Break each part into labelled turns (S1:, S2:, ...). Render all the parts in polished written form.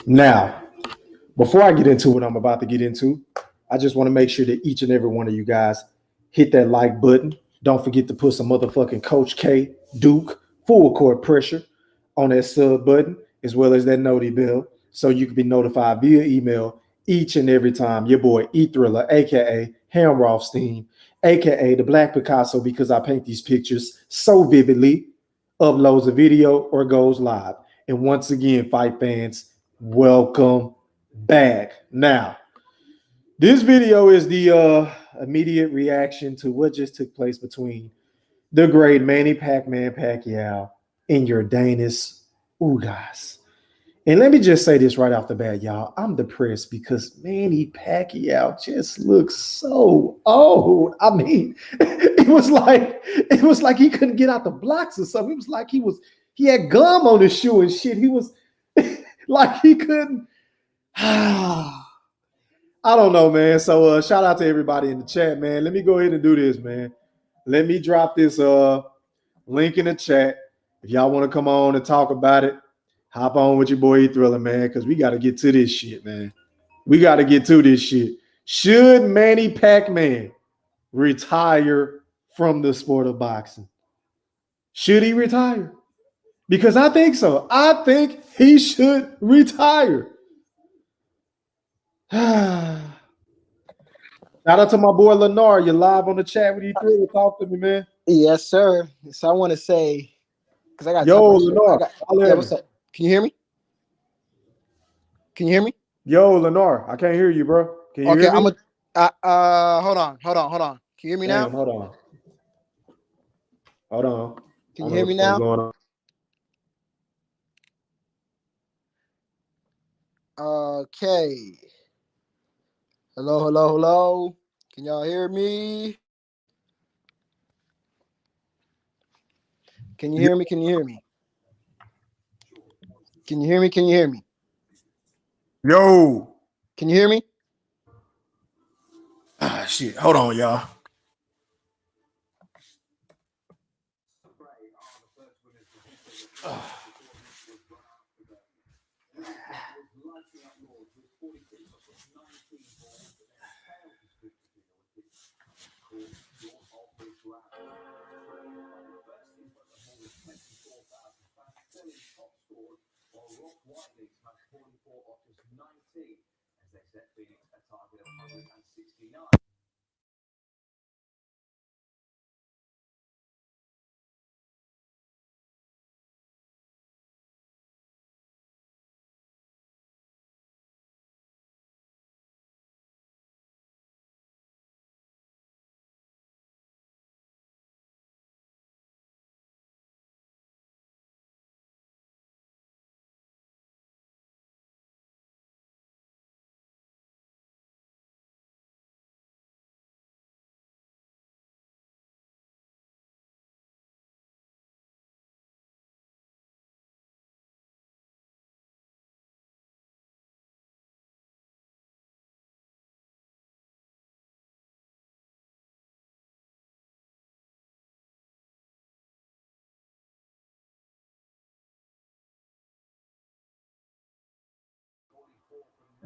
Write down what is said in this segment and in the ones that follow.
S1: Now, before I get into what I'm about to get into, I just want to make sure that each and every one of you guys hit that like button. Don't forget to put some motherfucking Coach K, Duke, full court pressure on that sub button, as well as that noti bell, so you can be notified via email each and every time your boy E Thriller, aka Ham Rothstein, aka the Black Picasso, because I paint these pictures so vividly, uploads a video or goes live. And once again, fight fans, welcome back. Now, this video is the immediate reaction to what just took place between the great Manny Pac-Man Pacquiao and yordenias Ugas. And let me just say this right off the bat, y'all. I'm depressed because Manny Pacquiao just looks so old. I mean, it was like he couldn't get out the blocks or something. It was like he had gum on his shoe and shit. He was like he couldn't. I don't know, man. So shout out to everybody in the chat, man. Let me go ahead and do this, man. Let me drop this link in the chat. If y'all want to come on and talk about it, hop on with your boy E Thriller, man, because we got to get to this shit, man. We got to get to this shit. Should Manny Pac-Man retire from the sport of boxing? Should he retire? Because I think so. I think he should retire. Shout out to my boy Lennar. You're live on the chat with E3. Talk to me, man.
S2: Yes, sir. So I want to say, because I got
S1: Lennar.
S2: Yeah, what's up? Can you hear me? Can you hear me?
S1: Yo, Lennar. I can't hear you, bro. Can you hear me?
S2: Hold on. Can you hear me now?
S1: Hold on.
S2: Can you hear me now? Okay. Hello. Can y'all hear me? Can you hear me? Can you hear me? Can you hear me? Can you hear me?
S1: Yo.
S2: Can you hear me?
S1: Ah, shit. Hold on, y'all.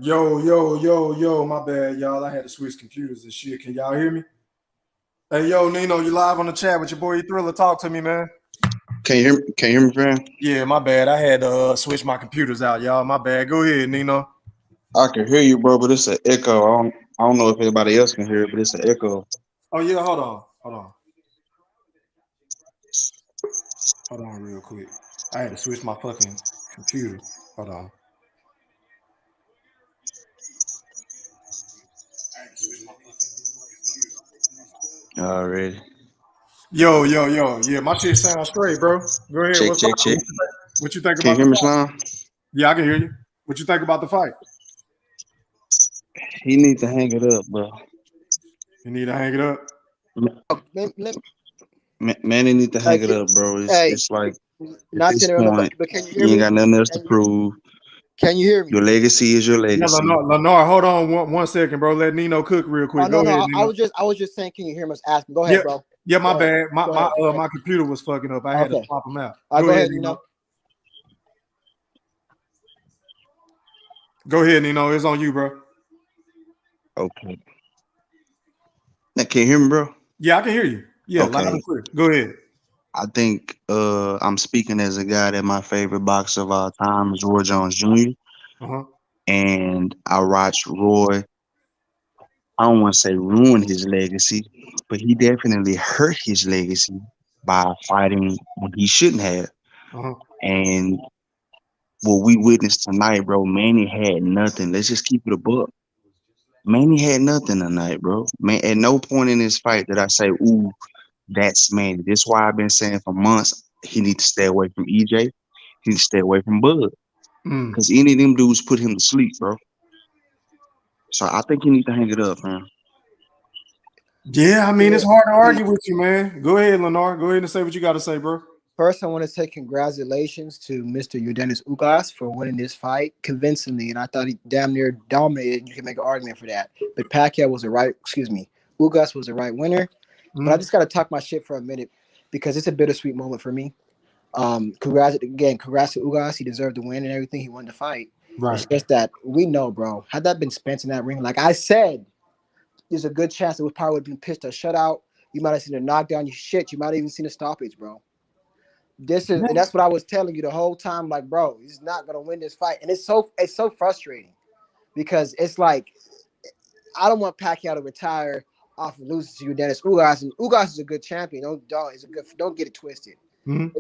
S1: Yo, my bad, y'all. I had to switch computers and shit. Can y'all hear me? Hey, yo, Nino, you live on the chat with your boy E Thriller. Talk to me, man.
S3: Can you hear me? Can you hear me, fam?
S1: Yeah, my bad. I had to switch my computers out, y'all. My bad. Go ahead, Nino.
S3: I can hear you, bro, but it's an echo. I don't know if anybody else can hear it, but it's an echo.
S1: Oh, yeah, hold on real quick. I had to switch my fucking computer. Hold on.
S3: Already.
S1: Yo. Yeah, my shit sounds straight, bro. Go ahead.
S3: Check.
S1: What you think about
S3: Can you hear me, Slime?
S1: Yeah, I can hear you. What you think about the fight?
S3: He needs to hang it up, bro.
S1: You need to hang it up?
S3: Manny need to hang it up, bro. It's like at this point,
S2: but can you
S3: you
S2: hear me?
S3: ain't got nothing else to prove.
S2: Can you hear me?
S3: Your legacy is your legacy.
S1: Yeah, Lennar, hold on one second, bro. Let Nino cook real quick.
S2: Go ahead, Nino. I was just saying, can you hear me? Asking. Go ahead, bro.
S1: Yeah, my bad. My computer was fucking up. I had to swap them out.
S2: Go ahead, Nino.
S1: Go ahead, Nino. It's on you, bro.
S3: Okay. Now, can you hear me, bro?
S1: Yeah, I can hear you. Yeah, loud
S3: Okay.
S1: and clear. Go ahead.
S3: I think I'm speaking as a guy that my favorite boxer of all time is Roy Jones Jr.
S1: Uh-huh.
S3: And I watched Roy, I don't want to say ruin his legacy, but he definitely hurt his legacy by fighting when he shouldn't have.
S1: Uh-huh.
S3: And what we witnessed tonight, bro, Manny had nothing. Let's just keep it a buck. Manny had nothing tonight, bro. Man, at no point in this fight did I say, ooh, that's Manny. That's why I've been saying for months he needs to stay away from EJ. He needs to stay away from Bud.
S1: Mm.
S3: Because any of them dudes put him to sleep, bro. So I think you need to hang it up, man.
S1: Yeah, I mean,
S2: Yeah.
S1: it's hard to argue with you, man. Go ahead, Lennar. Go ahead and say what you got to say, bro.
S2: First, I want to say congratulations to Mr. Yordenias Ugas for winning this fight convincingly, and I thought he damn near dominated. You can make an argument for that, but Pacquiao was the right. Excuse me, Ugas was the right winner. But I
S1: Mm.
S2: just got to talk my shit for a minute because it's a bittersweet moment for me. Congrats to Ugas. He deserved the win and everything. He won the fight. It's
S1: Right.
S2: just that we know, bro. Had that been Spence in that ring, like I said, there's a good chance it would probably have been pitched a shutout. You might have seen a knockdown. You shit. You might have even seen a stoppage, bro. And that's what I was telling you the whole time. Like, bro, he's not gonna win this fight, and it's so frustrating because it's like I don't want Pacquiao to retire off of losing to Dennis Ugas, and Ugas is a good champion. Don't get it twisted.
S1: Mm.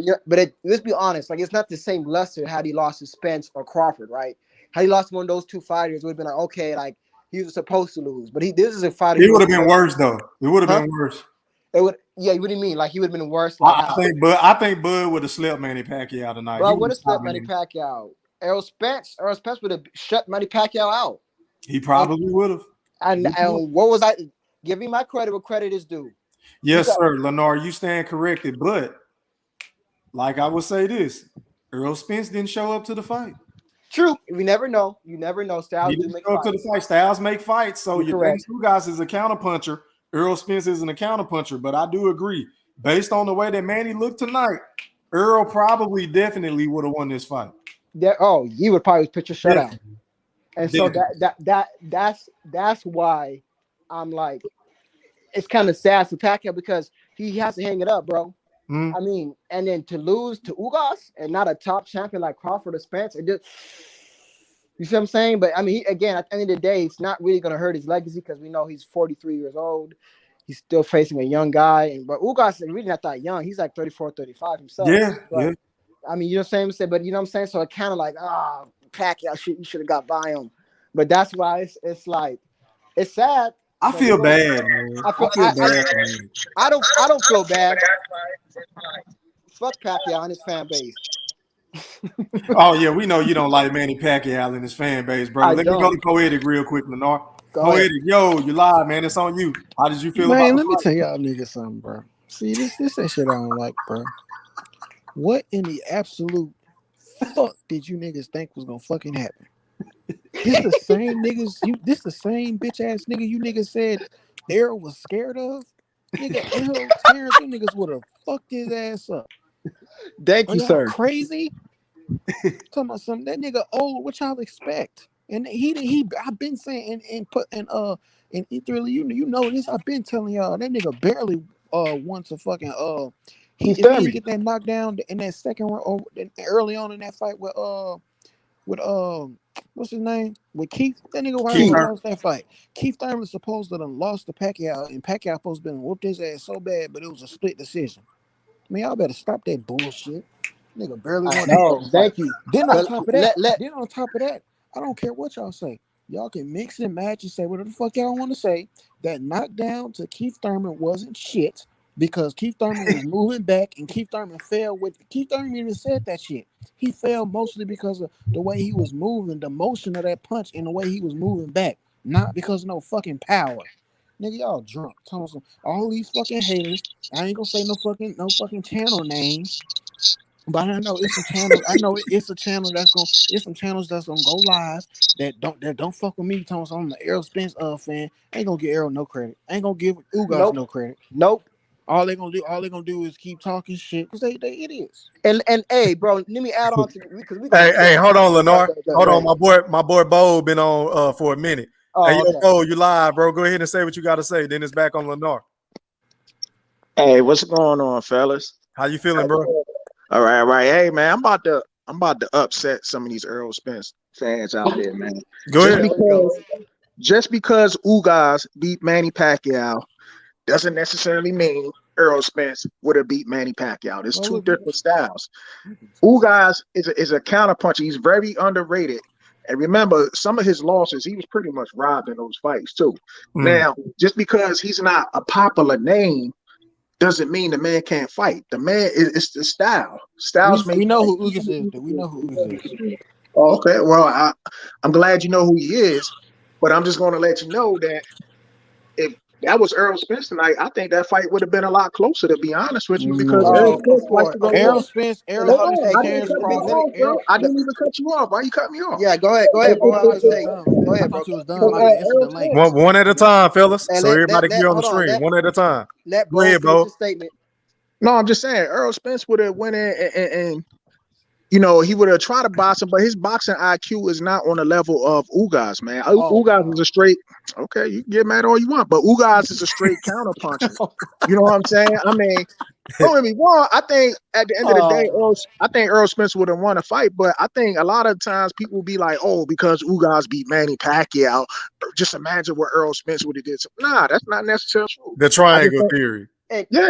S2: Let's be honest, like it's not the same luster had he lost to Spence or Crawford, right? Had he lost to one of those two fighters, it would have been like, okay, like he was supposed to lose. But this is a fighter
S1: It
S2: he
S1: would
S2: was
S1: have been worse, though. It would have
S2: huh?
S1: been worse.
S2: It would what do you mean? Like he would have been worse, like
S1: I
S2: how?
S1: think Bud would have slept Manny Pacquiao tonight.
S2: Bro,
S1: He
S2: I
S1: would
S2: would
S1: have
S2: have slept
S1: stopped
S2: Manny
S1: Manny.
S2: Pacquiao. Errol Spence would have shut Manny Pacquiao out.
S1: He
S2: And
S1: probably would have.
S2: and what was I? Give me my credit where credit is due. You
S1: Yes,
S2: got
S1: sir. Lennar, you stand corrected. But like I would say this, Earl Spence didn't show up to the fight.
S2: true. We never know. You never know.
S1: He
S2: Styles do
S1: didn't
S2: make
S1: show up to the
S2: fights.
S1: fight. Styles make fights. So
S2: You're
S1: your Dennis
S2: correct.
S1: Ugas is a counterpuncher. Earl Spence isn't a counterpuncher. But I do agree. Based on the way that Manny looked tonight, Earl probably definitely would have won this fight.
S2: You would probably pitch a shutout.
S1: Definitely.
S2: And so
S1: Definitely.
S2: that's why I'm like it's kind of sad for Pacquiao because he has to hang it up, bro.
S1: Mm.
S2: I mean, and then to lose to Ugas and not a top champion like Crawford or Spence, it just you see what I'm saying? But I mean, again, at the end of the day, it's not really going to hurt his legacy because we know he's 43 years old. He's still facing a young guy, but Ugas is really not that young. He's like 34, 35 himself.
S1: Yeah, yeah.
S2: But I mean, you know what I'm saying? But you know what I'm saying? So it kind of like, Pacquiao, you should have got by him. But that's why it's like it's sad.
S1: I
S2: But we
S1: feel
S2: don't.
S1: bad, man.
S2: I
S1: I
S2: feel
S1: feel bad for me.
S2: I don't feel bad. Fuck Pacquiao and his fan base.
S1: Oh yeah, we know you don't like Manny Pacquiao and his fan base, bro.
S2: I
S1: Let me go
S2: don't.
S1: to Poetic real quick, Lennar.
S2: Go ahead.
S1: Poetic, yo, you live, man. It's on you. How did you feel about
S4: Man,
S1: the
S4: let me
S1: fight?
S4: tell y'all niggas something, bro. See, this that shit I don't like, bro. What in the absolute fuck did you niggas think was gonna fucking happen? This the same niggas, this the same bitch ass nigga you niggas said Errol was scared of? Nigga, Errol Terrence, you niggas would have fucked his ass up.
S2: Thank
S4: Are
S2: you,
S4: y'all
S2: sir.
S4: crazy? Talking about something that nigga old, what y'all expect? And I've been saying and Etherly, you know this. I've been telling y'all that nigga barely wants to fucking
S2: He's
S4: if he didn't
S2: dummy.
S4: get that knockdown in that second round or early on in that fight with what's his name? With Keith. That nigga would
S1: Keith
S4: have
S2: Keith.
S4: lost that fight. Keith Thurman is supposed to have lost to Pacquiao, and Pacquiao supposed to been whooped his ass so bad, but it was a split decision. Man, y'all better stop that bullshit. Nigga barely
S2: I
S4: won that
S2: know.
S4: fucking fight.
S2: Thank you.
S4: Then on
S2: But
S4: top of that, I don't care what y'all say. Y'all can mix and match and say whatever the fuck y'all want to say. That knockdown to Keith Thurman wasn't shit because Keith Thurman was moving back and Keith Thurman fell with Keith Thurman even said that shit. He fell mostly because of the way he was moving, the motion of that punch and the way he was moving back, not because of no fucking power. Nigga, y'all drunk. Thompson, all these fucking haters. I ain't gonna say no fucking channel names. But I know it's some channels. I know it's a channel it's some channels that's gonna go live that don't fuck with me. Thompson, I'm an Errol Spence fan. Ain't gonna give Errol no credit. Ain't gonna give Ugas
S2: nope.
S4: no credit.
S2: Nope.
S4: All they're gonna do is keep talking shit because they idiots.
S2: And hey, bro, let me add on to because we gonna
S5: Hey, hold on, Lenore. Hold on,
S2: right.
S5: my boy Bo been on for a minute. Hey,
S2: Oh,
S5: yo,
S2: okay.
S5: Bo, you live, bro. Go ahead and say what you got to say. Then it's back on Lenore.
S6: Hey, what's going on, fellas?
S5: How you feeling, bro?
S6: All right, all right. Hey, man, I'm about to upset some of these Earl Spence fans out there, man.
S5: Go
S6: Just
S5: ahead.
S6: because Ugas beat Manny Pacquiao doesn't necessarily mean Earl Spence would have beat Manny Pacquiao. There's two different styles. Ugas is a counterpuncher. He's very underrated. And remember, some of his losses, he was pretty much robbed in those fights too. Now, just because he's not a popular name doesn't mean the man can't fight. The man it's the style. Styles
S4: We
S6: make.
S4: know who Ugas is. We know who Ugas is.
S6: Oh, okay, well, I'm glad you know who he is, but I'm just going to let you know that if that was Earl Spence tonight, I think that fight would have been a lot closer, to be honest with you, because Earl Spence likes to go
S4: Errol
S6: long.
S4: Spence,
S6: Hold
S4: Spence
S6: on,
S4: and
S6: I didn't
S4: Terrence
S6: cut you
S4: Crawford.
S6: off, bro. I didn't even cut you off. Why you cut me off?
S2: Yeah, go ahead, bro. I was gonna say, go
S4: I
S2: ahead, bro.
S4: thought you was done.
S6: So,
S4: My bad. It's a
S6: Earl
S4: delay.
S6: Spence,
S5: One at a time, fellas.
S2: And
S5: So everybody get on the
S2: hold on,
S5: stream. One at a time.
S2: let
S5: Go
S2: Bo
S5: ahead,
S2: finish
S5: Bo.
S2: his statement.
S6: no, I'm just saying, Earl Spence would have went in and you know, he would have tried to box him, but his boxing IQ is not on the level of Ugas, man. Ugas is a straight, okay, you can get mad all you want, but Ugas is a straight counter puncher. You know what I'm saying? I mean, don't get me wrong. I think at the end of the day, I think Earl Spence would have won a fight, but I think a lot of times people will be like, oh, because Ugas beat Manny Pacquiao, just imagine what Earl Spence would have did. Nah, that's not necessarily true.
S5: The triangle theory.
S6: Yeah.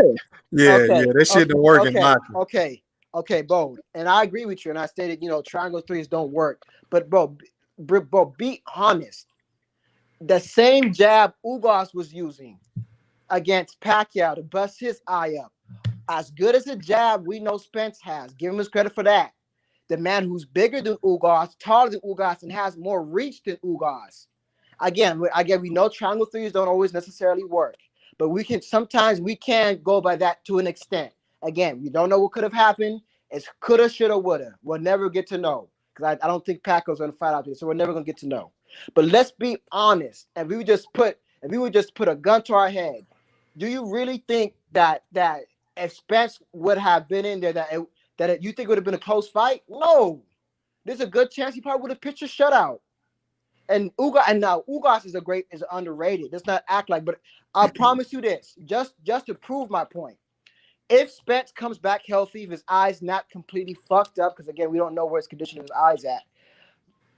S5: Yeah, that shit don't work in boxing.
S2: Okay, Bo. And I agree with you. And I stated, triangle threes don't work. But bro, be honest. The same jab Ugas was using against Pacquiao to bust his eye up, as good as a jab we know Spence has. Give him his credit for that. The man who's bigger than Ugas, taller than Ugas, and has more reach than Ugas. Again, we know triangle threes don't always necessarily work, but sometimes we can go by that to an extent. Again, we don't know what could have happened. It's coulda, shoulda, woulda. We'll never get to know, because I don't think Pacquiao's gonna fight out there, so we're never gonna get to know. But let's be honest. If we would just put a gun to our head, do you really think that if Spence would have been in there, you think it would have been a close fight? No. There's a good chance he probably would have pitched a shutout. And Ugas is underrated. Let's not act like, but I promise you this, just to prove my point. If Spence comes back healthy, if his eyes not completely fucked up, because again, we don't know where his condition of his eyes at,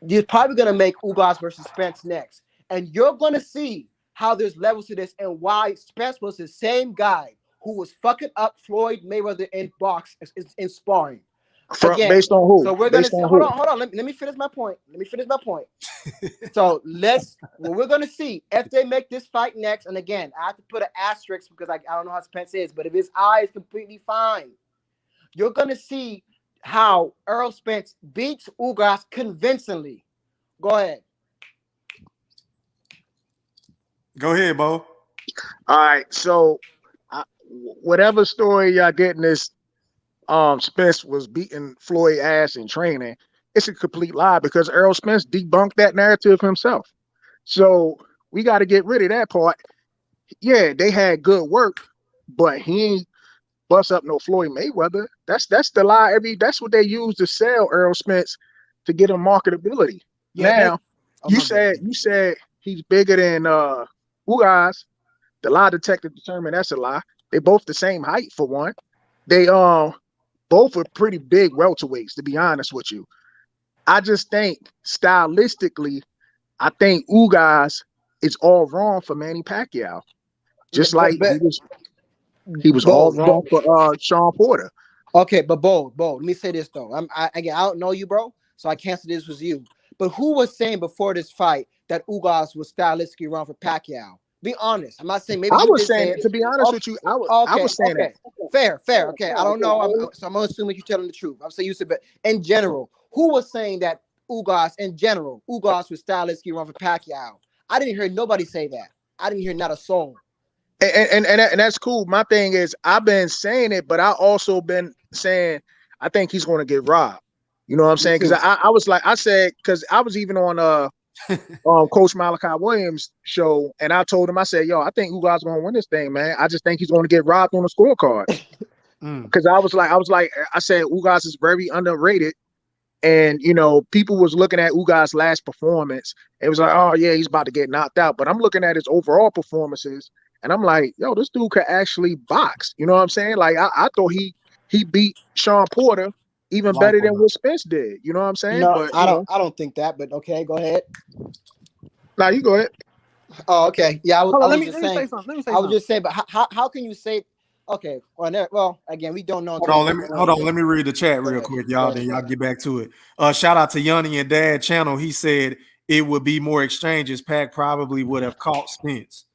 S2: you're probably gonna make Ugas versus Spence next. And you're gonna see how there's levels to this and why Spence was the same guy who was fucking up Floyd Mayweather in sparring. Again,
S6: based on who?
S2: So we're gonna see. Hold on. Let me finish my point. So what we're gonna see if they make this fight next. And again, I have to put an asterisk because I don't know how Spence is, but if his eye is completely fine, you're gonna see how Earl Spence beats Ugas convincingly. Go ahead.
S5: Go ahead, Bo.
S6: All right, so whatever story y'all getting this, Spence was beating Floyd ass in training, it's a complete lie because Earl Spence debunked that narrative himself. So we got to get rid of that part. Yeah, they had good work, but he ain't bust up no Floyd Mayweather. That's the lie. That's what they use to sell Earl Spence to get him marketability. Yeah, now you said he's bigger than Ugas. The lie detector determined that's a lie. They both the same height for one. They both are pretty big welterweights, to be honest with you. I just think stylistically, I think Ugas is all wrong for Manny Pacquiao. Just like he was all wrong for Sean Porter.
S2: Okay, but Bo, let me say this though. I don't know you, bro, so I can't say this was you. But who was saying before this fight that Ugas was stylistically wrong for Pacquiao? Be honest. I'm not saying maybe
S6: I
S2: you
S6: was saying, to be honest with you, I was saying that.
S2: Fair. Okay, I don't know. I'm gonna assume that you're telling the truth. I'm saying you said, but in general, who was saying that Ugas was stylistically wrong for Pacquiao? I didn't hear nobody say that. I didn't hear not a soul.
S6: And that's cool. My thing is, I've been saying it, but I also been saying I think he's going to get robbed. You know what I'm saying? Because I was like, I said, because I was even on Coach Malachi Williams show, and I told him, I said, yo, I think Ugas gonna win this thing, man. I just think he's gonna get robbed on the scorecard. Because I said Ugas is very underrated. And people was looking at Ugas' last performance. It was like, oh yeah, he's about to get knocked out. But I'm looking at his overall performances, and I'm like, yo, this dude could actually box. You know what I'm saying? Like I thought he beat Sean Porter even better than what Spence did. You know what I'm saying?
S2: No,
S6: But
S2: I don't think that. But okay, go ahead.
S6: Now you go ahead.
S2: Oh, okay. Yeah, I was
S4: Let me
S2: just
S4: say
S2: saying.
S4: something. Let me say
S2: I was
S4: something.
S2: just saying, but how can you say? Okay, well, again, we don't know.
S5: Hold on. Let me read the chat real quick, y'all. Then y'all get back to it. Shout out to Yanni and Dad channel. He said it would be more exchanges. Pac probably would have caught Spence.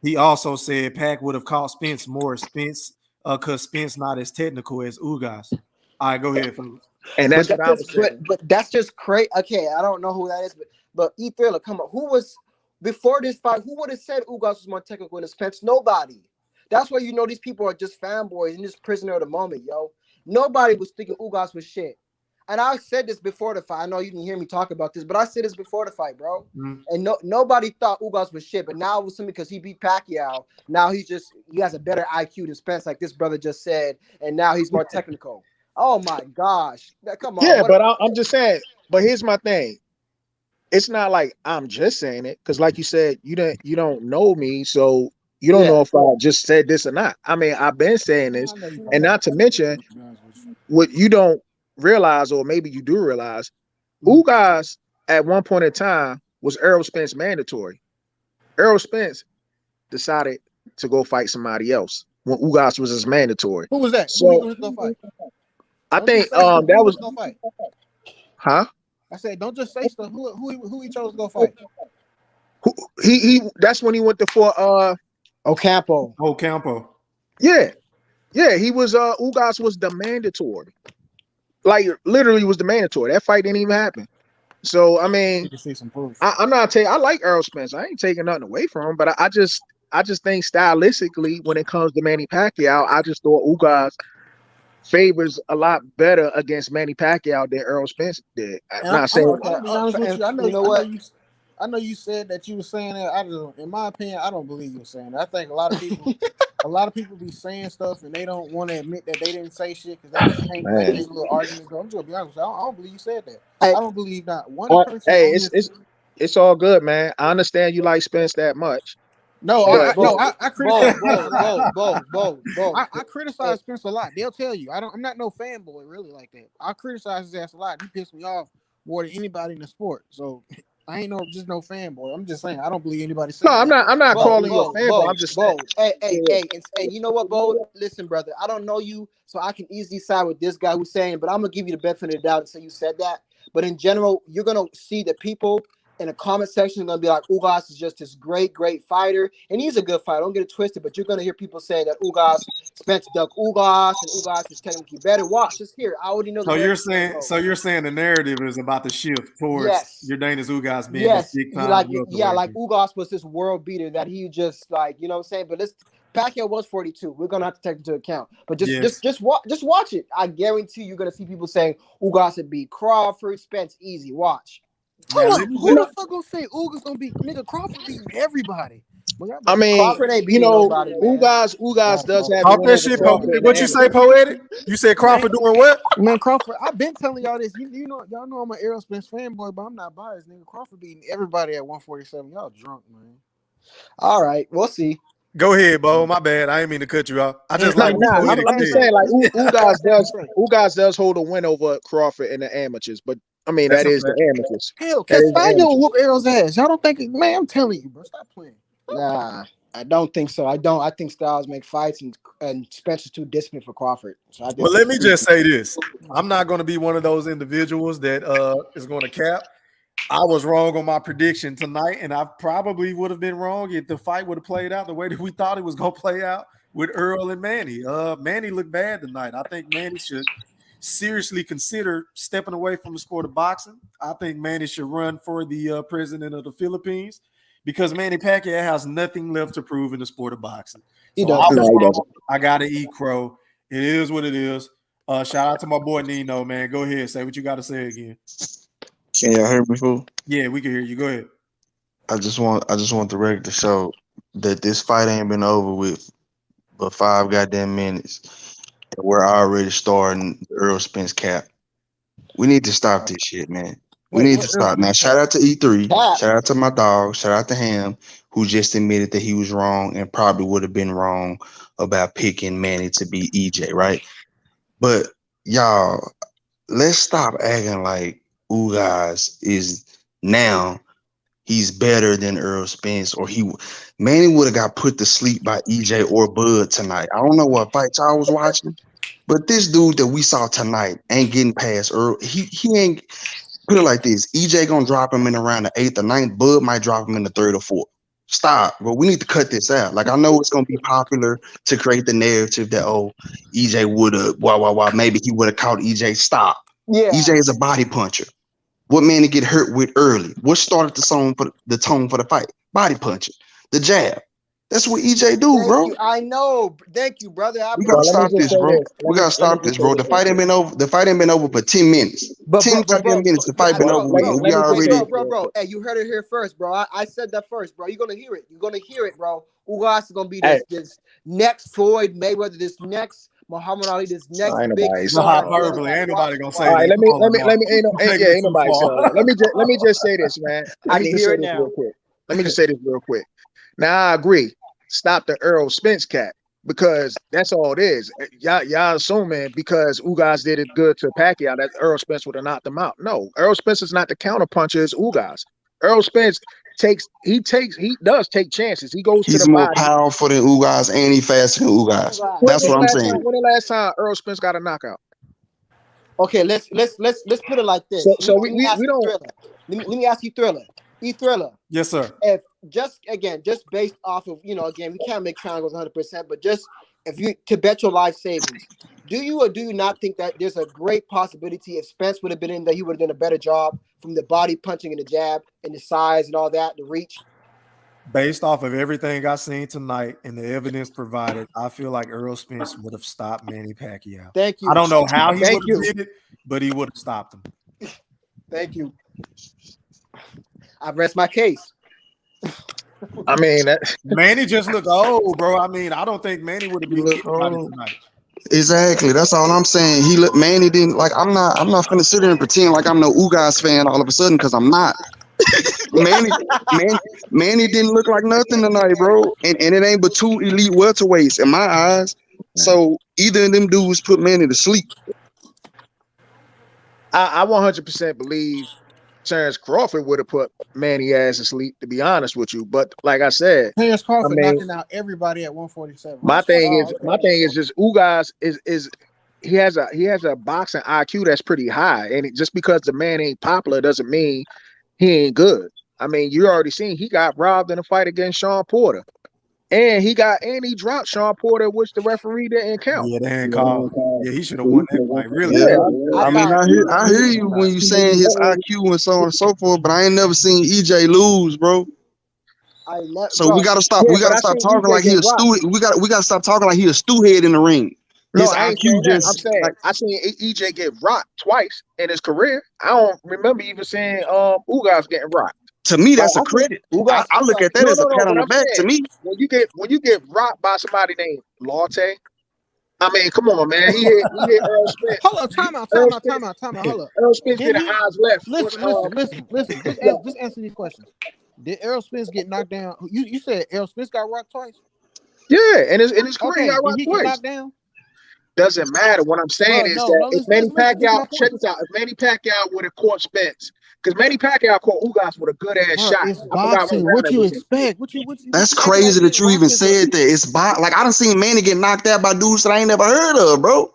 S5: He also said Pac would have caught Spence more. Spence, because Spence not as technical as Ugas. All right, go ahead, folks.
S6: And that's what I was saying.
S2: But that's just crazy. Okay, I don't know who that is, but E Thriller, come on. Who was before this fight? Who would have said Ugas was more technical than Spence? Nobody. That's why these people are just fanboys and just prisoner of the moment, yo. Nobody was thinking Ugas was shit. And I said this before the fight. I know you didn't hear me talk about this, but I said this before the fight, bro. And nobody thought Ugas was shit, but now it was simply because he beat Pacquiao. Now he has a better IQ than Spence, like this brother just said, and now he's more technical. Oh my gosh. Come on.
S6: Yeah, but I'm just saying, but here's my thing. It's not like I'm just saying it, because like you said, you don't know me, so you don't know if I just said this or not. I mean, I've been saying this, and not to mention what you don't realize, or maybe you do realize, Ugas at one point in time was Errol Spence mandatory. Errol Spence decided to go fight somebody else when Ugas was his mandatory.
S4: Who was that?
S6: So,
S4: who was going to fight?
S6: I think that was
S4: going to fight.
S6: Huh?
S4: I said, don't just say stuff. Who he chose to go fight?
S6: He that's when he went to
S2: Ocampo.
S6: Yeah, he was Ugas was the mandatory. Like literally was the mandatory. That fight didn't even happen. So I mean,
S4: You can see some proof.
S6: I'm not taking. I like Errol Spence. I ain't taking nothing away from him, but I just think stylistically, when it comes to Manny Pacquiao, I just thought Ugas favors a lot better against Manny Pacquiao than Errol Spence did. I'm not saying.
S4: I'll be honest with you. I know
S2: you know what?
S4: I know you said that you were saying that. In my opinion, I don't believe you're saying that. I think a lot of people be saying stuff and they don't want to admit that they didn't say shit because they just can't let these little arguments go. I'm just gonna be honest with you. I don't believe you said that. I don't believe not one person.
S6: Hey, it's all good, man. I understand you like Spence that much.
S2: No,
S4: I criticize.
S2: I
S4: criticize Spence a lot. They'll tell you. I'm not no fanboy really like that. I criticize his ass a lot. He pissed me off more than anybody in the sport. So I ain't just no fanboy. I'm just saying I don't believe anybody.
S6: No, I'm not calling you a fanboy. I'm just saying.
S2: Hey, and you know what, Bo? Listen, brother. I don't know you, so I can easily side with this guy who's saying. But I'm gonna give you the benefit of the doubt and say you said that. But in general, you're gonna see that people in the comment section are gonna be like, Ugas is just this great fighter, and he's a good fighter. Don't get it twisted, but you're gonna hear people say that Spence duck Ugas, and Ugas is technically better. Watch, just here. I already know.
S5: So you're saying the narrative is about to shift towards Yordenias Ugas being this big time.
S2: Like Ugas was this world beater that he just like, you know what I'm saying? But Pacquiao was 42. We're gonna have to take into account. But just watch it. I guarantee you're gonna see people saying Ugas would beat Crawford, Spence easy. Watch.
S4: Who the fuck gonna say Ugas gonna beat nigga Crawford beating everybody?
S6: I mean,
S2: Crawford ain't beating nobody,
S6: Ugas does have
S5: talk that shit. What you say, Poetic? You said Crawford doing what?
S4: Man, Crawford. I've been telling y'all this. You know, y'all know I'm an Errol Spence fanboy, but I'm not biased, nigga. Crawford beating everybody at 147. Y'all drunk, man.
S2: All right, we'll see.
S5: Go ahead, Bo. My bad. I ain't mean to cut you off. I just
S6: I'm just saying, like Ugas does hold a win over Crawford in the amateurs, but I mean that is the amateurs.
S4: Hell, Castaño will whoop Errol's ass. Y'all don't think? Man, I'm telling you, bro. Stop playing.
S2: Nah, I don't think so. I think styles make fights, and Spencer's too disciplined for Crawford. So
S5: well, let me just say this: I'm not going to be one of those individuals that is going to cap. I was wrong on my prediction tonight, and I probably would have been wrong if the fight would have played out the way that we thought it was going to play out with Earl and Manny. Manny looked bad tonight. I think Manny should seriously consider stepping away from the sport of boxing. I think Manny should run for the president of the Philippines because Manny Pacquiao has nothing left to prove in the sport of boxing. I got to eat crow. It is what it is. Shout out to my boy Nino, man. Go ahead. Say what you got to say again.
S3: Can y'all hear me, fool?
S5: Yeah, we can hear you. Go ahead.
S3: I just want the record to show that this fight ain't been over with but 5 goddamn minutes. And we're already starting the Earl Spence cap. We need to stop this shit, man. We
S4: Wait,
S3: need
S4: what
S3: to
S4: Earl
S3: stop. Now,
S4: Spence
S3: shout
S4: cat?
S3: out to E3.
S2: Cap.
S3: Shout out to my dog. Shout out to Ham, who just admitted that he was wrong and probably would have been wrong about picking Manny to be EJ, right? But y'all, let's stop acting like Ugas is now he's better than Earl Spence, or Manny would have got put to sleep by EJ or Bud tonight. I don't know what fight y'all was watching, but this dude that we saw tonight ain't getting past Earl. He ain't. Put it like this: EJ gonna drop him in around the 8th or 9th. Bud might drop him in the 3rd or 4th. Stop, bro. We need to cut this out. Like, I know it's gonna be popular to create the narrative that EJ would have maybe he would have caught EJ. Stop.
S2: Yeah.
S3: EJ is a body puncher. What man to get hurt with early? What started the tone for the fight? Body punching, the jab. That's what EJ do,
S2: Thank
S3: bro.
S2: you. I know. Thank you, brother.
S3: We gotta
S6: Well, let me
S3: stop
S6: just
S3: this,
S6: say
S3: bro.
S6: this.
S3: We gotta stop this, bro. The fight ain't been over. The fight ain't been over for 10 minutes.
S2: But
S3: 10 goddamn minutes. The fight been
S2: bro,
S3: over with, and we
S6: let me say
S3: already.
S6: this.
S2: bro. Hey, you heard it here first, bro. I said that first, bro. You're gonna hear it. You're gonna hear it, bro. Ugas is gonna be
S6: Hey.
S2: this next Floyd Mayweather, this next Muhammad Ali, this next
S6: Ain't
S2: big
S6: nobody
S5: The
S6: saying
S2: star.
S6: all that.
S5: hyperbole. Ain't nobody gonna say
S6: All right,
S5: that.
S6: let me
S5: Come on, Lamar.
S6: ain't
S5: Taking it
S6: ain't
S5: too
S6: nobody
S5: far.
S6: saying that. Let me just say this, man.
S2: I
S6: Let me
S2: can
S6: just
S2: hear
S6: say
S2: it
S6: this
S2: now.
S6: real quick. Let me just say this real quick. Now I agree. Stop the Earl Spence cat because that's all it is. Y'all assuming because Ugas did it good to Pacquiao that Earl Spence would have knocked him out. No, Earl Spence is not the counter puncher as Ugas. Earl Spence does take chances. He goes to
S3: He's
S6: the
S3: more
S6: body.
S3: powerful than Ugas, and he faster than Ugas. That's what I'm saying.
S6: When the last time Earl Spence got a knockout?
S2: Okay, let's put it like this.
S6: So
S2: Let me ask
S6: we
S2: you,
S6: don't.
S2: Thriller. Let me ask you, Thriller. Thriller.
S5: Yes, sir.
S2: If just based off of again, we can't make triangles 100%, but just if you to bet your life savings, do you or do you not think that there's a great possibility if Spence would have been in there, he would have done a better job from the body punching and the jab and the size and all that, the reach?
S5: Based off of everything I seen tonight and the evidence provided, I feel like Earl Spence would have stopped Manny Pacquiao.
S2: Thank you.
S5: I don't know how he
S2: Thank
S5: would have
S2: you.
S5: did it, but he would have stopped him.
S2: Thank you. I rest my case.
S6: I mean,
S5: Manny just looked old, bro. I mean, I don't think Manny would have beat
S3: look
S5: anybody
S3: old.
S5: tonight.
S3: Exactly. That's all I'm saying. Manny didn't like. I'm not gonna sit there and pretend like I'm no Ugas fan all of a sudden because I'm not. Manny didn't look like nothing tonight, bro. And it ain't but 2 elite welterweights in my eyes. So either of them dudes put Manny to sleep.
S6: I 100% believe Terrence Crawford would have put Manny ass asleep, to be honest with you. But like I said,
S4: Terrence Crawford
S6: mean,
S4: knocking out everybody at 147.
S6: my thing is just Ugas is he has a boxing IQ that's pretty high, and just because the man ain't popular doesn't mean he ain't good. I mean, you already seen he got robbed in a fight against Sean Porter, and he dropped Sean Porter, which the referee didn't count.
S5: Yeah, they ain't called. Yeah, he should have won that fight. Really?
S3: Yeah.
S2: I
S3: I hear you when you saying his IQ and so on and so forth, but I ain't never seen EJ lose, bro. So we gotta stop.
S6: Yeah,
S3: We gotta stop talking like he a stew. We gotta stop talking like he a stew head in the ring.
S6: No,
S3: His
S6: I ain't
S3: IQ
S6: saying that. I'm
S3: just
S6: saying
S3: like,
S6: I seen EJ get rocked twice in his career. I don't remember even seeing Ugas getting rocked.
S3: to me, that's a credit. I look at that as a pat on the back to me.
S6: When you get rocked by somebody named Latte, I mean, come on, man. He hit Earl Spence.
S4: Hold up, time out. Hold up.
S6: Earl Spence did an eyes left.
S4: Listen. Just answer these questions. Did Errol Spence get knocked down? You said Errol Spence got rocked twice?
S6: Yeah, in his career, he got
S4: did
S6: rocked
S4: he
S6: twice.
S4: get knocked down?
S6: Doesn't matter. What I'm saying is that if Manny Pacquiao, check this out, if Manny Pacquiao would have caught Spence, because Manny Pacquiao caught Ugas with a good ass shot.
S4: It's boxing. What you expect?
S3: That's crazy that you even said that. It's like I done seen Manny get knocked out by dudes that I ain't never heard of, bro.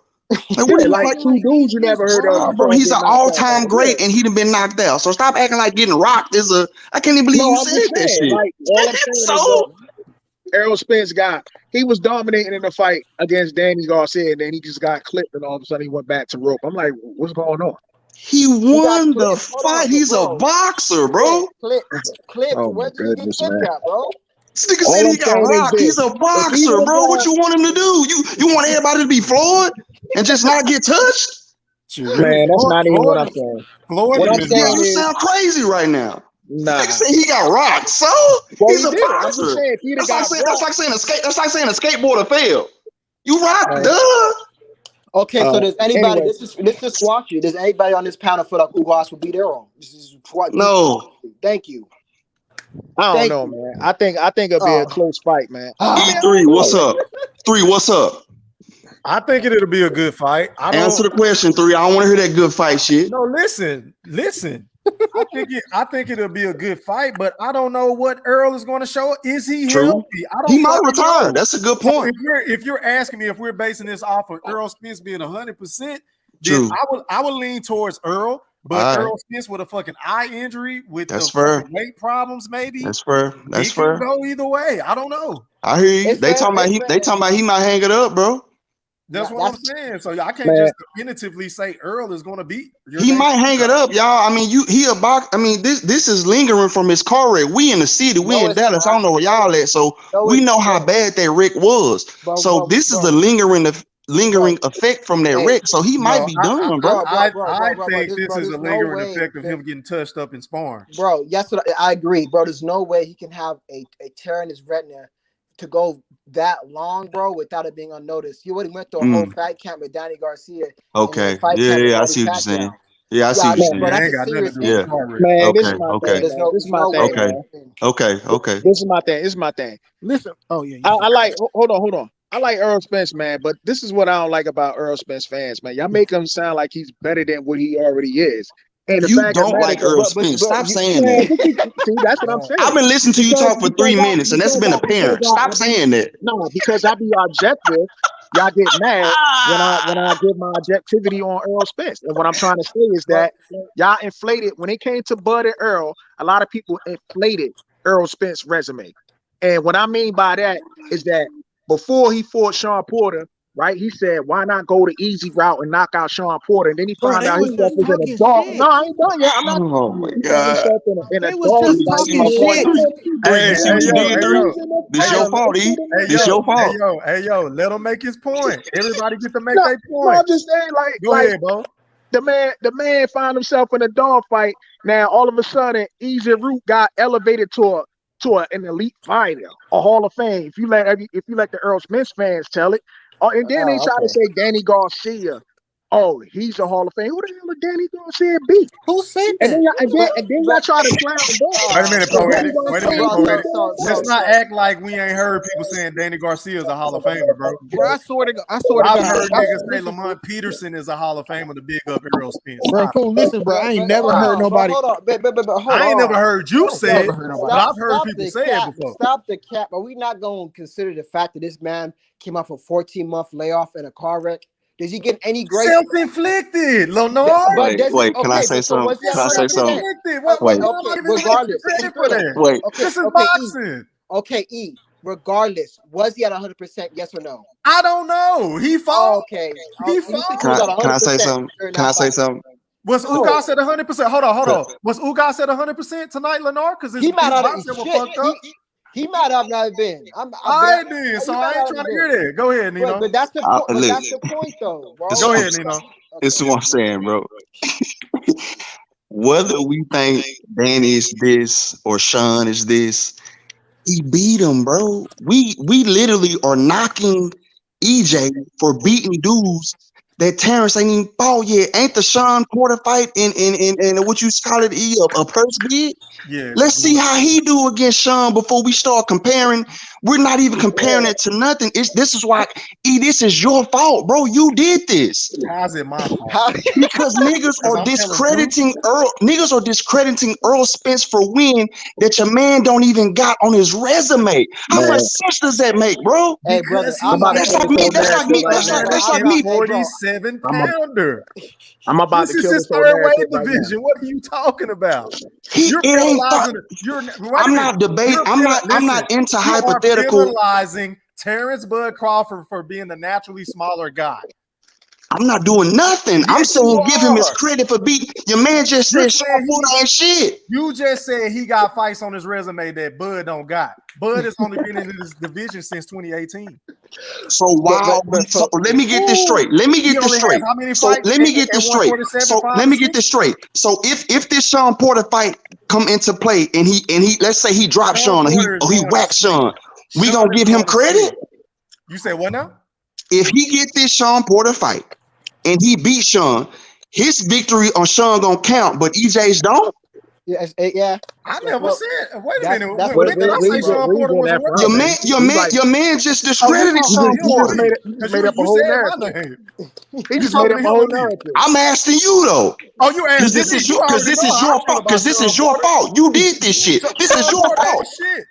S3: Like, what
S6: like two dudes you never heard of.
S3: Bro, he's an all-time great, and he done been knocked out. So stop acting like getting rocked is a. I can't even believe you said that shit.
S6: Like, all I'm saying is that Errol Spence he was dominating in the fight against Danny Garcia, and then he just got clipped, and all of a sudden he went back to rope. I'm like, what's going on?
S3: He won the fight. He's a boxer, bro.
S2: Clipped.
S6: Oh
S2: Where
S6: my
S2: did he get
S6: goodness,
S2: clipped
S6: man.
S2: at, bro?
S3: This nigga said he got rocked. He's a boxer, bro. What you want him to do? You want everybody to be floored and just not get touched?
S6: Man, that's not even what I'm saying.
S5: Floyd
S6: What I'm
S5: is
S6: saying
S3: You
S6: is,
S3: sound crazy right now.
S6: nah.
S3: Nigga say he got rocked, so
S6: Well,
S3: he's
S6: he
S3: a
S6: did. I'm just
S3: boxer.
S6: saying, if he'd have got
S3: That's like saying a skateboarder failed. You rock,
S6: right.
S3: duh.
S2: Okay, so does anybody?
S6: Anyway,
S2: This is squash you. Does anybody on this panel feel like Ugas would be their own? This is what.
S3: No.
S2: Thank you.
S6: I don't
S2: Thank
S6: know,
S2: you.
S6: man. I think it'll be a close fight, man. I mean, I
S3: E3,
S6: don't
S3: what's
S6: know.
S3: up? 3, what's up?
S5: I think it'll be a good fight.
S3: Answer the question, 3. I don't want to hear that good fight shit.
S5: No, listen. I think it'll be a good fight, but I don't know what Earl is going to show. Is he
S3: True.
S5: healthy? I don't.
S3: He might
S5: fucking
S3: retire.
S5: know.
S3: That's a good
S5: So
S3: point.
S5: if you're asking me if we're basing this off of Earl Spence being 100%, then
S3: True.
S5: I would lean towards Earl. But
S3: All right.
S5: Earl Spence with a fucking eye injury with
S3: That's
S5: the
S3: fair.
S5: fucking weight problems, maybe
S3: That's fair. That's
S5: it can
S3: fair.
S5: go either way. I don't know.
S3: I hear you.
S2: It's
S3: They
S2: fair,
S3: talking about
S2: it's
S3: he.
S2: fair.
S3: They talking about he might hang it up, bro.
S5: That's
S2: Yeah,
S5: what I'm
S2: that's-
S5: saying. So I can't
S6: Man.
S5: just definitively say Earl is going to beat.
S3: He might hang it up, y'all. I mean, he a box. I mean, this is lingering from his car wreck. We in the city. We
S2: No,
S3: in
S2: it's
S3: Dallas.
S2: not.
S3: I don't know where y'all at. So
S2: No,
S3: we
S2: it's
S3: know how
S2: not.
S3: bad that wreck was.
S2: Bro,
S3: So
S2: bro,
S3: this is
S2: bro.
S3: the lingering effect from that
S2: Hey,
S3: wreck. So he might
S5: No,
S3: be done, bro.
S5: I
S2: bro,
S5: think
S2: this-
S5: this
S2: bro,
S5: is a
S2: there's no
S5: lingering
S2: way
S5: effect of
S2: that-
S5: him getting touched up in sparring.
S2: Bro, that's what I agree, bro. There's no way he can have a tear in his retina to go that long, bro, without it being unnoticed. He already went through a whole fight camp with Danny Garcia.
S3: Okay.
S2: Fight camp with
S3: Yeah. I
S2: Manny
S3: see what you're saying.
S2: Pacquiao.
S3: Yeah, I see what
S2: Yeah,
S3: you're
S2: bro,
S3: saying.
S2: that's
S5: ain't
S2: a
S5: got nothing to
S2: serious
S5: do with
S2: injury.
S5: car wreck.
S6: Man, this is
S3: Okay.
S6: my
S3: Okay.
S6: thing.
S2: There's
S6: Man.
S2: no,
S6: This is
S2: there's
S6: my
S2: no
S6: thing.
S2: way.
S3: Okay. Okay.
S6: This is my thing. This is my thing.
S4: Listen. Oh yeah.
S6: I like. Hold on. I like Earl Spence, man, but this is what I don't like about Earl Spence fans, man. Y'all make him sound like he's better than what he already is. And the
S3: You
S6: fact of the
S3: don't
S6: matter
S3: like
S6: is,
S3: Earl Spence. Stop saying
S6: man,
S3: that.
S6: see, that's what I'm saying.
S3: I've been listening to you talk for 3 minutes, and that's been apparent. Stop saying that.
S6: No, because I be objective. Y'all get mad when I give my objectivity on Earl Spence. And what I'm trying to say is that y'all inflated when it came to Bud and Earl. A lot of people inflated Earl Spence's resume. And what I mean by that is that before he fought Sean Porter, right? He said, "Why not go the easy route and knock out Sean Porter?" And then he
S4: Bro,
S6: found
S4: they
S6: out
S4: was
S6: himself
S4: just
S6: was in a
S4: talking
S6: dog.
S4: shit.
S6: No, I ain't done yet. I'm not.
S3: Oh my
S6: He found
S3: God.
S6: himself in a
S4: They was
S6: dog
S4: just
S6: fight.
S4: talking shit.
S3: Hey, you see what you did, Three? This your fault, E. This your fault.
S5: Hey yo, let him make his point. Everybody get to make
S6: No,
S5: their
S6: no,
S5: point.
S6: I'm just saying,
S5: Go ahead, bro.
S6: the man found himself in a dog fight. Now all of a sudden, Easy Root got elevated to an elite fighter, a Hall of Fame. If you let the Earl Spence fans tell it, and then they try to say Danny Garcia. Oh, he's a Hall of Fame. Who the hell is Danny Garcia beat?
S4: Who said
S6: And then
S4: that?
S6: y'all try to clown that.
S5: Wait a minute, poetic. Wait a minute, poetic.
S2: So-
S5: Let's not act like we ain't heard people saying Danny Garcia is a Hall of Famer, bro.
S4: Bro, I swear to
S5: I've
S4: God.
S5: heard niggas say
S4: Listen,
S5: Lamont Peterson is a Hall of Famer to big up Earl Spence.
S4: bro, fool, listen, bro. I ain't never heard nobody.
S2: Hold on, hold
S5: I ain't
S2: on.
S5: never heard you say it,
S4: Never heard nobody.
S5: but I've heard
S2: Stop
S5: people
S2: the
S5: say
S2: cap.
S5: it before.
S2: Stop the cap. Are we not going to consider the fact that this man came off a 14-month layoff in a car wreck? Does he get any grace?
S5: Self-inflicted, Lenore.
S3: Wait, can I say something? Can I say something? Wait.
S2: Regardless.
S3: Wait.
S5: This is boxing.
S2: Okay, E. Regardless, was he at 100%? Yes or no?
S5: I don't know. He fought.
S2: Okay.
S5: He
S2: You
S5: fought.
S2: think he was at
S3: Can I say
S2: 100%?
S3: something?
S2: You're
S3: Can I
S2: not
S3: say
S2: fighting.
S3: something?
S5: Was Ugas at 100%? Hold on. Was Ugas at 100% tonight, Lenore? Because
S2: He might not have
S5: fucked up.
S2: He might have not been.
S5: I ain't been, so I ain't trying to hear that. Go ahead, Nino.
S2: But that's the point. But that's the point, though, bro.
S5: Go ahead, Nino.
S3: This is what I'm saying, bro. Whether we think Danny is this or Sean is this, he beat him, bro. We literally are knocking EJ for beating dudes that Terrence ain't even fought yet. Ain't the Sean Porter fight in what you call it, a purse bid?
S5: Yeah.
S3: Let's see how he do against Sean before we start comparing. We're not even comparing it to nothing. This is why, this is your fault, bro. You did this.
S5: How's it my fault?
S3: Because niggas are discrediting Earl. Niggas are discrediting Earl Spence for win that your man don't even got on his resume. How much sense does that make, bro?
S2: Hey, brother,
S3: That's like me.
S5: 47-pounder.
S6: I'm about
S5: This
S6: to
S5: is
S6: kill
S5: his
S6: this whole
S5: third weight
S6: narrative right
S5: division. What are you talking about?
S3: I'm not debating. I'm not into hypothetical.
S5: Penalizing Terrence Bud Crawford for being the naturally smaller guy.
S3: I'm not doing nothing.
S5: Yes,
S3: I'm saying
S5: you
S3: give him his
S5: are.
S3: credit for beating. Your man just
S5: You
S3: said
S5: said
S3: Sean Porter ain't shit.
S5: You just said he got fights on his resume that Bud don't got. Bud has only been in this division since 2018.
S3: So why? So let me get this straight. Let me get
S5: He
S3: this
S5: only
S3: straight.
S5: has how many
S3: So
S5: fights
S3: let me
S5: at-
S3: get
S5: at
S3: this straight.
S5: 147,
S3: So
S5: five
S3: let
S5: or
S3: me get
S5: six?
S3: this straight. So if this Sean Porter fight come into play and he let's say he dropped Sean or
S5: Porter is
S3: he
S5: going to
S3: whacked
S5: sleep.
S3: Sean, we
S5: Sean
S3: gonna
S5: is
S3: give him
S5: going to
S3: credit?
S5: sleep. You said what now?
S3: If he get this Sean Porter fight and he beat Sean, his victory on Sean gonna count, but EJ's don't.
S2: Yeah.
S5: I never said. Wait a
S2: That's-
S5: minute.
S2: that's
S5: When
S2: what
S5: did I say
S6: reason-
S5: Sean Porter
S6: reason
S5: was a
S6: that
S5: what?
S6: problem.
S3: Your man just
S5: Oh,
S3: discredited
S5: you
S3: Sean
S5: talking about
S3: Porter.
S5: him?
S6: He just
S5: Because
S6: made up a
S5: you
S6: whole
S5: said
S6: narrative.
S5: my name.
S6: He
S5: You
S6: just made
S5: talking
S6: up
S5: to
S6: a
S5: him
S6: whole
S5: or me?
S6: narrative.
S3: I'm asking you though.
S5: Oh, you
S3: Because
S5: asking
S3: this
S5: me?
S3: is
S5: You
S3: your
S5: already know how I feel
S3: fault.
S5: about
S3: Because this
S5: Sean
S3: is your
S5: Porter.
S3: fault. You did this shit. This is
S5: Sean
S3: your
S5: Porter
S3: fault.
S5: ain't shit.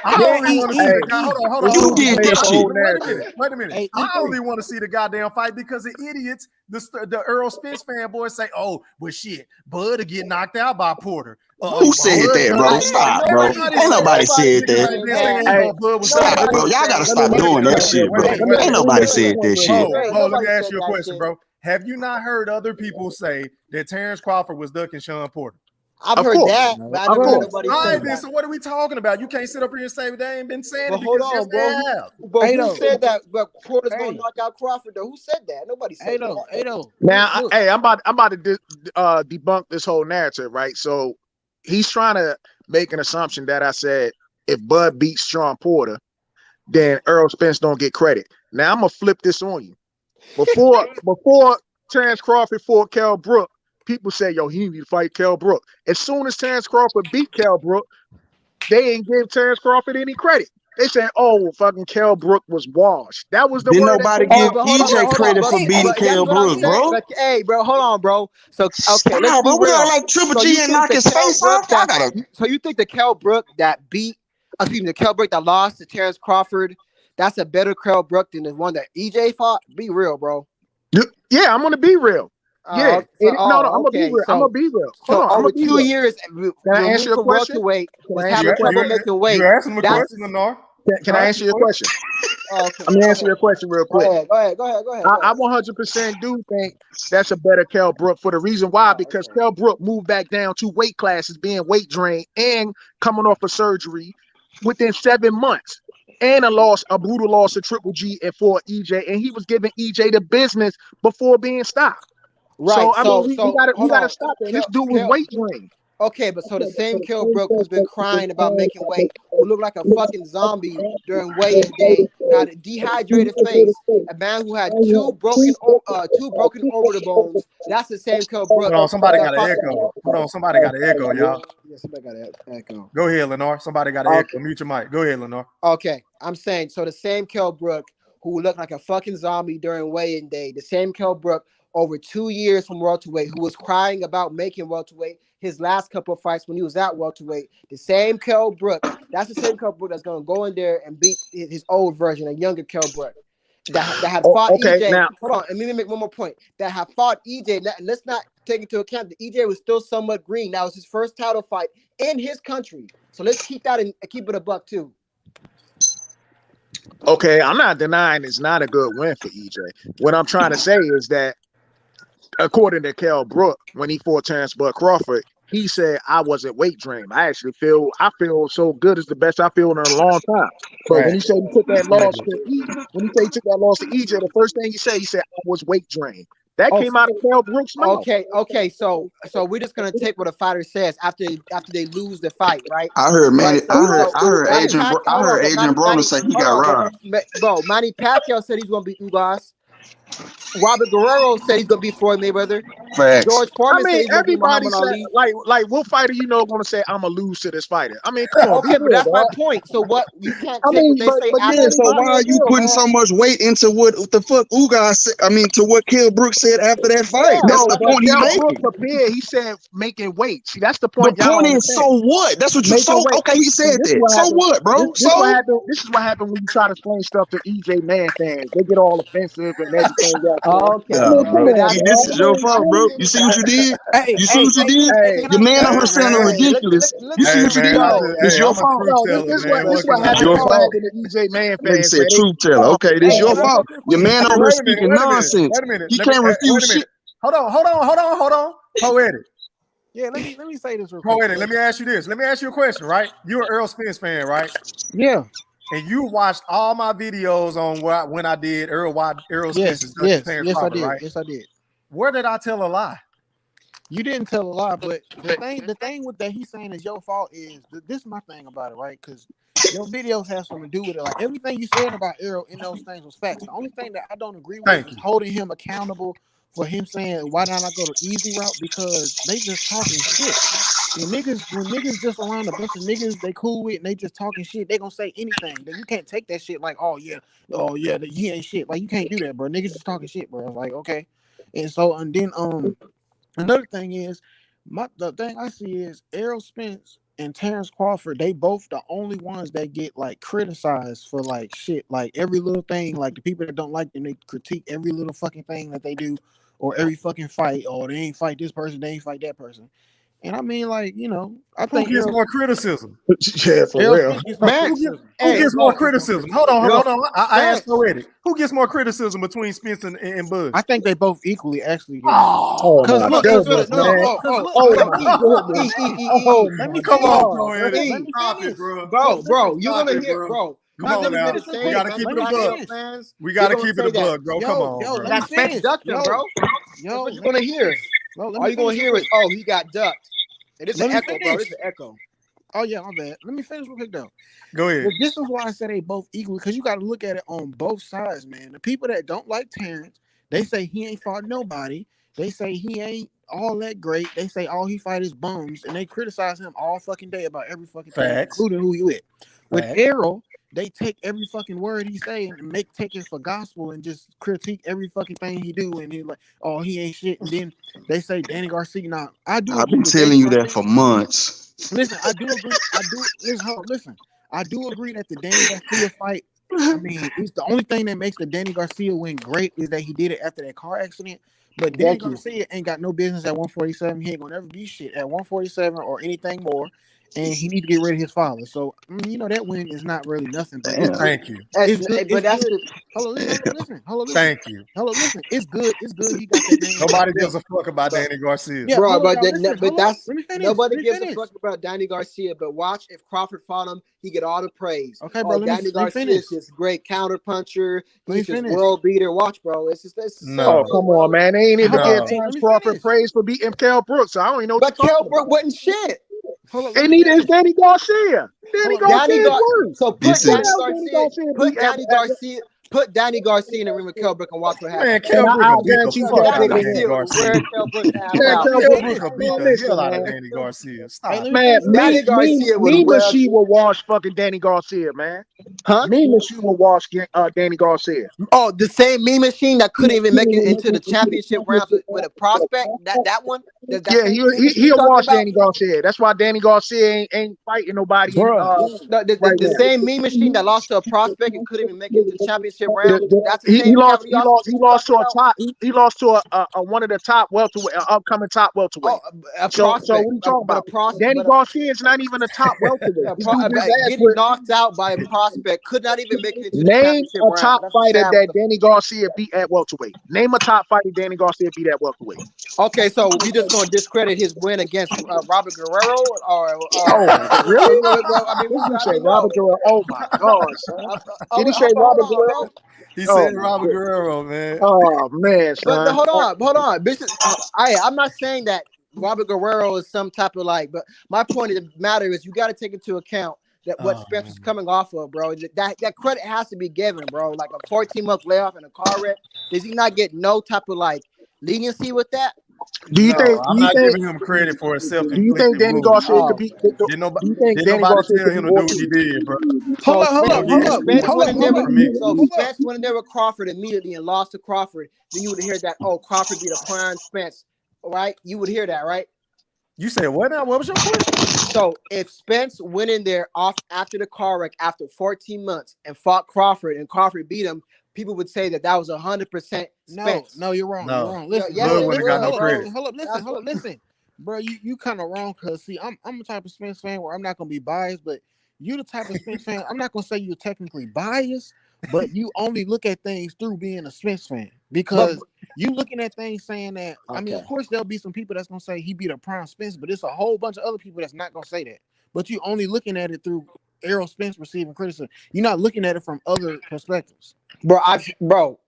S5: I only want to see the guy. Hold on.
S3: You
S5: Hold on.
S3: did
S6: made
S3: this
S6: up a
S3: shit.
S6: whole
S5: Wait a
S6: narrative.
S5: minute. Wait a minute.
S4: Hey,
S5: I
S4: E3.
S5: only want to see the goddamn fight because the idiots, the Earl Spence fanboys say, "Oh, but shit, Bud to get knocked out by Porter."
S3: Who said that, bro? Stop, bro. Ain't nobody said that.
S6: Hey,
S3: Stop, bro. Y'all gotta stop doing that shit, bro. Ain't nobody said that shit.
S5: Let me ask you a question, bro. Have you not heard other people say that Terrence Crawford was ducking Sean Porter?
S2: I've
S6: Of
S2: heard
S6: course.
S2: that, but I
S6: Of
S2: never heard
S6: course.
S2: nobody
S5: All
S2: say
S5: right, then.
S2: that.
S5: So what are we talking about? You can't sit up here and say they ain't been saying
S2: But
S5: it
S2: hold
S5: because yes,
S2: on, bro.
S5: they have.
S2: But
S4: Hey,
S2: who
S4: though.
S2: said that? But Porter's
S4: Hey.
S2: gonna knock out Crawford, though. Who said that? Nobody said that.
S4: Hey, though.
S6: Now,
S4: Look.
S6: hey, I'm about to debunk this whole narrative, right? So he's trying to make an assumption that I said if Bud beats Sean Porter, then Earl Spence don't get credit. Now I'm gonna flip this on you. Before Terrence Crawford fought Kell Brook, people say, "Yo, he need to fight Kell Brook." As soon as Terrence Crawford beat Kell Brook, they ain't give Terrence Crawford any credit. They said, "Oh, fucking Kell Brook was washed." That was the
S3: Didn't
S6: word.
S3: nobody
S2: Oh,
S3: give
S2: but hold on,
S3: EJ credit
S2: bro.
S3: for beating
S2: But that's
S3: Kell
S2: what I'm
S3: Brook,
S2: saying.
S3: bro?
S2: But hey, bro, hold on, bro. So okay, let's
S3: Stop,
S2: be
S3: bro. We
S2: real.
S3: got like Triple
S2: So
S3: G
S2: you
S3: and
S2: think
S3: knock
S2: the
S3: his
S2: Kell
S3: face
S2: Brook
S3: off? Y'all gotta.
S2: so you think the Kell Brook that beat, excuse me, the Kell Brook that lost to Terrence Crawford, that's a better Kell Brook than the one that EJ fought? Be real, bro.
S6: Yeah, I'm gonna be real. Yeah, no, I'm gonna be
S2: okay.
S6: real. I'm gonna be real. Hold
S2: So
S6: on, I'm
S2: over
S6: gonna be
S2: 2
S6: real.
S2: years,
S6: Can I answer
S2: removed
S6: your
S2: from
S6: question?
S2: welterweight, was
S6: Can I answer
S2: having
S6: your
S2: trouble
S6: question?
S2: making weight.
S5: You asked him a
S2: That's
S5: question, Lenore.
S6: Can I answer your question?
S2: okay.
S6: Let me answer your question real quick.
S2: Go ahead.
S6: I 100% do think that's a better Kell Brook for the reason why, because Kell Brook moved back down 2 weight classes, being weight drained and coming off of surgery within 7 months, and a brutal loss to Triple G and for EJ, and he was giving EJ the business before being stopped.
S2: Right.
S6: So I mean, we
S2: hold
S6: gotta
S2: on.
S6: stop that. This dude was weight drained.
S2: Okay, but so the same Kell Brook who's been crying about making weight, who looked like a fucking zombie during weigh-in day, got a dehydrated face, a man who had two broken orbital bones. That's the same Kell Brook.
S5: Hold on, somebody got an echo. Somebody got an echo, y'all.
S2: Yeah, somebody got an echo.
S5: Go ahead, Lenore. Somebody got an echo. Mute your mic. Go ahead, Lenore.
S2: Okay, I'm saying so the same Kell Brook who looked like a fucking zombie during weigh-in day, the same Kell Brook over 2 years from welterweight who was crying about making welterweight his last couple of fights when he was at welterweight, the same Kell Brook, that's the same Kell Brook that's going to go in there and beat his old version, a younger Kell Brook that had fought EJ.
S6: Now,
S2: hold on, and let me make one more point. That have fought EJ. Let's not take into account that EJ was still somewhat green. That was his first title fight in his country. So let's keep that and keep it a buck too.
S6: okay, I'm not denying it's not a good win for EJ. What I'm trying to say is that, according to Kell Brook, when he fought Terrence Bud Crawford, he said I wasn't weight drained. I feel so good. It's the best I feel in a long time. But when he said he took that loss to EJ, the first thing he said I was weight drained. That came out of Kell Brook's mouth.
S2: Okay. So we're just gonna take what a fighter says after they lose the fight, right?
S3: I heard Manny.
S2: Right,
S3: I heard Adrian Broner say he got robbed.
S2: Bro, Manny Pacquiao said he's gonna beat Ugas. Robert Guerrero said he's gonna beat Floyd Mayweather.
S3: Facts.
S2: George Foreman said he's gonna beat
S6: Everybody
S2: Muhammad
S6: said
S2: Ali.
S6: like what fighter gonna say I'm gonna lose to this fighter? I mean, come on.
S2: Okay, but that's my point. So what you can't take what they say after.
S3: Yeah, so why are you putting so much weight into what the fuck Ugas said? I mean, to what Kell Brook said after that fight? That's the point he's making.
S6: Prepared. He said making weight. See, that's the
S3: The
S6: point.
S3: point is, so what? That's what you. So okay, he said that. So what, bro?
S6: This is what happened when you try to explain stuff to EJ Man fans. They get all offensive and everything.
S2: Okay,
S3: Nah,
S2: bro.
S3: bro.
S2: But that's
S3: See, this is your fault, bro. You see what you did? You see what you did?
S2: Hey,
S3: Your man on
S5: Hey,
S3: her sounding
S5: man.
S3: ridiculous. You see
S5: Hey,
S3: what you
S5: man.
S3: did? It's your
S5: I'm a
S3: fault.
S5: truth
S6: No,
S5: teller,
S6: this
S5: man.
S6: what
S5: What can I
S6: happens.
S3: Your
S6: This
S5: do?
S6: what
S3: fault.
S6: happened to EJ Man
S3: Nigga
S6: fans, man.
S3: said truth teller. Okay, this
S2: hey,
S3: your
S2: can I
S3: fault.
S2: jump in
S3: Your
S2: quick?
S3: man
S5: Hey,
S3: on her
S5: wait a minute.
S3: speaking
S5: Wait a minute.
S3: nonsense.
S5: Wait a minute.
S3: He
S5: Let me.
S3: can't refute
S5: Wait a minute.
S3: shit.
S5: Hold on. Poetic.
S4: Yeah, let me say this real quick.
S5: Poetic. Let me ask you this. Let me ask you a question. Right? You're an Earl Spence fan, right?
S4: Yeah.
S5: And you watched all my videos on when I did Earl Spence's Dutch Japan
S4: Yes, I
S5: Crawford,
S4: did.
S5: right?
S4: Yes, I did.
S5: Where did I tell a lie?
S4: You didn't tell a lie, but the thing with that he's saying is your fault is this is my thing about it, right? Because your videos have something to do with it. Like everything you said about Errol in those things was facts. The only thing that I don't agree with
S5: Thank
S4: is
S5: you.
S4: holding him accountable for him saying why don't I go the easy route, because they just talking shit. When niggas just around a bunch of niggas they cool with and they just talking shit, they gonna say anything. Then you can't take that shit like, oh yeah, he ain't shit. Like you can't do that, bro. Niggas just talking shit, bro. Like okay. And then another thing is, the thing I see is Errol Spence and Terrence Crawford. They both the only ones that get like criticized for like shit, like every little thing. Like the people that don't like them, they critique every little fucking thing that they do, or every fucking fight. Or they ain't fight this person, they ain't fight that person. And I mean, like I
S5: Who
S4: think
S5: gets more criticism?
S6: Yeah, for
S4: Errol
S6: real.
S4: Spence gets more
S2: Man,
S4: criticism.
S5: Who
S2: hey,
S5: gets more criticism? Hold on.
S2: yo,
S5: I asked
S2: Spence.
S5: Poetic. Who gets more criticism between Spence and Bud?
S4: I think they both equally actually get.
S6: Oh
S5: Oh,
S4: Cause
S6: my
S2: No,
S4: look, cause
S6: goodness,
S4: look, no,
S6: man.
S2: cause
S4: oh,
S2: look,
S6: Oh
S2: yo,
S6: my
S2: E,
S6: goodness.
S2: E, E, E,
S6: Oh
S2: E,
S4: let me
S6: my
S5: come
S4: finish.
S5: on,
S6: God.
S5: Poetic.
S4: Let
S2: E,
S4: me
S5: Stop it,
S4: finish.
S5: bro.
S2: bro, you're
S5: Stop
S2: gonna
S5: it,
S2: hear,
S5: bro.
S2: bro.
S5: Come
S2: Not
S5: on
S2: gonna hear
S5: now.
S2: the
S5: We
S2: same
S5: got to
S2: thing.
S5: keep it
S4: Let
S5: a
S4: me
S2: Black
S5: buck.
S2: Arrow
S4: finish.
S2: fans,
S5: We
S2: they're
S5: got to
S2: gonna
S5: keep it
S2: say
S5: a
S2: that.
S5: buck, bro. Come on,
S4: Yo,
S5: bro.
S4: let me
S2: That's Spence
S4: finish.
S2: ducking, bro. That's what you're gonna hear.
S4: Let
S2: All
S4: me
S2: you're gonna
S4: finish real
S2: hear is,
S4: quick.
S2: oh, he got ducked. And it's an
S4: Let me
S2: echo, bro.
S4: finish.
S2: This is an echo.
S4: Oh yeah, my bad. Let me finish real quick though.
S5: Go ahead.
S4: This is why I said they both equal, because you got to look at it on both sides, man. The people that don't like Terrence, they say he ain't fought nobody. They say he ain't all that great. They say all he fight is bums, and they criticize him all fucking day about every fucking thing,
S5: Facts.
S4: including who he with. With
S5: Facts.
S4: Errol, they take every fucking word he say and take it for gospel and just critique every fucking thing he do, and he like, oh, he ain't shit. And then they say Danny Garcia. Now I do
S3: I've
S4: agree
S3: been
S4: with Danny
S3: telling you that
S4: Garcia.
S3: for months.
S4: Listen, I do agree. Listen. I do agree that the Danny Garcia fight. I mean, it's the only thing that makes the Danny Garcia win great is that he did it after that car accident. But Danny
S2: Thank you.
S4: Garcia ain't got no business at 147. He ain't gonna never be shit at 147 or anything more. And he need to get rid of his father. So that win is not really nothing, but it's
S3: Damn.
S4: good.
S5: Thank you.
S4: It's good.
S2: But
S4: It's
S2: that's
S4: good.
S2: the
S4: Hold on,
S3: Damn.
S4: listen. Hold on, listen.
S5: Thank you.
S4: Hold on, listen. It's good. It's good. He got that name under
S5: Nobody
S4: his belt.
S5: gives a fuck about
S2: but,
S5: Danny Garcia.
S4: Yeah,
S2: bro,
S4: hold on,
S2: but
S4: y'all. Listen.
S2: but
S4: Hold on.
S2: that's
S4: Let me finish.
S2: nobody gives a fuck about Danny Garcia. But watch, if Crawford fought him, he get all the praise.
S4: Okay, bro.
S2: Oh,
S4: Let me
S2: Danny Garcia
S4: finish.
S2: is this great counter puncher.
S4: Let me
S2: He's this
S4: finish.
S2: world beater. Watch, bro. It's the same
S6: Oh,
S5: No.
S2: thing,
S6: come on,
S2: bro.
S6: man. They ain't even
S4: Hold
S6: give
S4: on.
S5: No.
S4: Hey, let
S6: Terrence
S4: me
S6: Crawford
S4: finish.
S6: praise for beating Kell Brooks. So I don't even know what you're
S2: But Kell
S6: talking
S2: Brook
S6: about.
S2: wasn't shit.
S4: Hold on. Let
S6: And
S4: me
S6: neither is
S4: finish.
S6: Danny Garcia. Danny
S4: Hold on. Let me
S6: Garcia
S2: Danny
S6: is
S4: finish.
S2: Gar.
S6: worse.
S2: So
S3: This
S6: Who the
S3: is
S6: hell Danny Garcia beat
S2: put Danny Garcia in the ring with Kell Brook and watch what
S5: Man,
S2: happens.
S6: and
S5: Kell Brook
S6: I
S5: will beat the
S6: guarantee you
S2: Because
S5: fuck
S6: Kell
S5: out
S6: Brook
S5: of
S2: Danny
S6: will
S5: Danny
S6: win.
S2: Garcia would
S5: Garcia.
S2: wear Kell Brook's ass
S4: Hold
S6: Man,
S4: on.
S2: out.
S4: Let
S6: Kell
S4: me
S5: Kell
S6: Brook
S5: Brook
S6: will,
S4: finish.
S5: will beat
S6: man,
S5: the
S6: listen,
S5: hell out of
S6: man.
S5: Danny Garcia.
S4: Hey,
S5: Stop.
S4: let me
S6: Man,
S4: finish real
S6: me,
S2: Danny
S4: quick.
S6: me,
S2: Garcia would
S6: me,
S2: wear,
S6: Machine will wash fucking Danny Garcia, man.
S2: huh?
S6: Me, Machine will wash Danny Garcia.
S2: Oh, the same meme machine that couldn't even make it into the championship rounds with a prospect. That one, that
S6: Yeah,
S2: same meme machine you
S6: he'll
S2: talking
S6: wash
S2: about.
S6: Danny Garcia. That's why Danny Garcia ain't fighting nobody in
S4: Bruh.
S6: right
S2: The
S6: now.
S2: same meme machine that lost to a prospect and couldn't even make it into the championship round. That's the
S6: He
S2: same
S6: lost
S2: Calvin Austin
S6: he
S2: you
S6: lost
S2: talking
S6: to a
S2: about.
S6: top he lost to a one of the top welterweight upcoming top
S2: Oh,
S6: welterweight.
S2: a
S6: So
S2: prospect,
S6: what are you talking
S2: but a
S6: about?
S2: prospect,
S6: Danny Garcia is not even a top welterweight. This dude just asked
S2: getting knocked out by a prospect could not even make it into the
S6: name
S2: championship
S6: a
S2: round.
S6: top
S2: That's the
S6: fighter
S2: sad.
S6: that Danny Garcia beat at welterweight. Name a top fighter Danny Garcia beat at welterweight.
S2: Okay, so you just gonna discredit his win against Robert Guerrero,
S6: Oh, really?
S2: well,
S6: This dude
S2: I
S6: said
S2: mean,
S6: Robert
S2: no.
S6: Guerrero. Oh my God, son. Did he say
S2: Hold
S6: Robert
S2: on, bro.
S6: Guerrero?
S5: He
S6: Oh
S5: said
S6: my
S5: Robert
S6: goodness.
S5: Guerrero, man.
S6: Oh man,
S2: But
S6: son.
S2: hold on. I'm not saying that Robert Guerrero is some type of but my point of the matter is you got to take into account that what
S5: Oh,
S2: Spence is
S5: man.
S2: coming off of, bro. That credit has to be given, bro. Like a 14-month layoff in a car wreck. Does he not get no type of leniency with that?
S6: Do you
S5: No,
S6: think? Do
S5: I'm
S6: you
S5: not
S6: think?
S5: giving him credit for a
S6: Do you think
S5: self-inflicted
S6: Danny
S5: wound.
S6: Garcia could
S2: Oh,
S6: be?
S5: Didn't nobody,
S6: Do you think
S5: didn't
S6: Danny
S5: nobody
S6: Garcia
S5: tell
S6: could be
S5: him to do what
S6: ordered?
S5: he did, bro.
S2: so
S5: He gonna get his
S2: Spence went in there
S5: coming
S2: with
S5: from me.
S2: Spence went in there with Crawford immediately and lost to Crawford. Then you would hear that, oh, Crawford beat a prime Spence, right? You would hear that, right?
S5: You said what now? What was your question?
S2: So if Spence went in there off after the car wreck after 14 months and fought Crawford and Crawford beat him, people would say that was 100% Spence.
S4: No, you're wrong.
S5: No.
S4: You're wrong. Listen,
S2: yes,
S5: Lil
S2: it
S5: wouldn't
S2: was,
S5: got no
S2: bro.
S5: credit.
S4: Hold up, listen. Bro, you kind of wrong because see, I'm the type of Spence fan where I'm not gonna be biased, but you the type of Spence fan. I'm not gonna say you're technically biased, but you only look at things through being a Spence fan because you looking at things saying that. I mean, of course, there'll be some people that's gonna say he beat a prime Spence, but it's a whole bunch of other people that's not gonna say that. But you only looking at it through Errol Spence receiving criticism. You're not looking at it from other perspectives.
S2: Bro.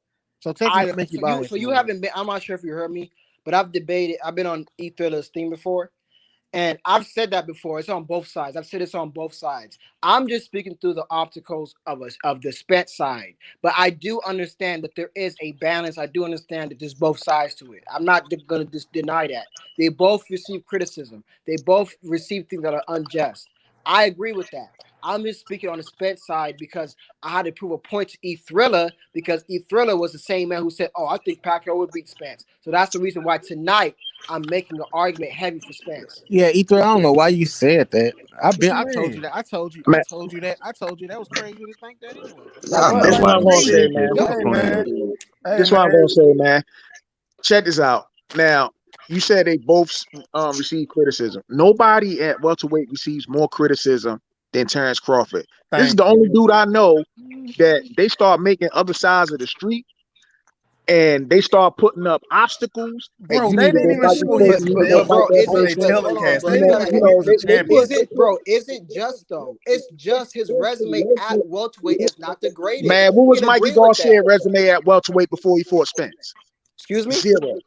S4: So technically, that make you biased.
S2: So you haven't been. I'm not sure if you heard me, but I've been on E Thriller's theme before, and I've said that before. It's on both sides. I've said it's on both sides. I'm just speaking through the obstacles of the Spence side, but I do understand that there is a balance. I do understand that there's both sides to it. I'm not going to just deny that. They both receive criticism. They both receive things that are unjust. I agree with that. I'm just speaking on the Spence side because I had to prove a point to E Thriller because E Thriller was the same man who said, "Oh, I think Pacquiao would beat Spence." So that's the reason why tonight I'm making an argument heavy for Spence.
S4: Yeah, Ether, I don't know why you said that. I told you
S6: Man,
S4: that. I told you that was crazy to think that anyway.
S3: Y'all
S2: What?
S3: know
S6: this is
S3: why
S6: what I'm
S3: he
S6: gonna say,
S3: said
S6: man.
S3: that.
S2: Yo,
S3: Quit
S5: Hey,
S3: playing.
S5: man. Hey,
S6: This is what I'm
S5: man.
S6: gonna say, man. Check this out. Now, you said they both receive criticism. Nobody at welterweight receives more criticism than Terrence Crawford. This is
S5: Thank
S6: the
S5: you.
S6: only dude I know that they start making other sides of the street and they start putting up obstacles. Hey,
S5: Bro,
S6: you
S5: they
S6: need to
S5: didn't
S6: go
S5: even
S6: fight this
S5: show his
S6: person. You need to go
S2: but
S5: belt
S6: fight
S2: bro,
S6: that
S5: on their
S6: person.
S2: hold on,
S5: telecast.
S2: bro.
S5: They
S2: You
S5: know
S2: gotta.
S5: that
S6: You
S5: he
S6: know,
S5: was the champion.
S2: Isn't just though. It's just his resume at welterweight is not the greatest.
S6: man, what
S2: We
S6: was
S2: can
S6: Mikey
S2: agree with that.
S6: Garcia's resume at welterweight before he fought Spence?
S2: Excuse me.
S6: Zero.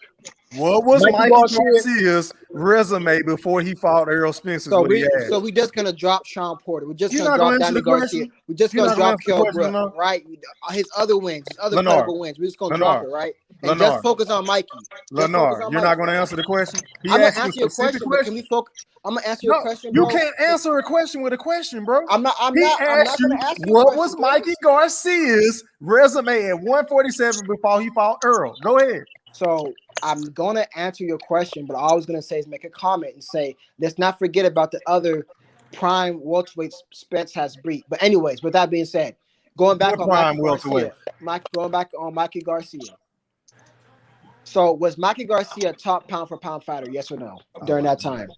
S5: What was
S6: Mikey
S5: Mikey
S6: Garcia.
S5: Garcia's resume before he fought Errol Spence? Is
S2: So
S5: what he
S2: we
S5: asked.
S2: just gonna drop Sean Porter. We're just
S5: You're
S2: gonna
S5: not gonna
S2: drop
S5: answer
S2: Danny
S5: the
S2: Garcia.
S5: question.
S2: We're just
S5: You're
S2: gonna
S5: not gonna
S2: drop
S5: answer the
S2: Kell
S5: question,
S2: Brook,
S5: Lennar.
S2: right? His other wins, his other
S5: Lennar.
S2: credible wins. We're just gonna drop
S5: Lennar.
S2: it, right? And just
S5: Lennar.
S2: focus on Mikey. Just focus
S5: Lennar.
S2: on
S5: You're not
S2: Mikey.
S5: gonna answer the question. He
S2: I'm gonna
S5: asked you a
S2: answer your
S5: specific
S2: question, but can
S5: question.
S2: we focus? I'm gonna answer your
S5: No,
S2: question,
S5: you
S2: bro.
S5: can't answer a question with a question, bro.
S2: I'm not. I'm
S5: He
S2: not. I'm
S5: asked
S2: not
S5: you
S2: gonna ask you a
S5: what
S2: question,
S5: was
S2: bro.
S5: Mikey Garcia's resume at 147 before he fought Earl. Go ahead.
S2: So I'm gonna answer your question, but all I was gonna say is make a comment and say let's not forget about the other prime welterweight Spence has beat. But anyways, with that being said, going back
S5: What
S2: on
S5: prime
S2: Mikey
S5: welterweight?
S2: Garcia, going back on Mikey Garcia. So was Mikey Garcia a top pound for pound fighter? Yes or no during that time?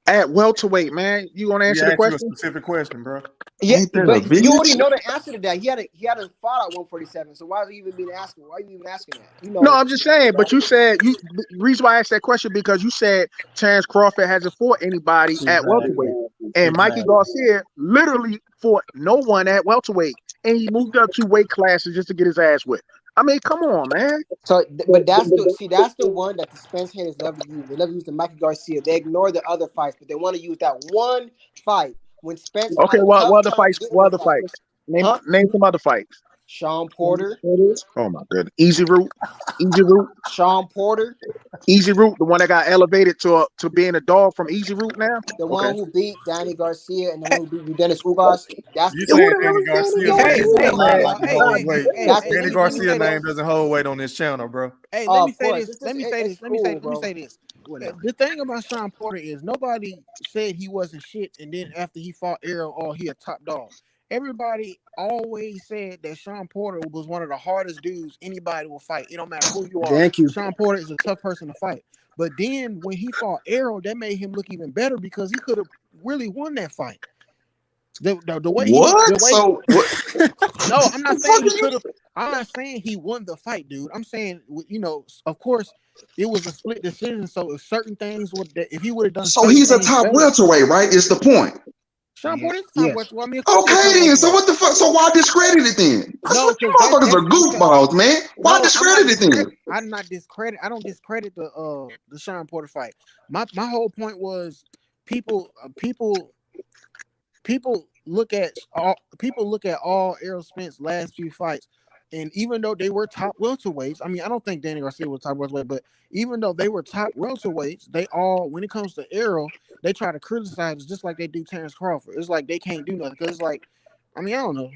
S6: At welterweight, man. You gonna
S5: He
S6: answer the
S5: asked you a
S6: question?
S5: specific question, bro.
S2: Yeah,
S3: Ain't that a
S2: but you already
S3: bitch?
S2: know the answer to that. He hadn't fought at 147. So why are you even being asking? Why are you even asking that? You
S6: No,
S2: know.
S6: I'm just saying. But you said the reason why I asked that question because you said Terrence Crawford hasn't fought anybody at welterweight,
S5: Exactly.
S6: and Mikey
S5: Exactly.
S6: Garcia literally fought no one at welterweight, and he moved up 2 weight classes just to get his ass whipped. I mean, come on, man.
S2: So, but that's the one that the Spence haters love to use. They love to use the Mikey Garcia. They ignore the other fights, but they want to use that one fight when Spence
S6: Okay,
S2: had a
S6: what
S2: tough
S6: other
S2: time
S6: fights?
S2: getting
S6: What
S2: the
S6: other
S2: fight.
S6: fights? Name
S2: Huh?
S6: name some other fights.
S2: Sean Porter,
S6: Oh my goodness, easy route, easy route,
S2: Sean Porter,
S6: easy route. The one that got elevated to being a dog from easy route now.
S2: the
S6: Okay.
S2: one who beat Danny Garcia and the one who beat Dennis Ugas. That's
S5: You
S2: the
S6: Who
S5: saying
S6: the hell
S5: Danny
S6: is Danny
S5: Garcia,
S2: yeah.
S5: but
S2: That's
S5: his
S2: the
S6: Garcia,
S5: name
S2: same
S5: don't
S6: man?
S2: name.
S5: like to
S6: God
S5: hold weight.
S2: That's
S6: damn.
S5: Danny
S2: let me
S5: Garcia
S2: say
S5: name
S2: this.
S5: doesn't hold weight on this channel, bro.
S4: Hey,
S2: Oh,
S4: let me
S2: of
S4: say
S2: course.
S4: this. Let me say
S2: It's
S4: this. Let me say.
S2: cool,
S4: Let me
S2: bro.
S4: say this.
S2: Whatever.
S4: The thing about Sean Porter is nobody said he wasn't shit, and then after he fought Errol, oh, he a top dog. Everybody always said that Sean Porter was one of the hardest dudes anybody will fight. It don't matter who you are.
S2: Thank you.
S4: Sean Porter is a tough person to fight. But then when he fought Errol, that made him look even better because he could have really won that fight. The way
S3: What? So what?
S4: no, I'm not
S3: The
S4: saying
S3: fuck
S4: he
S3: are you?
S4: could have. I'm not saying he won the fight, dude. I'm saying, of course, it was a split decision. So if certain things if he would have done
S3: So
S4: certain
S3: he's a
S4: things
S3: top
S4: better,
S3: welterweight, right? Is the point?
S4: Sean Porter is top
S2: Yes.
S4: welterweight. I mean, of course he's
S3: Okay,
S4: top
S3: then. So
S4: welterweight.
S3: what the fuck? So why discredit it then? That's
S4: No,
S3: what you
S4: because
S3: motherfuckers
S4: that's
S3: are
S4: because
S3: goofballs, man. Why
S4: no, I'm not
S3: discredit it then?
S4: discredit. I'm not discredit. I don't discredit the Sean Porter fight. My whole point was people look at all Errol Spence's last few fights, and even though they were top welterweights, I mean, I don't think Danny Garcia was top welterweight, but even though they were top welterweights, they all, when it comes to Errol, they try to criticize it just like they do Terrence Crawford. It's like they can't do nothing because it's like, I mean, I don't know.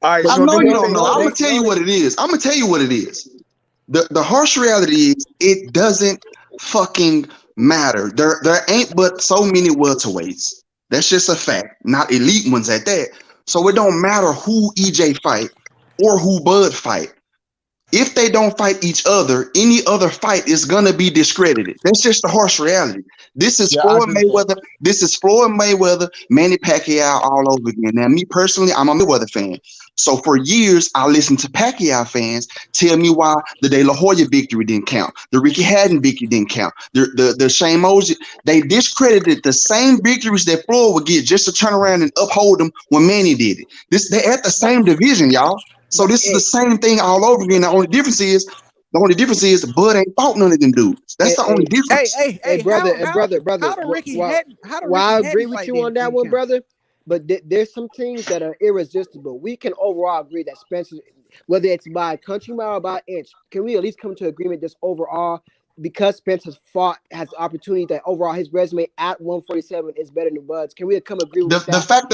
S6: All right,
S3: I
S6: so
S3: know
S6: then
S3: you
S6: they
S3: don't
S6: say
S3: know. I'm gonna tell you what it is. I'm gonna tell you what it is. The harsh reality is it doesn't fucking matter. There ain't but so many welterweights. That's just a fact. Not elite ones at that. So it don't matter who EJ fight or who Bud fight. If they don't fight each other, any other fight is gonna be discredited. That's just the harsh reality. This is
S4: Yeah, I
S3: Floyd
S4: agree with
S3: Mayweather. This is Floyd Mayweather, Manny Pacquiao all over again. Now, me personally, I'm a Mayweather fan. So for years, I listened to Pacquiao fans tell me why the De La Hoya victory didn't count, the Ricky Hatton victory didn't count, the Shane Mosey. They discredited the same victories that Floyd would get just to turn around and uphold them when Manny did it. They're at the same division, y'all. So this is the same thing all over again. The only difference is Bud ain't fought none of them dudes. That's the only difference.
S2: Hey, brother, brother.
S4: How do Ricky Hatton? How do
S2: Well, I
S4: Ricky
S2: agree
S4: Hatton
S2: with
S4: fight
S2: you on that
S4: didn't
S2: one,
S4: count?
S2: brother. But there's some things that are irresistible. We can overall agree that Spencer, whether it's by country mile or by inch, can we at least come to agreement just overall? Because Spencer's has opportunity that overall his resume at 147 is better than Bud's. Can we come agree with
S3: The
S2: that?
S3: fact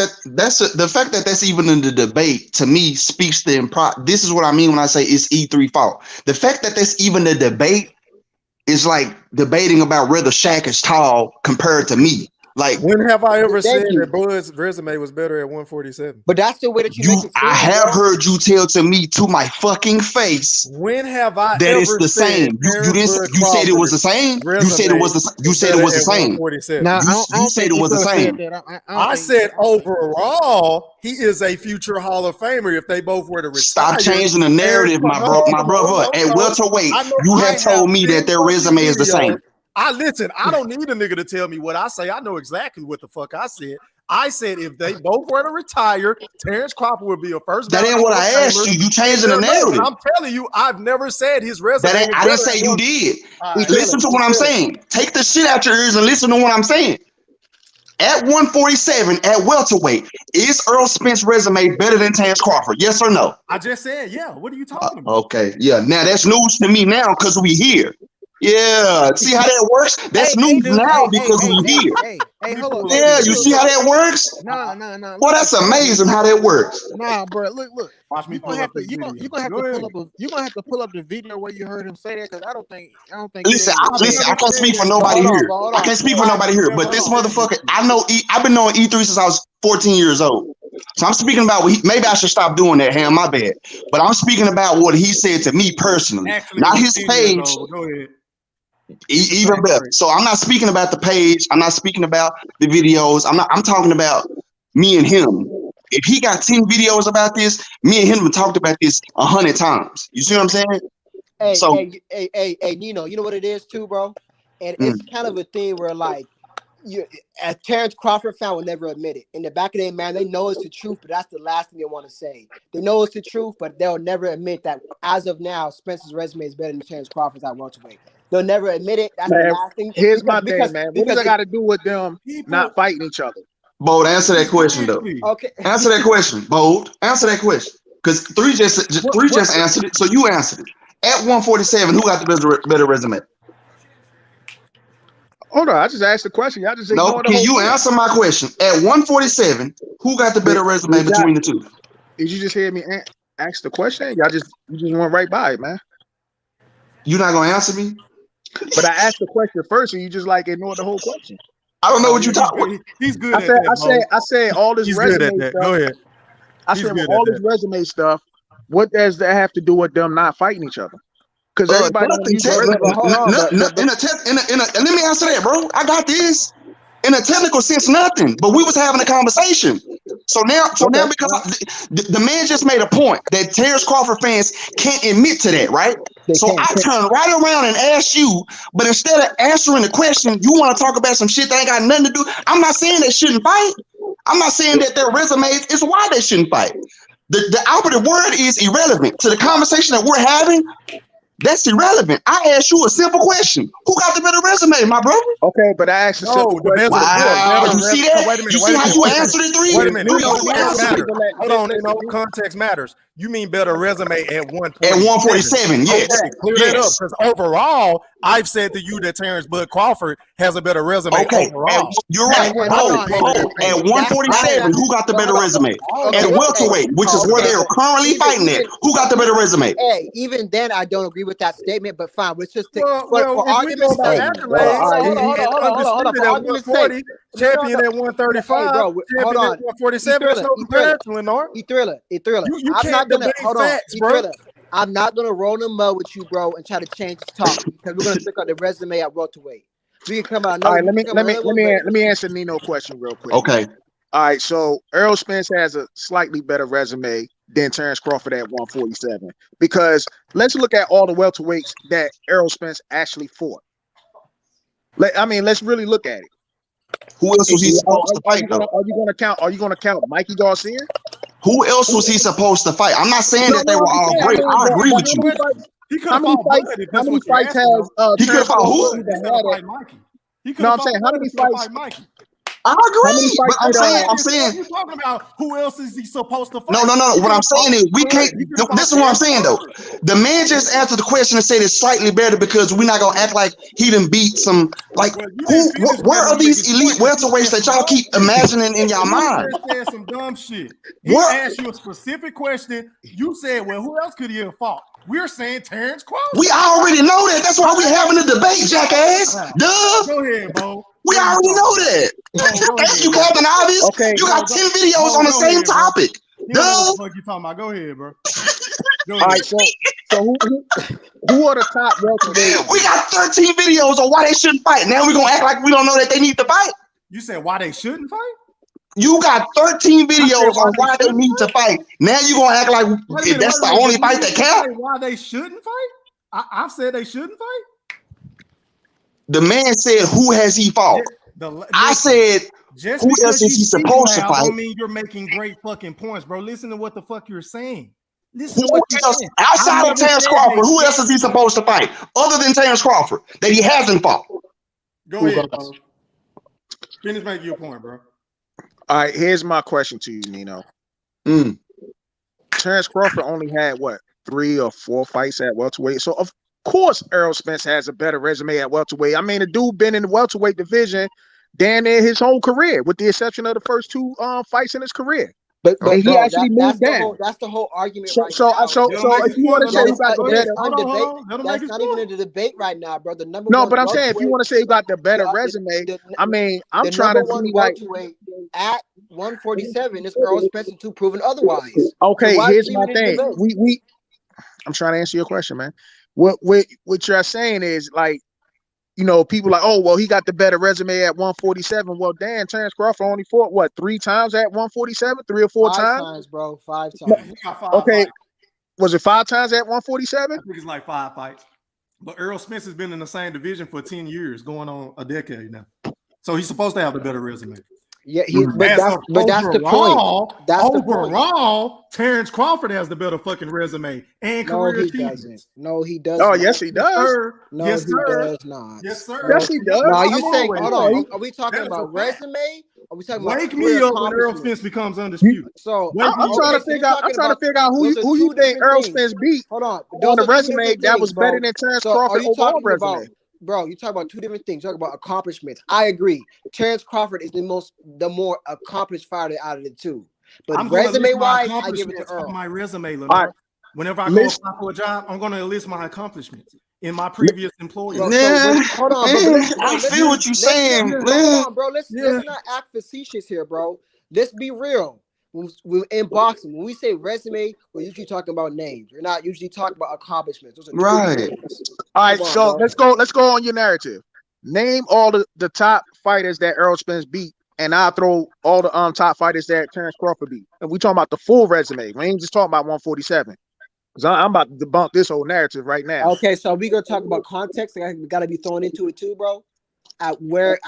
S3: that that's even in the debate to me speaks to this is what I mean when I say it's E3 fault. The fact that that's even the debate is like debating about whether Shaq is tall compared to me. Like,
S5: when have I ever
S2: Thank
S5: said
S2: you.
S5: that Bud's resume was better at 147?
S2: But that's the way that you make it seem,
S3: I have
S2: bro.
S3: heard you tell to me to my fucking face
S5: When have I
S3: that
S5: ever
S3: it's the
S5: said
S3: same. You didn't.
S5: Bud
S3: You said it was the
S5: Crawford's
S3: same. You said it was the. You said it was the same.
S5: 147?
S4: No,
S3: You said it was the same.
S5: I said overall, he is a future Hall of Famer if they both were to retire.
S3: Stop changing the narrative, my brother. At welterweight, you have told me that their resume is the same.
S5: I don't need a nigga to tell me what I say. I know exactly what the fuck I said. I said if they both were to retire, Terrence Crawford would be a first.
S3: That ain't what I asked you. You changing the narrative.
S5: I'm telling you, I've never said his resume.
S3: I didn't say you did. Listen to what I'm saying. Take the shit out your ears and listen to what I'm saying. At 147, at welterweight, is Earl Spence's resume better than Terrence Crawford? Yes or no?
S5: I just said, yeah. What are you talking about?
S3: Okay, yeah. Now that's news to me now because we here. Yeah, see how that works? That's news now because we here.
S4: Hey, hold on.
S3: Yeah, you see how that works?
S4: Nah.
S3: Well, that's amazing how that works.
S4: Nah, bro. Look.
S5: Watch me pull up.
S4: You're gonna have to pull up the video where you heard him say that because I don't think.
S3: Listen, I can't speak for nobody here. I can't speak for nobody here. But this motherfucker, I know. I've been knowing E3 since I was 14 years old. So I'm speaking about maybe I should stop doing that, Ham. My bad. But I'm speaking about what he said to me personally, not his page.
S5: Go ahead.
S3: Even better. So I'm not speaking about the page. I'm not speaking about the videos. I'm talking about me and him. If he got 10 videos about this, me and him have talked about this 100 times. You see what I'm saying?
S2: Hey, Nino, you know what it is too, bro? And it's kind of a thing where like a Terrence Crawford fan will never admit it. In the back of their mind, they know it's the truth, but that's the last thing they want to say. They know it's the truth, but they'll never admit that as of now, Spencer's resume is better than Terrence Crawford's at welterweight. They'll never admit it. That's the last thing.
S6: Here's my thing, man. What does that got to do with them not fighting each other?
S3: Bold, answer that question though.
S2: Okay.
S3: Answer that question, Bold. Answer that question. Because three just answered it, so you answered it. At 147, who got the better resume?
S6: Hold on, I just asked the question. Y'all just
S3: no. Can you answer my question? At 147, who got the better resume between the two?
S6: Did you just hear me ask the question? You just went right by it, man.
S3: You not gonna answer me?
S6: But I asked the question first, and you just like ignored the whole question.
S3: I don't know what you're talking about.
S5: He's good at that.
S6: I said all this resume stuff.
S5: Go ahead.
S6: I said all this resume stuff. What does that have to do with them not fighting each other? Because everybody.
S3: Let me answer that, bro. I got this. In a technical sense, nothing. But we was having a conversation. So now because the man just made a point that Terrence Crawford fans can't admit to that, right? I turned right around and asked you, but instead of answering the question, you want to talk about some shit that ain't got nothing to do. I'm not saying they shouldn't fight. I'm not saying that their resumes is why they shouldn't fight. The operative word is irrelevant to the conversation that we're having. That's irrelevant. I asked you a simple question. Who got the better resume, my brother?
S6: Okay, but I asked you simple question.
S3: Wow, you see that?
S5: Wait a minute.
S3: You see how you answered it, three?
S5: Wait a minute. Hold on. Context matters. You mean better resume at 147?
S3: At 147, yes.
S5: Okay, clear that up. Because overall, I've said to you that Terrence Bud Crawford has a better resume.
S3: Okay, you're right. At 147, who got the better resume? At welterweight, which is where they're currently fighting at, who got the better resume?
S2: Hey, even then, I don't agree with that statement. But fine, let's just for argument's sake.
S5: champion at 135,
S2: Hey, bro, hold
S5: champion
S2: on.
S5: at 147. There's no comparison, Lenore.
S2: Thriller.
S5: You
S2: I'm
S5: can't
S2: not gonna
S5: debate
S2: hold on.
S5: facts, bro.
S2: I'm not gonna roll in the mud with you, bro, and try to change this topic because we're gonna stick on the resume at welterweight. We can come out.
S6: All right, let me answer Nino question real quick.
S3: Okay.
S6: All right, so Errol Spence has a slightly better resume than Terrence Crawford at 147 because let's look at all the welterweights that Errol Spence actually fought. Let's really look at it.
S3: Who else was he supposed to fight though?
S6: Are you gonna count Mikey Garcia?
S3: Who else was he supposed to fight? I'm not saying that they were all great. I agree with you.
S5: He could
S6: How
S5: have
S6: many
S5: fought
S6: fights?
S5: Bud if
S6: How
S5: that's
S6: many
S5: what you're
S6: fights
S5: asking.
S6: has
S3: He could have fought who?
S5: He could have fought Mikey. He could
S6: No,
S5: have
S6: I'm saying
S5: fought
S6: how
S5: Bud
S6: many
S5: if he could have
S6: fights?
S5: fought Mikey.
S3: I agree, but I'm saying,
S5: What are you talking about? Who else is he supposed to fight?
S3: no. What I'm saying is we can't. This is what I'm saying though. The man just answered the question and said it's slightly better because we're not gonna act like he didn't beat some like where are these elite welterweights that y'all keep imagining in y'all mind?
S5: He said some dumb shit. He asked you a specific question. You said, well, who else could he have fought? We're saying Terrence Crawford.
S3: We already know that. That's why we're having a debate, jackass. Duh.
S5: Go ahead, Bo.
S3: We already know that. Thank you, Captain Obvious.
S6: Okay.
S3: You got 10 videos on the same topic.
S5: You know what the fuck you talking about? Go ahead, bro.
S6: All right, so who are the top welterweights?
S3: We got 13 videos on why they shouldn't fight. Now we're gonna act like we don't know that they need to fight.
S5: You said why they shouldn't fight?
S3: You got 13 videos on why they need to fight. Now you gonna act like that's the only fight that counts.
S5: Why they shouldn't fight? I've said they shouldn't fight.
S3: The man said, "Who has he fought?" I said,
S5: just
S3: "Who else is he supposed to fight?"
S5: Don't mean you're making great fucking points, bro. Listen to what the fuck you're saying. Listen
S3: Who
S5: to what you're
S3: else
S5: saying.
S3: outside of Terrence Crawford? Who else is he supposed to fight other than Terrence Crawford that he hasn't fought?
S5: Go ahead, bro. Finish making your point, bro.
S6: All right, here's my question to you, Nino. Terrence Crawford only had what 3 or 4 fights at welterweight, so of course Errol Spence has a better resume at welterweight. I mean, the dude been in the welterweight division damn near his whole career, with the exception of the first 2 fights in his career.
S2: But
S6: he actually moved down.
S2: That's the whole argument.
S6: So if you want to say you got the better,
S2: that's not even in the debate right now, bro. The number
S6: no,
S2: one
S6: but I'm saying if you want to say you got the better resume, I mean, I'm trying to see like
S2: at 147 is Errol Spence to proven otherwise.
S6: Okay, so here's my thing. I'm trying to answer your question, man. What you're saying is like, you know, people like, oh, well, he got the better resume at 147. Well, damn, Terrence Crawford only fought what 3 times at 147, 3 or 4 times?
S2: 5 times, bro. 5 times.
S6: Okay, was it 5 times at 147?
S5: I think it's like 5 fights. But Errol Spence has been in the same division for 10 years, going on a decade now. So he's supposed to have the better resume.
S2: Yeah, but that's the point. That's
S5: overall, Terrence Crawford has the better fucking resume and career achievements.
S2: No, he doesn't.
S6: Oh, yes, he does.
S2: No, yes, he does not.
S5: Yes, sir.
S6: Yes, he does.
S2: No, you saying, hold on. Are we talking about resume? Are we talking about
S5: wake me up when Errol Spence becomes undisputed?
S2: So
S6: I'm trying to figure out who you think Errol Spence beat.
S2: Hold on.
S6: On the resume that was better than Terrence Crawford overall resume.
S2: Bro, you talk about 2 different things. You talk about accomplishments. I agree. Terrence Crawford is the more accomplished fighter out of the 2. But resume-wise, I give it to Earl.
S5: My resume, Lamar. Whenever I go apply for a job, I'm going to list my accomplishments in my previous employer.
S2: Hold on,
S3: I feel what you're saying.
S2: Hold on, bro. Let's not act facetious here, bro. Let's be real. In boxing, when we say resume, we're usually talking about names. We're not usually talking about accomplishments. Those are
S3: right.
S6: All right, so let's go on your narrative. Name all the top fighters that Errol Spence beat, and I'll throw all the top fighters that Terrence Crawford beat. And we talking about the full resume. We ain't just talking about 147. Because I'm about to debunk this whole narrative right now.
S2: Okay, so we gonna talk about context. We gotta be thrown into it too, bro. At where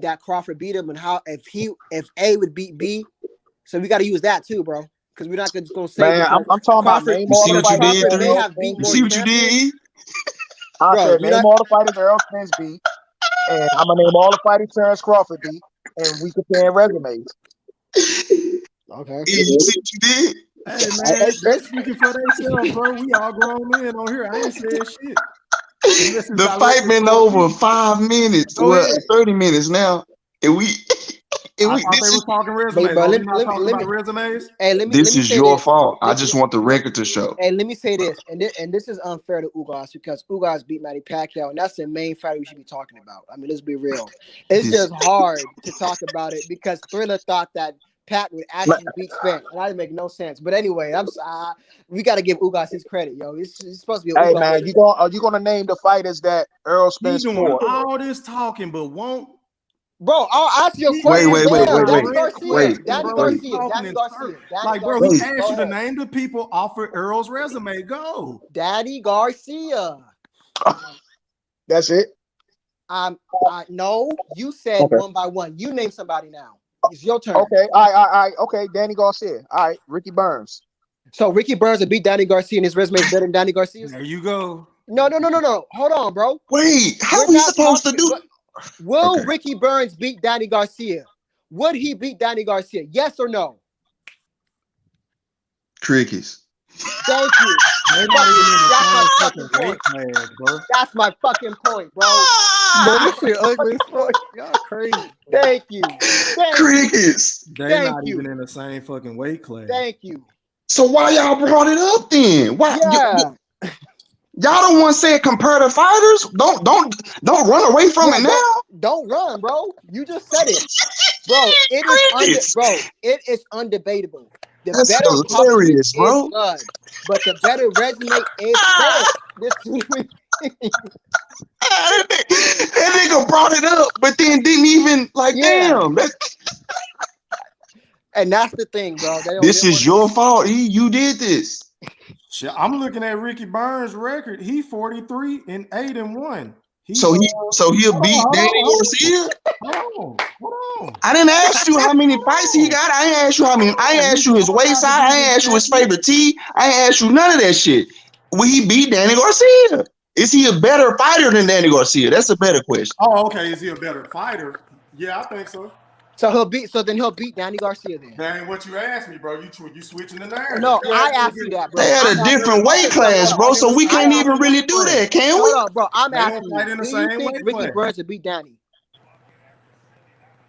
S2: that Crawford beat him and how if A would beat B. So we got to use that too, bro, because we're not just gonna say.
S6: Man, I'm talking about name all the fighters.
S3: You see what you did?
S6: I said name all the fighters Errol Spence beat, and I'm gonna name all the fighters Terrence Crawford beat, and we compare resumes.
S2: Okay.
S3: You see what you did?
S5: Hey man, they're speaking for themselves, bro. We all grown men on here. I ain't saying shit.
S3: The fight been over 5 minutes. Well, 30 minutes now, and we. And
S5: I
S3: we,
S5: thought they
S3: this
S5: were
S3: is
S5: talking resumes.
S2: bro,
S5: Are we
S2: let,
S5: not
S2: let,
S5: talking
S2: let
S5: about
S2: me,
S5: resumes?
S2: hey, let
S3: this
S2: me
S3: is
S2: say
S3: your
S2: this.
S3: fault. I
S2: Let,
S3: just want the record to show.
S2: hey, let me say this, and this is unfair to Ugas because Ugas beat Manny Pacquiao, and that's the main fight we should be talking about. I mean, let's be real. It's
S3: This
S2: just hard to talk about it because Thriller thought that Pat would actually beat Spence, and that didn't make no sense. But anyway, we got to give Ugas his credit, yo. It's supposed to be a
S6: Hey
S2: Ugas.
S6: man, are you gonna name the fighters that Earl
S5: He
S6: Spence
S5: doing
S6: fought?
S5: all this talking, but won't.
S2: Bro, I'll ask you a
S5: He
S2: question.
S3: wait,
S2: Yeah, Danny
S5: direct
S2: Garcia.
S5: question,
S2: Danny
S5: bro.
S3: wait.
S5: He
S2: Garcia.
S5: talking
S2: Danny
S5: in
S2: Garcia.
S5: circles.
S2: Danny
S5: Like, bro,
S2: Garcia.
S5: he
S3: Wait.
S5: asked
S2: Go
S5: you to
S2: ahead.
S5: name the people off of Earl's resume. Go.
S2: Danny Garcia.
S6: That's it.
S2: No, you said
S6: Okay.
S2: one by one. You name somebody now. It's your turn.
S6: Okay. All right. Okay. Danny Garcia. All right. Ricky Burns.
S2: So Ricky Burns would beat Danny Garcia and his resume is better than Danny Garcia's?
S5: There you go.
S2: No. Hold on, bro.
S3: Wait, how
S2: We're
S3: we
S2: not
S3: supposed to
S2: talking.
S3: do?
S2: Will
S3: Okay.
S2: Ricky Burns beat Danny Garcia? Would he beat Danny Garcia? Yes or no?
S3: Crickets.
S2: Thank you.
S5: They not even in the
S2: That's my
S5: same
S2: fucking
S5: fucking weight
S2: point.
S5: class, bro.
S2: That's my fucking point, bro.
S4: Man, this shit ugly as fuck. Y'all crazy.
S2: Thank you.
S3: Crickets.
S5: They
S2: Thank
S5: not
S2: you.
S5: even in the same fucking weight class.
S2: Thank you.
S3: So why y'all brought it up then? Why
S2: Yeah.
S3: y'all the one said comparative fighters? Don't run away from
S2: Yeah,
S3: it now.
S2: Don't run, bro. You just said it. Bro,
S3: Crickets.
S2: it is undebatable. The
S3: That's
S2: better publicist
S3: hilarious,
S2: is
S3: bro.
S2: good, but the better resume is fair.
S3: That nigga brought it up, but then didn't even like.
S2: Yeah.
S3: Damn,
S2: And that's the thing, bro.
S3: this is your fault. You did this.
S5: Shit, I'm looking at Ricky Burns' record. He 43-8-1.
S3: So he'll beat Danny Garcia.
S5: Hold on.
S3: I didn't ask you how many fights he got. I ain't asked you how many. I ain't asked you his weight size. I ain't asked you his favorite tea. I ain't asked you none of that shit. Will he beat Danny Garcia? Is he a better fighter than Danny Garcia? That's a better question.
S5: Oh, okay. Is he a better fighter? Yeah, I think so.
S2: So then he'll beat Danny Garcia then.
S5: That ain't what you asked me, bro. You switching the narrative.
S2: No, I asked you that, bro.
S3: They had a different weight class, bro. So we can't even really do that, can we?
S2: Hold on, bro. I'm
S5: They don't
S2: asking
S5: fight in
S2: you.
S5: the
S2: Do you
S5: same
S2: think
S5: weight
S2: Ricky
S5: class.
S2: Burns would beat Danny?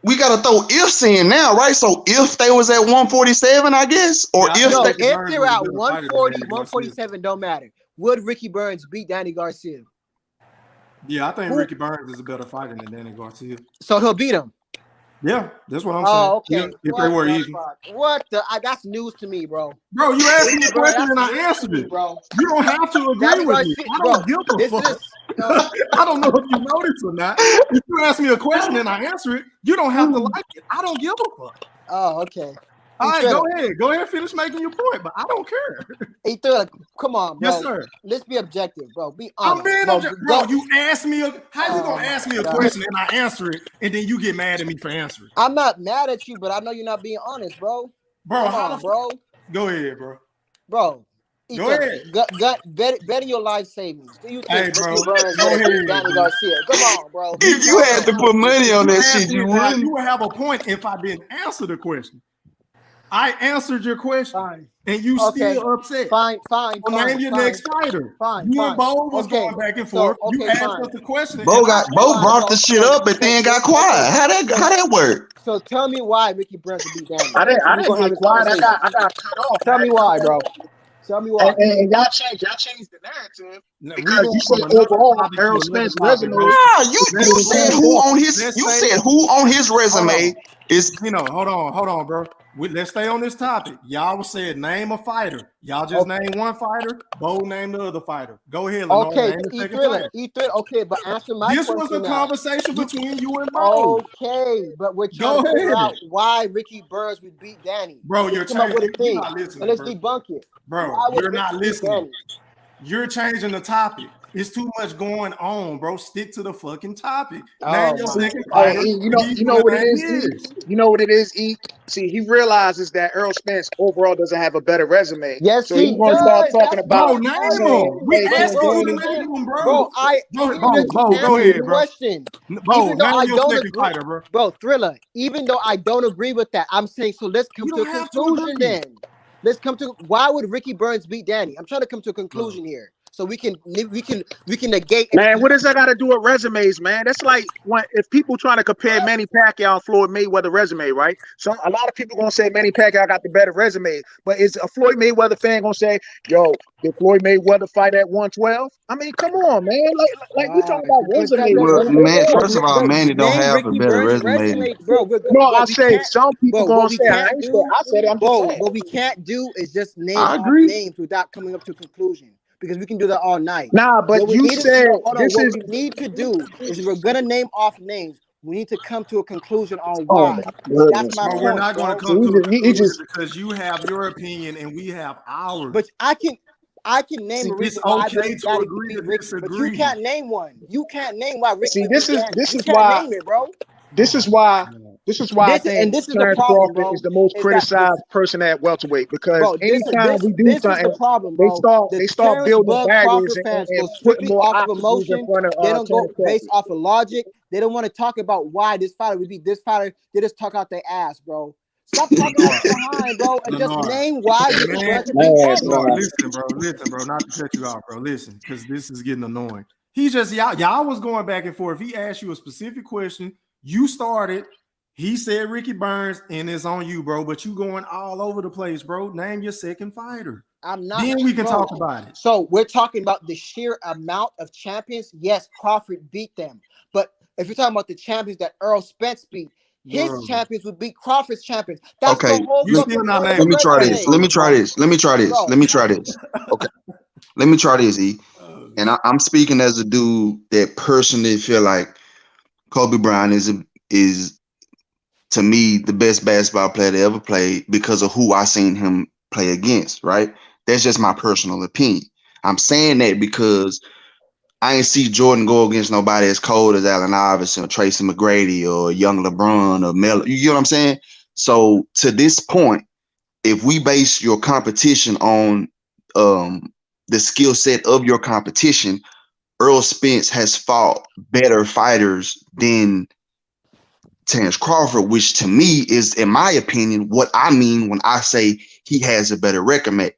S3: We gotta throw ifs in now, right? So if they was at 147, I guess, or
S5: Yeah,
S3: if
S2: No,
S3: they,
S5: Ricky
S2: if
S5: Burns
S2: they're
S5: was a
S2: at
S5: better fighter than
S2: 140,
S5: Danny Garcia.
S2: 147, don't matter. Would Ricky Burns beat Danny Garcia?
S5: Yeah, I think Ricky Burns is a better fighter than Danny Garcia.
S2: So he'll beat him.
S5: Yeah, that's what I'm
S2: Oh,
S5: saying.
S2: okay.
S5: Yeah, if they were even.
S2: What the? That's news to me, bro.
S5: Bro, you asked me a
S2: Bro,
S5: question
S2: that's
S5: and I
S2: news to
S5: answered
S2: me,
S5: it.
S2: bro.
S5: You don't have to agree
S2: Danny
S5: with me.
S2: Garcia,
S5: I
S2: bro.
S5: don't give a
S2: This
S5: fuck.
S2: is.
S5: I don't know if you noticed or not. If you ask me a question and I answer it, you don't have to like it. I don't give a fuck.
S2: Oh, okay.
S5: All right, go ahead. Go ahead and finish making your point, but I don't care.
S2: Hey, Thriller, come on, bro.
S5: Yes, sir.
S2: Let's be objective, bro. Be
S5: I'm
S2: honest.
S5: being objective. Bro, you asked me how you
S2: Oh,
S5: gonna ask me a
S2: God.
S5: question and I answer it, and then you get mad at me for answering?
S2: I'm not mad at you, but I know you're not being honest, bro.
S5: Bro,
S2: Come on, bro.
S5: Go ahead, bro.
S2: Bro.
S5: Go ahead.
S2: Bet your life savings. Do you
S5: Hey,
S2: think
S5: bro,
S2: Ricky Burns
S5: go
S2: would beat
S5: ahead,
S2: Danny
S5: bro.
S2: Garcia? Come on, bro.
S3: if you had to put money on that shit, you wouldn't.
S5: You would have a point if I didn't answer the question. I answered your question,
S2: Fine.
S5: and you still upset.
S2: Fine.
S5: Name your next fighter.
S2: Fine.
S5: You and Bo was going back and forth. You asked us the question.
S3: Bo brought the shit up, but then got quiet. How that work?
S2: So tell me why Ricky Burns would beat Danny.
S6: I didn't get quiet. I got cut off.
S2: Tell me why, bro. Tell me why.
S6: And y'all changed the narrative because you said overall Errol Spence resume.
S3: You said who on his resume is.
S5: Hold on, bro. Let's stay on this topic. Y'all said name a fighter. Y'all just named one fighter. Bo named the other fighter. Go ahead, Lenore.
S2: Okay, E3. Okay, but answer my question.
S5: This was a conversation between you and Bo.
S2: Okay, but we're trying to figure out why Ricky Burns would beat Danny.
S5: Bro, you're
S2: come up with a thing.
S5: not listening,
S2: Let's
S5: bro.
S2: debunk it.
S5: Bro, you're not listening. You're changing the topic. It's too much going on, bro. Stick to the fucking topic. Name your second fighter.
S6: You know what it is. You know what it is. E. See, he realizes that Errol Spence overall doesn't have a better resume.
S2: Yes,
S6: so he's going to start talking about.
S5: Name him. We asked you to name him, bro. Go ahead, bro.
S2: Question.
S5: Bo, name your second fighter, bro.
S2: Bro, Thriller. Even though I don't agree with that, I'm saying so. Let's come to a conclusion then. Let's come to why would Ricky Burns beat Danny? I'm trying to come to a conclusion here. so we can negate
S6: Man,
S2: anything.
S6: what does that got to do with resumes, man? That's like if people trying to compare Manny Pacquiao and Floyd Mayweather resume, right? So a lot of people gonna say Manny Pacquiao got the better resume, but is a Floyd Mayweather fan gonna say, "Yo, did Floyd Mayweather fight at 112?" I mean, come on, man. Like we talking about resumes,
S3: Well,
S6: man.
S3: man,
S2: Bro,
S3: first of all,
S2: bro,
S3: Manny don't
S2: name
S3: have a
S2: Ricky
S3: better
S2: Burns'
S3: resume.
S2: resume, bro.
S6: No, I
S2: What we
S6: say
S2: can't,
S6: some people
S2: bro,
S6: gonna
S2: what we
S6: say. I
S2: can't
S6: ain't say.
S2: do,
S6: I said it. I'm just
S2: bro,
S6: saying.
S2: what we can't do is just name
S3: I
S2: off
S3: agree.
S2: names without coming up to a conclusion, because we can do that all night.
S6: Nah, but
S2: What we
S6: you
S2: need to
S6: said
S2: no, hold on.
S6: this
S2: What
S6: is.
S2: we need to do is, if we're gonna name off names, we need to come to a conclusion on
S6: Oh
S2: why.
S6: my
S2: That's
S6: goodness,
S2: my
S5: But we're
S6: man.
S2: point,
S5: not going to
S2: bro.
S5: come
S6: See,
S5: to a
S6: he
S5: conclusion
S6: just
S5: because you have your opinion and we have ours.
S2: But I can name
S6: see.
S2: a
S5: It's
S2: reason why
S5: okay to
S2: Daddy
S5: agree
S2: beat
S5: to
S2: Ricky, but you
S5: disagree.
S2: can't name one. You can't name why Ricky
S6: See,
S2: would beat Daddy.
S6: this
S2: You
S6: is
S2: can't
S6: why.
S2: name it, bro.
S6: This is
S5: Oh my
S6: why.
S5: God.
S6: This is why I think
S2: This is the
S6: Terrence
S2: problem,
S6: Crawford
S2: bro.
S6: is the most
S2: Is that
S6: criticized person at welterweight because
S2: bro?
S6: anytime we do
S2: This is the
S6: something,
S2: problem,
S6: they
S2: bro.
S6: start
S2: The
S6: they start
S2: Terrence
S6: building
S2: Bud
S6: barriers
S2: Crawford
S6: and,
S2: fans go
S6: putting
S2: strictly
S6: more
S2: off of
S6: obstacles in
S2: emotion.
S6: front of
S2: They don't go
S6: Terrence
S2: based
S6: Crawford.
S2: off of logic. They don't want to talk about why this fighter would beat this fighter. They just talk out their ass, bro. Stop talking out
S5: Lenore,
S2: your behind, bro, and just
S5: Lenore,
S2: name why
S5: the
S2: Ricky
S5: man,
S2: Burns could beat
S6: Man,
S2: Daddy.
S5: Lenore,
S6: man.
S5: listen, bro. Not to cut you off, bro. Listen, because this is getting annoying. He just y'all was going back and forth. He asked you a specific question. You started. He said Ricky Burns, and it's on you, bro. But you going all over the place, bro. Name your second fighter.
S2: I'm not,
S5: Then we can
S2: bro.
S5: talk about it.
S2: So we're talking about the sheer amount of champions. Yes, Crawford beat them, but if you're talking about the champions that Earl Spence beat, his
S5: Bro,
S2: champions would beat Crawford's champions. That's the
S3: Okay,
S2: whole
S5: you
S3: let,
S2: fucking
S5: still not
S2: point of
S3: let
S2: the
S5: naming
S3: me try
S5: fighters,
S3: this.
S2: resume,
S3: Let
S5: bro.
S3: me try this. Let me try this.
S2: bro.
S3: Let me try this. Okay, let me try this, E. And I'm speaking as a dude that personally feel like Kobe Bryant is to me the best basketball player that ever played because of who I seen him play against. Right? That's just my personal opinion. I'm saying that because I ain't see Jordan go against nobody as cold as Allen Iverson or Tracy McGrady or young LeBron or Melo. You get what I'm saying? So to this point, if we base your competition on the skill set of your competition, Earl Spence has fought better fighters than Terrence Crawford, which to me is, in my opinion, what I mean when I say he has a better resume.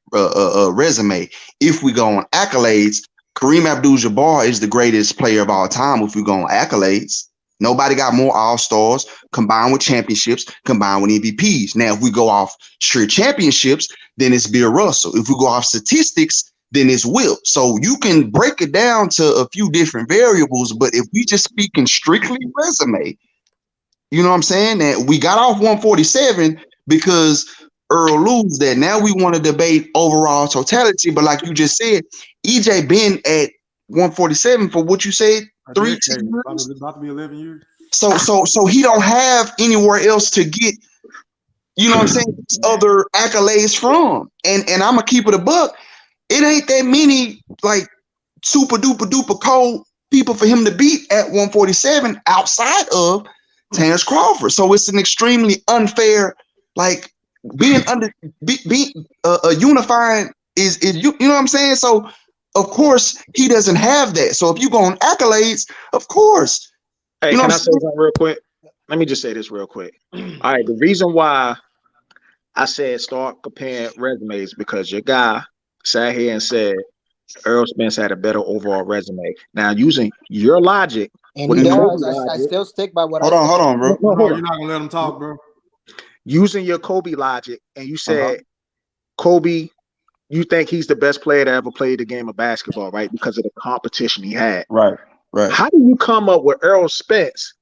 S3: If we go on accolades, Kareem Abdul-Jabbar is the greatest player of all time. If we go on accolades, nobody got more All-Stars combined with championships, combined with MVPs. Now, if we go off sheer championships, then it's Bill Russell. If we go off statistics, then it's Wilt. So you can break it down to a few different variables, but if we just speaking strictly resume, you know what I'm saying? That we got off 147 because Earl lose that. Now we want to debate overall totality, but like you just said, EJ been at 147 for what you said,
S5: A
S3: 3
S5: decade,
S3: years.
S5: about to be 11 years.
S3: So he don't have anywhere else to get, you know what I'm saying, these other accolades from. And I'm gonna keep it a buck. It ain't that many like super duper duper cold people for him to beat at 147 outside of Terrence Crawford. So it's an extremely unfair, like being unifying is you know what I'm saying? So of course he doesn't have that. So if you go on accolades, of course,
S6: Hey,
S3: you know
S6: can
S3: what
S6: I
S3: I'm
S6: say
S3: saying?
S6: something real quick? Let me just say this real quick. All right, the reason why I said start comparing resumes because your guy sat here and said Earl Spence had a better overall resume. Now, using your logic
S2: And
S6: with
S2: he
S6: the Kobe
S2: does. I
S6: logic,
S2: still stick by what I
S3: Hold on,
S2: said.
S3: hold on, bro.
S6: no,
S5: No,
S6: hold
S5: you're
S6: on.
S5: not gonna let him talk, bro.
S6: Using your Kobe logic, and you
S3: Uh-huh.
S6: said Kobe, you think he's the best player to ever play the game of basketball, right? Because of the competition he had.
S3: Right, right.
S6: How do you come up with Earl Spence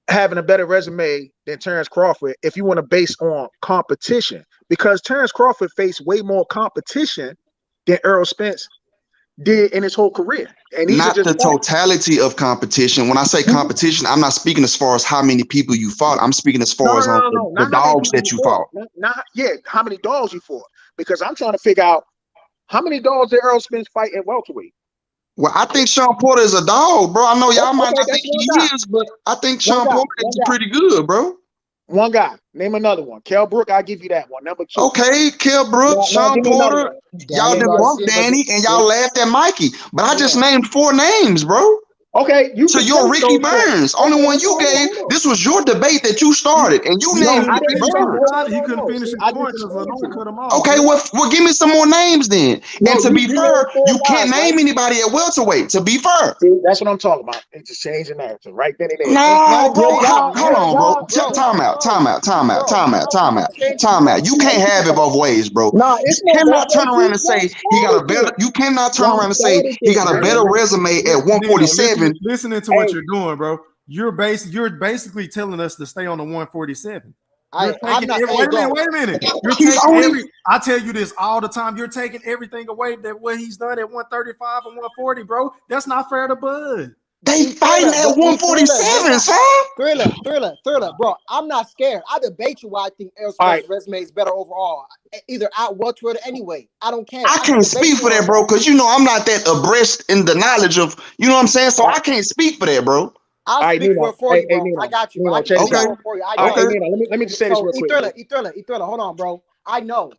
S6: having a better resume than Terrence Crawford if you want to base on competition? Because Terrence Crawford faced way more competition than Earl Spence did in his whole career. And these are
S3: Not
S6: just
S3: the
S6: facts.
S3: totality of competition. When I say competition, I'm not speaking as far as how many people you fought. I'm speaking as
S6: No,
S3: far
S6: no,
S3: as on
S6: no, no, no.
S3: the
S6: Not how many
S3: dogs
S6: people
S3: that
S6: you
S3: you
S6: fought.
S3: fought.
S6: Not yeah, how many dogs you fought. Because I'm trying to figure out how many dogs did Earl Spence fight at welterweight.
S3: Well, I think Sean Porter is a dog, bro. I know y'all might
S6: Okay,
S3: not
S6: that's
S3: think
S6: one
S3: he
S6: guy.
S3: is, but I think
S6: One
S3: Sean
S6: guy.
S3: Porter
S6: One
S3: is
S6: guy.
S3: pretty good, bro.
S6: One guy. Name another one. Kell Brook, I'll give you that one. Number two.
S3: Okay, Kell Brooks,
S6: Now
S3: Sean
S6: give me another
S3: Porter,
S6: one.
S3: y'all
S2: Danny
S6: Name
S3: done
S6: another one.
S3: bumped
S2: Garcia, but
S3: Danny and
S2: yeah,
S3: y'all laughed at Mikey. But I just
S2: yeah.
S3: named 4 names, bro.
S6: Okay, you
S3: So
S6: can
S3: you're
S6: say
S3: Ricky
S6: so.
S3: Burns. Only one you gave. This was your debate that you started, and you
S6: No,
S3: named
S6: I
S3: Ricky
S6: didn't.
S3: Burns.
S5: He couldn't finish
S6: See,
S5: his
S6: I
S5: point
S6: just
S5: because
S6: explained to
S5: Lenore
S6: you.
S5: cut him off.
S3: Okay,
S5: Bro.
S3: well, give me some more names then.
S6: No,
S3: And to be
S6: you
S3: fair,
S6: named 4
S3: you can't
S6: guys, right?
S3: name anybody at welterweight. To be fair.
S6: See, that's what I'm talking about. It just changed the narrative right then and there.
S2: It's not
S3: No,
S2: a
S3: bro.
S2: change of
S3: Hold on, bro.
S2: narrative, bro.
S3: Time out. Time out. Time out.
S2: Bro,
S3: Time out. Time out. Time out. You can't have it both ways, bro.
S6: Nah,
S3: You
S6: it's not both
S3: cannot turn
S6: ways.
S3: around and say he got a better. You cannot turn around and say he got a better resume at 147.
S5: Listening to what you're doing, bro. You're basically telling us to stay on the 147. You're taking wait a minute. You're taking I tell you this all the time. You're taking everything away that what he's done at 135 and 140, bro. That's not fair to Bud.
S3: They fighting at 147, son.
S2: Thriller, bro. I'm not scared. I debate you why I think Errol Spence' resume is better overall. Either at welterweight or anyway. I don't care.
S3: I can't speak for that, bro, because you know I'm not that abreast in the knowledge of, you know what I'm saying? So I can't speak for that, bro.
S2: I'll speak for you, bro. I got you. I can speak for you.
S6: Let me just say this real quick.
S2: Thriller, hold on, bro. I know.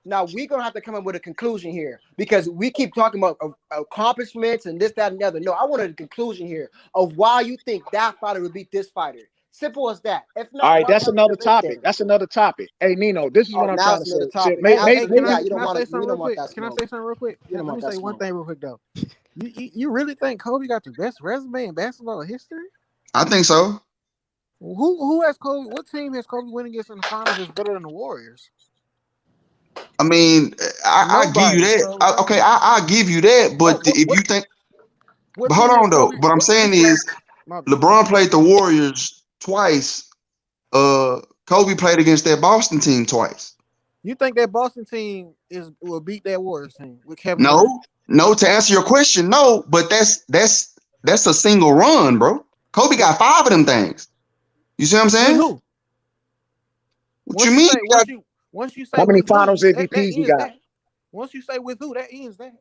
S2: Now we're gonna have to come up with a conclusion here because we keep talking about accomplishments and this, that, and the other. No, I wanted a conclusion here of why you think that fighter would beat this fighter. Simple as that. If not,
S6: all right, that's another topic. That's another topic. Hey, Nino, this is what I'm trying to say.
S2: Can I say something real quick? Let me say one thing real quick though. You really think Kobe got the best resume in basketball history?
S3: I think so.
S2: Who has Kobe? What team has Kobe winning against in the finals is better than the Warriors?
S3: I mean, I give you that. I'll give you that. But if you think, but hold on though. What I'm saying is, LeBron played the Warriors twice. Kobe played against that Boston team twice.
S2: You think that Boston team will beat that Warriors team with Kevin?
S3: No. To answer your question, no. But that's a single run, bro. Kobe got 5 of them things. You see what I'm saying?
S2: With who?
S3: What you mean?
S2: Once you say
S6: how many finals MVPs he got?
S2: Once you say with who, that ends that.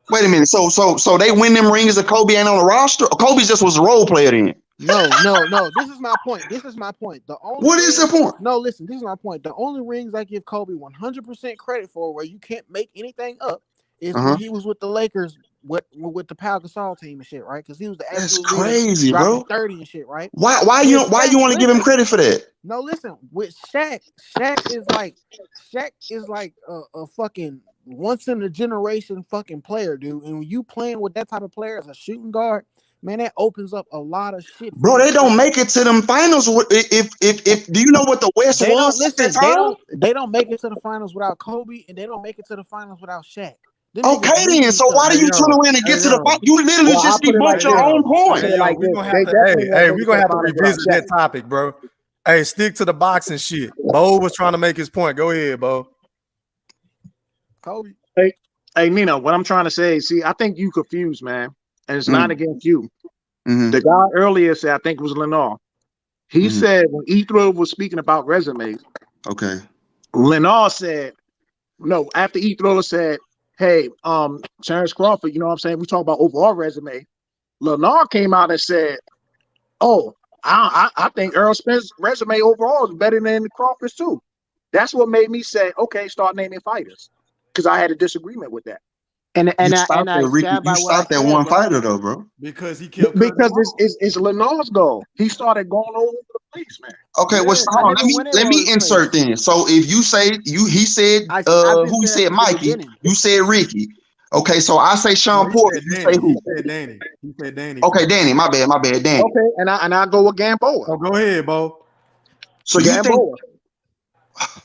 S3: Wait a minute. So they win them rings and Kobe ain't on the roster? Or Kobe just was a role player then?
S2: No. This is my point.
S3: What is the point?
S2: No, listen. This is my point. The only rings I give Kobe 100% credit for, where you can't make anything up, is when he was with the Lakers with the Pau Gasol team and shit, right? Because he was the absolute
S3: That's crazy, bro.
S2: 30 and shit, right?
S3: Why you want to give him credit for that?
S2: No, listen. With Shaq is like a fucking once in a generation fucking player, dude. And when you playing with that type of player as a shooting guard, man, that opens up a lot of shit.
S3: Bro, they don't make it to them finals. If do you know what the West was?
S2: They don't make it to the finals without Kobe, and they don't make it to the finals without Shaq.
S3: Okay, then. So why do you turn around and get to the fight? You literally just debunked your own point.
S5: We're gonna have to revisit that topic, bro. Hey, stick to the boxing shit. Bo was trying to make his point. Go ahead, Bo.
S2: Kobe.
S6: Hey, Nino, what I'm trying to say, see, I think you confused, man. And it's not against you. The guy earlier said, I think it was Lenore. He said when Ethro was speaking about resumes, Lenore said, no, after Ethro said, hey, Terrence Crawford, you know what I'm saying? We talk about overall resume. Lenore came out and said, oh, I think Errol Spence's resume overall is better than Crawford's too. That's what made me say, okay, start naming fighters. Because I had a disagreement with that.
S3: You stopped that one fighter though, bro.
S5: Because he killed.
S6: Because it's Lenore's goal. He started going all over the place, man.
S3: Okay, well, let me insert then. So if you say he said who he said Mikey, you said Ricky. Okay, so I say Sean Porter. You say who?
S5: He said Danny.
S3: Okay, Danny. My bad, Danny.
S6: Okay, and I go with Gamboa.
S5: Oh, go ahead, Bo.
S3: So you think?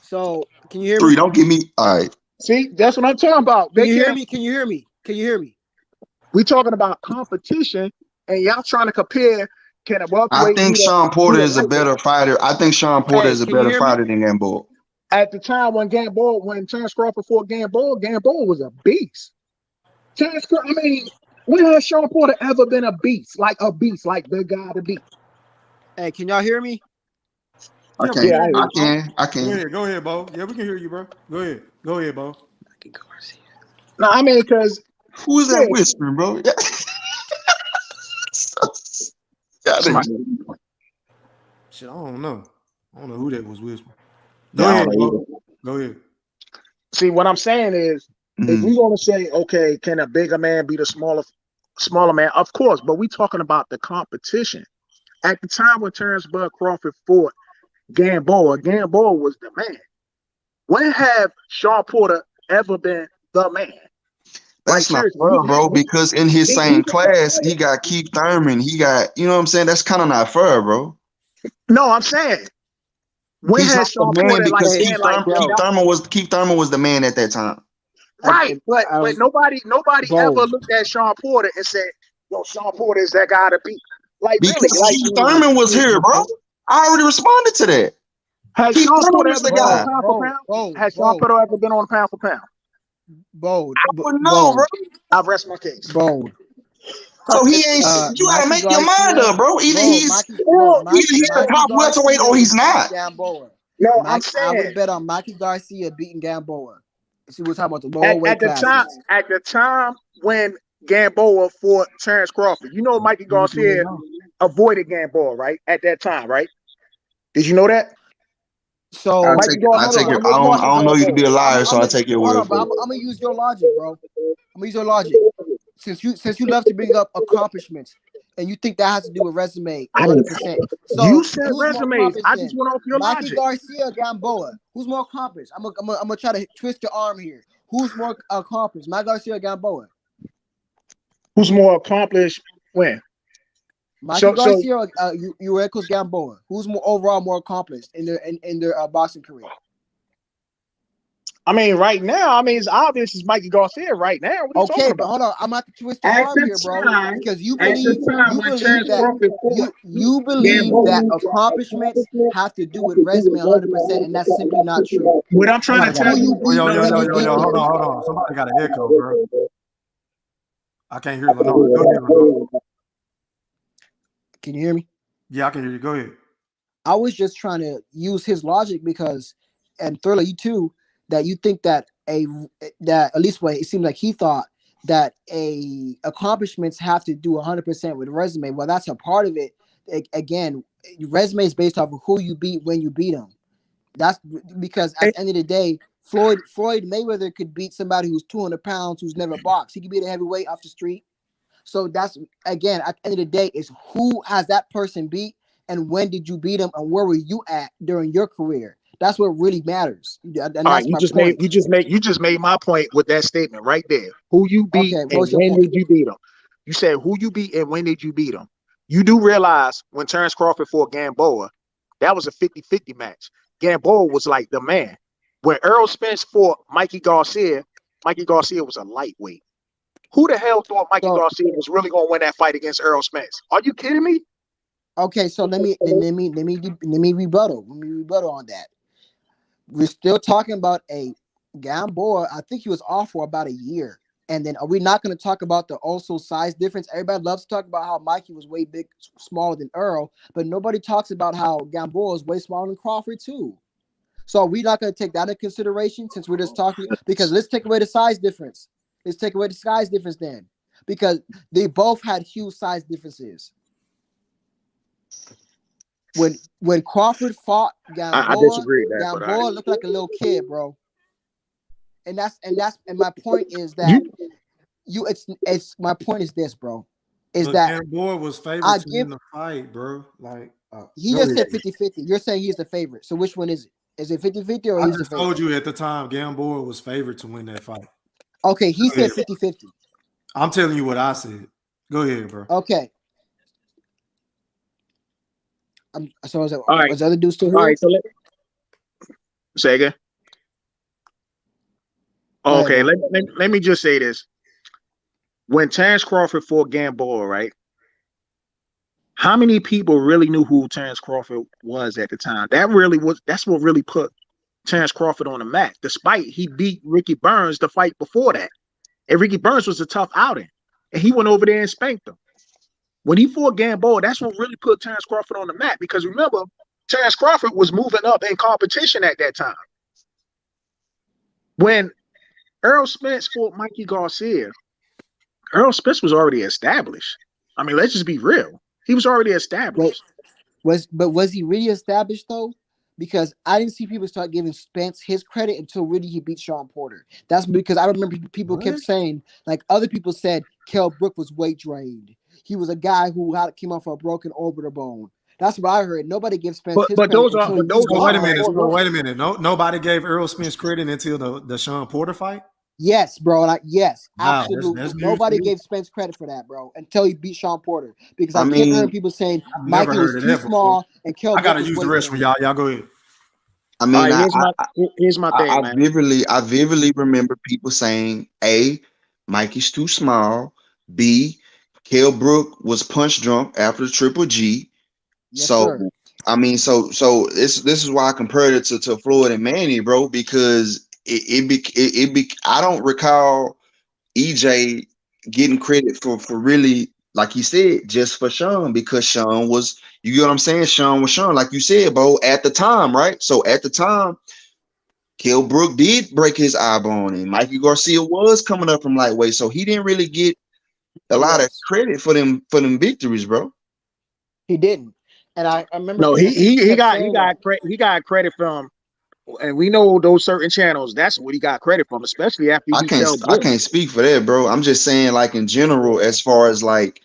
S2: So can you hear me?
S3: 3, don't give me. All right.
S6: See, that's what I'm talking about.
S2: Can you hear me? Can you hear me?
S6: We talking about competition, and y'all trying to compare.
S3: I think Sean Porter is a better fighter. I think Sean Porter is a better fighter than Gamboa.
S6: At the time when Terrence Crawford fought Gamboa was a beast. When has Sean Porter ever been a beast like the guy to beat?
S2: Hey, can y'all hear me?
S3: I can.
S5: Go ahead, Bo. Yeah, we can hear you, bro. Go ahead, Bo.
S6: No, because
S3: who is that whispering, bro?
S5: Shit, I don't know who that was whispering. Go ahead.
S6: See, what I'm saying is, if we want to say, okay, can a bigger man beat a smaller smaller man, of course, but we talking about the competition. At the time when Terrence Bud Crawford fought Gamboa, Gamboa was the man. When have Sean Porter ever been the man? Like
S3: That's not
S6: seriously,
S3: fair, bro. Because in his same class, he got Keith Thurman. He got, you know what I'm saying? That's kind of not fair, bro.
S6: no, I'm saying when
S3: He's not
S6: has
S3: the
S6: Sean
S3: man
S6: Porter like
S3: because
S6: been like
S2: bro.
S3: Keith Thurman was the man at that time.
S6: right? But nobody
S2: Bro.
S6: ever looked at Sean Porter and said, "Yo, Sean Porter is that guy to beat." Like really,
S3: Because
S6: like
S3: Keith Thurman was here, bro. I already responded to that.
S6: has
S3: Keith
S6: Sean
S3: Thurman
S6: Porter
S3: was
S6: ever
S3: the
S6: been on
S3: guy.
S6: pound for pound? Has Sean
S2: Bro,
S6: Porter ever been on pound for pound?
S2: bro,
S3: I wouldn't know, bro.
S6: I rest my case.
S2: bro.
S3: So he ain't shit. You gotta
S2: Mikey
S3: make your mind
S2: Garcia,
S3: up, bro. Either
S2: bro,
S3: he's
S2: Mikey, bro,
S3: either he's the
S2: Mikey
S3: top welterweight
S2: Garcia
S3: or he's
S2: is beating
S3: not.
S2: Gamboa.
S6: No, I'm
S2: I
S6: saying
S2: would bet on Mikey Garcia beating Gamboa. See, we're talking about the lower weight
S6: at the time,
S2: classes.
S6: when Gamboa fought Terrence Crawford, you know Mikey Garcia avoided Gamboa, right? At that time, right? Did you know that?
S2: So
S3: I
S6: Mikey
S3: take it. I
S6: Garcia
S3: take it.
S6: was
S3: I
S6: caution
S3: don't know you to be
S6: Gamboa.
S3: a liar, so I take your
S2: hold
S3: word
S2: on, but
S3: for it.
S2: I'm gonna use your logic, bro. I'm gonna use your logic. Since you love to bring up accomplishments, and you think that has to do with resume, 100%.
S6: You
S2: So
S6: said
S2: who's more
S6: resumes.
S2: accomplished
S6: I just
S2: then?
S6: went off your
S2: Mikey
S6: logic.
S2: Garcia or Gamboa? Who's more accomplished? I'm gonna try to twist your arm here. Who's more accomplished, Mikey Garcia or Gamboa?
S6: Who's more accomplished when?
S2: Mikey
S6: So
S2: Garcia or Ugas Gamboa? Who's more accomplished in their boxing career?
S6: I mean, right now, I mean, it's obvious it's Mikey Garcia right now. What are you
S2: Okay,
S6: talking
S2: but
S6: about?
S2: hold on. I'm about to twist your
S6: At
S2: arm
S6: the
S2: here, bro,
S6: time,
S2: because you
S6: at the
S2: believe
S6: time when Terrence
S2: that
S6: Crawford fought
S2: you believe
S6: Gamboa,
S2: that accomplishments have to do with resume 100%, and that's simply not true.
S6: what I'm trying to
S2: It's
S6: tell
S2: who
S6: you,
S2: you beat
S5: Yo,
S2: when you beat them.
S5: hold on. Somebody got an echo, bro. I can't hear Lenore. Go ahead, Lenore.
S2: Can you hear me?
S5: Yeah, I can hear you. Go ahead.
S2: I was just trying to use his logic because, and Thriller, you too, that you think that at least what it seemed like he thought that accomplishments have to do 100% with resume. Well, that's a part of it. Again, resume is based off of who you beat when you beat them. That's because at the end of the day, Floyd Mayweather could beat somebody who's 200 pounds who's never boxed. He could beat a heavyweight off the street. So that's again at the end of the day is who has that person beat and when did you beat them and where were you at during your career? That's what really matters, and
S6: all right,
S2: that's my point.
S6: you just made my point with that statement right there. Who you beat
S2: Okay,
S6: and
S2: what's your
S6: when
S2: point?
S6: did you beat them? You said who you beat and when did you beat them? You do realize when Terrence Crawford fought Gamboa, that was a 50-50 match. Gamboa was like the man. When Errol Spence fought Mikey Garcia was a lightweight. Who the hell thought Mikey
S2: So
S6: Garcia was really going to win that fight against Errol Spence? Are you kidding me?
S2: okay, so let me rebuttal. Let me rebuttal on that. We're still talking about a Gamboa. I think he was off for about a year. And then are we not going to talk about the also size difference? Everybody loves to talk about how Mikey was way smaller than Earl, but nobody talks about how Gamboa is way smaller than Crawford too. So are we not going to take that into consideration since we're just talking? Because let's take away the size difference. Let's take away the size difference then, because they both had huge size differences. When Crawford fought
S6: I
S2: Gamboa,
S6: disagree with that, but
S2: Gamboa looked like a little kid, bro. And my point is that
S6: you
S2: it's my point is this, bro. Is
S5: But
S2: that
S5: Gamboa was
S2: I
S5: favored to
S2: give
S5: win the fight, bro. Like,
S2: he
S5: go
S2: just
S5: ahead.
S2: said 50-50. You're saying he's the favorite. So which one is it? Is it 50-50 or
S5: I
S2: he's the
S5: just told
S2: favorite?
S5: you at the time Gamboa was favored to win that fight.
S2: Okay, he
S5: Go ahead.
S2: said 50-50.
S5: I'm telling you what I said. Go ahead, bro.
S2: Okay. So is
S6: all right.
S2: the other dude still
S6: All
S2: here?
S6: right, so say again.
S2: Go ahead,
S6: Okay,
S2: bro.
S6: let me just say this. When Terrence Crawford fought Gamboa, right? How many people really knew who Terrence Crawford was at the time? That's what really put Terrence Crawford on the map, despite he beat Ricky Burns the fight before that. And Ricky Burns was a tough outing. And he went over there and spanked him. When he fought Gamboa, that's what really put Terrence Crawford on the map. Because remember, Terrence Crawford was moving up in competition at that time. When Errol Spence fought Mikey Garcia, Errol Spence was already established. I mean, let's just be real. He was already established.
S2: Was he really established though? because I didn't see people start giving Spence his credit until really he beat Sean Porter. That's because I remember people kept saying, like other people said, Kell Brook was weight drained. He was a guy who came off a broken orbital bone. That's what I heard. Nobody gives Spence his
S6: But
S2: credit
S6: those are
S2: until
S6: but
S2: he
S6: those
S2: beat
S5: So
S6: are
S5: wait a
S2: Sean
S5: minute. So
S2: Porter.
S5: wait a minute. No, nobody gave Earl Spence credit until the Sean Porter fight.
S2: Yes, bro. Like, yes,
S5: Wow,
S2: absolutely.
S5: that's news to
S2: Nobody
S5: me.
S2: gave Spence credit for that, bro, until he beat Sean Porter. Because
S3: I
S2: I kept hearing
S3: mean,
S2: people saying
S5: I've never
S2: Mikey was
S5: heard of
S2: too
S5: that before.
S2: small and Kell
S5: I
S2: Brook
S5: gotta
S2: was
S5: use the
S2: weight
S5: restroom,
S2: drained.
S5: y'all. Y'all go ahead.
S3: I
S6: all
S3: mean,
S6: right. Here's my thing, man.
S3: I vividly remember people saying, A, Mikey's too small. B, Kell Brook was punch drunk after the Triple G.
S2: Yes,
S3: So
S2: sir.
S3: I mean, so this is why I compared it to Floyd and Manny, bro, because I don't recall EJ getting credit for really, like he said, just for Sean, because Sean was, you get what I'm saying? Sean was Sean, like you said, Bo, at the time, right? So at the time, Kell Brook did break his eye bone, and Mikey Garcia was coming up from lightweight, so he didn't really get a lot of
S2: Yes,
S3: credit for them victories, bro.
S2: he didn't. And I remember
S6: No,
S2: people
S6: he
S2: kept
S6: got
S2: saying that.
S6: he got credit from, and we know those certain channels. That's what he got credit from, especially after he beat Kell
S3: I
S6: Brook.
S3: can't speak for that, bro. I'm just saying, like in general, as far as like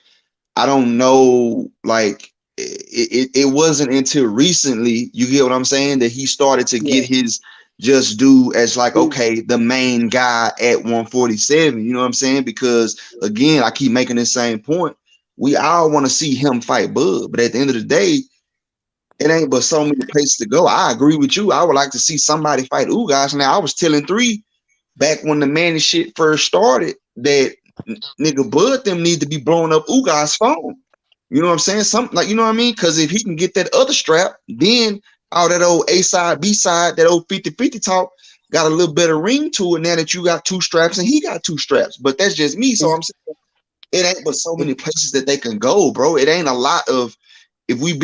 S3: I don't know, like it wasn't until recently, you get what I'm saying, that he started to
S2: Yeah,
S3: get his just due as like,
S2: dude.
S3: okay, the main guy at 147. You know what I'm saying? Because again, I keep making the same point. We all want to see him fight Bud, but at the end of the day, it ain't but so many places to go. I agree with you. I would like to see somebody fight Ugas. Now, I was telling three back when the Manny shit first started that nigga Bud them need to be blowing up Ugas' phone. You know what I'm saying? Something like, you know what I mean? Because if he can get that other strap, then all that old A side, B side, that old 50-50 talk got a little better ring to it now that you got two straps and he got two straps. But that's just me. So
S2: Is
S3: I'm saying it ain't but so
S2: it,
S3: many places that they can go, bro. It ain't a lot of, if we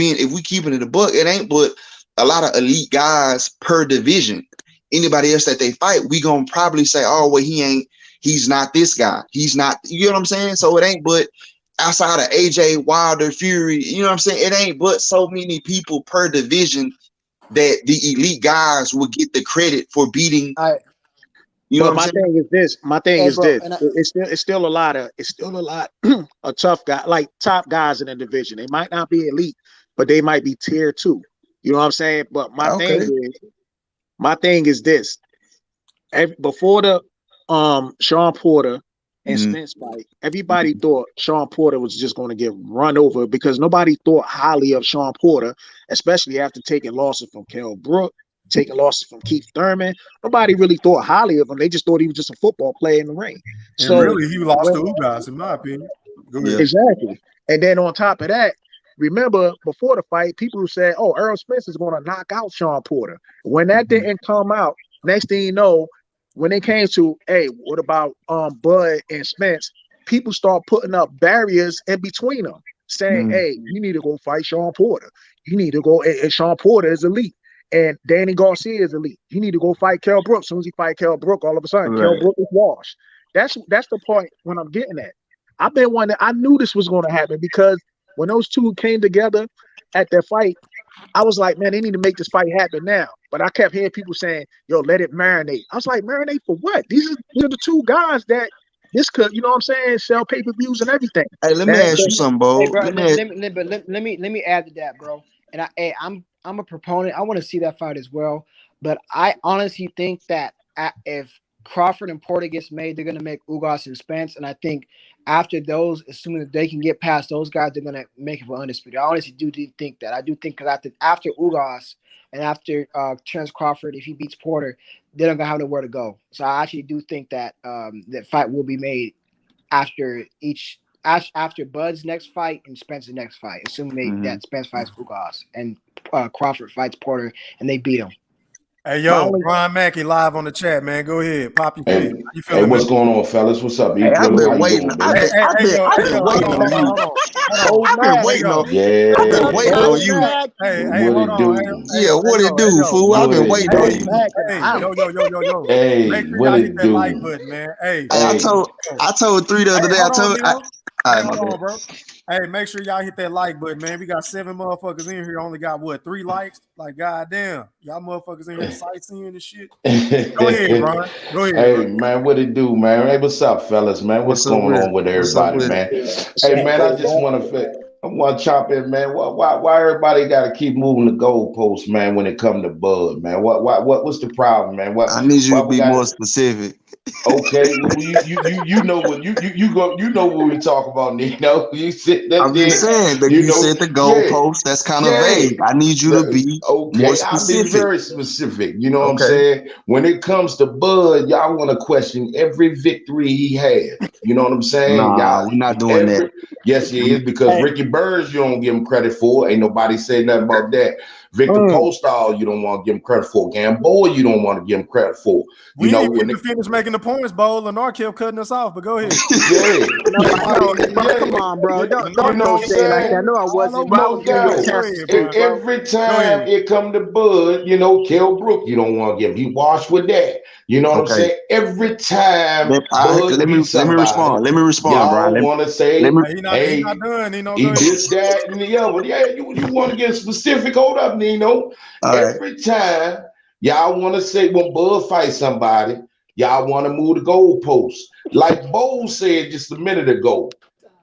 S3: keeping it a book, it ain't but a lot of elite guys per division. Anybody else that they fight, we gonna probably say, oh well, he's not this guy. He's not, you know what I'm saying? So it ain't but outside of AJ Wilder, Fury, you know what I'm saying? It ain't but so many people per division that the elite guys will get the credit for beating,
S2: I
S3: you know what
S6: But
S3: I'm
S6: my
S3: saying?
S6: thing is this. My thing
S2: hey
S6: is
S2: bro,
S6: this.
S2: and
S6: It's still a lot of tough guy, like top guys in the division. They might not be elite, but they might be tier two. You know what I'm saying? But
S3: Okay.
S6: my thing is this. Before the Sean Porter and
S3: Mhm.
S6: Spence fight, everybody thought Sean Porter was just going to get run over because nobody thought highly of Sean Porter, especially after taking losses from Kell Brook, taking losses from Keith Thurman. Nobody really thought highly of him. They just thought he was just a football player in the ring.
S5: And
S6: So
S5: really, he lost
S6: when
S5: to Ugas, in my opinion. Go
S3: Yeah.
S5: ahead.
S6: exactly, and then on top of that, remember before the fight, people said, "Oh, Earl Spence is going to knock out Sean Porter." When that
S3: Mhm.
S6: didn't come out, next thing you know, when it came to, hey, what about Bud and Spence? People start putting up barriers in between them, saying,
S3: Mhm.
S6: "Hey, you need to go fight Sean Porter. You need to go." And Sean Porter is elite, and Danny Garcia is elite. You need to go fight Kell Brook. As soon as he fight Kell Brook, all of a sudden, Kell
S3: Right.
S6: Brook is washed. That's the point when I'm getting at. I've been wondering. I knew this was going to happen because when those two came together at their fight, I was like, man, they need to make this fight happen now. But I kept hearing people saying, yo, let it marinate. I was like, marinate for what? These are the two guys that this could, you know what I'm saying, sell pay-per-views and everything.
S3: Hey, let me
S6: That,
S3: ask you something,
S2: hey
S3: Bo.
S2: bro,
S3: Let me ask,
S2: let me add to that, bro. And I'm a proponent. I want to see that fight as well. But I honestly think that if Crawford and Porter gets made, they're gonna make Ugas and Spence. And I think after those, assuming that they can get past those guys, they're gonna make it for undisputed. I honestly do think that. I do think because after Ugas and after Terence Crawford, if he beats Porter, they're not gonna have nowhere to go. So I actually do think that that fight will be made after after Bud's next fight and Spence's next fight, assuming
S3: mhm.
S2: that Spence fights Ugas and Crawford fights Porter and they beat him.
S5: Hey,
S6: my
S5: yo,
S6: only,
S5: Brian Mackey live on the chat, man. Go ahead. Pop your
S7: Hey,
S5: quiz. How you
S7: hey,
S5: feeling, man?
S7: what's going on, fellas? What's up, E
S3: Hey, I've
S7: Twitter? How
S3: been
S7: you
S3: waiting.
S7: doing, baby?
S3: I've
S5: Hey,
S3: been
S5: yo,
S3: waiting
S5: hold
S3: on
S5: on,
S3: you.
S2: Old
S5: hold on.
S3: I've been
S2: man,
S5: Hey,
S3: waiting
S5: yo,
S3: on. I've been
S7: Yeah.
S3: waiting on
S2: old
S3: you.
S2: man,
S7: What
S5: hold
S7: it
S5: on.
S7: do?
S3: Yeah, what it
S5: Hey,
S3: do,
S5: yo.
S3: fool? I've
S7: What
S3: been
S7: it
S3: waiting on
S2: old
S3: you.
S7: do?
S2: man in the
S5: Hey,
S2: house.
S5: yo. Make
S7: Hey,
S5: sure
S7: what
S5: y'all hit
S7: it
S5: that like
S7: do?
S5: button, man. Hey,
S3: I
S7: Hey,
S3: told three the other day.
S5: hold on, Leo.
S3: All
S5: Hey,
S3: right, my
S5: hold
S3: bad.
S5: on, bro. Hey, make sure y'all hit that like button, man. We got 7 motherfuckers in here. Only got what 3 likes? Like, goddamn, y'all motherfuckers in here sightseeing and shit. Go ahead, Ron. Go ahead,
S7: Hey
S5: Ron.
S7: man, what it do, man? Hey, what's up, fellas, man? What's
S3: What's up
S7: going
S3: with
S7: on
S3: it?
S7: with
S3: What's up
S7: everybody,
S3: with it?
S7: man? Hey man, I just want to chop in, man. Why everybody got to keep moving the goalposts, man? When it come to Bud, man, what's the problem, man?
S3: I need you
S7: Why
S3: to
S7: we
S3: be
S7: got
S3: more
S7: to?
S3: specific.
S7: Okay, well, you know what you know what we talk about, Nino. You sit that
S3: I'm just
S7: there,
S3: saying that
S7: you
S3: you
S7: know,
S3: said the
S7: yeah,
S3: goalpost. That's kind of
S7: yeah.
S3: vague. I need you to be more
S7: Okay, I've been
S3: specific.
S7: very specific. You know what I'm
S3: Okay.
S7: saying? When it comes to Bud, y'all want to question every victory he had. You know what I'm saying?
S3: Nah,
S7: Y'all
S3: we're not doing that.
S7: every yes, he is because Ricky Burns, you don't give him credit for. Ain't nobody said nothing about that. Victor Postall, you don't want to give him credit for. Gamboa, you don't want to give him credit for. You
S5: We
S7: know
S5: ain't
S7: when
S5: even finished making the points, Bo. Lenore kept cutting us off, but go ahead.
S7: yeah,
S2: No, I know, bro.
S7: yeah,
S2: Come on, bro.
S5: Lenore
S7: you know
S2: Don't
S7: what I'm
S2: say it like that.
S7: saying?
S2: No, I
S5: all
S2: wasn't.
S5: over
S2: Bro, I
S7: No
S2: was giving you a
S7: doubt.
S5: Go
S2: chance to
S5: ahead,
S2: speak,
S5: bro.
S2: bro.
S7: Every
S5: Go
S7: time
S5: ahead.
S7: it come to Bud, you know, Kel Brook, you don't want to give him. He washed with that. You know what I'm
S3: Okay.
S7: saying? Every time Bud
S3: Let me
S7: beats somebody,
S3: respond. Let me respond, Brian.
S7: y'all want to
S3: Let
S7: say,
S3: me
S5: Hey, he not
S7: hey,
S5: done. Nino, go
S7: he
S5: ahead.
S7: this, that, and the other. Yeah, you want to get specific. Hold up, Nino.
S3: all right.
S7: Every time y'all want to say when Bud fights somebody, y'all want to move the goalposts. Like Bo said just a minute ago.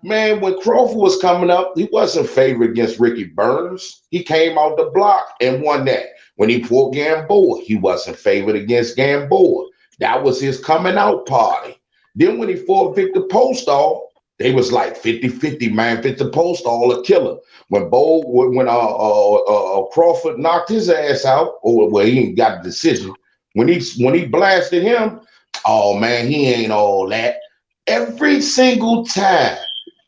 S7: Man, when Crawford was coming up, he wasn't favored against Ricky Burns. He came out the block and won that. When he fought Gamboa, he wasn't favored against Gamboa. That was his coming out party. Then when he fought Victor Postall, they was like 50-50, man. Victor Postall a killer. When Crawford knocked his ass out, or well, he ain't got a decision. When he blasted him, oh man, he ain't all that. Every single time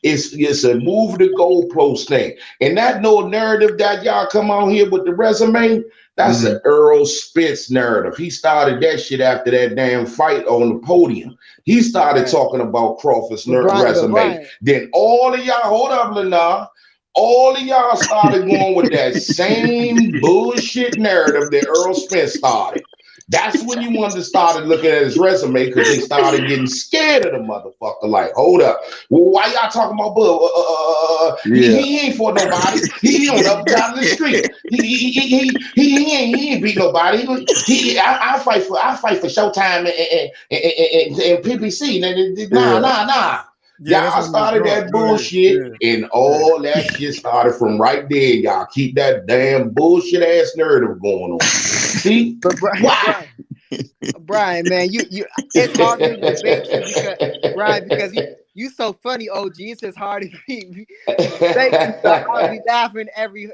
S7: it's a move the goalpost thing. And that no narrative that y'all come on here with the resume, that's
S3: Mhm.
S7: an Earl Spence narrative. He started that shit after that damn fight on the podium. He started
S2: Right.
S7: talking about Crawford's
S2: But
S7: resume.
S2: Brian,
S7: Then all of y'all, hold up, Lennar, all of y'all started going with that same bullshit narrative that Earl Spence started. That's when you wanted to start looking at his resume because they started getting scared of the motherfucker. Like, hold up. Well, why y'all talking about Bud?
S3: Yeah.
S7: He ain't for nobody. He on the other side of the street. He ain't beat nobody. I fight for Showtime and PPC.
S3: Yeah.
S7: Nah.
S5: Yeah, that's
S7: Y'all
S5: when he was
S7: started
S5: drunk.
S7: that
S5: Go ahead.
S7: bullshit,
S5: Yeah,
S7: and
S5: yeah.
S7: all that shit started from right there. Y'all keep that damn bullshit ass narrative going on. See
S2: but Brian,
S7: why?
S2: Brian, man, you, it's hard for me to debate you because Brian, because you so funny, OG. It's just hard to debate you. So I'll be laughing every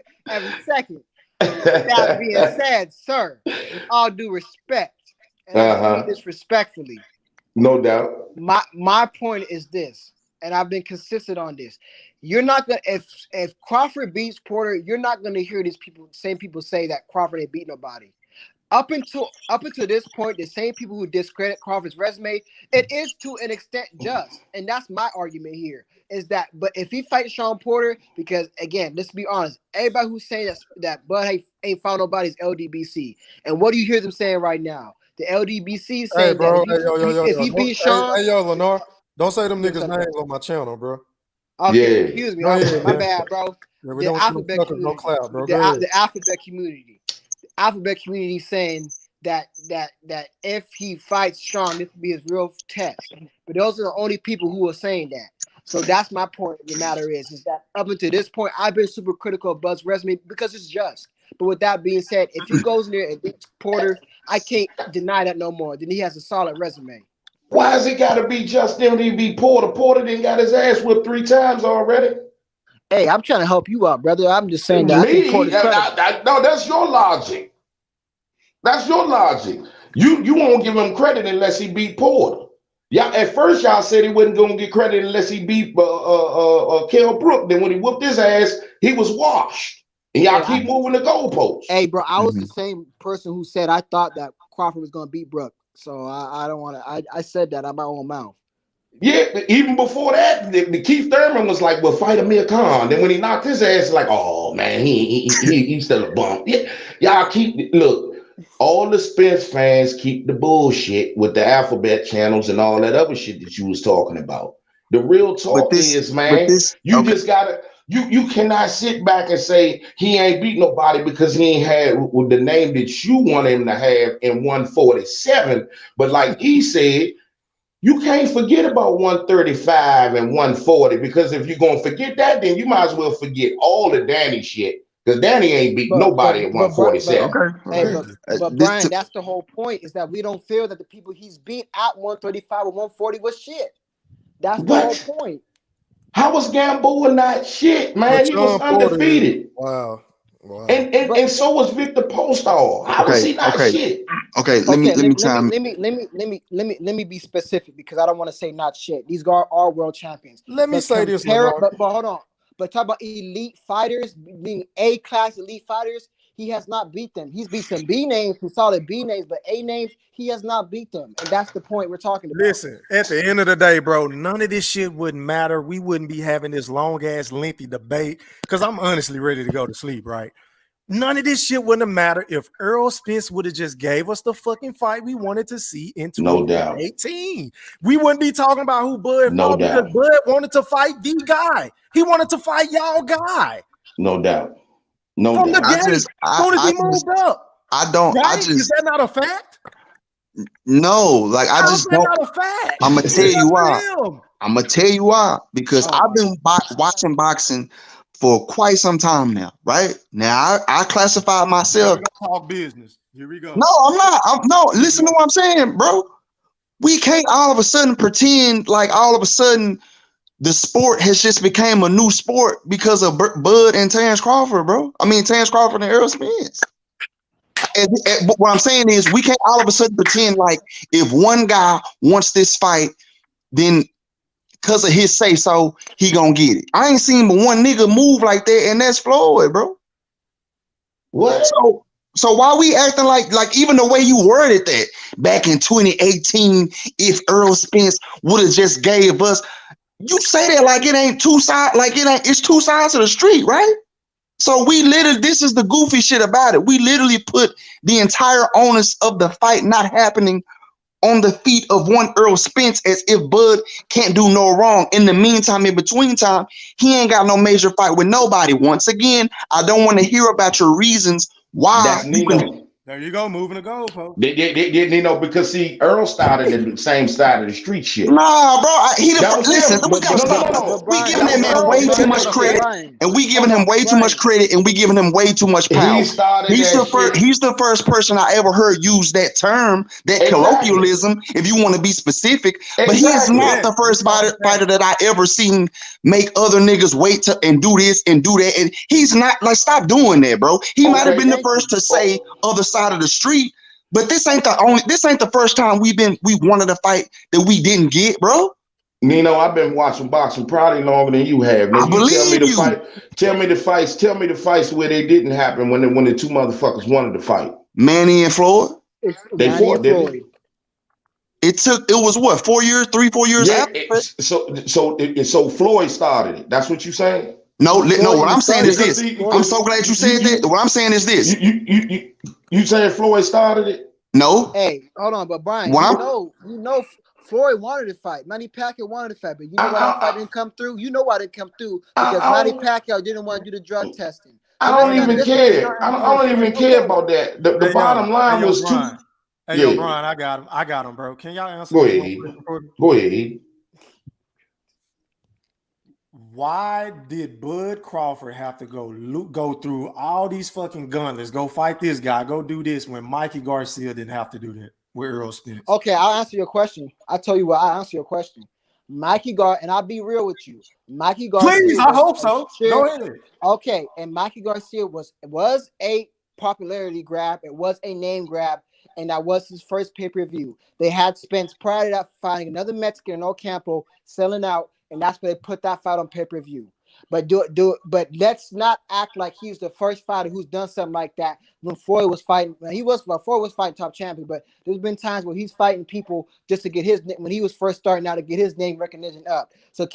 S2: second. With that being said, sir, with all due respect, and I don't mean
S7: Uh-huh.
S2: this respectfully,
S7: No doubt.
S2: my point is this, and I've been consistent on this. You're not gonna if Crawford beats Porter, you're not gonna hear these same people say that Crawford ain't beat nobody. Up until this point, the same people who discredit Crawford's resume, it is to an extent just, and that's my argument here. Is that, but if he fights Sean Porter, because again, let's be honest, everybody who's saying that Bud ain't found nobody's LDBC, and what do you hear them saying right now? The LDBC is
S5: Hey,
S2: saying that
S5: bro. Hey, yo.
S2: if he beats Sean,
S5: Hey, yo, Lenore. Don't say them
S2: yes,
S5: niggas'
S2: sir.
S5: names on my channel, bro.
S2: Okay,
S7: Yeah.
S2: excuse me,
S5: Go ahead,
S2: my
S5: man.
S2: bad, bro.
S5: Yeah, we
S2: The
S5: don't want them
S2: alphabet
S5: suckers no
S2: community,
S5: clout, bro. Go ahead.
S2: the alphabet community saying that if he fights Sean, this will be his real test. But those are the only people who are saying that. So that's my point of the matter is that up until this point, I've been super critical of Bud's resume because it's just. But with that being said, if he goes in there and beats Porter, I can't deny that no more. Then he has a solid resume.
S7: Why has it got to be just MDB Porter? Porter didn't got his ass whipped 3 times already.
S2: Hey, I'm trying to help you out, brother. I'm just saying that I think
S7: Me?
S2: Porter's credible.
S7: No, that's your logic. That's your logic. You won't give him credit unless he beat Porter. Yeah, at first y'all said he wasn't gonna get credit unless he beat Kell Brook. Then when he whooped his ass, he was washed. And y'all
S2: Hey,
S7: keep moving the goalposts.
S2: Hey, bro, I was the
S3: Mhm.
S2: same person who said I thought that Crawford was going to beat Brook. So I don't want to. I said that out my own mouth.
S7: Yeah, even before that, the Keith Thurman was like, "Well, fight Amir Khan." Then when he knocked his ass, like, "Oh man, he's still a bump." Yeah, y'all keep look. All the Spence fans keep the bullshit with the alphabet channels and all that other shit that you was talking about. The real talk is,
S3: but
S7: man,
S3: this,
S7: you
S3: okay.
S7: just gotta. You cannot sit back and say he ain't beat nobody because he ain't had with the name that you want him to have in 147. But like he said, you can't forget about 135 and 140 because if you're gonna forget that, then you might as well forget all the Danny shit because Danny ain't beat nobody at 147.
S2: Hey,
S3: Okay.
S2: but
S3: This
S2: Brian, that's the whole point is that we don't feel that the people he's beat at 135 or 140 was shit. That's the whole
S7: What?
S2: point.
S7: How was Gamboa not shit, man?
S5: But
S7: He was
S5: Sean Porter is
S7: undefeated.
S5: wow. Wow.
S7: And so was Victor Postall. How was
S3: okay,
S7: he not
S3: okay,
S7: shit?
S3: okay. Let
S2: Okay,
S3: me time.
S2: let me be specific because I don't want to say not shit. These guys are world champions.
S5: Let me
S2: But
S5: say this,
S2: compare,
S5: Leonard.
S2: but hold on. But talk about elite fighters being A class elite fighters. He has not beat them. He's beat some B names, some solid B names, but A names he has not beat them, and that's the point we're talking about.
S5: Listen, at the end of the day, bro, none of this shit wouldn't matter. We wouldn't be having this long ass lengthy debate because I'm honestly ready to go to sleep, right? None of this shit wouldn't have mattered if Earl Spence would have just gave us the fucking fight we wanted to see in
S7: No doubt.
S5: 2018. We wouldn't be talking about who Bud
S7: No
S5: fought because
S7: doubt.
S5: Bud wanted to fight the guy. He wanted to fight y'all guy
S7: No doubt. No
S5: from the
S7: doubt.
S3: I
S5: gate.
S3: just,
S5: As soon as he moved up,
S3: I don't, I
S5: right? Is
S3: just,
S5: that not a fact?
S3: no, like I
S5: How's
S3: just
S5: that
S3: don't.
S5: not a fact?
S3: I'm gonna tell
S5: Good
S3: you
S5: for
S3: why.
S5: him.
S3: I'm gonna tell you why. Because
S2: Oh,
S3: I've been watching boxing for quite some time now. Right now, I classify myself.
S5: Here we go, talk business. Here we go.
S3: No, I'm not. No, listen to what I'm saying, bro. We can't all of a sudden pretend like all of a sudden the sport has just became a new sport because of Bud and Terrence Crawford, bro. I mean, Terrence Crawford and Errol Spence. And what I'm saying is we can't all of a sudden pretend like if one guy wants this fight, then because of his say so, he gonna get it. I ain't seen but one nigga move like that, and that's Floyd, bro.
S7: What?
S3: So why we acting like even the way you worded that back in 2018, if Earl Spence would have just gave us, you say that like it ain't two sides, like it's two sides of the street, right? So we literally, this is the goofy shit about it. We literally put the entire onus of the fight not happening on the feet of one Earl Spence as if Bud can't do no wrong. In the meantime, in between time, he ain't got no major fight with nobody. Once again, I don't want to hear about your reasons why
S7: That's
S3: you can.
S7: Nino.
S5: There you go, moving the goalpost.
S7: Nino, because see, Earl started in the same side of the street shit.
S3: Nah, bro.
S7: That was
S3: Listen,
S7: him.
S3: we gotta stop.
S7: No.
S3: We giving
S7: That
S3: that
S7: was
S3: man
S7: Earl,
S3: way too
S7: man.
S3: much credit,
S2: Brian,
S3: and we giving
S2: hold
S3: him
S2: on,
S3: way too much credit, and we giving him way too much power.
S7: He started
S3: He's
S7: that
S3: the first.
S7: shit.
S3: He's the first person I ever heard use that term, that colloquialism, if you want to be specific. But he is not
S5: Yeah,
S3: the first
S5: you know
S3: fighter that I ever seen make other niggas wait to and do this and do that. And he's not like, stop doing that, bro. He might have been the
S2: thank
S3: first
S2: you.
S3: to say other side of the street. But this ain't the first time we wanted a fight that we didn't get, bro.
S7: Nino, I've been watching boxing probably longer than you have. Now
S3: I
S7: you tell me
S3: believe
S7: the
S3: you.
S7: fight. Tell me the fights where they didn't happen when the two motherfuckers wanted to fight.
S3: Manny and Floyd.
S2: It's
S7: They
S2: Manny
S7: fought,
S2: and
S7: didn't
S2: Floyd.
S3: It was what, 4 years, 4 years
S7: they?
S3: after?
S7: Yeah. So Floyd started it. That's what you saying?
S3: No, what I'm saying is
S7: Because
S3: this. I'm so glad you said that. What I'm saying is this.
S7: You saying Floyd started it?
S3: No.
S2: Hey, hold on, but Brian,
S3: What
S2: you know, Floyd wanted to fight. Manny Pacquiao wanted to fight, but you know why that fight didn't come through? You know why it didn't come through because Manny Pacquiao didn't want to do the drug testing.
S7: I
S2: So
S7: don't even care. I don't even care
S2: okay.
S7: about that. The bottom line was
S5: Brian.
S7: two.
S5: Yo, Brian, I got him, bro. Can y'all answer
S7: Go
S5: this
S7: ahead.
S5: one question for me?
S7: Go ahead.
S5: Why did Bud Crawford have to go through all these fucking gauntlets, go fight this guy, go do this when Mikey Garcia didn't have to do that with Earl Spence?
S2: Okay, I'll answer your question. I'll tell you what, I'll answer your question. And I'll be real with you. Mikey Garcia.
S5: Please, I hope so. Go ahead.
S2: Okay, and Mikey Garcia was a popularity grab. It was a name grab, and that was his first pay-per-view. They had Spence prior to that fighting another Mexican, no Campo, selling out, and that's where they put that fight on pay-per-view. But but let's not act like he's the first fighter who's done something like that. When Floyd was fighting, Floyd was fighting top champion, but there's been times where he's fighting people just to get when he was first starting out to get his name recognition up. So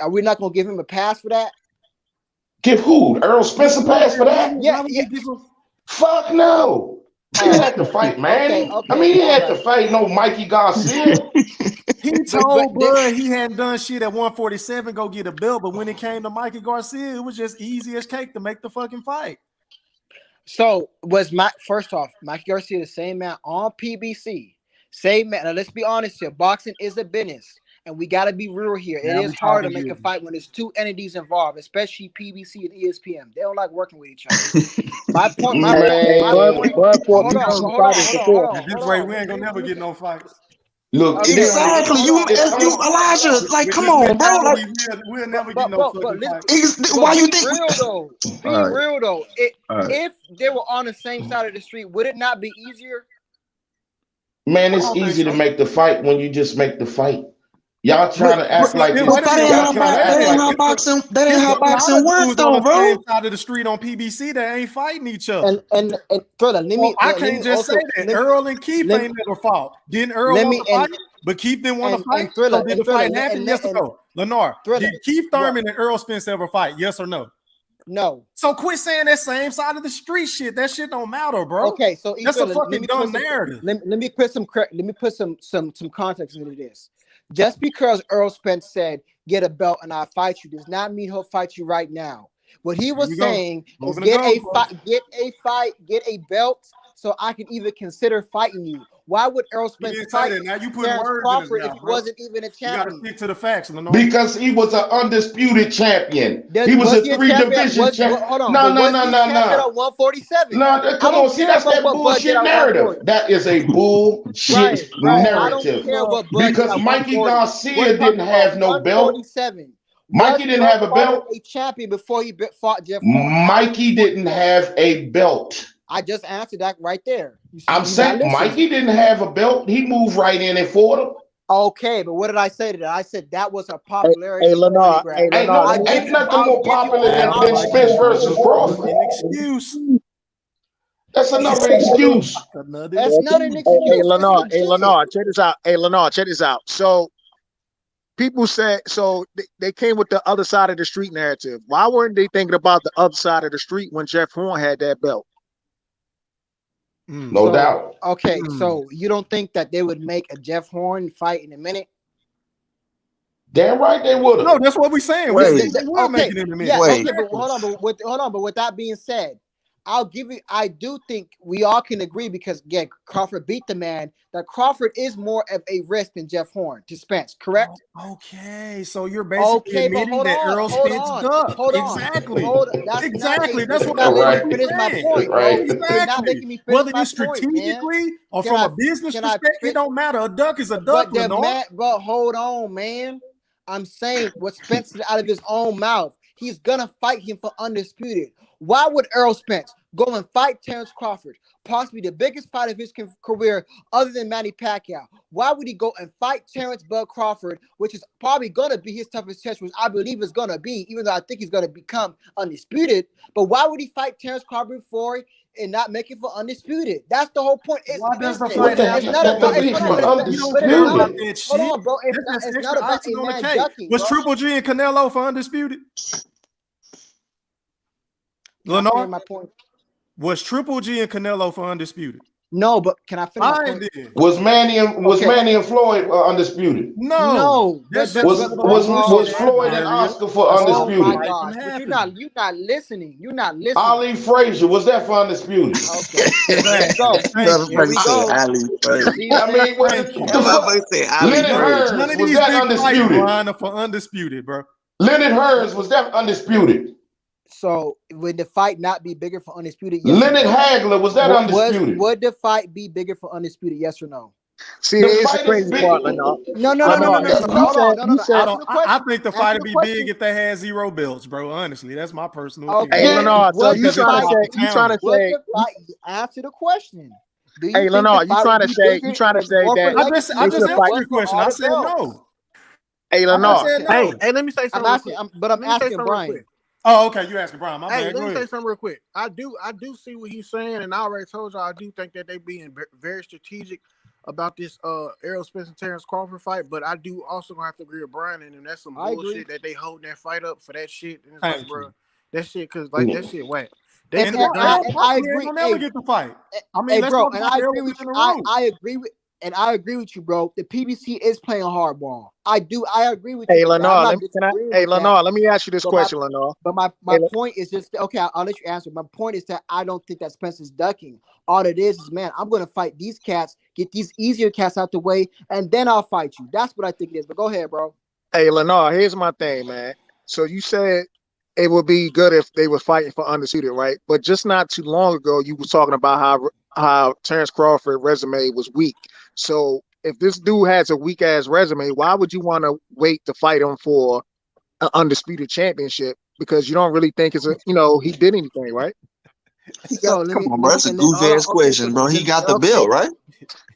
S2: are we not gonna give him a pass for that?
S7: Give who? Earl Spence a pass for that?
S2: Yeah.
S7: Fuck no. He had to fight, man.
S2: Okay,
S7: I mean, he had to fight no Mikey Garcia.
S5: He told Bud he hadn't done shit at 147, go get a belt. But when it came to Mikey Garcia, it was just easy as cake to make the fucking fight.
S2: So was first off, Mikey Garcia the same man on PBC? Same man. Now let's be honest here. Boxing is a business, and we got to be real here.
S5: Now
S2: it is hard to make a fight when there's two entities involved, especially PBC and ESPN. They don't like working with each other. My point. Hold on.
S5: This way, we ain't gonna never get no fights.
S7: Look,
S3: Exactly. You Elijah, like, come on, bro. Like,
S5: we'll never get no fucking fight.
S3: Why you think?
S2: Be real though. If they were on the same side of the street, would it not be easier?
S7: man, it's easy to make the fight when you just make the fight. Y'all trying to act like this.
S3: That ain't how boxing works, though, bro.
S5: Side of the street on PBC, they ain't fighting each other.
S2: And brother,
S5: I can't just say that. Earl and Keith ain't never fought. Didn't Earl want to fight? But Keith didn't want to fight. So did the fight happen? Yes or no? Lenore, did Keith Thurman and Earl Spence ever fight? Yes or no?
S2: No.
S5: So quit saying that same side of the street shit. That shit don't matter, bro.
S2: Okay, so
S5: that's a fucking dumb narrative.
S2: Let me put some context into this. Just because Earl Spence said get a belt and I'll fight you does not mean he'll fight you right now. What he was saying is get a belt so I can even consider fighting you. Why would Earl Spence fight
S5: now you put
S2: Terrence
S5: words
S2: Crawford
S5: in his mouth,
S2: if he wasn't even a champion?
S5: You gotta stick to the facts, Lenore.
S7: Because he was an undisputed champion. He was a 3-division champion. No.
S2: 147.
S7: No, come on, see, that's that bullshit narrative. That is a bullshit narrative. Because Mikey Garcia didn't have no belt. Mikey didn't have a belt.
S2: A champion before he fought Jeff.
S7: Mikey didn't have a belt.
S2: I just answered that right there.
S7: I'm saying Mikey didn't have a belt. He moved right in and fought him.
S2: Okay, but what did I say to that? I said that was a popularity.
S6: Hey, Lenore.
S7: Ain't nothing more popular than Spence versus Crawford.
S5: An excuse.
S7: That's another excuse.
S2: That's not an excuse.
S6: Hey, Lenore, check this out. Hey, Lenore, check this out. So people said, so they came with the other side of the street narrative. Why weren't they thinking about the other side of the street when Jeff Horn had that belt?
S7: No doubt.
S2: Okay, so you don't think that they would make a Jeff Horn fight in a minute?
S7: Damn right they would have.
S5: No, that's what we're saying. We'll make it in a minute.
S2: Yeah, okay, but hold on. But with that being said, I do think we all can agree because again, Crawford beat the man. That Crawford is more of a risk than Jeff Horn to Spence, correct?
S5: Okay, so you're basically admitting that Earl Spence ducked. Exactly. That's what I'm
S2: trying to finish my point.
S5: Exactly. Whether it's strategically or from a business perspective, it don't matter. A duck is a duck.
S2: But hold on, man. I'm saying what Spence said out of his own mouth. He's gonna fight him for undisputed. Why would Earl Spence go and fight Terrence Crawford, possibly the biggest fight of his career other than Manny Pacquiao? Why would he go and fight Terrence Bud Crawford, which is probably going to be his toughest test, which I believe is going to be, even though I think he's going to become undisputed. But why would he fight Terrence Crawford for it and not make it for undisputed? That's the whole point. It's not about a man ducking.
S5: Was Triple G and Canelo for undisputed? Lenore,
S2: my point.
S5: Was Triple G and Canelo for undisputed?
S2: No, but can I finish my point?
S7: Was Manny and Floyd undisputed?
S5: No.
S7: Was Floyd and Oscar for undisputed?
S2: Oh you're not listening. You're not listening.
S7: Ali Frazier, was that for undisputed?
S2: Okay. Here we go.
S7: I mean, Leonard Hearns, was that undisputed?
S5: For undisputed, bro.
S7: Leonard Hearns, was that undisputed?
S2: So would the fight not be bigger for undisputed? Yes
S7: Leonard Hagler, was that undisputed?
S2: Would the fight be bigger for undisputed? Yes or no?
S6: See, it's a crazy part, Lenore.
S2: No.
S5: I think the fight would be big if they had 0 belts, bro. Honestly, that's my personal opinion.
S6: Hey, Lenore, so you trying to say
S2: answer the question.
S6: Hey, Lenore, you trying to say that
S5: I just answered your question. I said no.
S6: Hey, Lenore.
S4: Hey, let me say something.
S2: I'm asking Brian.
S5: Oh, okay. You asking Brian.
S4: Hey, let me say something real quick. I do see what he's saying, and I already told y'all I do think that they being very strategic about this Errol Spence and Terrence Crawford fight. But I do also gonna have to agree with Brian, and that's some bullshit that they holding that fight up for that shit. And it's like, bro, that shit that shit whack.
S2: I agree.
S5: They'll never get the fight.
S2: I mean, bro, and I agree with you. I agree with. and I agree with you, bro. The PBC is playing hardball. I agree with you.
S6: Hey,
S2: I'm
S6: Lenore,
S2: not disagreeing
S6: hey,
S2: with that.
S6: Lenore, let me ask you this
S2: But my
S6: question, Lenore.
S2: but my
S6: Hey,
S2: point is just okay. I'll let you answer. My point is that I don't think that Spencer's ducking. All it is, man, I'm gonna fight these cats, get these easier cats out the way, and then I'll fight you. That's what I think it is. But go ahead, bro.
S6: hey, Lenore, here's my thing, man. So you said it would be good if they were fighting for undisputed, right? But just not too long ago, you were talking about how Terrence Crawford resume was weak. So if this dude has a weak ass resume, why would you want to wait to fight him for an undisputed championship? Because you don't really think he did anything, right?
S2: So let
S3: Come
S2: me
S3: on, bro.
S2: let me
S3: That's a
S2: and then
S3: goofy
S2: hold on.
S3: ass
S2: Okay, so
S3: question, bro. He got the
S2: okay,
S3: belt, right?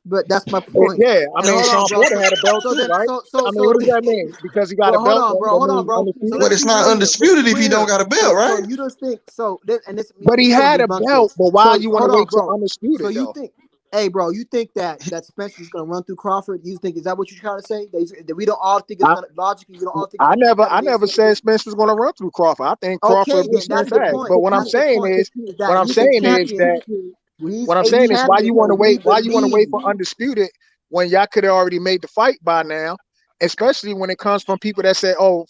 S2: but that's my point.
S6: Yeah, I
S2: And
S6: mean,
S2: hold on,
S6: Sean
S2: bro.
S6: Porter had a belt
S2: So
S6: too,
S2: then
S6: right? I mean,
S2: so
S6: what does that mean? Because he got a
S2: well, hold
S6: belt,
S2: on,
S6: right?
S2: bro.
S6: That
S2: Hold on,
S6: means
S2: bro. So
S6: undisputed.
S3: But
S2: let's
S3: it's
S2: be
S3: not
S2: real here. Let's
S3: undisputed
S2: be
S3: if he don't
S2: real.
S3: got a belt,
S2: So
S3: right?
S2: you just think so? And this
S6: But he
S2: before we
S6: had a
S2: debunk
S6: belt.
S2: this.
S6: But why
S2: So
S6: you want to
S2: hold on,
S6: wait till
S2: bro. So
S6: undisputed
S2: you
S6: though?
S2: think, hey, bro, you think that Spencer's gonna run through Crawford? You think is that what you're trying to say? That we don't all think it's
S6: I,
S2: gonna logically. We don't all think it's
S6: I
S2: gonna be
S6: never I
S2: competitive.
S6: never said Spence was going to run through Crawford. I think Crawford
S2: Okay,
S6: will
S2: then
S6: stand
S2: that's the
S6: fast.
S2: point.
S6: But what I'm
S2: That's the
S6: saying
S2: point.
S6: is,
S2: Is
S6: what
S2: that
S6: I'm
S2: he's a
S6: saying is
S2: champion.
S6: that
S2: He's
S6: what I'm
S2: a
S6: saying is why
S2: champion,
S6: you want to
S2: and we
S6: wait? Why you want to wait for
S2: believe.
S6: undisputed when y'all could have already made the fight by now? Especially when it comes from people that say, "Oh,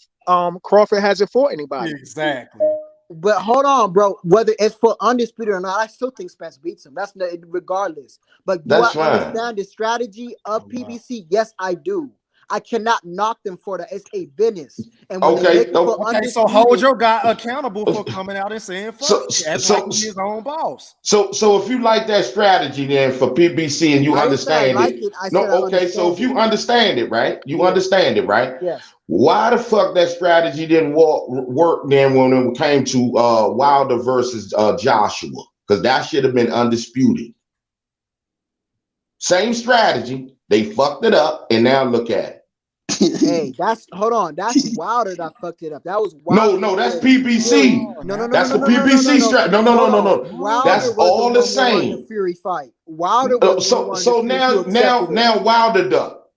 S6: Crawford hasn't fought anybody."
S5: Exactly.
S2: But hold on, bro. Whether it's for undisputed or not, I still think Spence beats him. That's not, regardless. But do I
S7: That's fine.
S2: understand the strategy
S5: Oh,
S2: of
S5: wow.
S2: PBC? Yes, I do. I cannot knock them for that. It's a business, and when they
S7: Okay.
S2: make it for
S5: Okay, so hold
S2: undisputed,
S5: your guy accountable for coming out and saying fuck
S7: So
S5: it, acting like
S7: so
S5: he his own boss.
S7: so if you like that strategy then for PBC and you
S2: I didn't say I
S7: understand
S2: like
S7: it.
S2: it. I
S7: No,
S2: said I
S7: okay. So
S2: understand
S7: if
S2: it.
S7: you understand it, right? You
S2: Yeah.
S7: understand it, right?
S2: Yes.
S7: Why the fuck that strategy didn't work then when it came to Wilder versus Joshua? Because that should have been undisputed. Same strategy. They fucked it up, and now look at it.
S2: Hey, that's hold on. That's Wilder that fucked it up. That was
S7: No,
S2: Wilder
S7: no,
S2: who
S7: that's
S2: said Fury.
S7: PBC.
S5: No,
S2: No, no,
S5: not
S2: no, no,
S7: That's
S2: no,
S7: the
S2: no, no, no, no,
S7: PBC
S2: no.
S7: strat. No, no, no,
S2: Hold
S7: no,
S2: on.
S7: no.
S2: Wilder
S5: no.
S7: That's
S2: was the
S7: all the
S2: one who wanted the
S7: same.
S2: Fury fight. Wilder was the one who wanted the
S7: So
S2: Fury. He accepted it.
S7: now Wilder duck.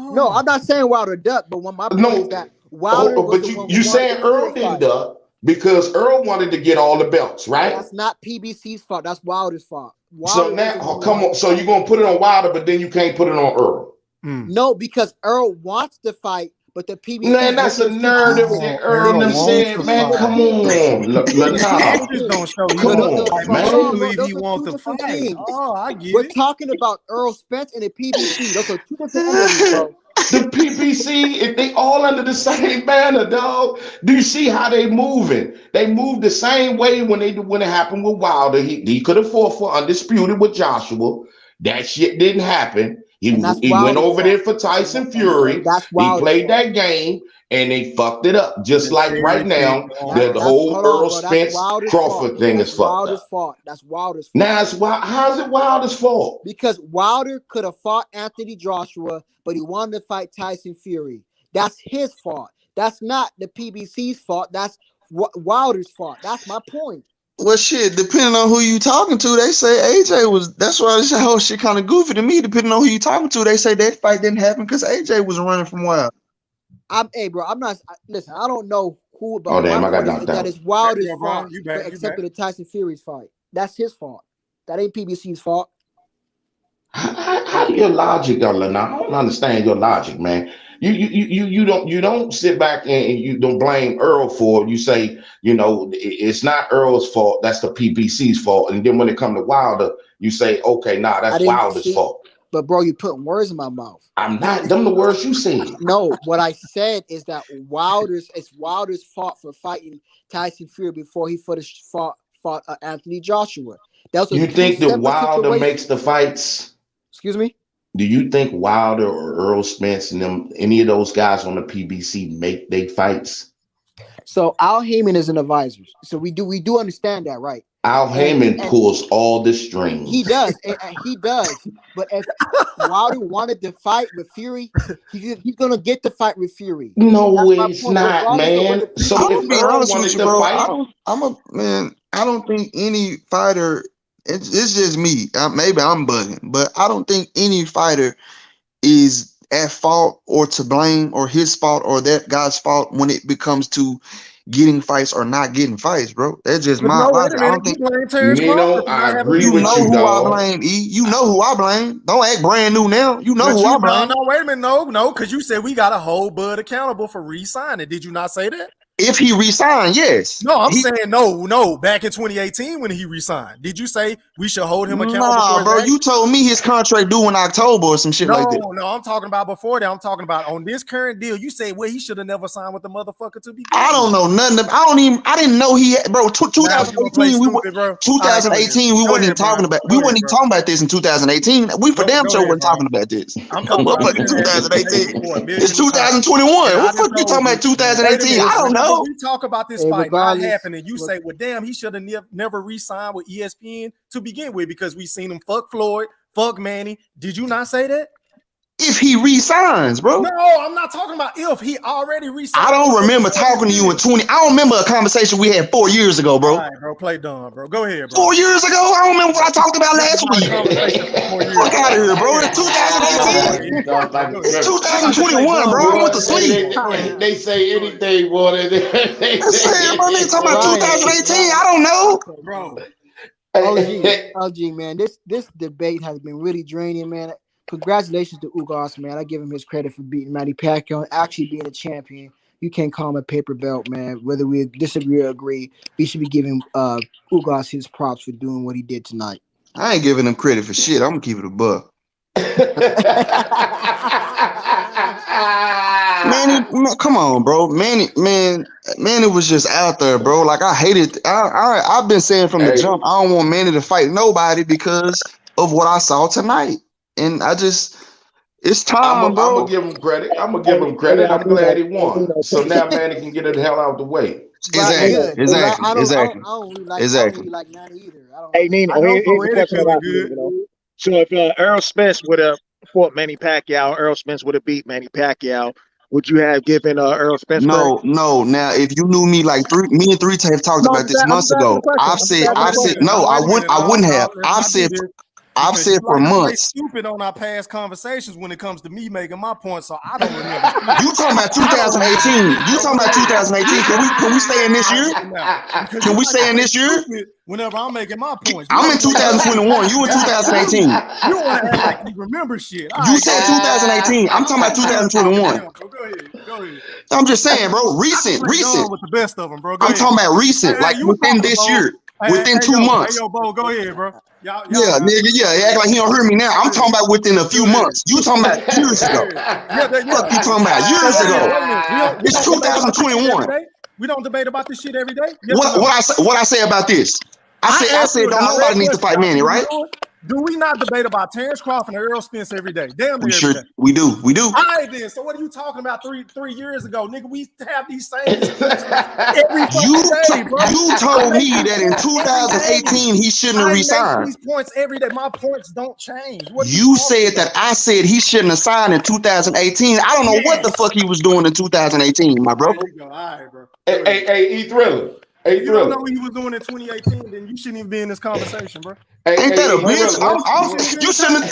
S2: No,
S5: Oh,
S2: I'm not saying Wilder duck, but my point is
S7: No,
S2: that Wilder was
S7: but
S2: the
S7: you
S2: one who
S7: you
S2: wanted the
S7: saying
S2: Fury
S7: Earl didn't
S2: fight.
S7: duck because Earl wanted to get all the belts, right?
S2: That's not PBC's fault. That's Wilder's fault.
S7: So
S2: Wilder was
S7: now,
S2: the one
S7: oh,
S2: who
S7: come
S2: wanted
S7: on.
S2: the
S7: So you're
S2: fight.
S7: gonna put it on Wilder, but then you can't put it on Earl.
S5: mm.
S2: No, because Earl wants the fight, but the
S7: Man,
S2: PBC's
S7: that's
S2: looking
S7: a
S2: to keep
S7: narrative
S2: it.
S5: Oh,
S7: that
S2: The
S7: Earl
S5: Earl
S7: them
S5: wants
S7: said,
S5: to
S2: PBC
S7: man.
S2: will
S5: fight.
S7: Come
S2: keep it.
S7: on,
S5: His
S7: nah.
S5: actions don't show he
S7: Come
S2: No, no,
S5: wants to
S2: no.
S7: on,
S5: fight,
S2: But
S5: but
S2: hold
S5: you
S2: on,
S7: man.
S2: bro.
S5: believe he
S2: Those are
S5: wants
S2: two
S5: to
S2: different
S5: fight.
S2: things.
S5: Oh, I get
S2: We're
S5: it.
S2: talking about Earl Spence and the PBC. Those are two different entities, bro.
S7: The PPC, if they all under the same banner, dog. Do you see how they moving? They move the same way when it happened with Wilder. He could have fought for undisputed with Joshua. That shit didn't happen.
S2: And that's
S7: He went
S2: Wilder's
S7: over there
S2: fault.
S7: for
S2: And
S7: Tyson
S2: and
S7: Fury.
S2: that's
S7: He
S2: Wilder's
S7: played
S2: fault.
S7: that game and they fucked it up. Just
S5: And
S7: like right
S5: Terry picked
S7: now, the
S5: Earl.
S2: That's
S7: whole
S2: hold on,
S7: Earl
S2: bro. That's
S7: Spence
S2: Wilder's fault.
S7: Crawford thing
S2: That's
S7: is fucked
S2: Wilder's
S7: up.
S2: fault. That's Wilder's fault.
S7: Now it's how's it Wilder's fault?
S2: Because Wilder could have fought Anthony Joshua, but he wanted to fight Tyson Fury. That's his fault. That's not the PBC's fault. That's Wilder's fault. That's my point.
S3: Well, shit, depending on who you talking to, they say AJ was. That's why this whole shit kind of goofy to me. Depending on who you talking to, they say that fight didn't happen because AJ was running from Wild.
S2: Hey, bro. I'm not. Listen, I don't know who,
S7: Oh
S2: but my
S7: damn, I got
S2: point
S7: knocked
S2: is that
S7: out.
S2: it's
S5: There
S2: Wilder's
S5: you go, bro.
S2: fault
S5: You
S2: for
S5: back. You back.
S2: accepting the Tyson Fury's fight. That's his fault. That ain't PBC's fault.
S7: How your logic, Lena? I don't understand your logic, man. You don't sit back and you don't blame Earl for it. You say, it's not Earl's fault, that's the PBC's fault. And then when it comes to Wilder, you say, okay, nah,
S2: I
S7: that's
S2: didn't
S7: Wilder's
S2: see,
S7: fault.
S2: but bro, you putting words in my mouth.
S7: I'm not them the words you said.
S2: No, what I said is that it's Wilder's fault for fighting Tyson Fury before he fought Anthony Joshua. Those are
S7: You
S2: two
S7: think the
S2: separate
S7: Wilder makes the
S2: situations.
S7: fights?
S2: Excuse me.
S7: Do you think Wilder or Earl Spence and them, any of those guys on the PBC make they fights?
S2: So Al Heyman is an advisor. So we do understand that, right?
S7: Al
S2: And
S7: Heyman
S2: and
S7: pulls all the
S2: he
S7: strings.
S2: does, and he does. But if Wilder wanted to fight with Fury, he's gonna get the fight with Fury.
S7: No,
S2: That's my
S7: it's
S2: point.
S7: not,
S2: Regardless of what the
S7: man. So
S3: I'm
S2: PBC
S3: gonna
S7: if
S3: be
S7: Earl
S3: honest with
S7: wanted
S3: you,
S7: to
S3: bro.
S7: fight,
S3: I'm a man. I don't think any fighter. It's just me. Maybe I'm bugging, but I don't think any fighter is at fault or to blame or his fault or that guy's fault when it becomes to getting fights or not getting fights, bro. That's just
S5: But
S3: my
S5: no, wait
S3: logic.
S5: a
S3: I
S5: minute.
S3: don't think
S5: You blame Terrence
S7: Nino,
S5: Crawford for
S7: I
S5: not having
S7: agree
S3: you
S7: with
S3: know
S7: you,
S3: who I
S7: dog.
S3: blame, E. You know who I blame. Don't act brand new now. You know
S5: But
S3: who I
S5: no,
S3: blame.
S5: wait a minute. No, because you said we got to hold Bud accountable for re-signing. Did you not say that?
S3: If he resigned, yes.
S5: No, I'm saying no. Back in 2018 when he resigned, did you say we should hold him accountable for
S3: Nah,
S5: his
S3: bro.
S5: actions?
S3: You told me his contract due in October or some shit like that.
S5: No, I'm talking about before that. I'm talking about on this current deal. You say, well, he should have never signed with the motherfucker to begin.
S3: I don't know nothing. I didn't know he had, bro. 2018, we
S5: stupid, bro.
S3: 2018, we wasn't even talking about. We wasn't even talking about this in 2018. We for damn sure wasn't talking about this.
S5: I'm talking about
S3: in 2018. It's 2021. What the fuck you talking about? 2018? I don't know.
S5: We talk about this fight not happening. You say, well, damn, he should have never re-signed with ESPN to begin with because we seen him fuck Floyd, fuck Manny. Did you not say that?
S3: If he resigns, bro.
S5: No, I'm not talking about if he already resigned.
S3: I don't remember talking to you in 20. I don't remember a conversation we had 4 years ago, bro.
S5: All right, bro, play dumb, bro. Go ahead, bro.
S3: 4 years ago? I don't remember what I talked about last week. Fuck out of here, bro. It's 2018. It's 2021, bro. I went to sleep.
S7: They say anything, boy. They
S3: say, bro, they talking about 2018. I don't know.
S5: Bro.
S2: OG, man, this debate has been really draining, man. Congratulations to Ugas, man. I give him his credit for beating Manny Pacquiao and actually being a champion. You can't call him a paper belt, man. Whether we disagree or agree, we should be giving Ugas his props for doing what he did tonight.
S3: I ain't giving him credit for shit. I'm gonna keep it a buck. Manny, come on, bro. Manny was just out there, bro. Like I hated. I've been saying from the jump, I don't want Manny to fight nobody because of what I saw tonight. And it's time, bro.
S7: I'm gonna give him credit. I'm glad he won. So now Manny can get the hell out of the way.
S3: Exactly.
S2: I don't really like Manny either.
S6: Hey, Nino, here's a question about you. So if Errol Spence would have fought Manny Pacquiao, Errol Spence would have beat Manny Pacquiao, would you have given Errol Spence?
S3: No. Now, if you knew me like me and 3 have talked about this months ago. I've said no. I wouldn't have. I've said for months.
S5: Stupid on our past conversations when it comes to me making my point, so I don't remember.
S3: You talking about 2018? You talking about 2018? Can we stay in this year? Can we stay in this year?
S5: Whenever I'm making my points,
S3: I'm in 2021. You in 2018?
S5: You want to act like you remember shit?
S3: You said 2018. I'm talking about 2021.
S5: Go ahead.
S3: I'm just saying, bro. Recent.
S5: With the best of them, bro.
S3: I'm talking about recent, like within this year. Within 2 months.
S5: Hey, yo, Bo, go ahead, bro. Y'all,
S3: yeah, nigga, yeah. Act like he don't hear me now. I'm talking about within a few months. You talking about years ago. Fuck you talking about years ago. It's 2021.
S5: We don't debate about this shit every day.
S3: What I say about this? I said don't nobody needs to fight Manny, right?
S5: Do we not debate about Terrence Crawford and Errol Spence every day? Damn near
S3: every
S5: day.
S3: We do.
S5: All right, then. So what are you talking about three years ago, nigga? We have these same every day, bro.
S3: You told me that in 2018 he shouldn't have resigned.
S5: These points every day. My points don't change.
S3: You said that I said he shouldn't have signed in 2018. I don't know what the fuck he was doing in 2018, my bro.
S5: All right, bro.
S7: Hey, E-Thriller.
S5: If you don't know what he was doing in 2018, then you shouldn't even be in this conversation, bro.
S3: Ain't that a bitch? You shouldn't.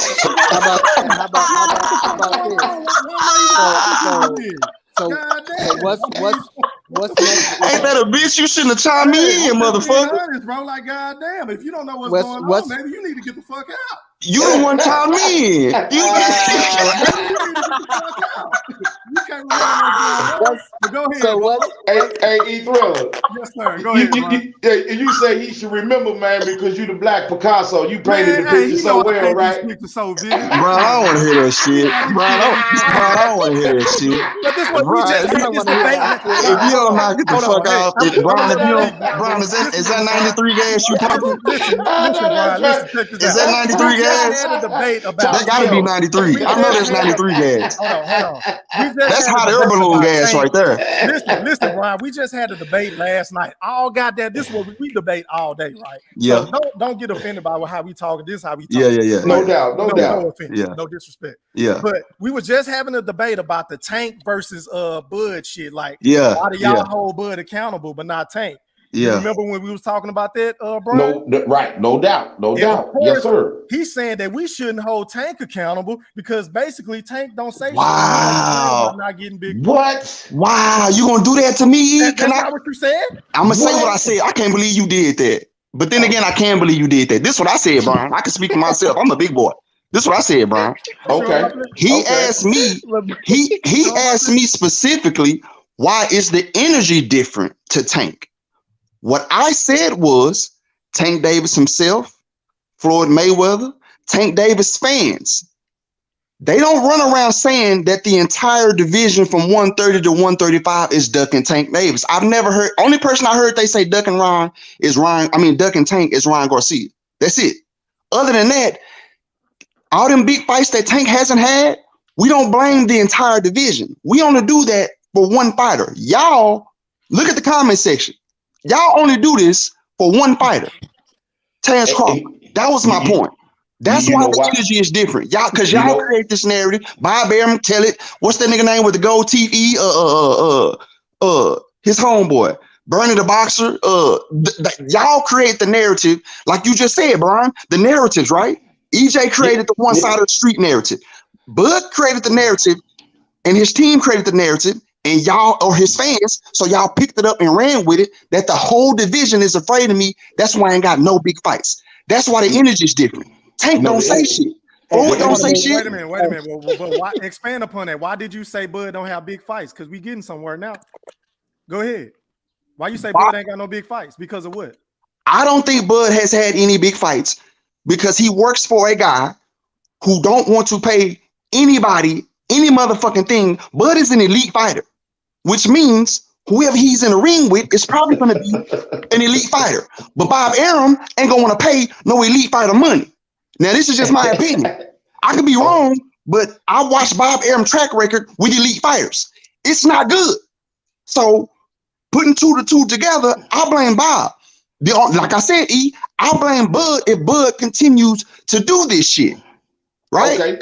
S2: How about this? So what's next?
S3: Ain't that a bitch? You shouldn't have chimed me in, motherfucker.
S5: Honest, bro, like goddamn, if you don't know what's going on, maybe you need to get the fuck out.
S3: You the one time me.
S5: You can't remember. Go ahead.
S2: So what?
S7: Hey, E-Thriller.
S5: Yes, sir. Go ahead.
S7: You say he should remember, man, because you the Black Picasso. You painted the picture so well, right?
S5: So vivid.
S3: Bro, I don't want to hear that shit. Bro, I don't want to hear that shit.
S5: But this one, we just had this debate.
S3: If you don't knock it the fuck out, Brian, is that 93 gas you pumping?
S5: Listen, Brian, check this out.
S3: Is that 93 gas? That gotta be 93. I know that's 93 gas.
S5: Hold on.
S3: That's hot air balloon gas right there.
S5: Listen, Brian. We just had a debate last night. All goddamn, this is what we debate all day, right?
S3: Yeah.
S5: So don't get offended by how we talk. This is how we talk.
S3: Yeah.
S7: No doubt.
S5: No offense.
S3: Yeah.
S5: No disrespect.
S3: Yeah.
S5: But we were just having a debate about the Tank versus Bud shit. Like,
S3: yeah.
S5: why do y'all hold Bud accountable but not Tank? You
S3: Yeah.
S5: remember when we was talking about that, Brian?
S7: Right. No doubt. No
S5: And
S7: doubt.
S5: of
S7: Yes,
S5: course,
S7: sir.
S5: he's saying that we shouldn't hold Tank accountable because basically Tank don't say shit. He
S3: Wow.
S5: about not getting big.
S7: What?
S3: Wow. You gonna do that to me?
S5: That's not what you said?
S3: I'm gonna say what I said. I can't believe you did that. But then again, I can believe you did that. This is what I said, Brian. I can speak for myself. I'm a big boy. This is what I said, Brian.
S7: Okay.
S3: He asked me, he asked me specifically, why is the energy different to Tank? What I said was Tank Davis himself, Floyd Mayweather, Tank Davis fans. They don't run around saying that the entire division from 130 to 135 is Duck and Tank Davis. I've never heard, only person I heard they say Duck and Tank is Ryan Garcia. That's it. Other than that, all them big fights that Tank hasn't had, we don't blame the entire division. We only do that for one fighter. Y'all, look at the comment section. Y'all only do this for one fighter, Terrence Crawford. That was my point. That's why the energy is different. Y'all, because y'all create this narrative. Bob Arum, tell it. What's that nigga name with the gold teeth? His homeboy, Bernie the boxer. Y'all create the narrative, like you just said, Brian. The narratives, right? EJ created the one side of the street narrative. Bud created the narrative, and his team created the narrative, and y'all, or his fans, so y'all picked it up and ran with it, that the whole division is afraid of me. That's why I ain't got no big fights. That's why the energy is different. Tank don't say shit. Floyd don't say shit.
S5: Wait a minute. But why, expand upon that. Why did you say Bud don't have big fights? Because we getting somewhere now. Go ahead. Why you say Bud ain't got no big fights? Because of what?
S3: I don't think Bud has had any big fights because he works for a guy who don't want to pay anybody any motherfucking thing. Bud is an elite fighter, which means whoever he's in the ring with is probably going to be an elite fighter. But Bob Arum ain't going to want to pay no elite fighter money. Now, this is just my opinion. I could be wrong, but I watched Bob Arum's track record with elite fighters. It's not good. So putting two to two together, I blame Bob. Like I said, I blame Bud if Bud continues to do this shit. Right?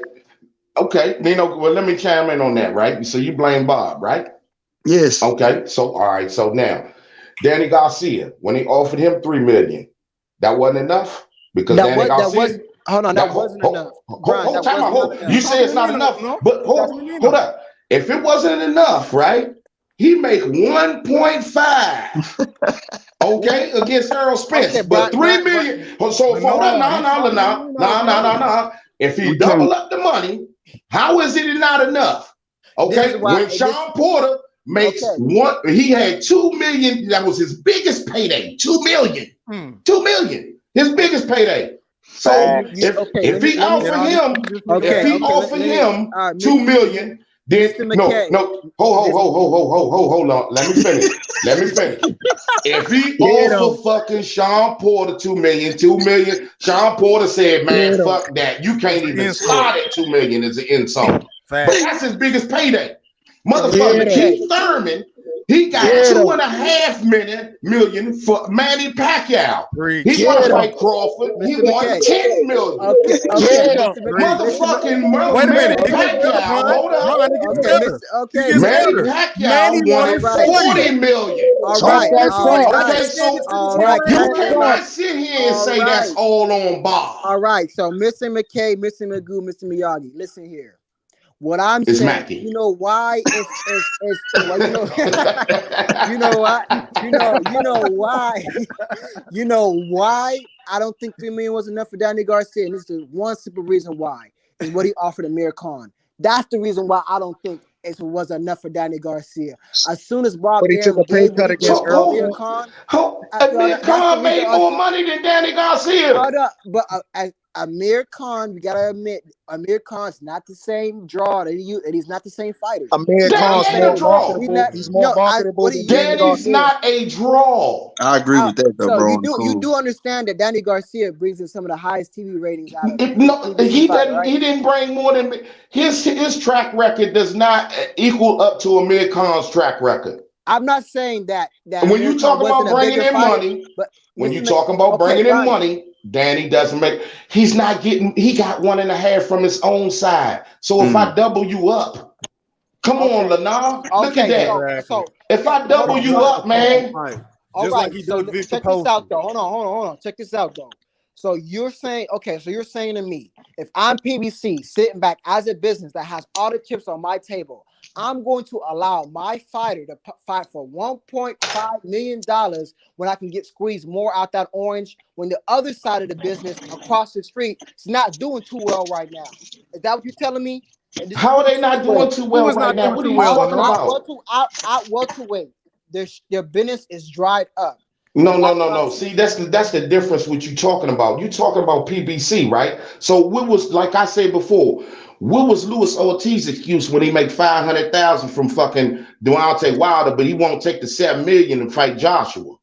S7: Okay. Well, let me chime in on that, right? So you blame Bob, right?
S3: Yes.
S7: Okay. So, all right. So now, Danny Garcia, when he offered him $3 million, that wasn't enough? Because Danny Garcia...
S2: Hold on, that wasn't enough.
S7: You say it's not enough, but hold up. If it wasn't enough, right? He make 1.5, okay, against Errol Spence, but $3 million. So hold on, no. If he double up the money, how is it not enough? Okay, when Sean Porter makes he had $2 million. That was his biggest payday. $2 million. $2 million. His biggest payday. So if he offer him $2 million, then no, hold on. Let me finish. If he offer fucking Sean Porter $2 million, Sean Porter said, man, fuck that. You can't even slide at $2 million as an insult. But that's his biggest payday. Motherfucker, Keith Thurman, he got $2.5 million for Manny Pacquiao. He want to fight Crawford. He won $10 million. Motherfucking Manny Pacquiao. Hold on. Manny Pacquiao wanted $40 million. You cannot sit here and say that's all on Bob.
S2: All right. So Mr. McKay, Mr. Magoo, Mr. Miyagi, listen here. What I'm saying,
S7: Mackie.
S2: you know why? You know why I don't think $3 million was enough for Danny Garcia, and this is one simple reason why is what he offered Amir Khan. That's the reason why I don't think it was enough for Danny Garcia. As soon as Bob
S6: took a pay cut against
S2: Amir Khan,
S7: Amir Khan made more money than Danny Garcia.
S2: But Amir Khan, we gotta admit, Amir Khan's not the same draw and he's not the same fighter.
S6: Amir Khan's more draw. He's more marketable than
S7: Danny's not a draw.
S3: I agree with that, though,
S2: so
S3: bro.
S2: You do understand that Danny Garcia brings in some of the highest TV ratings out of
S7: he didn't bring more than his track record does not equal up to Amir Khan's track record.
S2: I'm not saying that
S7: when you talk about bringing in money, when you talking about bringing in money, Danny doesn't make. He's not getting. He got 1.5 from his own side. So if I double you up, come on, Lana, look at that. If I double you up, man,
S2: All
S5: just like
S2: right.
S5: he
S2: So
S5: does Victor
S2: check this out,
S5: Postman.
S2: though. Hold on. Check this out, though. So you're saying, okay, so you're saying to me, if I'm PBC sitting back as a business that has all the chips on my table, I'm going to allow my fighter to fight for $1.5 million when I can get squeezed more out that orange when the other side of the business across the street is not doing too well right now. Is that what you're telling me? And this is
S7: How are
S2: real
S7: they not
S2: simple.
S7: doing too
S5: Who
S7: well
S5: is
S7: right
S5: not
S7: now?
S5: doing
S7: What are
S5: too
S7: you
S5: well,
S7: talking
S5: Lenore?
S7: about?
S2: Out welterweight, their business is dried up.
S7: No,
S2: And
S7: no,
S2: that's
S7: no,
S2: what I'm
S7: no.
S2: saying.
S7: See, that's the difference what you talking about. You talking about PBC, right? So what was, like I said before, what was Luis Ortiz's excuse when he make 500,000 from fucking Deontay Wilder, but he won't take the 7 million and fight Joshua?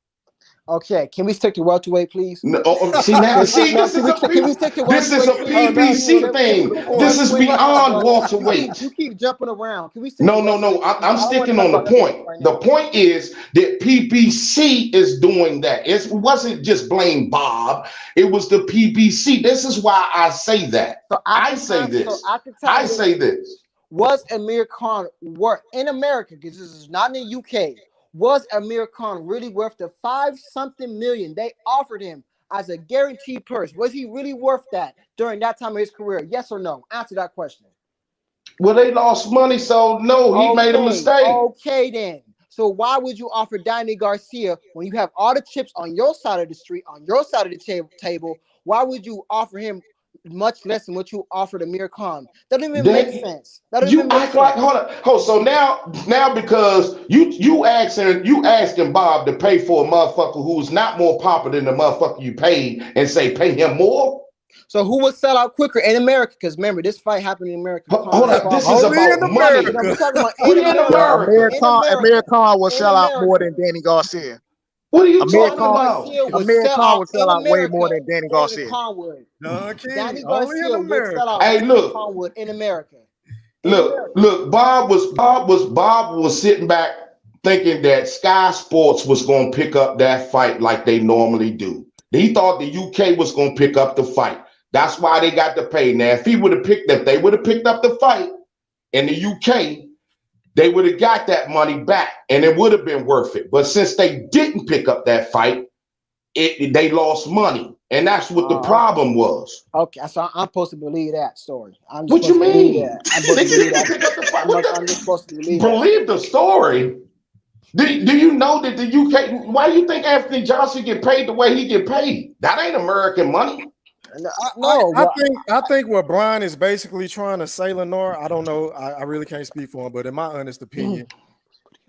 S2: Okay, can we stick to welterweight, please?
S7: No, see now, see
S2: No,
S7: this is a
S2: can we stick to
S7: this is
S2: welterweight,
S7: a
S2: please?
S5: Oh, now he want
S7: PBC
S5: to
S2: Can we
S5: prove
S7: thing.
S5: the
S2: stick to
S7: This
S5: point.
S7: is
S2: welterweight, please,
S7: beyond
S2: brother?
S7: welterweight.
S2: You keep jumping around. Can we stick to
S7: No, no, no.
S2: welterweight, please?
S7: I'm
S2: I don't want to
S7: sticking
S2: talk
S7: on the
S2: about nothing else
S7: point.
S2: right
S7: The
S2: now.
S7: point is that PBC is doing that. It wasn't just blame Bob. It was the PBC. This is why I say that.
S2: So at
S7: I
S2: the
S7: say
S2: time,
S7: this.
S2: of
S7: I
S2: this,
S7: say this.
S2: was Amir Khan worth in America? Because this is not in the UK. Was Amir Khan really worth the 5-something million they offered him as a guaranteed purse? Was he really worth that during that time of his career? Yes or no? Answer that question.
S7: Well, they lost money, so no, he made a mistake.
S2: Okay then. So why would you offer Danny Garcia when you have all the chips on your side of the street, on your side of the table? Why would you offer him much less than what you offered Amir Khan? That doesn't even make
S7: They,
S2: sense. That doesn't
S7: you
S2: even make
S7: act like,
S2: sense.
S7: hold on, hold. So now because you asking Bob to pay for a motherfucker who's not more popular than the motherfucker you paid and say pay him more.
S2: So who would sell out quicker in America? Because remember, this fight happened in America.
S7: Hold
S2: Connor's
S7: up, this
S2: father.
S7: is
S5: Only in
S7: about money.
S2: No, we're
S5: America.
S2: talking about in
S7: We in
S2: America.
S6: Yeah,
S7: America.
S2: In America.
S6: Amir Khan will
S2: In
S6: sell out more
S2: America.
S6: than Danny Garcia.
S7: What are you
S6: Amir
S7: talking
S2: Danny
S6: Khan,
S7: about?
S2: Garcia would
S6: Amir
S2: sell
S6: Khan
S2: out
S6: will
S2: in
S6: sell out way more
S2: America
S6: than Danny
S2: more than
S6: Garcia.
S2: Khan would.
S5: Don King,
S2: Danny
S5: only in
S2: Garcia would sell
S5: America.
S2: out
S7: Hey,
S2: more than
S7: look,
S2: Khan would in America. In
S7: look,
S2: America.
S7: look. Bob was sitting back thinking that Sky Sports was gonna pick up that fight like they normally do. He thought the UK was gonna pick up the fight. That's why they got to pay. Now, if they would have picked up the fight in the UK, they would have got that money back and it would have been worth it. But since they didn't pick up that fight, they lost money. And that's what the
S2: Okay.
S7: problem was.
S2: Okay. So I'm supposed to believe that story. I'm just
S7: What you
S2: supposed to believe
S7: mean?
S2: that. I'm supposed
S7: They
S2: to believe
S7: didn't
S2: that.
S7: pick up the fight.
S2: I'm just supposed to believe that
S7: Believe
S2: story.
S7: the story. Do you know that the UK, why do you think Anthony Johnson get paid the way he get paid? That ain't American money.
S2: No, well,
S5: I think what Brian is basically trying to say, Lenore, I don't know. I really can't speak for him, but in my honest opinion,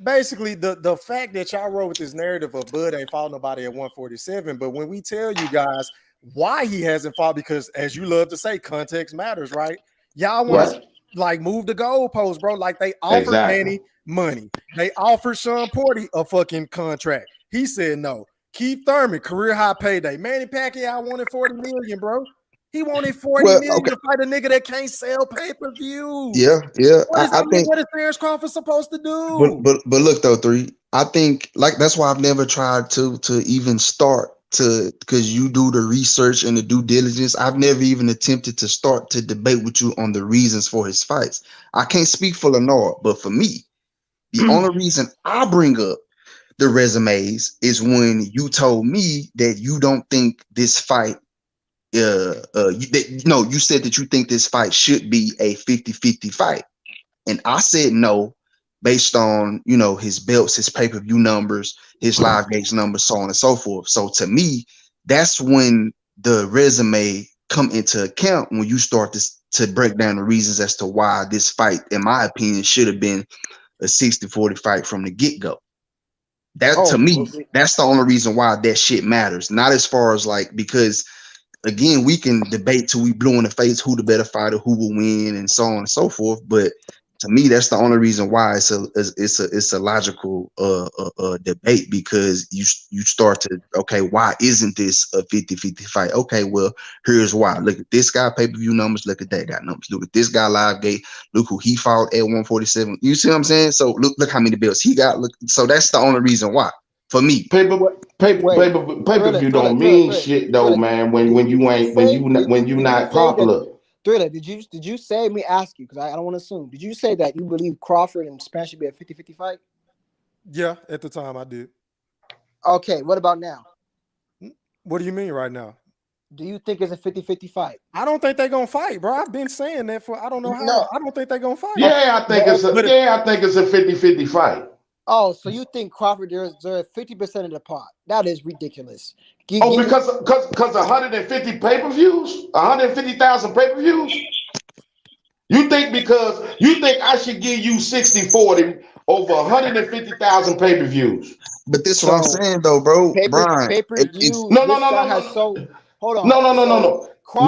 S5: basically the fact that y'all wrote with this narrative of Bud ain't fought nobody at 147, but when we tell you guys why he hasn't fought, because as you love to say, context matters, right? Y'all want to
S7: What?
S5: like move the goalpost, bro. Like they offered
S7: Exactly.
S5: Manny money, they offered Sean Porty a fucking contract. He said no. Keith Thurman, career high payday. Manny Pacquiao wanted 40 million, bro. He wanted 40
S8: Well,
S5: million
S8: okay,
S5: to fight a nigga that can't sell pay-per-views.
S8: yeah, yeah. I think,
S5: What is Terrence Crawford supposed to
S8: but
S5: do?
S8: but but look though, three. I think like that's why I've never tried to even start to because you do the research and the due diligence. I've never even attempted to start to debate with you on the reasons for his fights. I can't speak for Lenore, but for me, the only reason I bring up the resumes is when you told me that you don't think this fight no, you said that you think this fight should be a 50-50 fight. And I said no, based on, his belts, his pay-per-view numbers, his live gauge numbers, so on and so forth. So to me, that's when the resume come into account when you start to break down the reasons as to why this fight, in my opinion, should have been a 60-40 fight from the get-go. That to
S2: oh,
S8: me, that's the only reason why that shit matters. Not as far as like, because again, we can debate till we blue in the face who the better fighter, who will win, and so on and so forth. But to me, that's the only reason why it's a logical debate, because you start to, okay, why isn't this a 50-50 fight? Okay, well, here's why. Look at this guy pay-per-view numbers, look at that guy numbers, look at this guy live gate, look who he fought at 147. You see what I'm saying? So look how many belts he got. Look, so that's the only reason why for me.
S7: Paper,
S2: what?
S7: paper,
S2: Wait,
S7: paper, pay per view don't mean
S2: Thriller,
S7: shit though,
S2: Thriller.
S7: man. When you ain't when you
S2: Did you
S7: not
S2: say that?
S7: popular.
S2: Thriller, did you say, let me ask you, because I don't want to assume. Did you say that you believe Crawford and Spence should be a 50-50 fight?
S5: Yeah, at the time I did.
S2: Okay, what about now?
S5: What do you mean right now?
S2: Do you think it's a 50-50 fight?
S5: I don't think they're gonna fight, bro. I've been saying that for I don't know how
S2: No.
S5: long. I don't think they're gonna fight.
S7: Yeah, I think it's a 50-50 fight.
S2: Oh, so you think Crawford deserves 50% of the pot? That is ridiculous.
S7: Because 150 pay-per-views, 150,000 pay-per-views. You think I should give you 60-40 over 150,000 pay-per-views?
S8: But this is what I'm saying though, bro. Brian,
S2: pay-per-view.
S7: No.
S2: Hold on.
S7: No.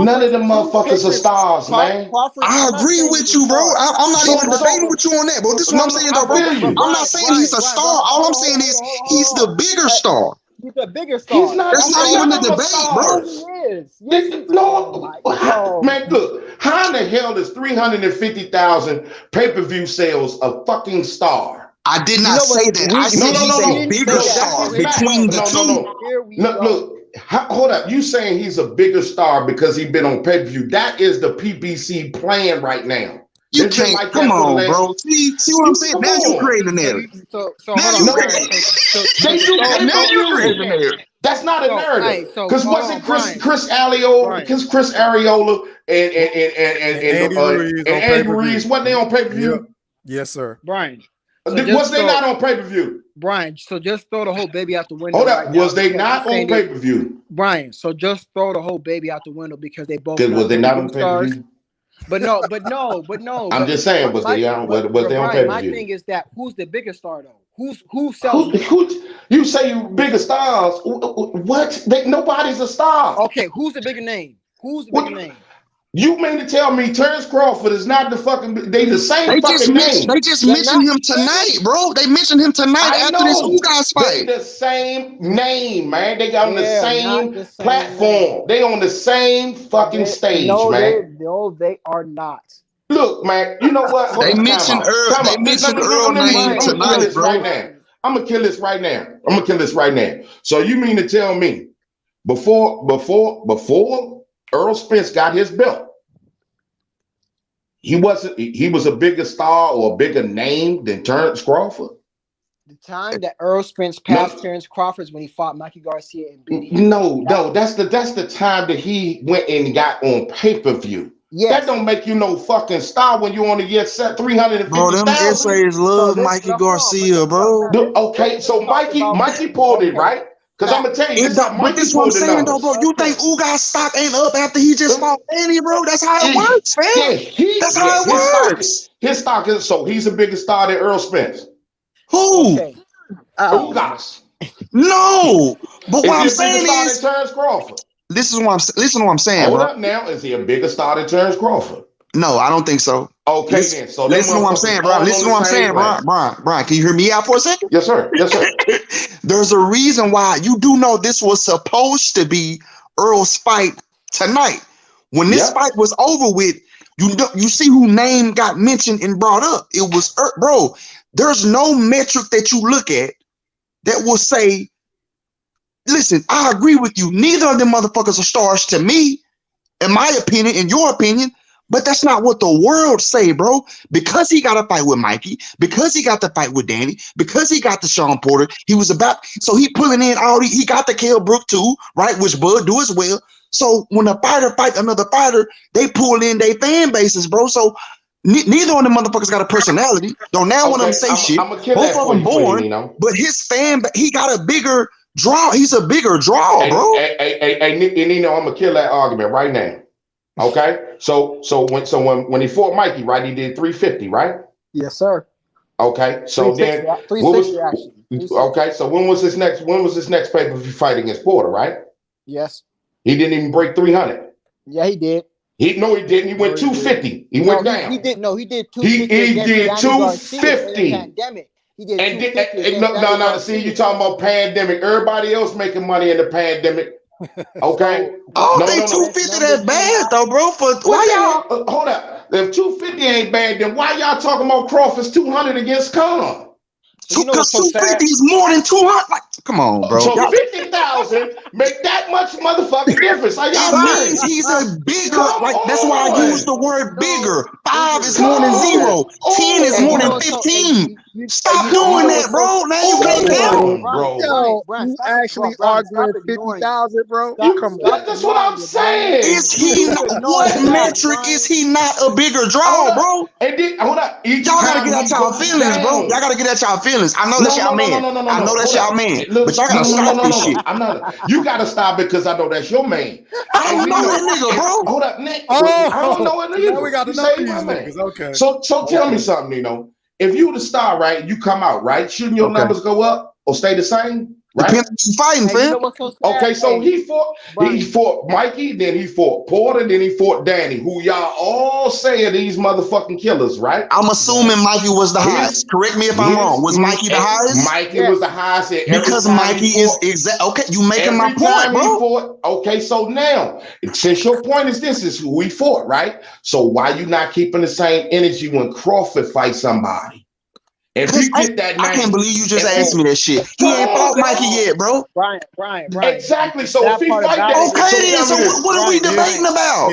S7: None of them motherfuckers are stars, man.
S8: I agree with you, bro. I'm not even debating with you on that, bro. This is what I'm saying, though, bro. I'm not saying he's a star. All I'm saying is he's the bigger star.
S2: He's the bigger star.
S7: He's not.
S8: That's not even a debate, bro.
S2: Yes,
S7: No, man, look. How in the hell is 350,000 pay-per-view sales a fucking star?
S8: I did not say that. I said he's a bigger star between the two.
S7: Look, hold up. You saying he's a bigger star because he's been on pay-per-view? That is the PBC plan right now.
S8: You can't. Like come on, bro. See what I'm saying? Now you creating a narrative. Now you creating a narrative.
S7: That's not a narrative. Because wasn't Chris Ariola and Andy Ruiz, wasn't they on pay-per-view?
S5: Yes, sir.
S2: Brian.
S7: Was they not on pay-per-view?
S2: Brian, so just throw the whole baby out the window.
S7: Hold up, was they not on pay-per-view?
S2: Brian, so just throw the whole baby out the window because they both
S7: was they not on pay-per-view?
S2: But no.
S7: I'm just saying, was they on pay-per-view?
S2: My thing is that who's the biggest star though? Who sells?
S7: You say you bigger stars? What? Nobody's a star.
S2: Okay, who's the bigger name? Who's the bigger name?
S7: You mean to tell me Terrence Crawford is not the fucking? They the same fucking name.
S8: They just mentioned him tonight, bro. They mentioned him tonight after this Ugas fight.
S7: They the same name, man. They got on the same platform. They on the same fucking stage, man.
S2: No, they are not.
S7: Look, man. You know what?
S8: They mentioned Earl. They mentioned Earl name tonight, bro.
S7: I'm gonna kill this right now. So you mean to tell me before Earl Spence got his belt, he was a bigger star or a bigger name than Terrence Crawford?
S2: The time that Earl Spence passed Terrence Crawford is when he fought Mikey Garcia and beat him.
S7: No, that's the time that he went and got on pay-per-view. Yes. That don't make you no fucking star when you only get set 350,000.
S8: Bro, them essays love Mikey Garcia, bro.
S7: Okay, so Mikey pulled it, right? Because I'm gonna tell you,
S8: but this is what I'm saying, though, bro. You think Ugas stock ain't up after he just fought Manny, bro? That's how it works, man.
S7: Yeah, that's how it works. His stock is he's a bigger star than Earl Spence.
S8: Who?
S2: Okay.
S7: Ugas.
S8: No, but what I'm saying is
S7: Terrence Crawford.
S8: Listen to what I'm saying,
S7: Hold
S8: bro.
S7: up now. Is he a bigger star than Terrence Crawford?
S8: No, I don't think so.
S7: Okay, then. So
S8: listen to what I'm saying, bro. Listen to what I'm saying, Brian. Can you hear me out for a second?
S7: Yes, sir.
S8: There's a reason why you do know this was supposed to be Earl's fight tonight. When this fight was over with, you see who name got mentioned and brought up. It was bro. There's no metric that you look at that will say, listen, I agree with you. Neither of them motherfuckers are stars to me, in my opinion, in your opinion. But that's not what the world say, bro. Because he got a fight with Mikey, because he got the fight with Danny, because he got the Sean Porter, so he pulling in he got the Kell Brook too, right? Which Bud do as well. So when a fighter fight another fighter, they pull in their fan bases, bro. So neither of them motherfuckers got a personality. Don't now want them say shit. Both of them born, but his he got a bigger draw. He's a bigger draw, bro.
S7: Hey, Nino, I'm gonna kill that argument right now. Okay, so when he fought Mikey, right, he did 350, right?
S2: Yes, sir.
S7: Okay, so then
S2: 360 actually.
S7: Okay, so when was this next pay-per-view fight against Porter, right?
S2: Yes.
S7: He didn't even break 300.
S2: Yeah, he did.
S7: He didn't. He went 250. He went down.
S2: He did 250.
S7: He did 250.
S2: Pandemic. He did.
S7: No. See, you talking about pandemic? Everybody else making money in the pandemic. Okay.
S8: I don't think 250 that's bad though, bro. Why y'all
S7: hold up? If 250 ain't bad, then why y'all talking about Crawford's 200 against Khan?
S8: Because 250 is more than 200. Like, come on, bro.
S7: So 50,000 make that much motherfucking difference. Like,
S8: it means he's a bigger. That's why I use the word bigger. 5 is more than 0. 10 is more than 15. Stop doing that, bro. Now you can't count.
S6: Yo, you actually arguing 50,000, bro? Come on.
S7: That's what I'm saying.
S8: Is he not, what metric is he not a bigger draw, bro?
S7: And then, hold up.
S8: Y'all gotta get out y'all feelings, bro. Y'all gotta get out y'all feelings. I know that's y'all man. I know that's y'all man. But y'all gotta stop this shit.
S7: I'm not. You gotta stop because I know that's your man.
S8: I don't know that nigga, bro.
S7: Hold up, Nick. I don't know it either.
S5: Now we got to
S7: You
S5: know
S7: say
S5: these
S7: my man.
S5: niggas. Okay.
S7: So tell me something, Nino. If you the star, right, you come out, right? Shouldn't your numbers go up or stay the same? Right?
S8: Depends on who's fighting,
S2: Hey, you know
S8: fam.
S2: what's so sad?
S7: Okay, so
S2: Hey,
S7: he fought Mikey, then he fought Porter, then he fought Danny, who y'all all say are these motherfucking killers, right?
S8: I'm assuming Mikey was the highest. Correct me if I'm wrong. Was Mikey the highest?
S7: Mikey was the highest.
S8: Because Mikey is exact. Okay, you making my point, bro.
S7: Okay, so now, since your point is this is who we fought, right? So why you not keeping the same energy when Crawford fights somebody? If you get that,
S8: I can't believe you just asked me that shit. He ain't fought Mikey yet, bro.
S2: Brian.
S7: Exactly. So if he fight that,
S8: okay, then. So what are we debating about?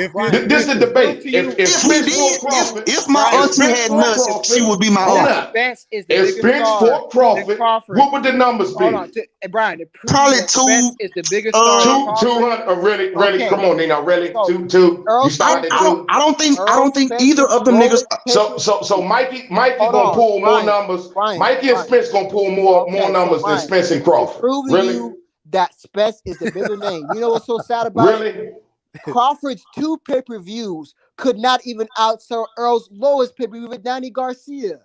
S7: This is the debate.
S8: If my auntie had nuts, she would be my aunt.
S7: If Spence fought Crawford, what would the numbers be?
S2: Hold on, Brian.
S8: Probably
S2: Spence is the biggest star.
S7: 200. Really? Come on, Nino. Really? Two. You started at 2.
S8: I don't think either of them niggas.
S7: So Mikey gonna pull more numbers. Mikey and Spence gonna pull more numbers than Spence and Crawford.
S2: Proving you that Spence is the bigger name. You know what's so sad about it? Crawford's 2 pay-per-views could not even outsell Earl's lowest pay-per-view with Danny Garcia.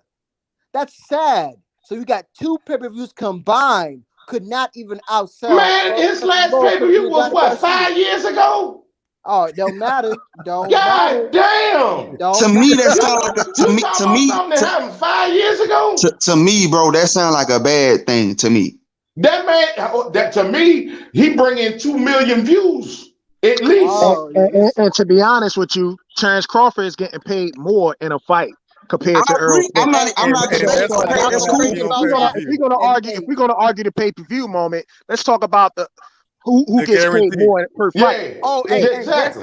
S2: That's sad. So you got 2 pay-per-views combined could not even outsell.
S7: Man, his last pay-per-view was what, 5 years ago?
S2: Oh, it don't matter.
S7: God damn.
S8: To me, that sounds like to me.
S7: Happened 5 years ago.
S8: To me, bro, that sounds like a bad thing to me.
S7: That man, that to me, he bring in 2 million views at least.
S6: And to be honest with you, Terrence Crawford is getting paid more in a fight compared to Earl.
S8: I'm not debating. That's cool.
S6: If we're gonna argue the pay-per-view moment, let's talk about who gets paid more per fight.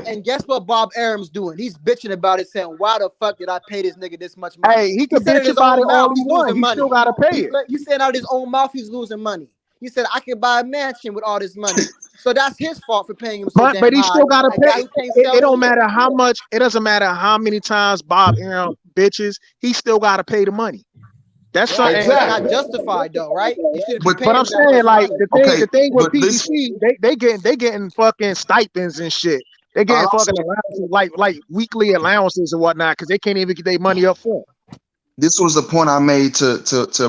S2: And guess what Bob Arum's doing? He's bitching about it, saying, "Why the fuck did I pay this nigga this much money?"
S6: Hey, he can bitch about it all he wants. He still gotta pay it.
S2: You said out of his own mouth he's losing money. He said, "I can buy a mansion with all this money." So that's his fault for paying him so damn
S6: but he still
S2: high.
S6: gotta pay. It don't matter how much. It doesn't matter how many times Bob Arum bitches. He still gotta pay the money. That's something.
S2: It's not justified though, right?
S6: But I'm saying, like the thing with PBC, they getting fucking stipends and shit. They getting fucking allowances, like weekly allowances and whatnot, because they can't even get their money up front.
S8: This was the point I made to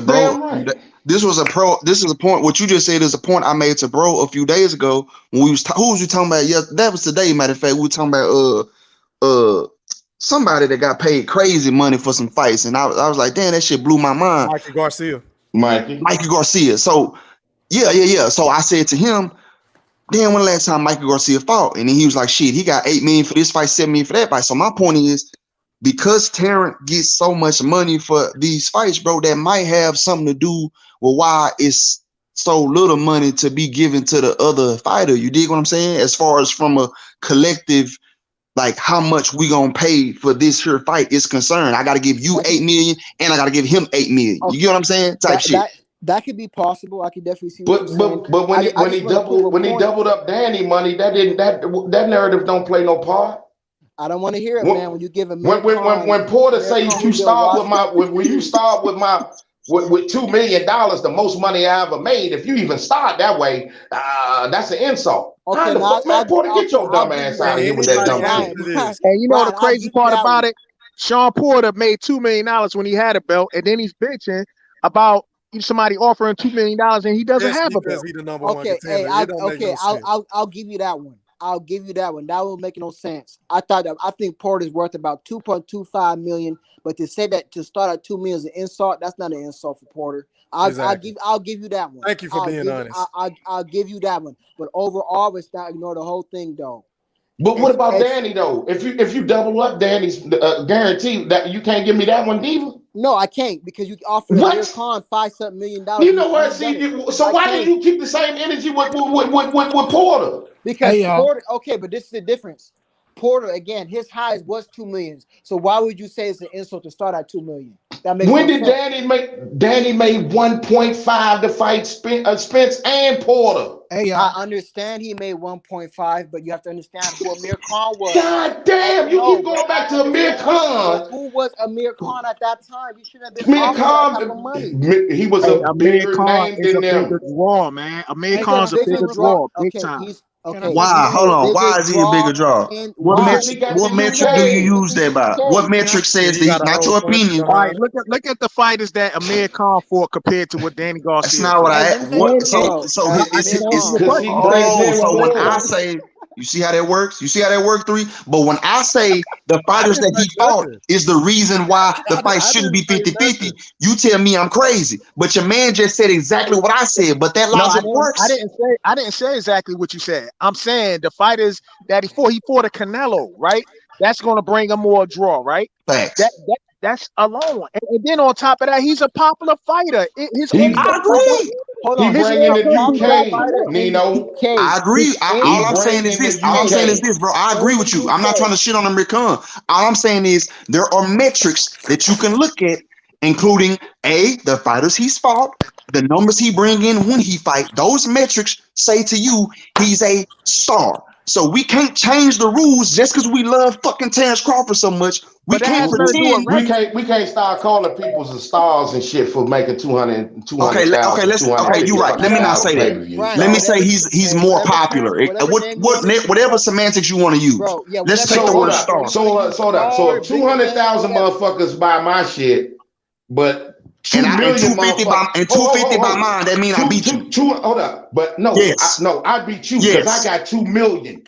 S8: bro. Right. This was a point. What you just said is a point I made to bro a few days ago when we was who was you talking about? Yeah, that was today. Matter of fact, we were talking about somebody that got paid crazy money for some fights, and I was like, damn, that shit blew my mind. Mikey Garcia. So yeah. So I said to him, damn, when the last time Mikey Garcia fought? And then he was like, shit, he got $8 million for this fight, $7 million for that fight. So my point is, because Terrence gets so much money for these fights, bro, that might have something to do with why it's so little money to be given to the other fighter. You dig what I'm saying? As far as from a collective, like how much we gonna pay for this here fight is concerned. I gotta give you $8 million and I gotta give him $8 million. You get what I'm saying?
S2: That could be possible. I could definitely see.
S7: But when he doubled up Danny money, that narrative don't play no part.
S2: I don't want to hear it, man. When you give him
S7: when Porter says you start with you start with $2 million, the most money I ever made. If you even start that way, that's an insult.
S2: Okay,
S7: man, Porter, get your dumb ass out of here with that dumb shit.
S6: And you know the crazy part about it, Sean Porter made $2 million when he had a belt, and then he's bitching about somebody offering $2 million and he doesn't have a belt.
S2: I'll give you that one. That won't make no sense. I think Porter's worth about $2.25 million, but to say that to start at $2 million is an insult, that's not an insult for Porter. I'll give you that one.
S5: Thank you for being honest.
S2: I'll give you that one. But overall, let's not ignore the whole thing though.
S7: But what about Danny though? If you double up Danny's guarantee, that you can't give me that one, Diva?
S2: No, I can't, because you offered Amir Khan $5 million.
S7: You know what? So why did you keep the same energy with Porter?
S2: Because Porter, okay, but this is the difference. Porter, again, his highest was $2 million. So why would you say it's an insult to start at $2 million? That makes
S7: When
S2: no
S7: did
S2: sense.
S7: Danny made 1.5 to fight Spence and Porter?
S4: Hey,
S2: I
S4: y'all.
S2: understand he made 1.5, but you have to understand who Amir Khan was.
S7: God damn, you
S2: No,
S7: keep
S2: but
S7: going back
S2: I
S7: to Amir
S2: understand. But
S7: Khan.
S2: who was Amir Khan at that time? You shouldn't have been
S7: Amir
S2: offering that type of
S7: Khan,
S2: money.
S7: he was
S6: Hey,
S7: a
S6: Amir
S7: bigger
S6: Khan
S7: name
S6: is a
S7: than
S6: bigger
S7: them.
S6: draw, man. Amir
S2: He's a
S6: Khan's a
S2: bigger
S6: bigger
S2: draw.
S6: draw, big
S2: Okay,
S6: time.
S4: Can I
S2: okay.
S4: say
S8: Why?
S2: He's
S4: something?
S8: Hold
S2: a
S8: on.
S2: bigger
S8: Why is he a
S2: draw.
S8: bigger draw?
S2: And
S8: What
S2: why?
S7: Because he
S8: metric?
S7: got the
S8: What metric do you
S7: UK.
S8: use that by? What
S2: UK.
S4: Can I?
S8: metric says
S5: You
S8: that?
S5: got a
S8: Not
S5: whole
S8: your
S5: point
S8: opinion.
S6: All right,
S5: behind it.
S6: look at the fighters that Amir Khan fought compared to what Danny
S8: That's
S6: Garcia
S8: not what
S6: fought.
S4: Hey,
S8: I.
S4: let me say
S8: What?
S4: something.
S8: So
S2: Bro,
S8: so
S6: I
S2: Amir
S6: just asked you
S2: Khan.
S6: a
S7: Because he
S6: question.
S7: brings
S8: oh,
S7: in
S8: so when I
S7: more.
S8: say, you see how that works? You see how that works, 3? But when I say the
S5: I
S8: fighters
S5: didn't
S8: that
S5: say
S8: he fought
S5: nothing.
S8: is the reason why the fight
S5: I
S8: shouldn't
S5: didn't
S8: be
S5: say
S8: 50-50,
S5: nothing.
S8: you tell me I'm crazy. But your man just said exactly what I said. But that
S6: No,
S8: logic
S6: I
S8: works.
S6: didn't say exactly what you said. I'm saying the fighters that he fought a Canelo, right? That's going to bring him more draw, right?
S8: Facts.
S6: That's alone. And then on top of that, he's a popular fighter. His
S7: He
S6: odds
S8: I
S6: are
S8: agree.
S2: Hold
S7: he
S2: on.
S6: his
S7: bringing
S6: odds
S7: the
S6: couldn't be bad for
S7: UK,
S6: more.
S2: In the
S7: Nino.
S8: I
S2: UK.
S8: agree.
S7: He
S8: All I'm saying is
S7: bringing
S8: this.
S7: the
S8: All I'm saying is
S7: UK.
S8: this, bro. I agree
S2: In
S8: with you.
S2: the
S8: I'm not trying
S2: UK.
S8: to shit on Amir Khan. All I'm saying is there are metrics that you can look at, including the fighters he's fought, the numbers he bring in when he fight. Those metrics say to you he's a star. So we can't change the rules just because we love fucking Terrence Crawford so much. We
S6: But that
S8: can't
S6: has nothing to do with
S8: pretend.
S7: We
S6: record.
S7: can't start calling people stars and shit for making 200,
S8: Okay,
S7: 200,000,
S8: let's. Okay, you're
S7: 250
S8: right.
S7: fucking
S8: Let me not
S7: thousand
S8: say that.
S7: pay-per-views,
S2: Brian,
S8: Let me
S7: dog.
S8: say
S2: whatever.
S8: he's
S2: Hey,
S8: more
S2: whatever
S8: popular.
S2: term, whatever name you want to use,
S8: Whatever
S2: bro.
S8: semantics you want to use.
S2: Bro, yeah,
S8: Let's
S2: whatever
S8: take
S7: So
S8: the
S2: name
S7: hold
S8: word
S2: you
S7: up.
S2: want.
S8: star.
S2: You want to use
S7: So hold up. So
S2: star,
S7: if
S2: bigger name,
S7: 200,000
S2: whatever.
S7: motherfuckers buy my shit, but 2
S8: And
S7: million
S8: 250 by
S7: motherfuckers.
S8: by mine, that mean I beat you.
S7: Hold up. But no,
S8: Yes.
S7: I beat you because I
S8: Yes.
S7: got 2 million.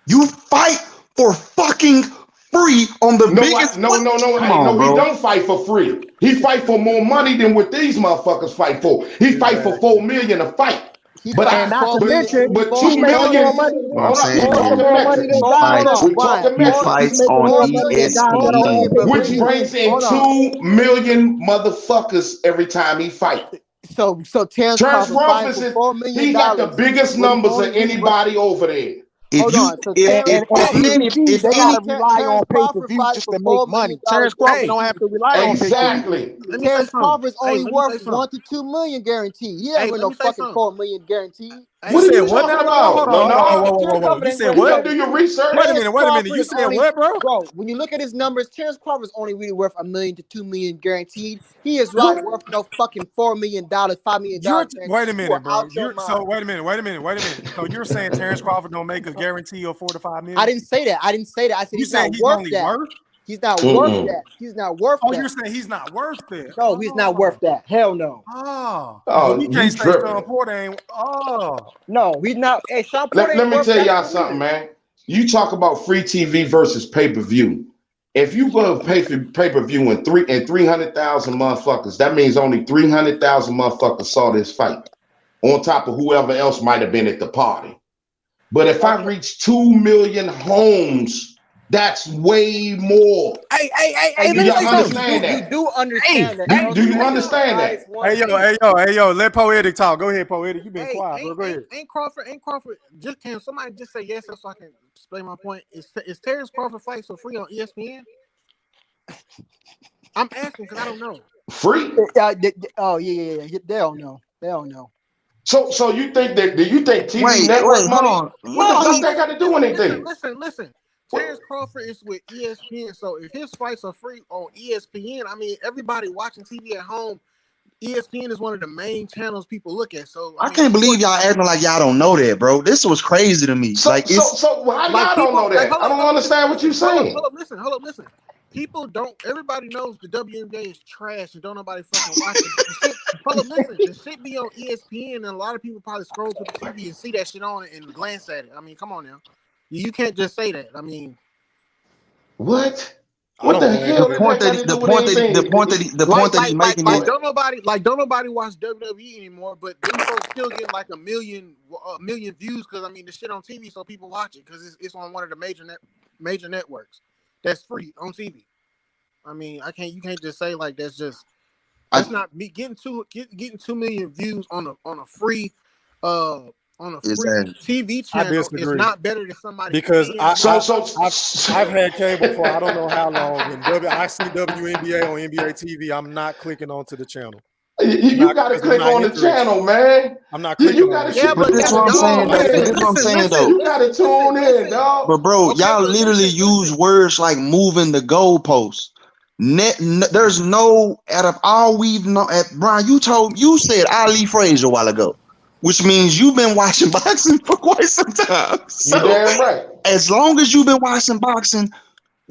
S8: You fight for fucking free on the biggest. What?
S7: No.
S8: Come
S7: Hey,
S8: on,
S7: no, he
S8: bro.
S7: don't fight for free. He fight for more money than what these motherfuckers fight for. He fight for
S5: Exactly.
S7: 4 million a fight.
S2: He
S7: But
S2: fight
S6: And
S2: for
S6: not to
S2: 4 million.
S6: mention,
S7: but
S2: For,
S6: he's
S7: 2
S6: making
S2: hold
S6: more
S2: on.
S7: million.
S6: money.
S8: What I'm
S7: Hold up, we
S8: saying
S6: He's making
S8: is
S7: talking
S6: more money
S7: metrics.
S6: than
S2: Hold,
S6: Don
S2: hold on,
S6: Jones.
S7: We
S2: Brian.
S7: talking
S8: he
S2: 4,
S6: He's
S8: fights
S7: metrics.
S6: making
S8: on
S6: more
S2: 4
S6: money
S2: million.
S6: than Don
S2: 4
S8: ESPN.
S6: Jones
S2: million,
S6: pay
S2: but
S6: per
S7: Which
S6: view.
S7: brings in
S2: hold on.
S7: 2 million motherfuckers every time he fight.
S2: So Terrence
S7: Terrence
S2: Crawford fighting
S7: Crawford
S2: for
S7: is
S2: $4 million.
S7: he got the biggest
S2: What he's
S7: numbers of
S2: only really worth.
S7: anybody over there.
S8: If
S2: Hold
S8: you
S2: on. So
S8: if
S2: Terrence
S8: if
S6: And
S8: if
S2: Crawford.
S8: any
S6: PPG,
S8: if
S6: they
S2: Hold
S6: got
S2: on.
S6: to
S8: any
S6: rely
S2: Terrence
S6: on pay per
S2: Crawford
S6: view
S2: fighting
S6: just
S2: for
S6: to make
S2: $4 million
S6: money. Terrence Crawford
S4: Hey,
S6: don't have to rely on pay per view.
S7: Exactly.
S4: let me say
S2: Terrence
S4: something.
S2: Crawford's
S4: Hey,
S2: only
S4: let me
S2: worth
S4: say something.
S2: 1 to 2 million guaranteed. He ain't
S4: Hey,
S2: with
S4: let
S2: no
S4: me say
S2: fucking
S4: something.
S2: 4 million guaranteed.
S4: Hey,
S7: What
S5: You
S7: are
S5: said
S7: you
S5: what
S7: talking
S5: now, bro?
S7: about?
S5: Hold
S7: No,
S5: on, hold on,
S2: Terrence,
S5: whoa,
S7: no.
S5: whoa, whoa,
S2: Terrence
S5: whoa.
S2: Crawford
S5: You
S2: ain't
S5: said
S2: worth
S7: You
S5: what?
S7: didn't
S2: that.
S7: do your research.
S2: Terrence
S5: Wait a minute.
S2: Crawford
S5: You
S2: is
S5: said
S2: only,
S5: what, bro?
S2: bro. When you look at his numbers, Terrence Crawford is only really worth 1 million to 2 million guaranteed. He is not
S7: Look,
S2: worth no fucking $4 million, $5 million
S5: Wait a
S2: guaranteed. You are
S5: minute, bro.
S2: out your
S5: So
S2: mind.
S5: wait a minute. So you're saying Terrence Crawford don't make a guarantee of 4 to 5
S2: I
S5: million?
S2: didn't say that. I didn't say that. I said
S5: You
S2: he's
S5: saying
S2: not
S5: he's
S2: worth
S5: only
S2: that.
S5: worth?
S2: He's not worth
S7: mm-mm.
S2: that. He's not worth
S5: Oh, you're
S2: that.
S5: saying he's not worth that.
S2: No, he's not worth that. Hell no.
S5: But
S7: Oh,
S5: we
S7: you
S5: can't say Sean
S7: tripping.
S5: Porter ain't. Oh,
S2: No, he's not. Hey, Sean Porter
S7: Let
S2: ain't
S7: me
S2: worth
S7: tell
S2: that
S7: y'all
S2: shit
S7: something,
S2: either.
S7: man. You talk about free TV versus pay-per-view. If you go pay for pay-per-view and 300,000 motherfuckers, that means only 300,000 motherfuckers saw this fight. On top of whoever else might have been at the party. But if I
S2: Okay.
S7: reach 2 million homes, that's way more.
S2: Hey,
S7: Do
S4: let me
S7: y'all
S4: say something.
S7: understand
S2: you
S7: that?
S2: do understand that
S7: Do
S2: Errol
S7: you
S2: Spence is the
S7: understand
S2: highest
S7: that?
S2: one paid.
S5: hey, yo, let Poetic talk. Go ahead, Poetic. You been
S4: Hey,
S5: quiet, bro. Go ahead.
S4: ain't Crawford? Just can somebody just say yes so I can explain my point? Is Terrence Crawford fight for free on ESPN? I'm asking because I don't know.
S7: Free?
S2: Oh yeah. They don't know. They don't know.
S7: So you think that? Do you think TV
S8: wait,
S7: network
S8: hold
S7: money?
S8: on.
S7: What the
S8: No,
S7: fuck
S8: he
S7: that got to do anything?
S4: Listen.
S7: What?
S4: Terrence Crawford is with ESPN, so if his fights are free on ESPN, I mean everybody watching TV at home, ESPN is one of the main channels people look at. So I
S8: I
S4: mean,
S8: can't
S4: of
S8: believe
S4: course,
S8: y'all acting like y'all don't know that, bro. This was crazy to me.
S7: So
S8: Like
S7: so
S8: it's
S7: so how
S4: like
S7: y'all don't
S4: people
S7: know
S4: like
S7: that? I don't understand what you're saying.
S4: hold up, listen. People don't. Everybody knows the WNBA is trash and don't nobody fucking watch it. But the shit, hold up, listen. The shit be on ESPN, and a lot of people probably scroll through the TV and see that shit on it and glance at it. I mean, come on now, you can't just say that. I mean,
S7: What?
S5: I
S7: What
S5: don't
S7: the
S5: glance
S7: hell
S5: at
S7: did
S5: it.
S7: that got to do with anything?
S8: the point that he's making is
S4: don't nobody watch WWE anymore. But them folks still getting like a million views because I mean the shit on TV, so people watch it because it's on one of the major networks that's free on TV. I mean, you can't just say like that's not me getting 2 million views on a free on a free
S8: Exactly.
S4: TV
S5: I
S4: channel is
S5: disagree.
S4: not better than somebody
S5: Because
S4: paying.
S5: I've had cable for I don't know how long, and I see WNBA on NBA TV. I'm not clicking onto the channel.
S7: You got to click on the channel, man.
S5: I'm not clicking
S7: You
S5: on
S7: got
S5: the
S7: to
S4: Yeah,
S5: shit.
S8: But this is what I'm saying, though. But this is what I'm saying, though.
S7: You got to tune in, dog.
S8: But bro,
S4: Okay,
S8: y'all
S4: but
S8: literally use words like moving the goalposts. There's no out of all we've known. Brian, you said Ali Frazier a while ago, which means you've been watching boxing for quite some time. So
S7: You damn right.
S8: as long as you've been watching boxing,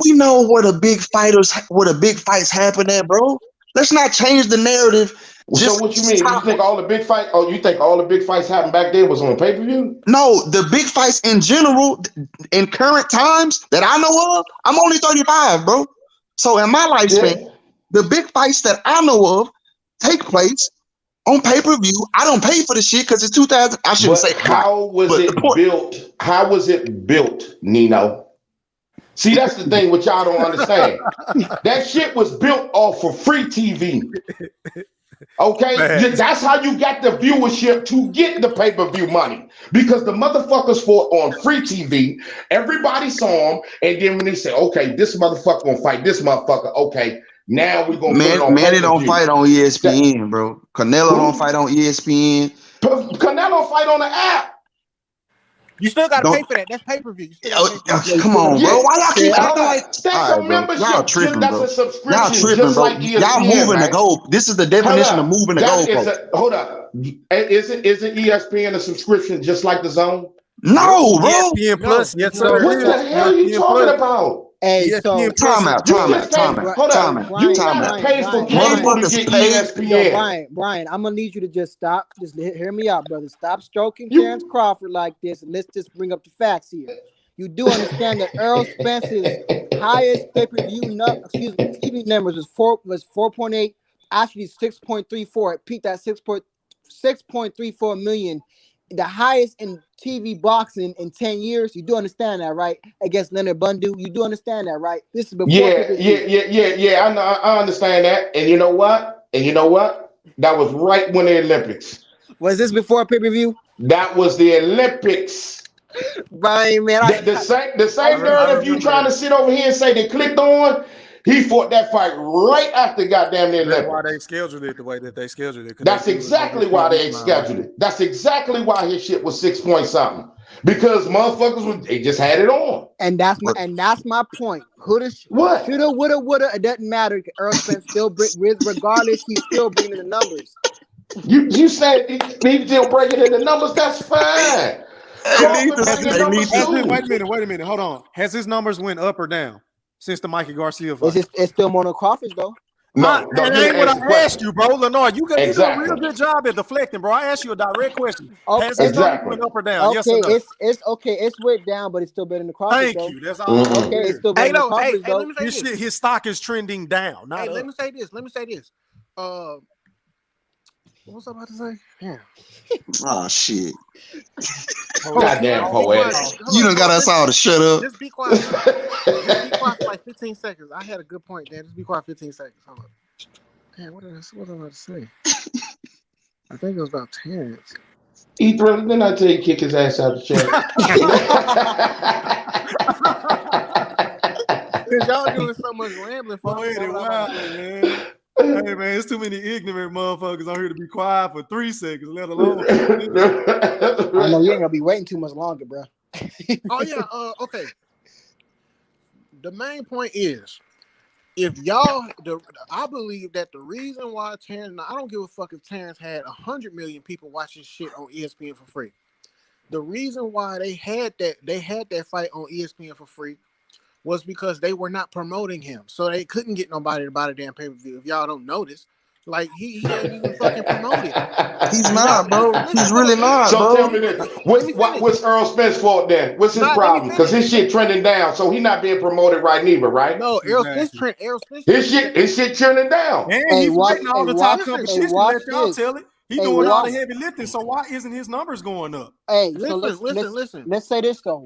S8: we know where the big fights happen at, bro. Let's not change the narrative.
S7: So what you mean? You think all the big fight? Oh, you think all the big fights happened back then was on pay-per-view?
S8: No, the big fights in general, in current times that I know of, I'm only 35, bro. So in my lifespan, the big fights that I know of take place on pay-per-view. I don't pay for the shit because it's 2000. I shouldn't say
S7: how was it built? How was it built, Nino? See, that's the thing which y'all don't understand. That shit was built off of free TV. Okay, that's how you got the viewership to get the pay-per-view money, because the motherfuckers fought on free TV. Everybody saw them, and then when they say, "Okay, this motherfucker gonna fight this motherfucker," okay, now we gonna put it on
S8: Manny don't fight on ESPN, bro. Canelo don't fight on ESPN.
S7: Canelo fight on the app.
S4: You still gotta pay for that. That's pay-per-view.
S8: Come on, bro. Why y'all keep acting like
S7: that's a membership?
S8: Y'all tripping,
S7: that's
S8: bro.
S7: a subscription.
S8: Y'all tripping,
S7: just
S8: bro.
S7: like ESPN,
S8: y'all moving the goal. This is the definition of moving the goalpost.
S7: Hold up. Isn't ESPN a subscription just like the Zone?
S8: No, bro.
S5: ESPN Plus. Yes, sir.
S7: What the hell are you talking about?
S2: Hey, so
S8: time out.
S7: You gotta pay for cable to get ESPN.
S2: Brian, I'm gonna need you to just stop. Just hear me out, brother. Stop stroking Terrence Crawford like this, and let's just bring up the facts here. You do understand that Errol Spence's highest pay-per-view TV numbers was 4.8, actually 6.34. It peaked at 6.34 million. The highest in TV boxing in 10 years. You do understand that, right? Against Leonard Bundu. You do understand that, right? This is before.
S7: Yeah. I understand that. And you know what? That was right when the Olympics.
S2: Was this before pay-per-view?
S7: That was the Olympics.
S2: Right, man.
S7: The same narrative you trying to sit over here and say they clicked on. He fought that fight right after goddamn the Olympics.
S5: That's why they scheduled it the way that they scheduled it.
S7: That's exactly why they scheduled it. That's exactly why his shit was 6 point something. Because motherfuckers they just had it on.
S2: And that's my point. Shoulda, woulda. It doesn't matter. Earl Spence still regardless, he's still bringing the numbers.
S7: You said he's still breaking in the numbers. That's fine.
S5: Wait a minute. Hold on. Has his numbers went up or down since the Mikey Garcia fight?
S2: It's still more than Crawford's though.
S5: No, that ain't what I asked you, bro. Lenore, you do a real good job at deflecting, bro. I asked you a direct question. Has his numbers went up or down?
S2: Okay,
S5: yes or no?
S2: It's okay. It's went down, but it's still better than Crawford.
S5: Thank you. That's all.
S2: Okay, it's still better than Crawford, though.
S4: Let me say this.
S5: His stock is trending down. Not
S4: let me say this. What was I about to say? Damn.
S8: Oh shit.
S7: Goddamn poetic.
S8: You done got us all to shut up.
S4: Just be quiet. Just be quiet for like 15 seconds. I had a good point, Dan. Just be quiet 15 seconds. Hold up. Damn, what was I about to say? I think it was about Terrence.
S7: E3, didn't I tell you kick his ass out the chair?
S4: Because y'all doing so much rambling for
S5: man. Hey man, it's too many ignorant motherfuckers on here to be quiet for 3 seconds, let alone.
S2: I know you ain't gonna be waiting too much longer, bro.
S4: Oh yeah, okay. The main point is, if y'all, I believe that the reason why Terrence, I don't give a fuck if Terrence had 100 million people watching shit on ESPN for free. The reason why they had that fight on ESPN for free was because they were not promoting him. So they couldn't get nobody to buy the damn pay-per-view. If y'all don't notice, like he ain't even fucking promoted.
S8: He's not, bro. He's really not,
S7: so
S8: bro.
S7: Tell me this. What's Earl Spence's fault then? What's his problem? Because his shit trending down, so he not being promoted right neither, right?
S4: No, Earl Spence.
S7: His shit trending down.
S5: And he's fighting all the top competition. Let y'all tell it. He's doing all the heavy lifting, so why isn't his numbers going up?
S2: Hey,
S4: listen.
S2: Let's say this though.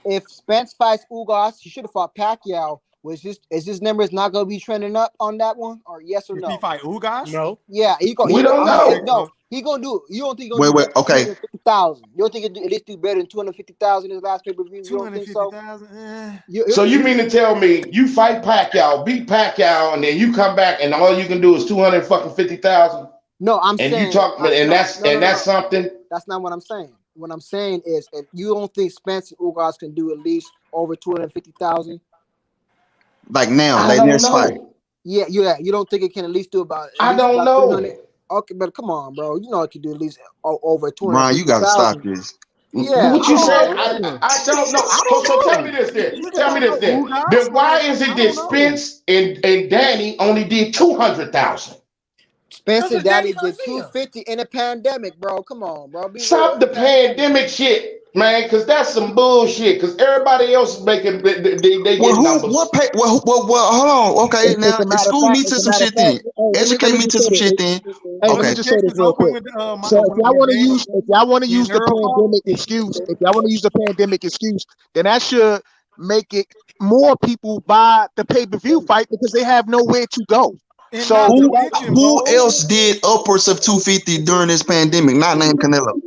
S2: If Spence fights Ugas, he should have fought Pacquiao Is his numbers not gonna be trending up on that one, or yes or
S5: If
S2: no?
S5: he fight Ugas?
S4: No.
S2: Yeah,
S7: We don't know.
S2: No, he gonna do. You don't think he
S8: Wait,
S2: gonna do
S8: okay.
S2: 250,000? You don't think he at least do better than 250,000 in his last pay-per-view? You don't think so?
S5: 250,000?
S7: So you mean to tell me you fight Pacquiao, beat Pacquiao, and then you come back and all you can do is 250,000?
S2: No, I'm
S7: And
S2: saying.
S7: you talk, and that's something.
S2: That's not what I'm saying. What I'm saying is, if you don't think Spence and Ugas can do at least over 250,000,
S8: Like now,
S7: I
S8: they
S7: don't
S8: next fight.
S7: know.
S2: yeah, you don't think it can at least do about?
S7: I don't know.
S2: 300? Okay, but come on, bro. You know it can do at least over
S8: Brian, you gotta
S2: 250,000.
S8: stop this.
S2: Yeah,
S7: What you
S2: I
S7: said?
S2: don't know.
S7: I don't know.
S2: I don't
S7: So tell
S2: know.
S7: me this then.
S5: Niggas
S7: Tell me
S5: don't
S7: this
S5: know
S7: then.
S5: Ugas,
S7: Then why
S5: man.
S7: is it
S5: I
S7: that
S5: don't know.
S7: Spence and Danny only did 200,000?
S2: Spencer
S5: Because Danny
S2: Daddy did
S5: Garcia.
S2: 250 in a pandemic, bro. Come on, bro. Be real.
S7: Stop
S2: In
S7: the
S2: a pandemic.
S7: pandemic shit, man, because that's some bullshit. Because everybody else is making they
S8: Well,
S7: get numbers.
S8: what pay? Well, hold on. Okay,
S6: It's
S8: now
S6: a matter of
S8: school me
S6: fact.
S8: to
S6: It's a
S8: some
S6: matter of
S8: shit then.
S6: fact. Hey,
S8: Educate me
S6: just
S8: to
S6: say
S8: some
S6: this.
S8: shit then.
S6: Hey, let
S8: Okay.
S6: me just say this
S5: Texas
S6: real
S5: open
S6: quick.
S5: with
S6: So if y'all want to use,
S5: and
S6: the
S5: Earl Paul?
S6: pandemic excuse, then that should make it more people buy the pay-per-view fight because they have nowhere to go.
S5: And
S6: So
S5: not to
S8: Who
S5: mention,
S8: who
S5: Bo,
S8: else did upwards of 250 during this pandemic? Not named Canelo.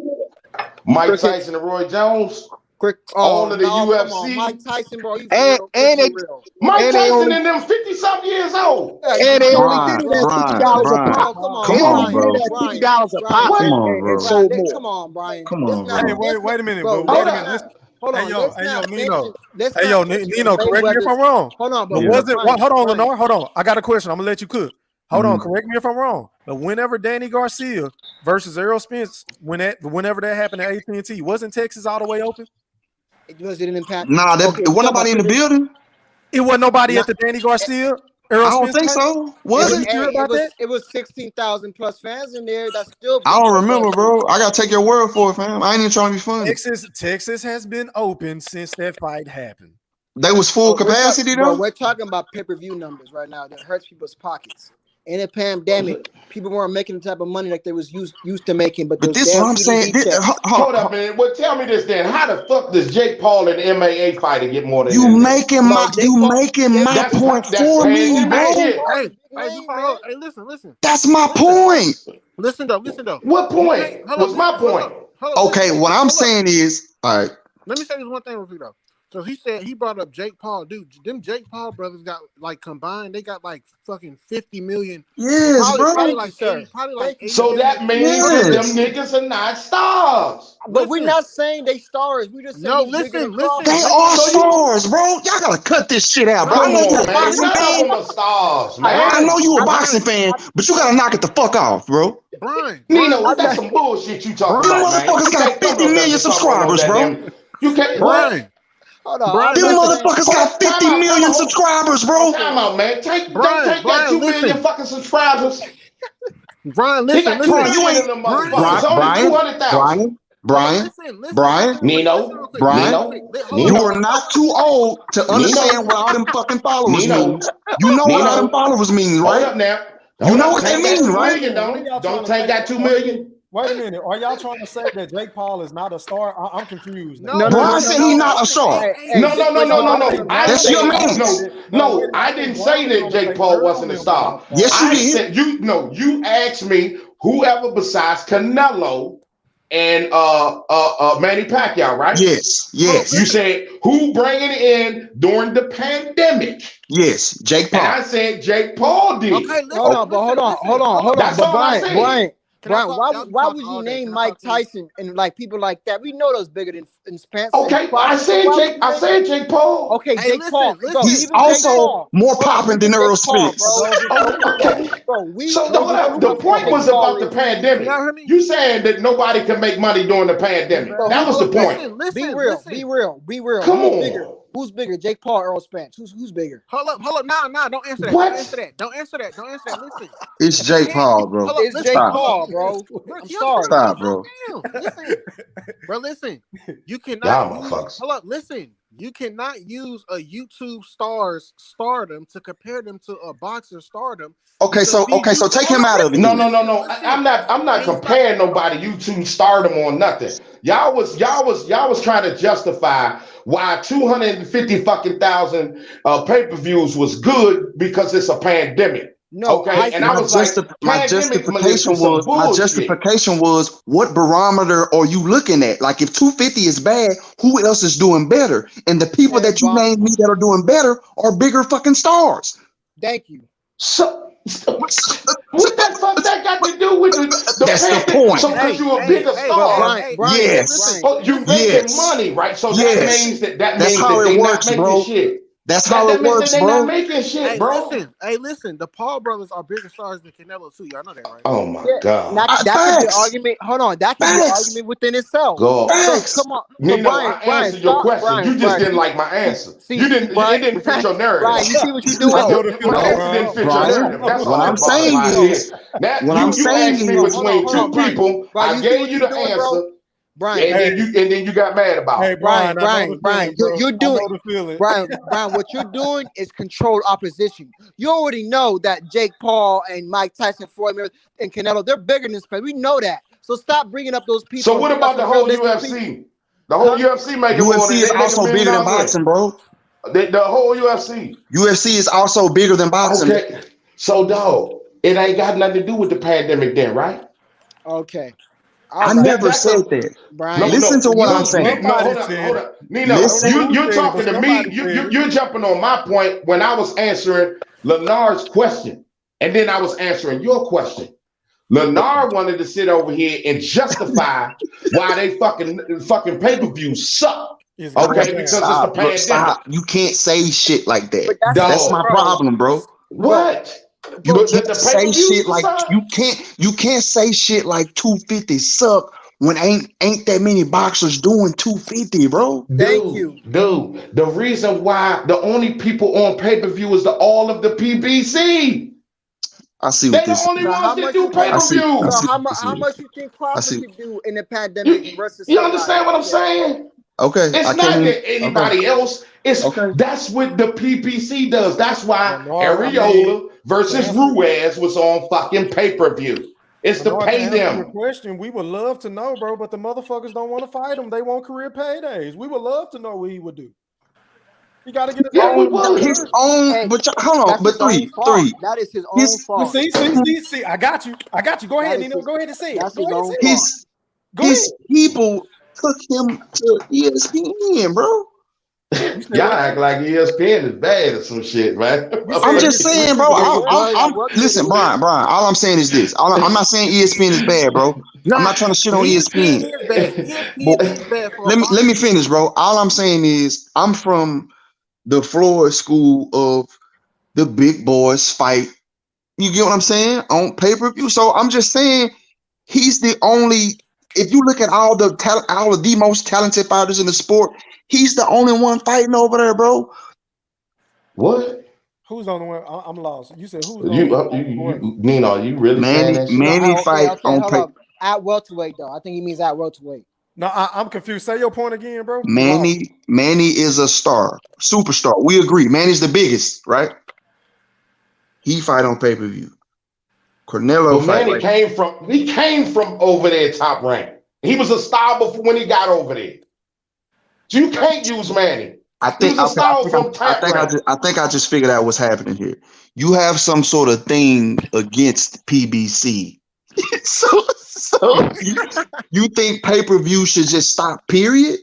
S7: Mike Tyson and Roy Jones,
S2: Quick.
S7: all
S2: Oh
S7: of the
S2: no, come on,
S7: UFC.
S2: Mike Tyson, bro. You for
S6: and
S2: real?
S6: and
S2: You
S6: they
S2: for real?
S7: Mike
S6: and they
S7: Tyson
S6: only
S7: and them 50-something years old.
S2: Yeah,
S6: and they only
S8: Brian,
S6: did it at
S8: Brian,
S6: $50 a
S8: Brian.
S6: pop.
S2: Bro, come
S8: Come
S6: They
S2: on,
S6: only
S8: on,
S2: Brian.
S6: did
S8: bro.
S6: it at
S2: Brian,
S6: $50 a
S2: Brian,
S6: pop
S7: What?
S8: Come on,
S6: and
S8: bro.
S6: sold
S2: Brian.
S6: more.
S2: Come on, Brian.
S8: Come
S2: Let's
S8: on,
S2: not.
S5: hey,
S8: bro.
S5: wait a minute,
S2: Bro,
S5: but wait
S7: Hold
S5: a
S2: let's
S5: minute.
S7: up.
S2: not.
S5: Listen,
S2: Hold
S5: hey
S2: on.
S5: yo,
S2: Let's
S5: hey yo,
S2: not
S5: Nino.
S2: mention. Let's
S5: Hey
S2: not
S5: yo,
S2: mention
S5: Nino,
S2: the
S5: correct me if
S2: Mayweather's.
S5: I'm wrong.
S2: Hold on,
S5: But
S2: but
S8: Yeah.
S5: was it
S2: Brian,
S5: hold on,
S2: Brian.
S5: Lenore? Hold on. I got a question. I'm gonna let you cook. Hold on,
S8: Mhm.
S5: correct me if I'm wrong. But whenever Danny Garcia versus Errol Spence, whenever that happened at AT&T, wasn't Texas all the way open?
S2: Was it an impact?
S8: Nah,
S2: Okay,
S8: it
S2: you
S8: wasn't
S2: talking about
S8: nobody in the building.
S5: It wasn't nobody
S2: not,
S5: at the Danny Garcia Errol
S8: I don't
S5: Spence
S8: think
S5: fight.
S8: so.
S2: it
S8: Was
S5: Were
S2: was
S5: you
S8: it?
S5: sure about that?
S2: it was 16,000 plus fans in there. That still
S8: I
S2: beats
S8: don't
S2: the
S8: remember, bro. I gotta take your word for it, fam. I ain't even trying to be funny.
S5: Texas has been open since that fight happened.
S8: They was full
S2: But
S8: capacity
S2: bro,
S8: though.
S2: we're talking about pay-per-view numbers right now that hurts people's pockets. In a pandemic, people weren't making the type of money like they was used to making, but
S8: But
S2: those
S8: this what
S2: damn
S8: I'm saying.
S2: TV checks.
S7: Hold up, man. Well, tell me this then. How the fuck does Jake Paul and the MAA fighter get more than
S8: You
S7: them then?
S8: making
S2: No, Jake Paul,
S8: point
S7: That's
S8: for me,
S7: pandemic
S8: bro.
S7: shit.
S4: Hey,
S2: big
S4: hey,
S2: name,
S4: before,
S2: man.
S4: hey, listen.
S8: That's my
S4: Listen.
S8: point.
S4: Listen though.
S7: What
S4: You
S7: point
S4: can't hold
S7: was
S4: up,
S7: my point?
S4: hold up,
S8: Okay,
S4: listen,
S8: what I'm
S4: hold up.
S8: saying is, all right.
S4: Let me say this one thing with you though. So he said he brought up Jake Paul. Dude, them Jake Paul brothers got like combined, they got like fucking 50 million.
S8: Yes,
S4: Probably
S8: bro.
S4: like 80, probably like 80
S7: So
S4: million.
S7: that means
S4: Hold up,
S7: that them
S8: Yes.
S7: niggas are not stars.
S2: But we're
S4: listen.
S2: not saying they stars. We just saying
S4: No,
S2: he's bigger than
S4: listen.
S2: Crawford.
S8: They
S4: Listen.
S8: are
S7: So you
S8: stars, bro. Y'all gotta cut this shit out, bro. I
S7: come
S8: know you
S7: on,
S8: a
S7: man.
S8: boxing
S7: None of
S8: fan.
S7: them are stars,
S8: I
S7: man.
S8: know you a
S4: Brian,
S8: boxing fan, but you gotta knock it the fuck off, bro.
S7: Nino, that's
S4: listen.
S7: some bullshit you talking
S8: Them
S7: about,
S4: Brian,
S7: man.
S8: motherfuckers
S7: You
S8: got
S7: can't come
S8: 50
S7: up there
S8: million
S7: and talk about no
S8: subscribers, bro.
S7: goddamn. You can't what?
S4: Brian,
S2: Hold on.
S4: Brian,
S2: I'm
S8: Them
S2: not
S4: listen.
S2: saying.
S8: motherfuckers
S7: Hold
S8: got
S7: up, time
S8: 50
S7: out,
S8: million
S7: hold
S8: subscribers, bro.
S7: time out, man. Take
S4: Brian,
S7: that 2 million
S4: listen.
S7: fucking subscribers.
S4: Brian,
S7: He
S4: listen,
S7: got 2
S8: Bro,
S4: listen.
S8: you
S7: million
S8: ain't
S7: of them
S4: Brian,
S7: motherfuckers. Only 200,000.
S4: hold up,
S8: Brian,
S4: listen real quick. Listen real
S7: Nino,
S4: quick.
S8: Brian.
S4: Listen real quick.
S7: Nino,
S4: Hold up.
S8: You are
S7: Nino,
S8: not too old to understand
S7: Nino,
S8: what all them fucking followers
S7: Nino,
S8: means. You know what all them
S7: Nino.
S8: followers mean,
S7: Hold
S8: right?
S7: up now.
S8: You
S7: Hold
S8: know
S7: up.
S8: what they
S7: Tank got
S8: mean,
S7: 2
S8: right?
S7: million, don't
S5: What are
S7: he?
S5: y'all trying
S7: Don't
S5: to
S7: Tank
S5: say?
S7: got 2 million?
S5: Wait a minute. Are y'all trying to say that Jake Paul is not a star? I'm confused now.
S2: No, no, no,
S8: Brian
S2: no,
S8: said
S2: no.
S8: he not a
S4: Listen,
S8: star.
S2: Hey,
S7: No, no, no, no, no,
S5: I
S7: no.
S5: think
S7: I
S8: That's
S5: Brian
S8: your
S5: is
S7: said
S5: trying to say
S8: man's.
S5: that. No, wait a minute. I
S7: I
S5: think
S7: didn't say
S5: Brian is
S7: that
S5: trying to
S7: Jake
S5: say
S7: Paul
S5: Earl
S7: wasn't a
S5: Spence is
S7: star.
S5: a star.
S8: Yes, you
S7: I
S8: did.
S7: said you asked me whoever besides Canelo and Manny Pacquiao, right?
S8: Yes,
S7: You
S8: yes,
S7: said who bringing it in during the pandemic,
S8: yes. Jake
S7: and
S8: Paul.
S7: I said Jake Paul did.
S4: okay,
S2: Hold
S4: listen,
S2: on, but
S4: listen. Hold up.
S7: That's
S2: But
S7: all I
S2: Brian,
S7: said.
S4: Can I talk? Y'all been
S2: why
S4: talking
S2: would you
S4: all day.
S2: name
S4: Can I
S2: Mike
S4: talk to you?
S2: Tyson and like people like that? We know those bigger than Spence and
S7: Okay, I
S2: Crawford. So
S7: said
S2: why would
S7: Jake.
S2: you
S7: I
S2: name?
S7: said Jake Paul.
S2: Okay,
S4: Hey,
S2: Jake Paul. Bro,
S8: He's
S2: even Jake
S8: also
S2: Paul.
S8: more
S2: Hold on,
S8: popping
S2: even
S8: than
S2: Jake
S8: Earl
S2: Paul,
S8: Spence.
S2: bro.
S7: Oh, okay.
S2: Bro, we
S7: So
S2: know
S7: hold up. The
S2: who
S7: point
S2: Jake
S7: was
S2: Paul
S7: about the
S2: is.
S4: Can y'all
S7: pandemic.
S4: hear me?
S7: You saying that nobody can make money during the pandemic.
S2: So
S7: That
S2: who?
S7: was the
S2: Okay,
S7: point.
S2: be
S4: Listen.
S2: real.
S7: Come
S2: Who's bigger?
S7: on.
S2: Who's bigger, Jake Paul or Earl Spence? Who's bigger?
S4: Hold up. Nah. Don't answer that. Don't answer
S7: What?
S4: that. Don't answer that. Listen.
S8: It's
S4: You
S8: Jake
S4: can't.
S8: Paul, bro.
S4: Hold up.
S2: It's
S4: Listen.
S2: Jake
S8: Stop.
S4: Hold up.
S2: Paul, bro.
S4: Bro,
S2: I'm
S4: can y'all
S2: sorry.
S8: Stop, bro.
S4: calm down? Listen, bro. Listen. You cannot
S7: Y'all
S4: use.
S7: motherfuckers.
S4: Hold up. Listen. You cannot use a YouTube star's stardom to compare them to a boxer's stardom.
S8: Okay, so take him out of it.
S7: No,
S8: Then.
S7: I'm not comparing nobody YouTube stardom on nothing. Y'all was trying to justify why 250 fucking thousand pay-per-views was good because it's a pandemic.
S2: No,
S7: Okay, and I was
S8: my justification was what barometer are you looking at? Like if 250 is bad, who else is doing better? And the people that you named me that are doing better are bigger fucking stars.
S2: Thank you.
S7: So what the fuck that got to do with the
S8: That's the point.
S7: So because you a bigger star,
S8: yes,
S7: you making money, right? So that means
S8: that's how it works, bro.
S7: Shit.
S8: That's how it works,
S7: they're
S8: bro.
S7: Not making shit, bro.
S4: Listen. The Paul brothers are bigger stars than Canelo too. Y'all know that, right?
S7: Oh my god.
S2: That could be an argument. Hold on, that could be an argument within itself.
S7: Go.
S2: So, come on. So
S7: Nino, I answered your question.
S2: Brian,
S7: you just didn't like my answer.
S2: See,
S7: it didn't fit your narrative.
S2: Brian, you see what you're doing?
S7: Your answer didn't fit your narrative. That's
S8: what I'm saying is,
S7: you asked me between two people. I gave you the answer.
S2: Brian,
S7: and then you got mad about it.
S4: Hey,
S2: Brian, you're doing Brian, what you're doing is controlled opposition. You already know that Jake Paul and Mike Tyson, Floyd Mayweather, and Canelo, they're bigger than Spence. We know that. So stop bringing up those people.
S7: So what about the whole UFC? The whole UFC making more than
S8: UFC is also bigger than boxing, bro.
S7: The whole UFC.
S8: UFC is also bigger than boxing.
S7: Okay. So dog, it ain't got nothing to do with the pandemic then, right?
S2: Okay.
S8: I never said that.
S2: Brian,
S8: listen to what I'm saying.
S7: No, hold on. Nino, you're talking to me. You're jumping on my point when I was answering Lenard's question. And then I was answering your question. Lenard wanted to sit over here and justify why they fucking pay-per-views suck. Okay, because it's the pandemic.
S8: Stop. You can't say shit like that.
S7: That's
S8: my problem, bro.
S7: What?
S8: You can't say shit like you can't say shit like 250 suck when ain't that many boxers doing 250, bro.
S2: Thank you.
S7: Dude, the reason why the only people on pay-per-view is all of the PBC.
S8: I see what this is.
S7: They're the only ones that do pay-per-view.
S2: So how much you think Crawford could do in the pandemic versus
S7: you understand what I'm saying?
S8: Okay.
S7: It's not that anybody else. That's what the PPC does. That's why Ariola versus Ruiz was on fucking pay-per-view. It's to pay them.
S5: Your question, we would love to know, bro, but the motherfuckers don't want to fight him. They want career paydays. We would love to know what he would do. You got to get
S8: his own. But hold on, but three.
S2: That is his own fault.
S5: See. I got you. Go ahead, Nino. Go ahead and say it.
S8: His people took him to ESPN, bro.
S7: Y'all act like ESPN is bad or some shit, man.
S8: I'm just saying, bro. Listen, Brian. All I'm saying is this. I'm not saying ESPN is bad, bro. I'm not trying to shit on ESPN. Let me finish, bro. All I'm saying is I'm from the Florida school of the big boys fight. You get what I'm saying? On pay-per-view. So I'm just saying he's the only. If you look at all the most talented fighters in the sport, he's the only one fighting over there, bro.
S7: What?
S5: Who's on the one? I'm lost. You said who's
S7: Nino, you really
S8: Manny fight on pay
S2: at welterweight though. I think he means at welterweight.
S5: No, I'm confused. Say your point again, bro.
S8: Manny is a star, superstar. We agree. Manny's the biggest, right? He fight on pay-per-view. Canelo
S7: Manny came from over there top rank. He was a star before when he got over there. So you can't use Manny.
S8: I think I just figured out what's happening here. You have some sort of thing against PBC. so you think pay-per-view should just stop, period?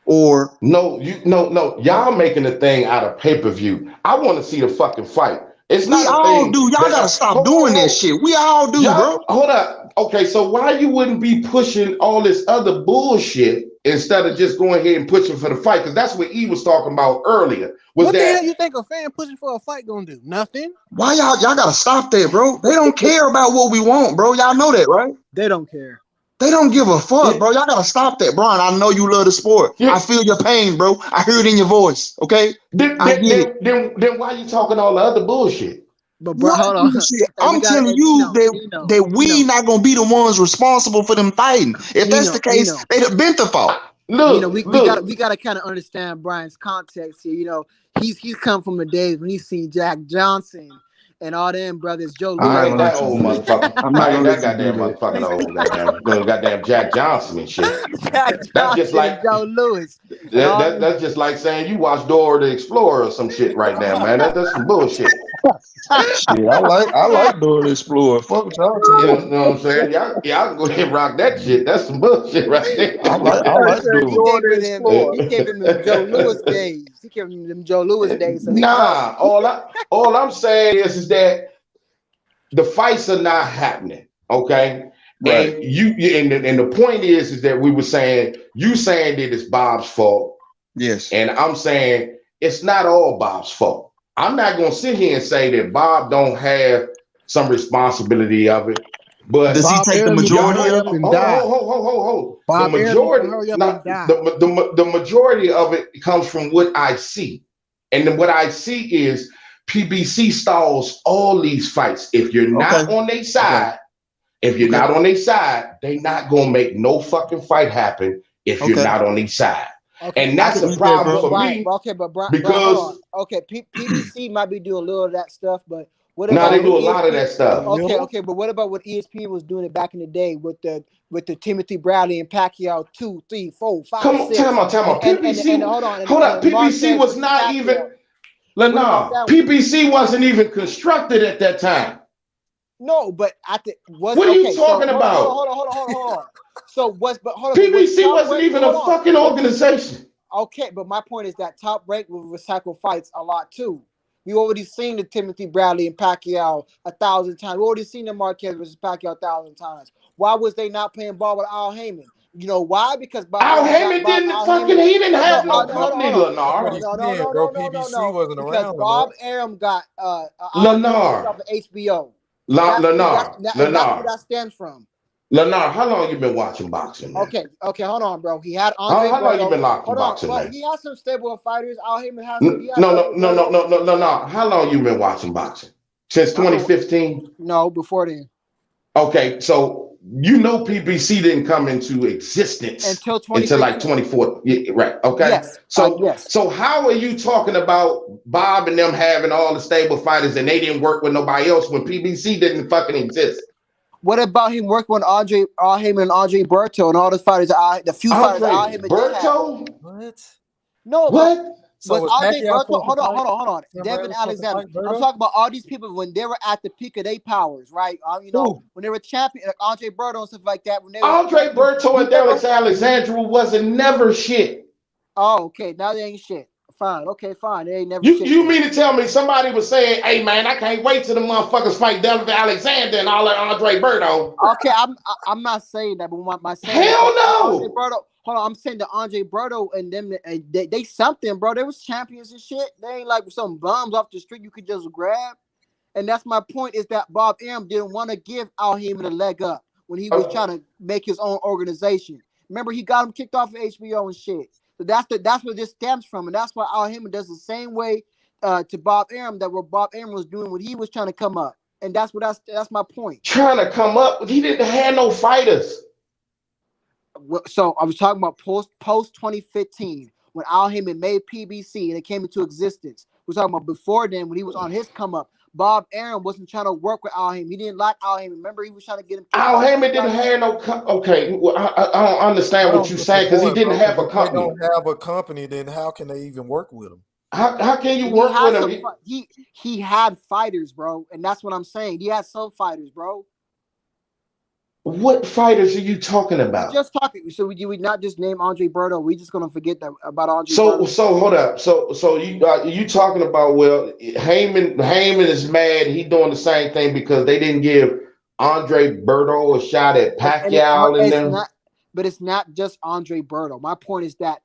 S8: Or
S7: no, y'all making a thing out of pay-per-view. I want to see the fucking fight. It's not
S8: we all do. Y'all gotta stop doing that shit. We all do, bro.
S7: Hold up. Okay, so why you wouldn't be pushing all this other bullshit instead of just going ahead and pushing for the fight? Because that's what E was talking about earlier.
S4: What the hell you think a fan pushing for a fight gonna do? Nothing.
S8: Why y'all gotta stop that, bro? They don't care about what we want, bro. Y'all know that, right?
S2: They don't care.
S8: They don't give a fuck, bro. Y'all gotta stop that, Brian. I know you love the sport. Yeah. I feel your pain, bro. I hear it in your voice. Okay.
S7: Then why you talking all the other bullshit?
S2: But bro, hold on.
S8: I'm telling you that we not gonna be the ones responsible for them fighting. If that's the case, they'd have been the fault.
S7: Look,
S2: we gotta kind of understand Brian's context here. You know, he's come from the days when he's seen Jack Johnson and all them brothers, Joe
S8: I'm not
S7: I
S2: Louis.
S7: ain't
S8: gonna
S7: that
S8: let you
S7: old
S8: do that.
S7: motherfucker.
S8: I'm not
S7: I ain't
S8: gonna
S7: that
S8: let you do
S7: goddamn
S8: that.
S7: motherfucking old. Goddamn Jack Johnson and shit.
S2: Jack
S7: That's just
S2: Johnson and
S7: like
S2: Joe Louis and all them.
S7: that's just like saying you watch Dora the Explorer or some shit right now, man. That's some bullshit.
S8: Shit, I like Dora the Explorer. Fuck what y'all
S7: You
S8: talking
S7: know what I'm saying? Y'all can go ahead and rock that shit. That's some bullshit right there.
S8: about. I like
S2: He
S8: Dora.
S2: gave
S6: Dora the
S2: it him.
S6: Explorer.
S2: He gave him them Joe Louis days. He gave him them Joe Louis days. So he know.
S7: Nah, all I'm saying is that the fights are not happening. Okay.
S8: Right.
S7: And and the point is that we were saying you saying that it's Bob's fault,
S8: Yes.
S7: and I'm saying it's not all Bob's fault. I'm not gonna sit here and say that Bob don't have some responsibility of it, but
S8: Does he
S4: Bob
S8: take the
S4: Arum need to
S8: majority
S4: hurry
S8: of
S4: up
S8: it?
S4: and die.
S7: hold. The
S4: Bob Arum need to
S7: majority,
S4: hurry up
S7: not
S4: and die.
S7: the majority of it comes from what I see, and then what I see is PBC stalls all these fights. If you're
S8: Okay.
S7: not on their side, they not gonna make no fucking fight happen if you're
S8: Okay.
S7: not on their side.
S2: Okay,
S7: And
S8: I
S7: that's
S8: can
S7: a
S8: eat that,
S7: problem
S8: bro.
S7: for
S2: Brian.
S7: me
S2: Okay, but Brian, hold on.
S7: because
S2: Okay, PBC might be doing a little of that stuff, but what
S7: now
S2: about
S7: they
S2: what
S7: do a lot of
S2: ESPN?
S7: that stuff.
S2: Okay,
S5: Little.
S2: okay, but what about what ESPN was doing it back in the day with the Timothy Bradley and Pacquiao 2, 3, 4, 5,
S7: Come on,
S2: 6,
S7: time out.
S2: and
S7: PBC,
S2: hold on,
S7: hold
S2: and
S7: up. PBC
S2: Marquez
S7: was
S2: versus
S7: not even.
S2: Pacquiao. What about
S7: Lennar,
S2: that one?
S7: PBC wasn't even constructed at that time.
S2: No, but at the was
S7: What are you
S2: okay. So
S7: talking about?
S2: hold on. So but was
S7: PBC
S2: Top
S7: wasn't
S2: Rank?
S7: even
S2: Hold
S7: a
S2: on.
S7: fucking organization.
S2: Okay, but my point is that Top Rank will recycle fights a lot too. We already seen the Timothy Bradley and Pacquiao 1,000 times. We already seen the Marquez versus Pacquiao 1,000 times. Why was they not playing ball with Al Heyman? You know why? Because
S7: Al Heyman didn't fucking. He didn't have no
S2: No, hold
S7: company,
S2: on.
S5: That's what
S7: Lennar.
S5: he's saying, bro. PBC
S2: No.
S5: wasn't
S2: Because
S5: around
S2: Bob
S5: enough.
S2: Arum got Al Heyman kicked
S7: Lennar,
S2: off of HBO. So that's where
S7: Lennar,
S2: that stems from.
S7: Lennar. How long you been watching boxing, man?
S2: Okay, hold on, bro. He had Andre
S7: How long you
S2: Berto.
S7: been watching
S2: Hold on,
S7: boxing,
S2: bro.
S7: man?
S2: He has some stable fighters. Al Heyman has some. He has
S7: No,
S2: Andre Berto.
S7: no. How long you been watching boxing? Since
S2: I've been
S7: 2015?
S2: no before then
S7: Okay, so you know PBC didn't come into existence
S2: until
S7: until like
S2: 2015.
S7: 24. Yeah, right. Okay.
S2: Yes,
S7: So
S2: yes.
S7: so how are you talking about Bob and them having all the stable fighters and they didn't work with nobody else when PBC didn't fucking exist?
S2: What about him working with Al Heyman and Andre Berto and all the fighters? The few fighters Al
S7: Andre
S2: Heyman did have.
S7: Berto?
S5: What?
S2: No, but
S7: What?
S5: So
S2: was
S5: was
S2: Andre
S5: Pacquiao
S2: Berto?
S5: supposed to fight?
S2: Hold on.
S5: Tim
S2: Devin
S5: Bradley supposed to
S2: Alexander.
S5: fight
S2: I'm
S5: Berto?
S2: talking about all these people when they were at the peak of their powers, right?
S5: Who?
S2: When they were champion, like Andre Berto and stuff like that. When they was
S7: Andre
S2: champion,
S7: Berto
S2: you
S7: and
S2: never.
S7: Alex Alexandra wasn't never shit.
S2: Oh, okay. Now they ain't shit. Fine. Okay, fine. They ain't never
S7: You
S2: shit.
S7: you mean to tell me somebody was saying, hey man, I can't wait till the motherfuckers fight Devin Alexander and all that Andre Berto?
S2: Okay, I'm not saying that, but my saying is
S7: Hell
S2: that Andre
S7: no.
S2: Berto. Hold on, I'm saying that Andre Berto and them they something, bro. They was champions and shit. They ain't like some bums off the street you could just grab. And that's my point is that Bob Arum didn't want to give Al Heyman a leg up when he was trying to make his own organization. Remember, he got him kicked off of HBO and shit. So that's where this stems from, and that's why Al Heyman does the same way to Bob Arum that what Bob Arum was doing when he was trying to come up. And that's my point.
S7: Trying to come up, he didn't have no fighters.
S2: So I was talking about post 2015 when Al Heyman made PBC and it came into existence. We're talking about before then when he was on his come up. Bob Arum wasn't trying to work with Al Heyman. He didn't like Al Heyman. Remember, he was trying to get him kicked
S7: Al
S2: off.
S7: Heyman didn't have no. Okay, well, I don't understand
S5: I
S7: what
S5: don't
S7: you're
S5: get your
S7: saying because he
S5: point,
S7: didn't
S5: bro.
S7: have
S5: Because
S7: a
S5: if they
S7: company.
S5: don't have a company, then how can they even work with them?
S7: How can you
S2: He
S7: work
S2: had
S7: with
S2: some.
S7: him?
S2: He had fighters, bro, and that's what I'm saying. He had some fighters, bro.
S7: What fighters are you talking
S2: We
S7: about?
S2: just talking. So we not just name Andre Berto. We just gonna forget that about Andre
S7: So
S2: Berto.
S7: so hold up. So you talking about Heyman is mad. He doing the same thing because they didn't give Andre Berto a shot at Pacquiao and
S2: It's
S7: them.
S2: not, but it's not just Andre Berto. My point is that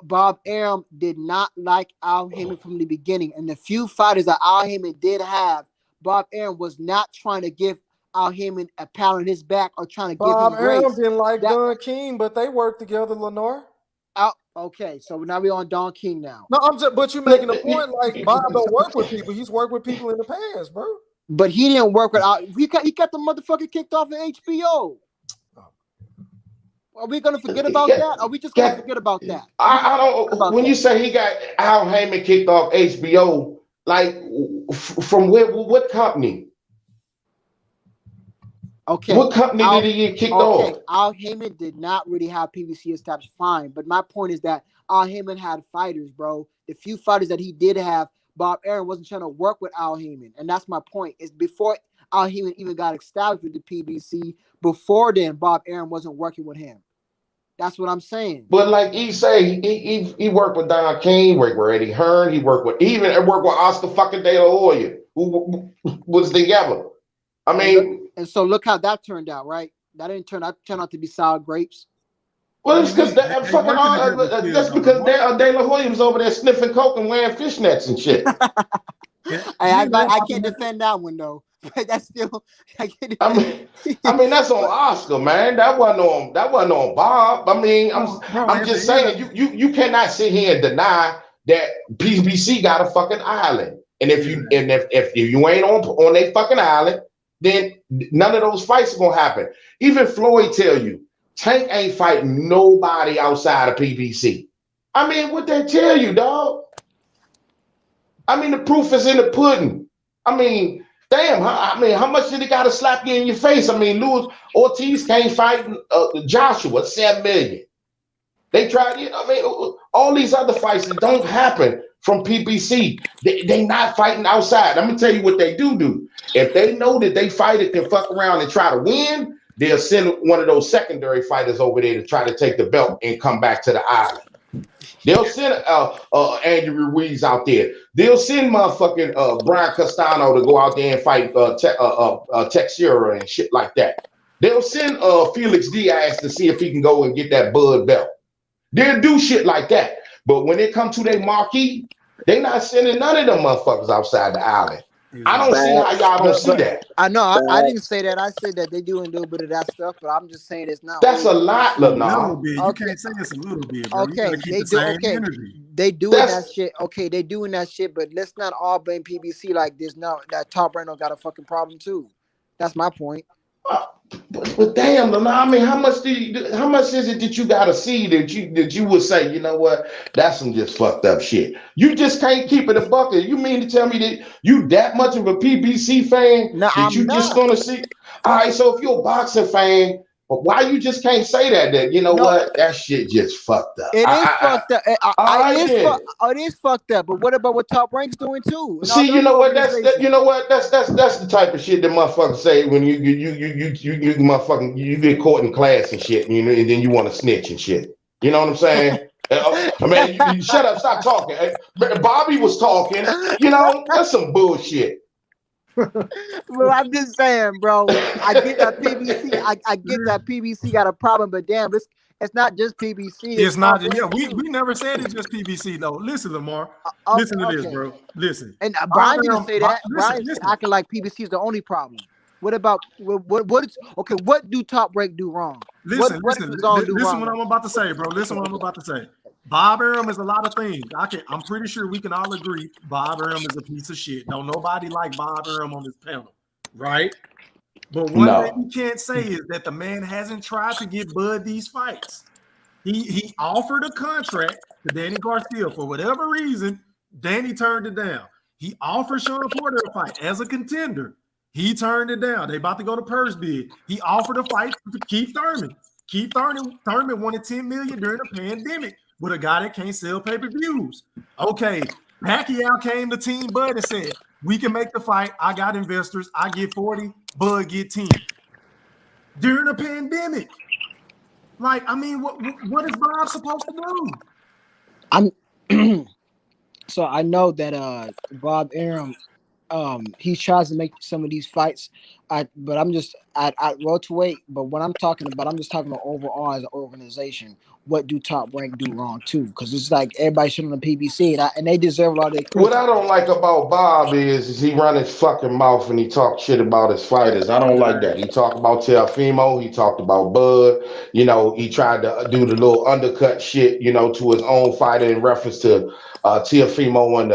S2: Bob Arum did not like Al Heyman from the beginning, and the few fighters that Al Heyman did have, Bob Arum was not trying to give Al Heyman a pat on his back or trying to give
S5: Bob
S2: him
S5: Arum
S2: grace.
S5: didn't like
S2: That
S5: Don King, but they worked together, Lenore.
S2: okay, so now we're on Don King now.
S5: No, but you're making a point like Bob don't work with people. He's worked with people in the past, bro.
S2: But he didn't work with Al. He got the motherfucker kicked off of HBO. Are we gonna forget about that? Are we just gonna forget about that?
S7: I don't. When you say he got Al Heyman kicked off HBO, like from where? What company?
S2: Okay.
S7: What company did he get kicked off?
S2: Al Heyman did not really have PBC established, fine. But my point is that Al Heyman had fighters, bro. The few fighters that he did have, Bob Arum wasn't trying to work with Al Heyman. And that's my point. Is before Al Heyman even got established with the PBC, before then, Bob Arum wasn't working with him. That's what I'm saying.
S7: But like he say, he worked with Don King, he worked with Eddie Hearn, he even worked with Oscar fucking De La Hoya, who was together. I mean,
S2: and so look how that turned out, right? That didn't turn out to be sour grapes.
S7: Well, it's because that's because De La Hoya was over there sniffing coke and wearing fishnets and shit.
S2: I can't defend that one though. That's still.
S7: I mean, that's on Oscar, man. That wasn't on Bob. I mean, I'm just saying you cannot sit here and deny that PBC got a fucking island, and if you ain't on a fucking island, then none of those fights are gonna happen. Even Floyd tell you, Tank ain't fighting nobody outside of PBC. I mean, what they tell you, dog? I mean, the proof is in the pudding. I mean, damn. How much did he got to slap you in your face? I mean, Luis Ortiz can't fight Joshua, $7 million. They tried it. I mean, all these other fights that don't happen from PBC, they not fighting outside. I'm gonna tell you what they do. If they know that they fighter can fuck around and try to win, they'll send one of those secondary fighters over there to try to take the belt and come back to the island. They'll send Andrew Ruiz out there. They'll send motherfucking Brian Castano to go out there and fight Texera and shit like that. They'll send Felix Diaz to see if he can go and get that Bud belt. They'll do shit like that. But when it comes to their marquee, they not sending none of them motherfuckers outside the island. I don't see how y'all don't see that.
S2: I know. I didn't say that. I said that they do a little bit of that stuff, but I'm just saying it's not.
S7: That's a lot,
S5: Lenard. You can't say it's a little bit, bro.
S2: Okay, they do. Okay, they doing that shit. Okay, they doing that shit, but let's not all blame PBC like this. No, that Top Rank got a fucking problem too. That's my point.
S7: But damn, I mean, how much is it that you gotta see that you would say, you know what, that's some just fucked up shit. You just can't keep it a bucket. You mean to tell me that you that much of a PBC fan that you just gonna see? All right, so if you're a boxing fan, why you just can't say that you know what, that shit just fucked up.
S2: It is fucked up. It is fucked up. But what about what Top Rank's doing too?
S7: See, you know what? That's the type of shit that motherfuckers say when you motherfucking you get caught in class and shit, and then you want to snitch and shit. You know what I'm saying? I mean, you shut up, stop talking. Bobby was talking. You know, that's some bullshit.
S2: Well, I'm just saying, bro. I get that PBC. I get that PBC got a problem, but damn, it's not just PBC.
S5: It's not. Yeah, we never said it's just PBC though. Listen, Lamar. Listen to this, bro. Listen.
S2: And Brian didn't say that. Brian's acting like PBC is the only problem. What about what do Top Rank do wrong?
S5: Listen what I'm about to say, bro. Listen what I'm about to say. Bob Arum is a lot of things. I'm pretty sure we can all agree Bob Arum is a piece of shit. Don't nobody like Bob Arum on this panel, right? But one thing you can't say is that the man hasn't tried to get Bud these fights. He offered a contract to Danny Garcia for whatever reason. Danny turned it down. He offered Sean Porter a fight as a contender. He turned it down. They about to go to purse bid. He offered a fight to Keith Thurman. Keith Thurman wanted $10 million during the pandemic with a guy that can't sell pay-per-views. Okay, Pacquiao came to Team Bud and said, we can make the fight. I got investors. I get 40, Bud get 10. During the pandemic. Like, I mean, what is Bob supposed to do?
S2: So I know that Bob Arum, he tries to make some of these fights. But I'm just at welterweight. But what I'm talking about, I'm just talking about overall as an organization. What do Top Rank do wrong too? Because it's like everybody shooting on the PBC, and they deserve all their credit.
S7: What I don't like about Bob is he run his fucking mouth and he talk shit about his fighters. I don't like that. He talked about Teofimo. He talked about Bud. You know, he tried to do the little undercut shit, you know, to his own fighter in reference to Teofimo and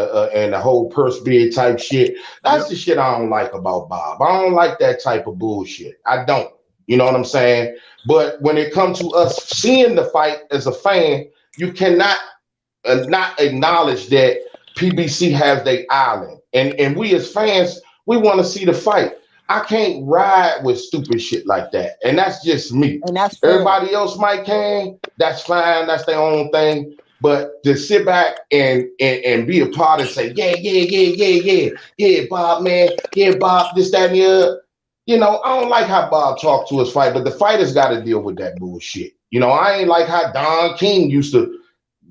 S7: the whole purse bid type shit. That's the shit I don't like about Bob. I don't like that type of bullshit. I don't. You know what I'm saying? But when it comes to us seeing the fight as a fan, you cannot not acknowledge that PBC has their island, and we as fans, we want to see the fight. I can't ride with stupid shit like that, and that's just me.
S2: And that's fair.
S7: Everybody else might can. That's fine. That's their own thing. But to sit back and be a part and say, yeah, Bob, man, yeah, Bob, this, that, and the other. You know, I don't like how Bob talked to his fight, but the fighters got to deal with that bullshit. You know, I ain't like how Don King used to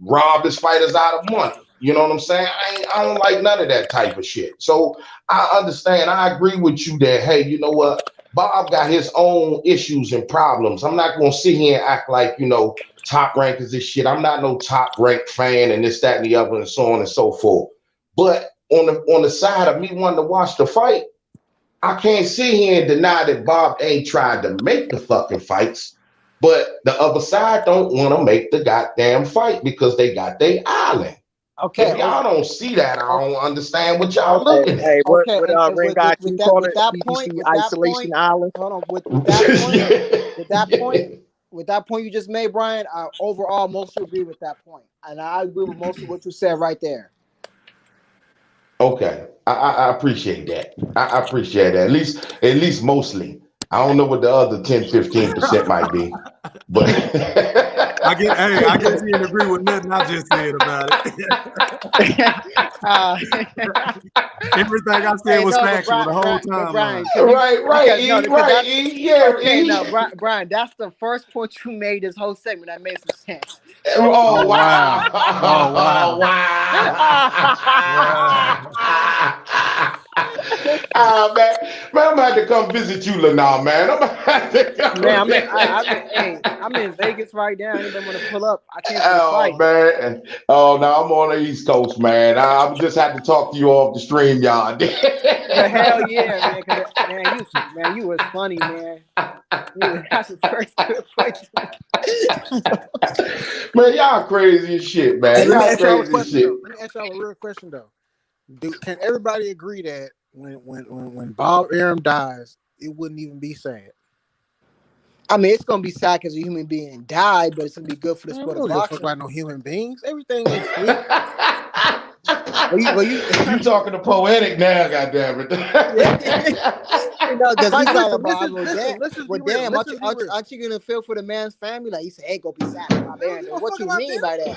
S7: rob his fighters out of money. You know what I'm saying? I don't like none of that type of shit. So I understand. I agree with you that, hey, you know what? Bob got his own issues and problems. I'm not going to sit here and act like, you know, Top Rank is this shit. I'm not no Top Rank fan and this, that, and the other, and so on and so forth. But on the side of me wanting to watch the fight, I can't sit here and deny that Bob ain't tried to make the fucking fights, but the other side don't want to make the goddamn fight because they got their island.
S2: Okay.
S7: If y'all don't see that, I don't understand what y'all looking at.
S6: Hey, what
S2: and
S6: Ring got you call it?
S2: that
S6: PBC
S2: point,
S6: Isolation Island.
S2: hold on, with that point you just made, Brian, I overall mostly agree with that point. And I agree with most of what you said right there.
S7: Okay, I appreciate that. I appreciate that. At least mostly. I don't know what the other 10-15% might be, but
S5: I guess he didn't agree with nothing I just said about it. Everything I said was factual the whole time.
S2: Brian, Brian, that's the first point you made this whole segment. That made some sense.
S7: Oh wow!
S5: Oh
S7: wow! Man, I'm about to come visit you, Lanal, man.
S2: I'm in Vegas right now. Anybody want to pull up? I can't fight.
S7: Man. Oh, no, I'm on the East Coast, man. I just had to talk to you off the stream, y'all.
S2: Hell yeah, man. You was funny, man. That's the first good point.
S7: Man, y'all crazy as shit, man.
S4: Hey, let me
S7: Y'all
S4: ask y'all a
S7: crazy as
S4: question,
S7: shit.
S4: though. Let me ask y'all a real question, though. Can everybody agree that when Bob Arum dies, it wouldn't even be sad?
S2: I mean, it's gonna be sad because a human being died, but it's gonna be good for the sport of boxing.
S4: Fuck about no human beings. Everything ain't sweet.
S7: You talking to poetic now, goddammit.
S2: Because
S4: like,
S2: he's talking
S4: listen,
S2: about, aren't you gonna feel for the man's family? Like, he said, hey, go be sad about Aaron. What you mean by that?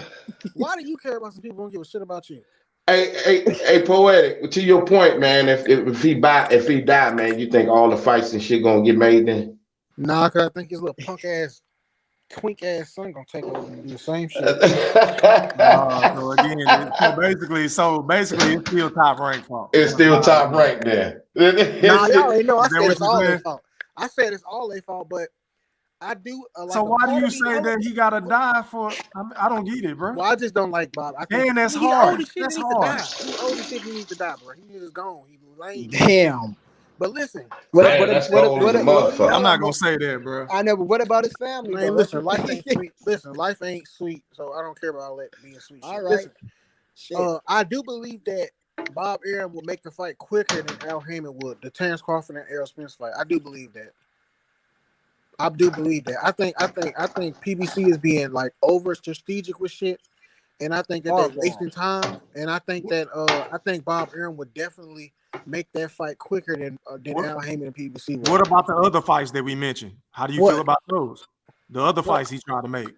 S4: Why do you care about some people who don't give a shit about you?
S7: Hey, poetic. To your point, man. If he died, man, you think all the fights and shit gonna get made then?
S4: Nah, cause I think his little punk ass, twink ass son gonna take over and do the same shit.
S5: So basically, it's still Top Rank fault.
S7: It's still Top Rank there.
S4: Nah, y'all ain't know. I said it's all their fault. I said it's all their fault, but I do.
S5: So why do you say that he gotta die for? I don't get it, bro.
S4: Well, I just don't like Bob. I think
S5: that's hard.
S4: That's hard. He's old as shit. He needs to die, bro. He is gone. He's lame.
S2: Damn.
S4: But listen,
S7: I'm
S5: not gonna say that, bro.
S2: I know, but what about his family?
S4: Man, listen, life ain't sweet. Life ain't sweet, so I don't care about all that being sweet.
S2: All right.
S4: Listen, I do believe that Bob Arum will make the fight quicker than Al Heyman would. The Terrence Crawford and Errol Spence fight. I do believe that. I think PBC is being like over strategic with shit, and I think that they're wasting time. And I think that I think Bob Arum would definitely make that fight quicker than Al Heyman and PBC would.
S5: What about the other fights that we mentioned? How do you feel about those? The other fights he's trying to make.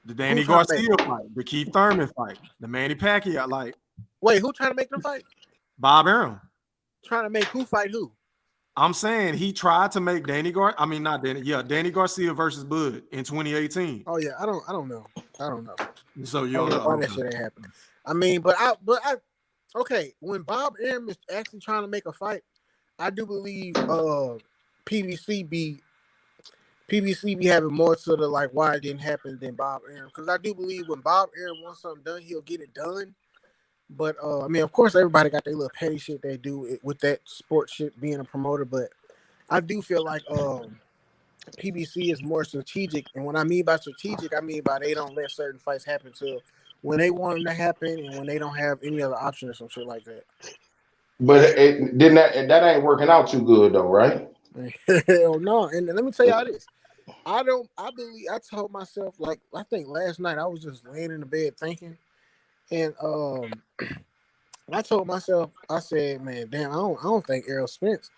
S5: The Danny Garcia fight, the Keith Thurman fight, the Manny Pacquiao.
S4: Wait, who trying to make them fight?
S5: Bob Arum.
S4: Trying to make who fight who?
S5: I'm saying he tried to make Danny Garcia versus Bud in 2018.
S4: Oh yeah, I don't know.
S5: So you don't know
S4: why that shit ain't happening. I mean, but I okay, when Bob Arum is actually trying to make a fight, I do believe PBC be having more to the like why it didn't happen than Bob Arum, because I do believe when Bob Arum wants something done, he'll get it done. But I mean, of course, everybody got their little petty shit they do with that sports shit being a promoter. But I do feel like PBC is more strategic, and what I mean by strategic, I mean by they don't let certain fights happen till when they want them to happen, and when they don't have any other option or some shit like that.
S7: But that ain't working out too good though, right?
S4: Hell no. And let me tell y'all this. I told myself, like, I think last night I was just laying in the bed thinking, and I told myself, I said, man, damn, I don't think Errol Spence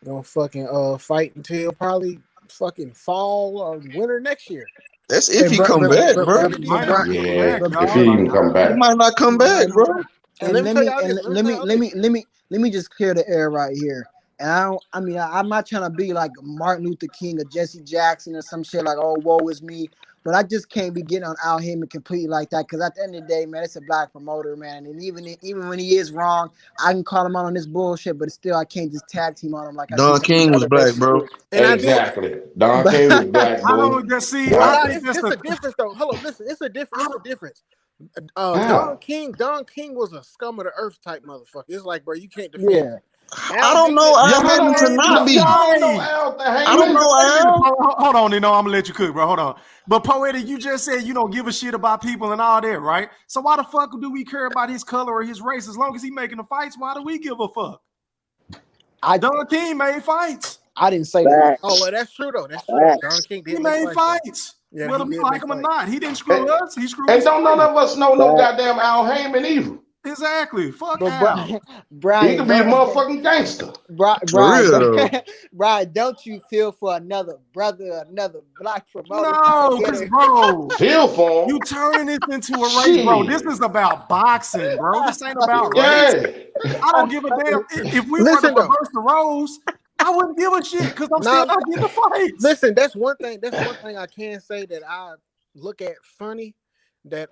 S4: gonna fucking fight until probably fucking fall or winter next year.
S8: That's if
S2: Hey,
S8: he
S2: bro,
S8: come back, bro.
S5: He might not come
S7: Yeah,
S5: back,
S2: but,
S7: if
S5: dog.
S7: he
S2: but,
S7: even come
S8: He
S7: back.
S8: might not come back, bro.
S4: And
S2: and
S4: let me tell y'all this.
S2: let me just clear the air right here. And I'm not trying to be like Martin Luther King or Jesse Jackson or some shit like, oh, woe is me. But I just can't be getting on Al Heyman completely like that, because at the end of the day, man, it's a black promoter, man. And even when he is wrong, I can call him out on this bullshit, but still I can't just tag team on him like I see
S8: Don
S2: some of
S8: King
S2: these
S8: was
S2: other
S8: black,
S2: races
S8: bro.
S2: do.
S4: And I did.
S7: Exactly. Don
S2: But
S7: King was black,
S5: I
S7: boy.
S5: don't just see.
S4: Well,
S5: I
S7: Yeah.
S4: nah,
S5: think that's
S4: it's
S5: the.
S4: a difference though. Hold on, listen, it's a difference. It's a difference. Don
S7: How?
S4: King was a scum of the earth type motherfucker. It's like, bro, you can't defend
S2: yeah,
S4: him.
S8: I
S4: Al
S8: don't know
S4: Heyman,
S8: Al
S7: Y'all
S8: Heyman to
S7: don't
S8: not
S7: know,
S8: be.
S7: y'all don't know
S5: Hey,
S7: Al the
S8: I don't
S7: Heyman?
S8: know
S5: wait a minute,
S8: Al.
S5: hold on, I'm gonna let you cook, bro. Hold on. But Poetic, you just said you don't give a shit about people and all that, right? So why the fuck do we care about his color or his race? As long as he making the fights, why do we give a fuck? Don King made fights.
S2: I didn't say that.
S4: oh well, that's true though. That's true. Don King
S5: He
S4: did make
S5: made
S4: fights though.
S5: fights.
S4: Yeah,
S5: Whether
S4: he
S5: we
S4: did
S5: like
S4: make
S5: him or
S4: fights.
S5: not, he didn't screw
S7: And,
S5: us. He screwed
S7: and
S5: his
S7: don't none
S5: friend.
S7: of us know no goddamn Al Heyman either.
S5: Exactly. Fuck
S2: But
S5: Al.
S7: He
S2: Brian,
S7: could be a
S2: don't
S7: motherfucking gangster.
S8: For real though.
S2: Brian, don't you feel for another brother, another black promoter trying to
S5: No,
S2: get
S5: because
S2: it?
S5: bro,
S7: Feel for
S5: you
S7: him.
S5: turning this into a race, bro. This
S7: Shit.
S5: is about boxing, bro. This ain't about race.
S7: Yeah.
S5: I don't give a damn if we were to
S4: Listen though.
S5: reverse the roles. I wouldn't give a shit because I'm still
S4: Now,
S5: not getting the fights.
S4: listen, that's one thing. That's one thing I can say that I look at funny. That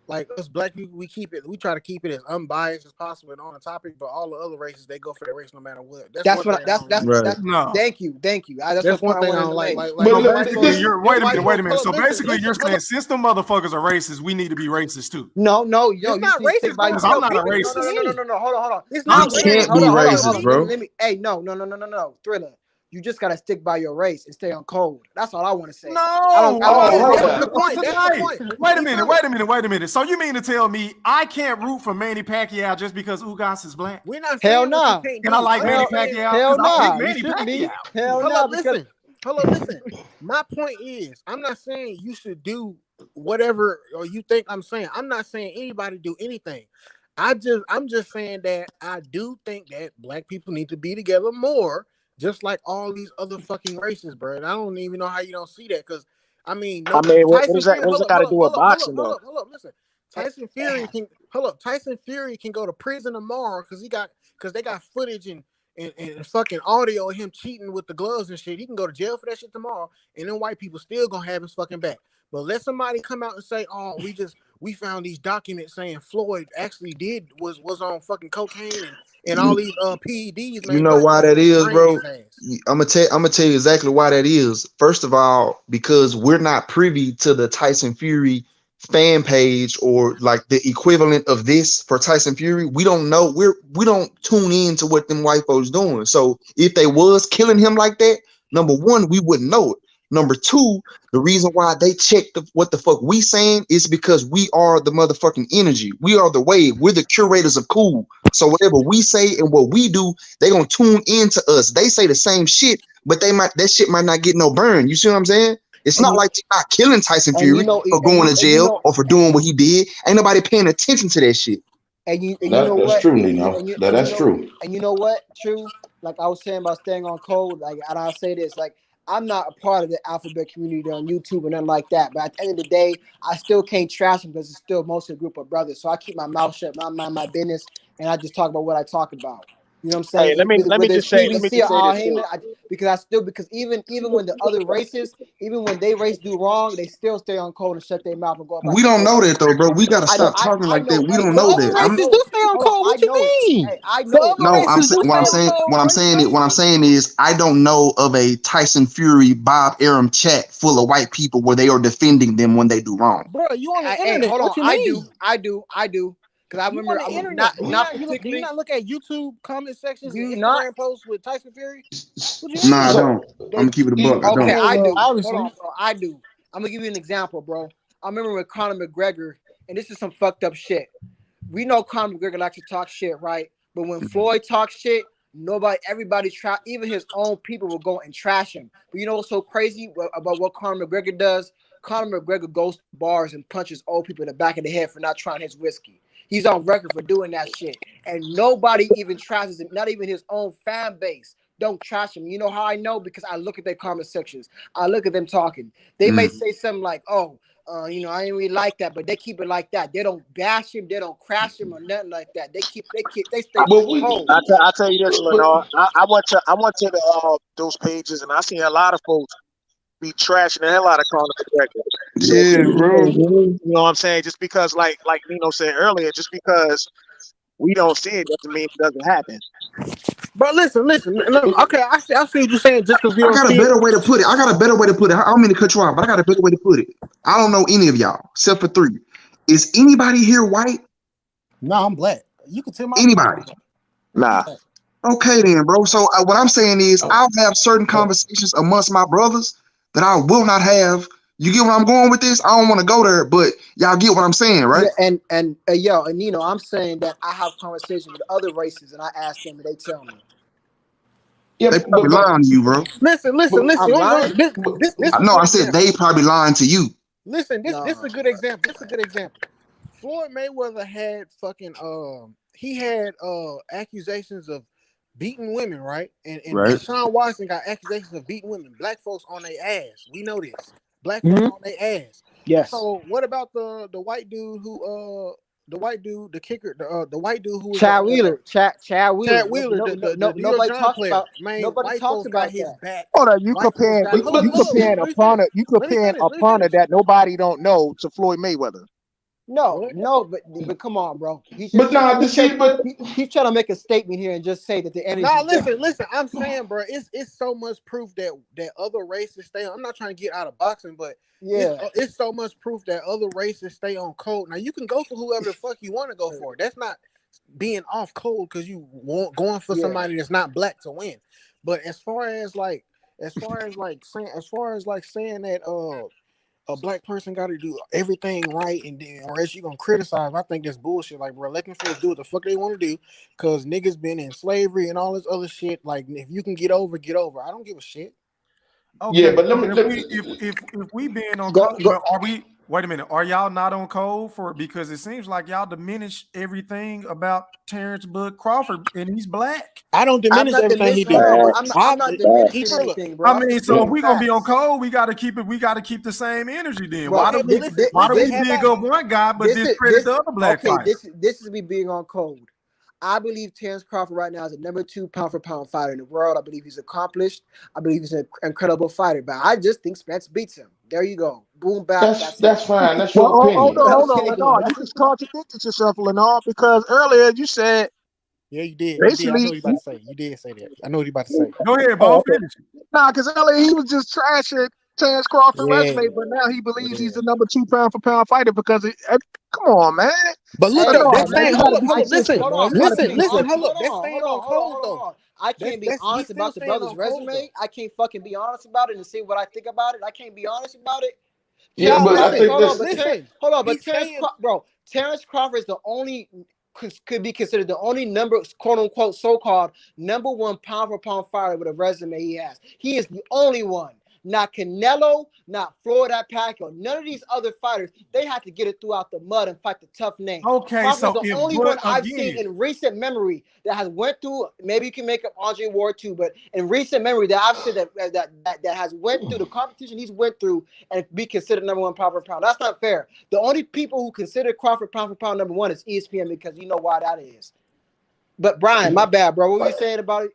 S4: like us black people, we try to keep it as unbiased as possible and on the topic. But all the other races, they go for that race no matter what. That's
S2: That's
S4: one
S2: what
S4: thing I don't like.
S8: Right.
S2: that's.
S5: No.
S2: Thank you. That's
S4: That's
S2: the
S4: one
S2: point I
S4: thing I
S2: wanted
S4: don't
S2: to
S4: like.
S2: make.
S7: But
S5: So
S4: Your
S7: look,
S4: white
S5: basically,
S4: folks,
S7: this,
S5: you're
S4: your
S5: wait a
S4: white
S5: minute.
S4: folks.
S5: So basically,
S4: Listen,
S5: you're
S4: hold
S5: saying
S4: up.
S5: since them motherfuckers are racist, we need to be racist too.
S2: No,
S4: It's
S2: you just
S4: not
S2: need to stick
S4: racist
S2: by
S4: going
S2: your.
S5: Because
S4: to
S5: I'm
S4: your
S5: not a
S4: people. It's
S2: No,
S4: up
S2: no,
S4: to
S5: racist.
S2: no, no, no,
S4: me.
S2: no, no. Hold on.
S4: It's
S8: You
S4: not
S2: Let me
S4: racist
S8: can't
S2: hold
S8: be
S2: on,
S4: going
S2: hold
S4: to
S2: on,
S4: your
S2: hold
S8: racist,
S2: on.
S8: bro.
S4: people.
S2: Let me. Hey, no. Thriller. You just gotta stick by your race and stay on code. That's all I want to say. I don't.
S5: No,
S2: I don't
S7: oh,
S2: care
S7: hold
S2: what.
S4: That's
S7: up.
S4: the point. That's the
S5: tonight.
S4: point.
S5: Wait a
S4: See,
S5: minute.
S4: Thriller,
S5: Wait a minute. So you mean to tell me I can't root for Manny Pacquiao just because Ugas is black?
S4: we're not
S2: Hell
S4: saying what you
S2: nah.
S4: can't
S5: And I
S4: do.
S5: like
S4: I'm
S5: Manny
S4: just
S2: Hell,
S4: saying.
S5: Pacquiao
S2: hell
S5: because I picked
S2: nah. You
S5: Manny
S2: shouldn't be.
S5: Pacquiao.
S2: Hell
S4: Hold
S2: nah.
S4: up,
S2: Because
S4: listen. Hold up, listen. My point is, I'm not saying you should do whatever or you think I'm saying. I'm not saying anybody do anything. I'm just saying that I do think that black people need to be together more, just like all these other fucking races, bro. And I don't even know how you don't see that, because I mean,
S6: I
S4: no,
S6: mean, what
S4: Tyson
S6: does that
S4: Fury.
S6: what does
S4: Hold
S6: that
S4: up,
S6: got
S4: hold
S6: to
S4: up,
S6: do with
S4: hold up, hold up,
S6: boxing
S4: hold
S6: though?
S4: up, hold up. Listen, Tyson Fury can hold up. Tyson Fury can go to prison tomorrow because they got footage and fucking audio of him cheating with the gloves and shit. He can go to jail for that shit tomorrow, and then white people still gonna have his fucking back. But let somebody come out and say, "Oh, we found these documents saying Floyd actually was on fucking cocaine and all
S8: You
S4: these PEDs,
S8: you
S4: man."
S8: know
S4: Black
S8: why
S4: people
S8: that is,
S4: frame
S8: bro?
S4: his ass.
S8: I'm gonna tell you exactly why that is. First of all, because we're not privy to the Tyson Fury fan page or like the equivalent of this for Tyson Fury. We don't know. We don't tune in to what them white folks doing. So if they was killing him like that, number one, we wouldn't know it. Number two, the reason why they check what the fuck we saying is because we are the motherfucking energy. We are the wave. We're the curators of cool. So whatever we say and what we do, they gonna tune into us. They say the same shit, but that shit might not get no burn. You see what I'm saying? It's
S2: and
S8: not
S2: you
S8: like they're not killing Tyson
S2: and you
S8: Fury
S2: know
S8: for going to jail or for doing what he did. Ain't nobody paying attention to that shit.
S2: and you know
S7: That's
S2: what
S7: true,
S2: and you
S7: Nino. That's true.
S2: and you know what, true, like I was saying about staying on code, like, and I'll say this, like, I'm not a part of the alphabet community on YouTube or nothing like that, but at the end of the day I still can't trash them because it's still mostly a group of brothers, so I keep my mouth shut, mind my business, and I just talk about what I talk about. You know what I'm
S6: Hey,
S2: saying?
S6: let me
S2: Whether it's
S6: just say let me
S2: PBC
S6: just
S2: or
S6: say
S2: Al
S6: this too.
S2: Heyman, because even when the other races, even when they race do wrong, they still stay on code and shut their mouth and go about
S8: We
S2: their
S8: don't know
S2: business.
S8: that though, bro. We gotta
S2: I know,
S8: stop talking
S2: I
S8: like that.
S2: know.
S8: We
S2: Hey,
S8: don't
S4: The
S8: know
S2: bro,
S4: other
S8: that.
S2: I
S4: races
S2: know
S4: do
S2: it.
S4: stay on
S2: Hold on,
S4: code.
S2: I
S4: What you
S2: know it.
S4: mean?
S2: Hey, I
S4: The
S2: know it,
S4: other
S2: bro.
S8: No,
S4: races do stay on code,
S8: what I'm
S4: bro. You
S8: saying it. What I'm
S4: crazy?
S8: saying is I don't know of a Tyson Fury Bob Arum chat full of white people where they are defending them when they do wrong.
S4: Bro, you on the
S2: Hey,
S4: internet.
S2: hold on.
S4: What you
S2: I do.
S4: mean?
S2: Because I
S4: You on
S2: remember,
S4: the
S2: not
S4: internet.
S2: not
S4: Do you
S2: particularly.
S4: not look at YouTube comment sections and
S2: You not.
S4: Instagram posts with Tyson Fury? What you
S8: Nah, I
S4: mean?
S8: don't.
S7: So
S8: I'm gonna keep it a buck. I don't.
S2: Okay, I
S4: Well,
S2: do. Hold
S4: obviously.
S2: on, bro. I do. I'm gonna give you an example, bro. I remember with Conor McGregor, and this is some fucked up shit. We know Conor McGregor likes to talk shit, right? But when Floyd talks shit, Everybody even his own people will go and trash him. But you know what's so crazy about what Conor McGregor does? Conor McGregor goes to bars and punches old people in the back of the head for not trying his whiskey. He's on record for doing that shit. And nobody even trashes him, not even his own fan base. Don't trash him. You know how I know? Because I look at their comment sections. I look at them talking. They may say something like, oh, you know, I ain't really like that, but they keep it like that. They don't bash him, they don't crash him or nothing like that. They stay
S7: But we,
S2: cold.
S6: I tell you this, Lenore. I went to the those pages and I seen a lot of folks be trashing the hell out of Conor McGregor.
S8: Yeah, bro.
S6: You know what I'm saying? Just because, like Nino said earlier, just because we don't see it doesn't mean it doesn't happen.
S4: But listen. Okay, I see what you're saying. Just because we
S8: I
S4: don't
S8: got a
S4: see it.
S8: better way to put it. I don't mean to cut you off, but I got a better way to put it. I don't know any of y'all except for 3. Is anybody here white?
S4: No, I'm black. You can tell my
S8: Anybody?
S6: Nah.
S8: Okay then, bro. So what I'm saying is I'll have certain conversations amongst my brothers that I will not have. You get where I'm going with this? I don't want to go there, but y'all get what I'm saying, right?
S2: Yeah, and Nino, I'm saying that I have conversations with other races and I ask them and they tell me.
S7: yeah,
S8: They probably lying to you, bro.
S4: Listen.
S2: I'm lying.
S4: This is a
S8: No,
S4: good
S8: I said
S4: example.
S8: they probably lying to you.
S4: Listen, this is
S2: No.
S4: a good example. Floyd Mayweather had fucking he had accusations of beating women, right? And
S8: Right.
S4: Sean Watson got accusations of beating women. Black folks on their ass. We know this. Black
S2: Mhm.
S4: folks on their ass.
S2: Yes.
S4: So what about the white dude who the kicker, the white dude who was
S2: Chad Wheeler. Chad Wheeler.
S4: Chad Wheeler, the New York
S2: Nobody
S4: Giants
S2: talks
S4: player?
S2: about.
S4: Man,
S2: Nobody
S4: white
S2: talks
S4: folks got
S2: about
S4: his
S2: that.
S4: back.
S6: Hold on, you
S4: White folks
S6: comparing
S4: got hold on,
S6: you comparing
S4: let me
S6: opponent
S4: finish.
S6: that nobody don't know to Floyd Mayweather.
S2: No, but come on, bro. He's
S7: but nah,
S2: he's trying to make a statement here and just say that the energy.
S4: Nah, listen. I'm saying, bro, it's so much proof that other races stay on. I'm not trying to get out of boxing, but it's so much proof that other races stay on code. Now you can go for whoever the fuck you want to go for. That's not being off code because you want going for somebody that's not black to win. But as far as saying that a black person got to do everything right, and then or else you gonna criticize. I think that's bullshit. Like, bro, let them folks do what the fuck they want to do, cause niggas been in slavery and all this other shit. Like, if you can get over, get over. I don't give a shit.
S5: Okay,
S7: yeah, but
S5: if we being on code, but are we? Wait a minute, are y'all not on code for? Because it seems like y'all diminish everything about Terrence Bud Crawford, and he's black.
S4: I don't diminish everything he do.
S2: I'm not diminishing anything, bro.
S5: I mean, so if we're gonna be on code, we got to keep it. We got to keep the same energy. Then
S2: Bro,
S5: why do we big up one guy but discredit the other black fighter?
S2: This is me being on code. I believe Terrence Crawford right now is the number 2 pound for pound fighter in the world. I believe he's accomplished. I believe he's an incredible fighter. But I just think Spence beats him. There you go. Boom, back.
S7: that's fine. That's
S6: Well,
S7: your
S6: hold
S7: opinion.
S6: on, Lenore. You just contradicted yourself, Lenore, because earlier you said
S4: Yeah, you did.
S6: basically.
S4: I know what you about to say. You did say that. I know what you about to say.
S5: Go ahead, Bo. Finish.
S6: Nah, because earlier he was just trashing Terrence Crawford
S4: Yeah.
S6: resume, but now he believes he's the number 2 pound for pound fighter because come on, man.
S4: But look, that's staying. Hold up. Listen. Hold up. That's staying on code though.
S2: I can't be honest about the brother's resume. I can't fucking be honest about it and say what I think about it. I can't be honest about it.
S7: Yeah, but I think
S2: Terrence Crawford is the only could be considered the only quote unquote so-called number 1 pound for pound fighter with a resume he has. He is the only one. Not Canelo, not Floyd Pacquiao. None of these other fighters, they have to get it throughout the mud and fight the tough name.
S5: Okay,
S2: Crawford's
S5: so
S2: the only one I've seen in recent memory that has went through. Maybe you can make up Andre Ward too, but in recent memory that I've seen that has went through the competition he's went through and be considered number 1 pound for pound. That's not fair. The only people who consider Crawford pound for pound number 1 is ESPN because you know why that is. But Brian, my bad, bro. What were you saying about it?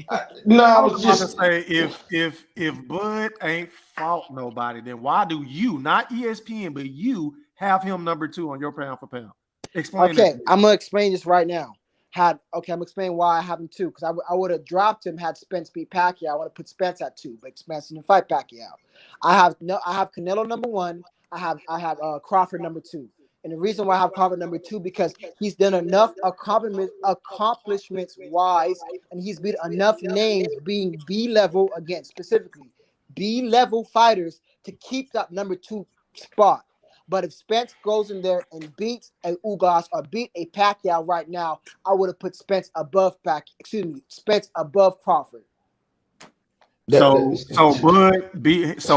S7: I
S5: was just say if Bud ain't fought nobody, then why do you, not ESPN, but you have him number 2 on your pound for pound? Explain.
S2: Okay, I'm gonna explain this right now. I'm explaining why I have him 2 because I would have dropped him had Spence beat Pacquiao. I would have put Spence at 2, but Spence didn't fight Pacquiao. I have Canelo number 1. I have Crawford number 2. And the reason why I have Crawford number 2 because he's done enough accomplishments wise, and he's beat enough names being B-level again, specifically B-level fighters to keep that number 2 spot. But if Spence goes in there and beats a Ugas or beat a Pacquiao right now, I would have put Spence above Spence above Crawford.
S5: So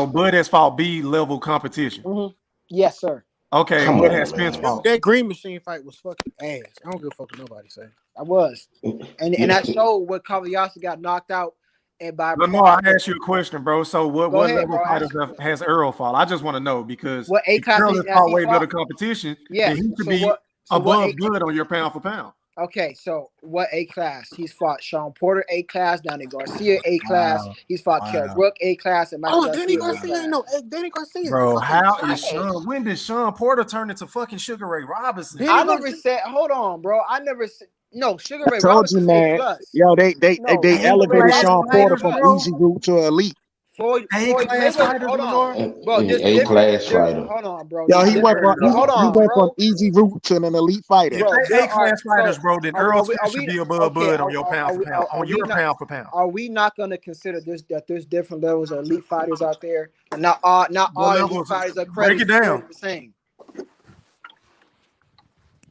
S5: Bud has fought B level competition.
S2: Mm-hmm. Yes, sir.
S5: Okay,
S7: Come
S5: what
S7: on,
S5: has Spence
S7: man.
S5: fought?
S4: That Green Machine fight was fucking ass. I don't give a fuck what nobody say.
S2: I was, and that showed what Kobayashi got knocked out. And by
S5: Lamar, I asked you a question, bro. So what
S2: ahead,
S5: level
S2: bro.
S5: fighters has Earl fought? I just want to know because
S2: What A
S5: if
S2: class
S5: Earl
S2: has
S5: has fought
S2: he
S5: way
S2: fought?
S5: better competition,
S2: Yes.
S5: then he should
S2: So
S5: be
S2: what
S5: above
S2: A-
S5: Good on your pound for pound.
S2: Okay, so what A class? He's fought Sean Porter A class, Danny Garcia A class. He's fought Kell Brook A class, and Mike
S4: Oh,
S2: Garcia
S4: Danny
S2: A
S4: Garcia
S2: class.
S4: ain't no. Danny Garcia.
S5: Bro, how
S4: fucking
S5: is
S4: trash.
S5: Sean? When did Sean Porter turn into fucking Sugar Ray Robinson?
S4: Danny
S2: I
S4: Garcia-
S2: never said. Hold on, bro. I never said. No, Sugar
S6: I
S2: Ray
S6: told you,
S2: Robinson
S6: man.
S2: A plus.
S6: Yo, they
S2: No,
S6: they
S2: Sugar Ray
S6: elevated
S2: Robinson
S6: Sean
S2: A
S6: Porter
S5: fighters,
S6: from
S2: plus.
S5: bro.
S6: easy route to elite.
S2: Floyd
S5: A-class
S2: Mayweather.
S5: fighters,
S2: Hold
S5: Lamar.
S2: on, bro. There's
S7: A class
S2: different.
S7: fighter.
S2: Hold on, bro.
S6: Yo,
S2: There's
S6: he went
S2: different.
S6: from
S2: Hold
S6: he
S2: on,
S6: went from
S2: bro.
S6: easy route to an elite fighter.
S2: Bro,
S5: If
S2: there
S5: they A-class fighters,
S2: so
S5: bro, then
S2: are
S5: Earl
S2: we
S5: Spence should
S2: we
S5: be above
S2: okay?
S5: Bud on your pound for pound. On your pound for pound.
S2: Are we not going to consider that there's different levels of elite fighters out there, and not all
S5: What
S2: elite
S5: levels?
S2: fighters are
S5: Break it
S2: credited
S5: down.
S2: the same?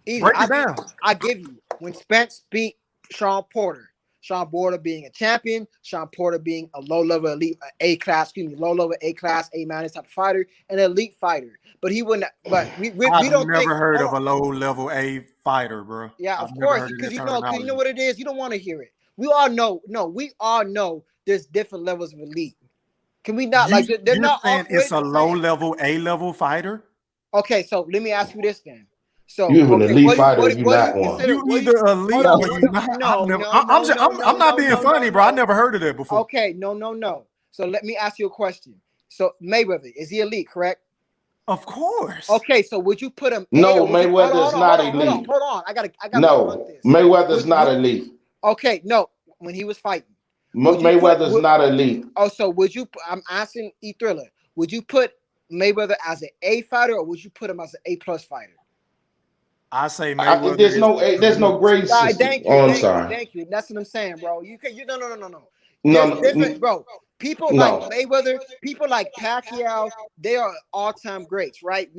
S2: Easy.
S5: Break it down.
S2: I give you when Spence beat Sean Porter. Sean Porter being a champion, Sean Porter being a low-level elite low-level A-class, A- type of fighter, an elite fighter. But he wouldn't. But we
S5: I've
S2: don't think.
S5: never heard
S2: hold
S5: of a
S2: on.
S5: low-level A fighter, bro.
S2: Yeah,
S5: I've
S2: of
S5: never
S2: course,
S5: heard of
S2: because
S5: that
S2: you
S5: terminology.
S2: know what it is. You don't want to hear it. We all know. No, we all know there's different levels of elite. Can we not they're not all
S5: saying it's a
S2: created the same.
S5: low-level A-level fighter?
S2: Okay, so let me ask you this then. So
S7: You an
S2: okay,
S7: elite
S2: what
S7: fighter,
S2: do
S7: you
S2: you
S7: not one.
S2: consider?
S5: You either elite
S2: hold on,
S5: or you not. I'm not being funny, bro. I never heard of that before.
S2: Okay, no. So let me ask you a question. So Mayweather, is he elite, correct?
S5: Of course.
S2: Okay, so would you put him?
S7: No, Mayweather is not elite.
S2: Hold on. I gotta
S7: No,
S2: this.
S7: Mayweather's not elite.
S2: Okay, no. When he was fighting,
S7: Mayweather's not elite.
S2: Oh, so would you? I'm asking E Thriller. Would you put Mayweather as an A fighter, or would you put him as an A plus fighter?
S5: I say Mayweather.
S7: There's no grade system.
S2: Thank you. That's what I'm saying, bro. No. There's different, bro. People like Mayweather, people like Pacquiao, they are all-time greats, right?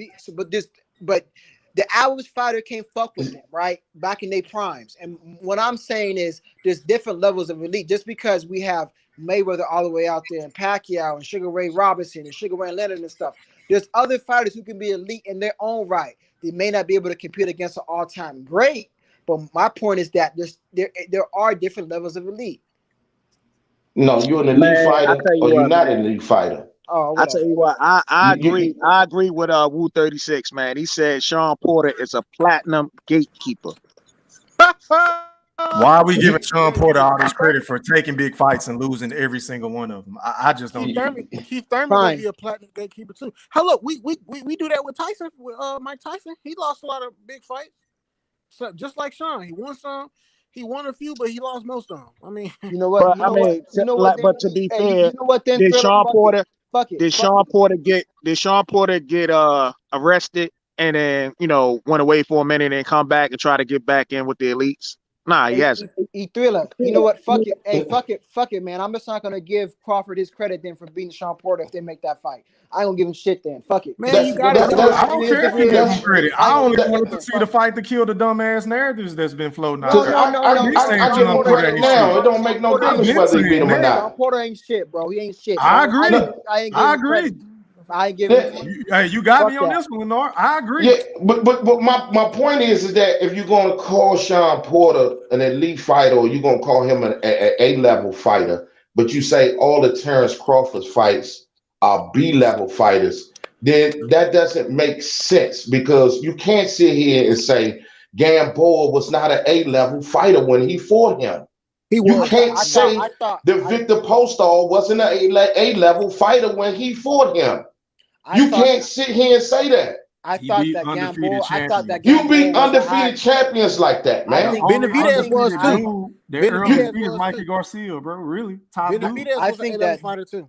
S2: But the average fighter can't fuck with them, right? Back in their primes. And what I'm saying is there's different levels of elite. Just because we have Mayweather all the way out there and Pacquiao and Sugar Ray Robinson and Sugar Ray Leonard and stuff, there's other fighters who can be elite in their own right. They may not be able to compete against an all-time great, but my point is that there are different levels of elite.
S7: No, you're an elite fighter, or you're not an elite fighter.
S2: Oh,
S6: I tell you what, I agree. I agree with Wu 36, man. He said Sean Porter is a platinum gatekeeper.
S5: Why are we giving Sean Porter all this credit for taking big fights and losing every single one of them? I just don't.
S4: Keith Thurman gonna be a platinum gatekeeper too. Hello, we do that with Tyson, with Mike Tyson. He lost a lot of big fights, so just like Sean, he won some. He won a few, but he lost most of them. I mean,
S2: you know what?
S6: But to be fair, did Sean Porter get arrested and then went away for a minute and come back and try to get back in with the elites? Nah, he hasn't.
S2: Thriller. You know what? Fuck it. Hey, fuck it, man. I'm just not gonna give Crawford his credit then for beating Sean Porter if they make that fight. I ain't gonna give him shit then. Fuck it.
S4: Man, you got it.
S5: I don't care if you give him credit. I only wanted to see the fight to kill the dumbass narratives that's been floating out there.
S7: I get more than now. It don't make no difference whether he beat him or not.
S2: Sean Porter ain't shit, bro. He ain't shit.
S5: I agree.
S2: I agree. I ain't giving him.
S5: Hey, you got me on this one, Lenore. I agree.
S7: Yeah, but my point is that if you're going to call Sean Porter an elite fighter, or you're going to call him an A-level fighter, but you say all the Terrence Crawford's fights are B-level fighters, then that doesn't make sense, because you can't sit here and say Gamboa was not an A-level fighter when he fought him. You can't say that Victor Postol wasn't an A-level fighter when he fought him. You can't sit here and say that.
S2: I thought that
S7: you beat undefeated champions like that, man.
S4: Benavidez was too.
S5: Benavidez is Mikey Garcia, bro. Really, top dude.
S4: I think that fighter too.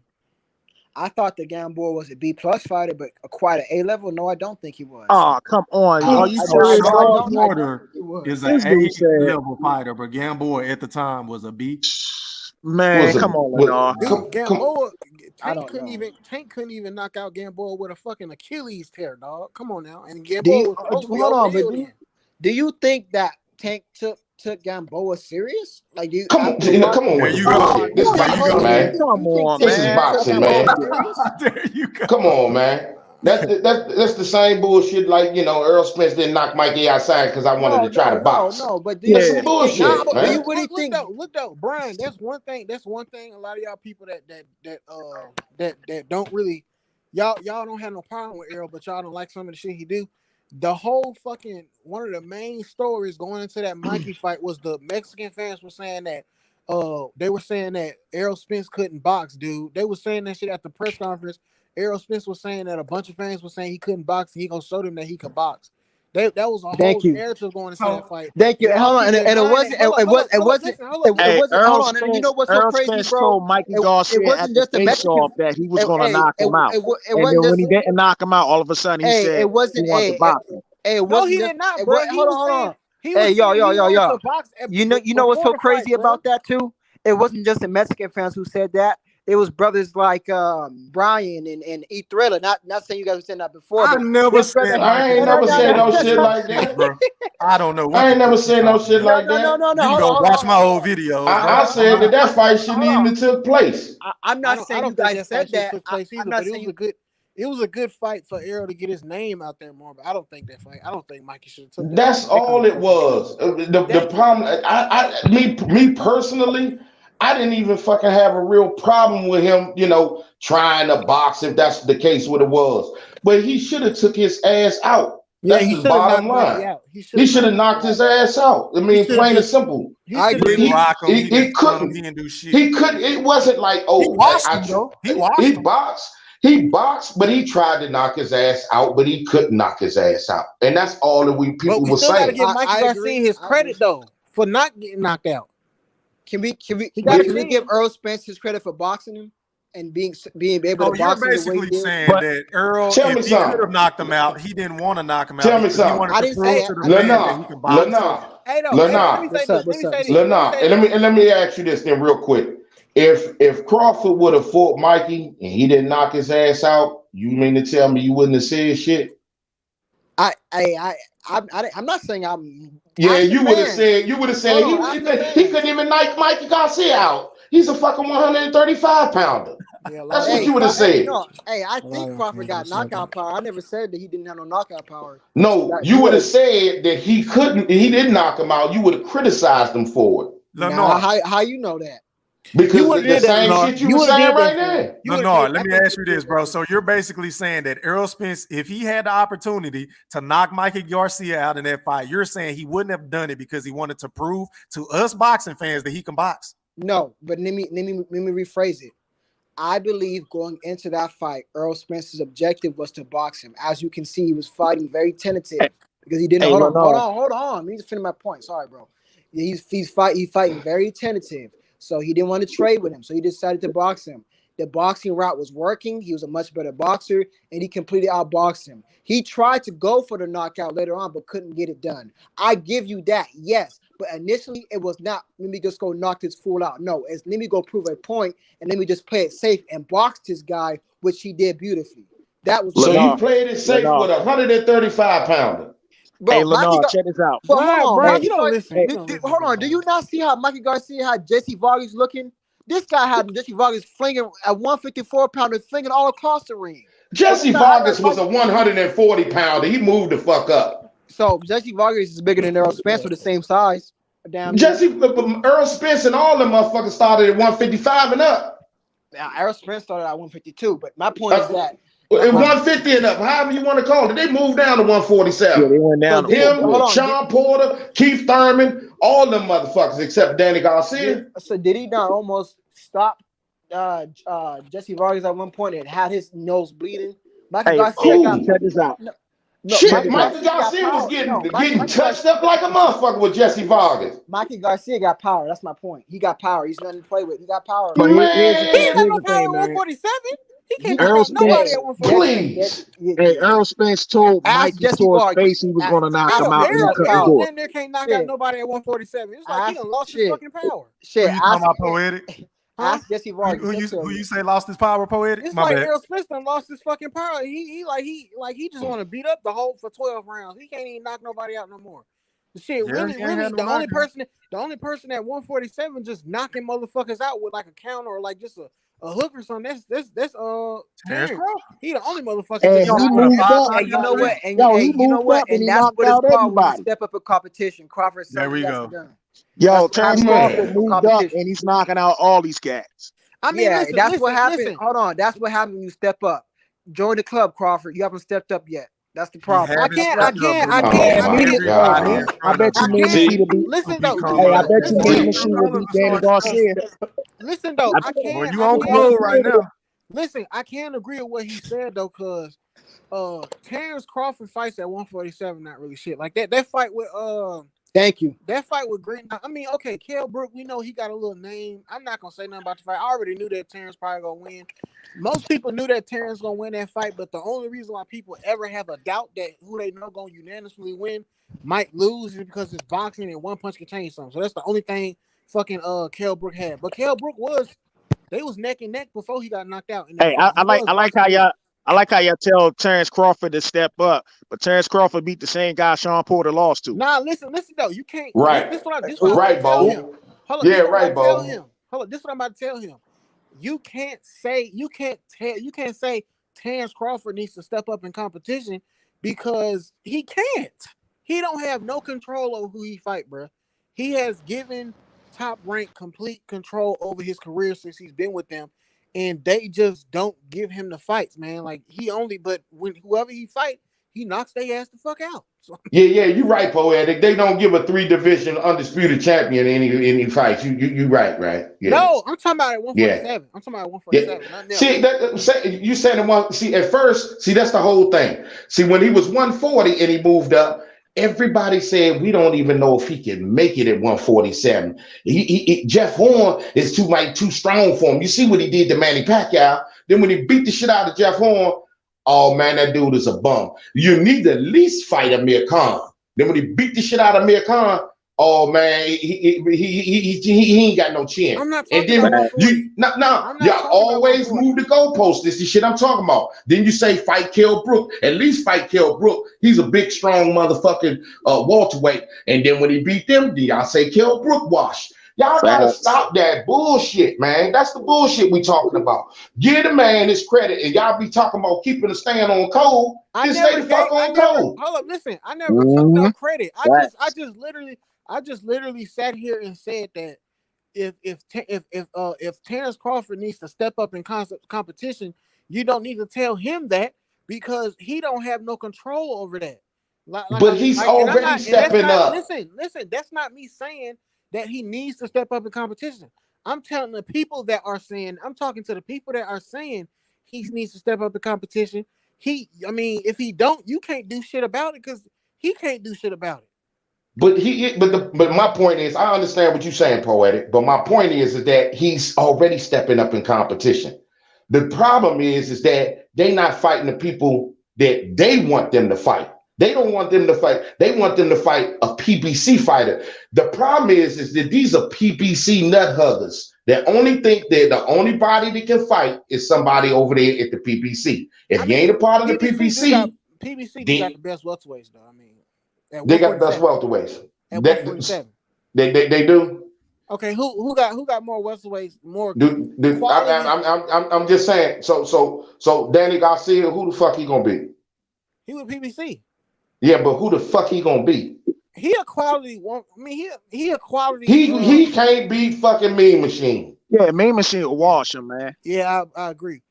S2: I thought the Gamboa was a B plus fighter, but quite an A level. No, I don't think he was.
S6: Oh, come on! Are you
S5: serious? Sean Porter is an A level fighter, but Gamboa at the time was a B.
S6: Man, come on, Lenore.
S4: Gamboa
S2: I don't know.
S4: Tank couldn't even knock out Gamboa with a fucking Achilles tear, dog. Come on now. And Gamboa
S2: Do you
S4: was supposed to be
S2: hold
S4: over
S2: on?
S4: the
S2: But
S4: hill then.
S2: do you think that Tank took Gamboa serious? Like, do you
S7: Come
S2: after the
S7: on,
S2: fight?
S7: come on
S5: There
S7: with the
S5: you go.
S7: bullshit. This is
S5: There you
S7: boxing,
S5: go.
S7: man.
S6: Come
S2: You think
S6: on,
S7: This
S2: Tank
S7: is
S6: man.
S2: took
S7: boxing,
S2: Gamboa
S7: man.
S2: serious?
S5: There you go.
S7: Come on, man. That's the same bullshit. Like Earl Spence didn't knock Mikey outside because I wanted to try to box.
S2: No. But do you
S7: That's some
S6: Yeah.
S2: really think?
S4: Nah,
S7: bullshit,
S4: but
S2: Do you
S7: man.
S2: really think?
S4: look though, Brian. That's one thing. A lot of y'all people that don't really y'all don't have no problem with Errol, but y'all don't like some of the shit he do. The whole fucking one of the main stories going into that Mikey fight was the Mexican fans were saying that they were saying that Errol Spence couldn't box, dude. They were saying that shit at the press conference. Errol Spence was saying that a bunch of fans were saying he couldn't box and he gonna show them that he could box. That was a
S2: Thank
S4: whole
S2: you.
S4: narrative going into
S5: So
S4: that fight.
S2: Thank you.
S4: And y'all
S2: Hold on,
S4: keep
S2: and it
S4: denying
S2: wasn't.
S4: it. Hold up, listen, hold up.
S6: Hey,
S2: It wasn't.
S6: Earl
S2: Hold on, and you
S6: Spence,
S2: know what's so
S6: Earl
S2: crazy,
S6: Spence
S2: bro?
S6: told Mikey Garcia
S2: It
S6: at
S2: wasn't
S6: the
S2: just the Mexican.
S6: face-off that he was going to
S2: Hey,
S6: knock him out.
S2: it
S6: And
S2: wasn't
S6: then when
S2: just.
S6: he didn't knock him out, all of a sudden he
S2: Hey,
S6: said
S2: it
S6: he
S2: wasn't.
S6: wanted to box him.
S2: It
S4: No,
S2: wasn't
S4: he
S2: just.
S4: did not, bro. He was saying
S2: Hey, yo.
S4: he wanted to box
S2: You know what's
S4: before
S2: so
S4: the fight,
S2: crazy
S4: bro.
S2: about that too? It wasn't just the Mexican fans who said that. It was brothers like Brian and E Thriller. Not saying you guys were saying that before,
S5: I
S2: but
S5: never
S2: this brother.
S5: said
S7: I
S5: Mikey
S7: ain't never
S5: Garcia
S7: said
S5: had
S7: no
S5: to
S7: shit
S5: do
S7: like
S5: with shit,
S7: that.
S5: bro. I don't know what
S7: I
S5: the
S7: ain't never
S5: fuck you
S7: said no
S5: talking
S7: shit
S5: about.
S7: like that.
S2: No.
S5: You can go watch my old videos, bro.
S7: I said that fight shouldn't
S2: Hold on.
S7: even took place.
S2: I'm not
S4: I
S2: saying you
S4: don't think
S2: guys
S4: that
S2: said
S4: fight shit
S2: that.
S4: took place either,
S2: I'm not
S4: but
S2: saying you.
S4: it was a good fight for Errol to get his name out there more. But I don't think I don't think Mikey should have took that
S7: That's all it
S4: conversation.
S7: was. The
S2: Thank you.
S7: problem, me personally, I didn't even fucking have a real problem with him, trying to box if that's the case what it was. But he should have took his ass out.
S4: Yeah,
S7: That's
S4: he
S7: the
S4: should have
S7: bottom
S4: knocked Mikey
S7: line.
S4: out.
S7: He should have knocked his ass out. I
S4: He
S7: mean,
S4: should have
S7: plain and
S4: just.
S7: simple.
S4: He
S2: I
S4: should have
S5: He
S2: agree.
S5: didn't
S4: just.
S5: rock him. He didn't
S7: He
S5: stun him.
S7: couldn't.
S5: He didn't do shit.
S7: He couldn't. It wasn't like,
S5: He
S7: oh,
S5: washed him though. He washed
S7: he
S5: him.
S7: boxed. He boxed, but he tried to knock his ass out, but he couldn't knock his ass out. And that's all that
S4: But
S7: people
S4: we
S7: were
S4: still got to
S7: saying.
S4: give Mikey
S2: I
S4: Garcia
S2: agree.
S4: his
S2: I agree.
S4: credit though for not getting knocked out.
S2: Can we
S4: He got a
S2: give
S4: chin.
S2: Earl Spence his credit for boxing him and being able
S5: So
S2: to
S5: you're
S2: box him the way he
S5: basically
S2: did?
S5: saying
S6: But
S5: that Earl,
S7: Tell
S5: if
S7: me
S5: he could have
S7: something.
S5: knocked him out, he didn't want to knock him out
S7: Tell me
S5: because he
S7: something.
S5: wanted
S2: I
S5: to
S2: didn't say
S5: prove
S2: that.
S5: to the
S2: I didn't say
S5: fans
S2: that.
S5: that he can
S7: Lennar,
S2: I
S5: box.
S2: didn't say that.
S7: Lennar,
S4: Hey, let me
S7: Lennar,
S4: say
S2: What's
S4: this.
S2: up?
S4: Let me say this.
S7: Lennar. And let me ask you this then real quick. If Crawford would have fought Mikey and he didn't knock his ass out, you mean to tell me you wouldn't have said shit?
S2: I'm not saying I'm.
S7: Yeah,
S2: Ask the
S7: you would have
S2: fans.
S7: said
S2: Hold on, ask the
S7: he
S2: fans.
S7: couldn't even knock Mikey Garcia out. He's a fucking 135 pounder.
S4: Yeah, a lot
S7: That's
S4: of
S7: what
S2: Hey,
S7: you
S4: them
S7: would have
S4: fans.
S7: said.
S2: I
S4: A lot
S2: think
S4: of them
S2: Crawford
S4: fans
S2: got
S4: don't say that.
S2: knockout power. I never said that he didn't have no knockout power.
S7: No,
S2: That
S7: you
S2: you
S7: would
S2: would
S7: have
S2: have.
S7: said that he didn't knock him out. You would have criticized him for it.
S2: Nah,
S5: Lenore,
S2: how you know that?
S4: You
S7: Because
S4: would
S7: the
S4: have did that,
S7: same
S4: Lenore.
S7: shit you
S4: You
S7: were
S4: would have
S7: saying
S4: did
S7: right
S4: that for him.
S7: there.
S4: You would have
S5: Lenore,
S4: did.
S5: let
S4: I
S5: me
S4: think
S5: ask
S4: you
S5: you
S4: would have
S5: this,
S4: did
S5: bro.
S4: that for
S5: So
S4: him.
S5: you're basically saying that Errol Spence, if he had the opportunity to knock Mikey Garcia out in that fight, you're saying he wouldn't have done it because he wanted to prove to us boxing fans that he can box.
S2: No, but let me rephrase it. I believe going into that fight, Earl Spence's objective was to box him. As you can see, he was fighting very tentative because he didn't.
S6: hey, Lenore,
S2: Hold on. Let me just finish my point. Sorry, bro. He's fighting very tentative, so he didn't want to trade with him. So he decided to box him. The boxing route was working. He was a much better boxer, and he completely outboxed him. He tried to go for the knockout later on, but couldn't get it done. I give you that, yes. But initially, it was not, let me just go knock this fool out. No, it's let me go prove a point, and let me just play it safe and box this guy, which he did beautifully. That was
S7: So
S2: what
S7: you
S6: Lenore,
S7: played it safe
S6: Lenore.
S7: with a 135 pounder.
S6: Hey,
S2: bro.
S6: Lenore, check this out.
S2: But hold
S4: Brian,
S2: on,
S4: Brian,
S6: Hey,
S4: you don't listen.
S6: hey,
S4: You don't listen
S2: hold on. Do
S4: sometimes.
S2: you not see how Mikey Garcia had Jesse Vargas looking? This guy had Jesse Vargas flinging at 154 pounder, flinging all across the ring. So
S7: Jesse
S2: this guy had
S7: Vargas was
S2: Mike.
S7: a 140 pounder. He moved the fuck up.
S2: So Jesse Vargas is bigger than Errol Spence, the same size. Damn near.
S7: Earl Spence and all them motherfuckers started at 155 and up.
S2: Now, Errol Spence started at 152, but my point is
S7: Uh,
S2: that.
S7: at 150 and up, however you want to call it. They moved down to
S6: yeah,
S7: 147.
S6: they went
S2: So
S6: down to
S7: Him,
S6: 48.
S7: Sean Porter, Keith Thurman, all them motherfuckers except Danny Garcia.
S2: did he not almost stop Jesse Vargas at one point and had his nose bleeding? Michael
S6: Hey,
S2: Garcia got
S7: Ooh,
S6: check this out.
S2: no,
S6: Check
S7: shit.
S6: this out.
S7: Michael Garcia was
S2: power.
S7: getting touched up like a motherfucker with Jesse Vargas.
S2: Mikey Garcia got power. That's my point. He got power. He's nothing to play with. He got power.
S6: But here's the
S4: He
S6: thing.
S4: ain't
S7: Man,
S4: got
S6: Here's
S4: no
S6: the
S4: power
S6: thing,
S4: at
S6: man.
S4: 147. He can't
S2: He,
S4: knock
S6: Earl
S4: out nobody
S6: Spence.
S4: at 147.
S7: please.
S6: Hey, Earl Spence told
S2: ask
S6: Mikey
S2: Jesse
S6: to his
S2: Vargas.
S6: face he was going to knock him
S2: Ask him
S6: out
S2: if
S6: and
S2: he
S6: he
S2: has
S6: couldn't
S2: power.
S6: do it.
S4: Damn near can't knock out
S2: Shit.
S4: nobody at 147. It's like he
S2: Ask
S4: done lost his
S2: shit.
S4: fucking power.
S5: Who
S2: Shit.
S5: you talking
S2: Ask
S5: about, Poetic?
S2: Ask Jesse Vargas.
S5: Who you say lost his power, Poetic?
S4: It's
S5: My
S4: like
S5: bad.
S4: Errol Spence done lost his fucking power. He just want to beat up the Hulk for 12 rounds. He can't even knock nobody out no more. The shit,
S5: Yeah,
S4: really,
S5: he ain't had no
S4: the only
S5: knockout.
S4: person at 147 just knocking motherfuckers out with like a counter or like just a hook or something. That's
S5: Terrence
S4: Terrence.
S5: Crawford.
S4: He the only motherfucker
S6: And
S4: just
S6: he
S5: Got
S4: knocking
S5: what, a
S6: moved
S5: five
S6: up.
S2: Hey, you
S5: knockout
S2: know what?
S5: streak?
S2: And
S6: Yo,
S2: hey,
S6: he
S2: you know
S6: moved
S2: what?
S6: up and
S2: And
S6: he
S2: that's
S6: knocked
S2: what it's
S6: out
S2: called when you
S6: everybody.
S2: step up in competition. Crawford
S5: There
S2: something
S5: we
S2: he hasn't
S5: go.
S2: done.
S6: Yo,
S2: That's what
S6: Terrence
S2: happens when you step
S6: Crawford
S2: up in
S7: Man.
S6: moved up
S2: competition.
S6: and he's knocking out all these cats.
S4: I mean,
S2: Yeah, that's what happened.
S4: listen.
S2: Hold on, that's what happens when you step up. Join the club, Crawford. You haven't stepped up yet. That's the
S5: He
S2: problem.
S4: I
S5: haven't
S4: can't,
S5: stepped up, but he
S7: Oh
S5: beat
S7: my
S5: everybody in
S6: Man,
S7: God.
S6: I
S5: front of
S6: bet you
S4: I
S5: him
S6: Man
S4: can't.
S6: Machine will be.
S5: to
S4: Listen though,
S5: become
S6: Hey, I
S5: a
S6: bet you
S4: listen
S6: Man
S4: though,
S6: Machine will
S5: true
S6: be
S5: color
S6: Danny
S5: superstar.
S6: Garcia.
S4: listen though.
S6: I,
S5: Boy, you on code right now.
S4: Listen. I can't agree with what he said though, cause Terrence Crawford fights at 147, not really shit like that. That fight with
S2: Thank you.
S4: That fight with Green. I mean, okay, Kell Brook, we know he got a little name. I'm not gonna say nothing about the fight. I already knew that Terrence probably gonna win. Most people knew that Terrence gonna win that fight, but the only reason why people ever have a doubt that who they know gonna unanimously win might lose is because it's boxing and one punch can change something. So that's the only thing fucking Kell Brook had. But Kell Brook they was neck and neck before he got knocked out in that
S6: hey,
S4: fight.
S6: I like I like how y'all tell Terrence Crawford to step up, but Terrence Crawford beat the same guy Sean Porter lost to.
S4: Nah, listen though. You can't.
S7: Right.
S4: This what I'm about
S7: Right,
S4: to tell him.
S7: Bo.
S4: Hold on, this
S7: Yeah,
S4: what I'm
S7: right,
S4: about to tell
S7: Bo.
S4: him. Hold on, this what I'm about to tell him. You can't say Terrence Crawford needs to step up in competition because he can't. He don't have no control over who he fight, bro. He has given Top Rank complete control over his career since he's been with them, and they just don't give him the fights, man. Like but when whoever he fight, he knocks their ass the fuck out. So,
S7: Yeah, you're right, Poetic. They don't give a 3 division undisputed champion any fights. You right. Yeah.
S4: no, I'm talking about at
S7: Yeah.
S4: 147. I'm talking about at
S7: Yeah.
S4: 147, nothing
S7: See,
S4: else.
S7: you saying the one. See, at first, that's the whole thing. See, when he was 140 and he moved up, everybody said we don't even know if he can make it at 147. Jeff Horn is too strong for him. You see what he did to Manny Pacquiao. Then when he beat the shit out of Jeff Horn, oh man, that dude is a bum. You need to at least fight Amir Khan. Then when he beat the shit out of Amir Khan, oh man, he ain't got no chin.
S4: I'm not
S7: And
S4: talking about
S7: then
S4: 140. I'm
S7: you
S4: not talking about
S7: always
S4: 140.
S7: move the goalpost. This is the shit I'm talking about. Then you say fight Kell Brook. At least fight Kell Brook. He's a big, strong motherfucking welterweight. And then when he beat them, then y'all say Kell Brook washed. Y'all gotta stop that bullshit, man. That's the bullshit we talking about. Give the man his credit, and y'all be talking about keeping the stand on code. Just stay the fuck on code.
S4: Hold up, listen. I never took no credit. I just literally sat here and said that if Terrence Crawford needs to step up in competition, you don't need to tell him that because he don't have no control over that.
S7: But he's already stepping up.
S4: Listen. That's not me saying that he needs to step up in competition. I'm telling the people that are saying. I'm talking to the people that are saying he needs to step up in competition. If he don't, you can't do shit about it because he can't do shit about it.
S7: But my point is, I understand what you're saying, Poetic. But my point is that he's already stepping up in competition. The problem is that they not fighting the people that they want them to fight. They don't want them to fight. They want them to fight a PBC fighter. The problem is that these are PBC nut huggers that only think that the only body that can fight is somebody over there at the PBC. If you ain't a part of the PBC,
S4: PBC got the best welterweights though.
S7: They got the best welterweights.
S4: At 147.
S7: They do.
S4: Okay, who got more welterweights? More
S7: quality? I'm just saying. So Danny Garcia, who the fuck he gonna be?
S4: He was PBC.
S7: Yeah, but who the fuck he gonna be?
S4: He a quality one. He a quality.
S7: He can't beat fucking Mean Machine.
S6: Yeah, Mean Machine will wash him, man.
S4: Yeah, I agree.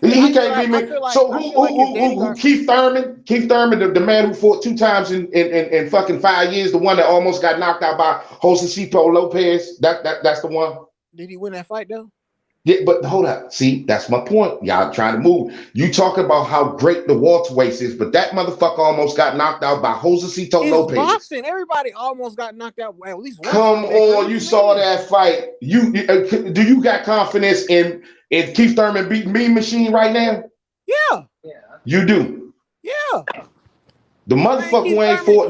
S7: He can't beat me. So who Keith Thurman? Keith Thurman, the man who fought 2 times in fucking 5 years, the one that almost got knocked out by Josecito Lopez. That's the one.
S4: Did he win that fight though?
S7: Yeah, but hold up. See, that's my point. Y'all trying to move. You talk about how great the welterweights is, but that motherfucker almost got knocked out by Josecito Lopez.
S4: Boxing. Everybody almost got knocked out at least once.
S7: Come on, you saw that fight. Do you got confidence in Keith Thurman beating Mean Machine right now?
S4: Yeah.
S7: You do.
S4: Yeah.
S7: The motherfucker who ain't fought.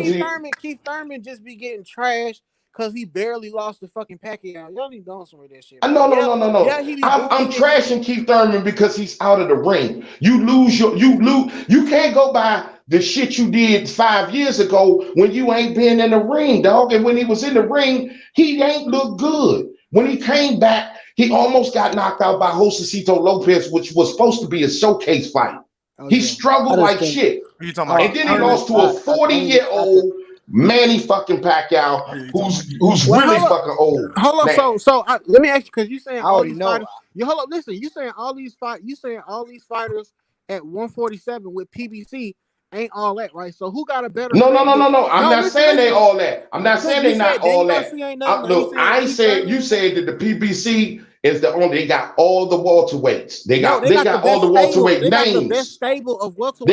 S4: Keith Thurman just be getting trashed because he barely lost the fucking Pacquiao. Y'all need doing some of that shit.
S7: No,
S4: Bro.
S7: no, no, no, no.
S4: Yeah, he be
S7: I'm
S4: bullshit.
S7: trashing Keith Thurman because he's out of the ring. You lose. You can't go by the shit you did 5 years ago when you ain't been in the ring, dog. And when he was in the ring, he ain't looked good. When he came back, he almost got knocked out by Josecito Lopez, which was supposed to be a showcase fight.
S2: Oh,
S7: He
S2: yeah.
S7: struggled
S2: I just
S7: like
S2: think-
S7: shit.
S5: Who you talking about?
S7: And then he lost to a 40-year-old Manny fucking Pacquiao, who's
S4: Well,
S7: really
S4: hold up.
S7: fucking old.
S4: Hold
S7: Now,
S4: up. So let me ask you, because you saying
S2: I
S4: all
S2: already
S4: these
S2: know.
S4: fighters. You hold up. Listen, you saying all these fighters at 147 with PBC ain't all that, right? So who got a better?
S7: no. I'm
S4: No,
S7: not saying they
S4: listen.
S7: all that. I'm not saying
S4: You
S7: they not
S4: said Danny
S7: all that.
S4: Garcia ain't nothing.
S7: Look, I ain't said you said that the PBC is the only. They got all the welterweights. They got all the welterweight
S4: They got the best
S7: names.
S4: stable of welterweights.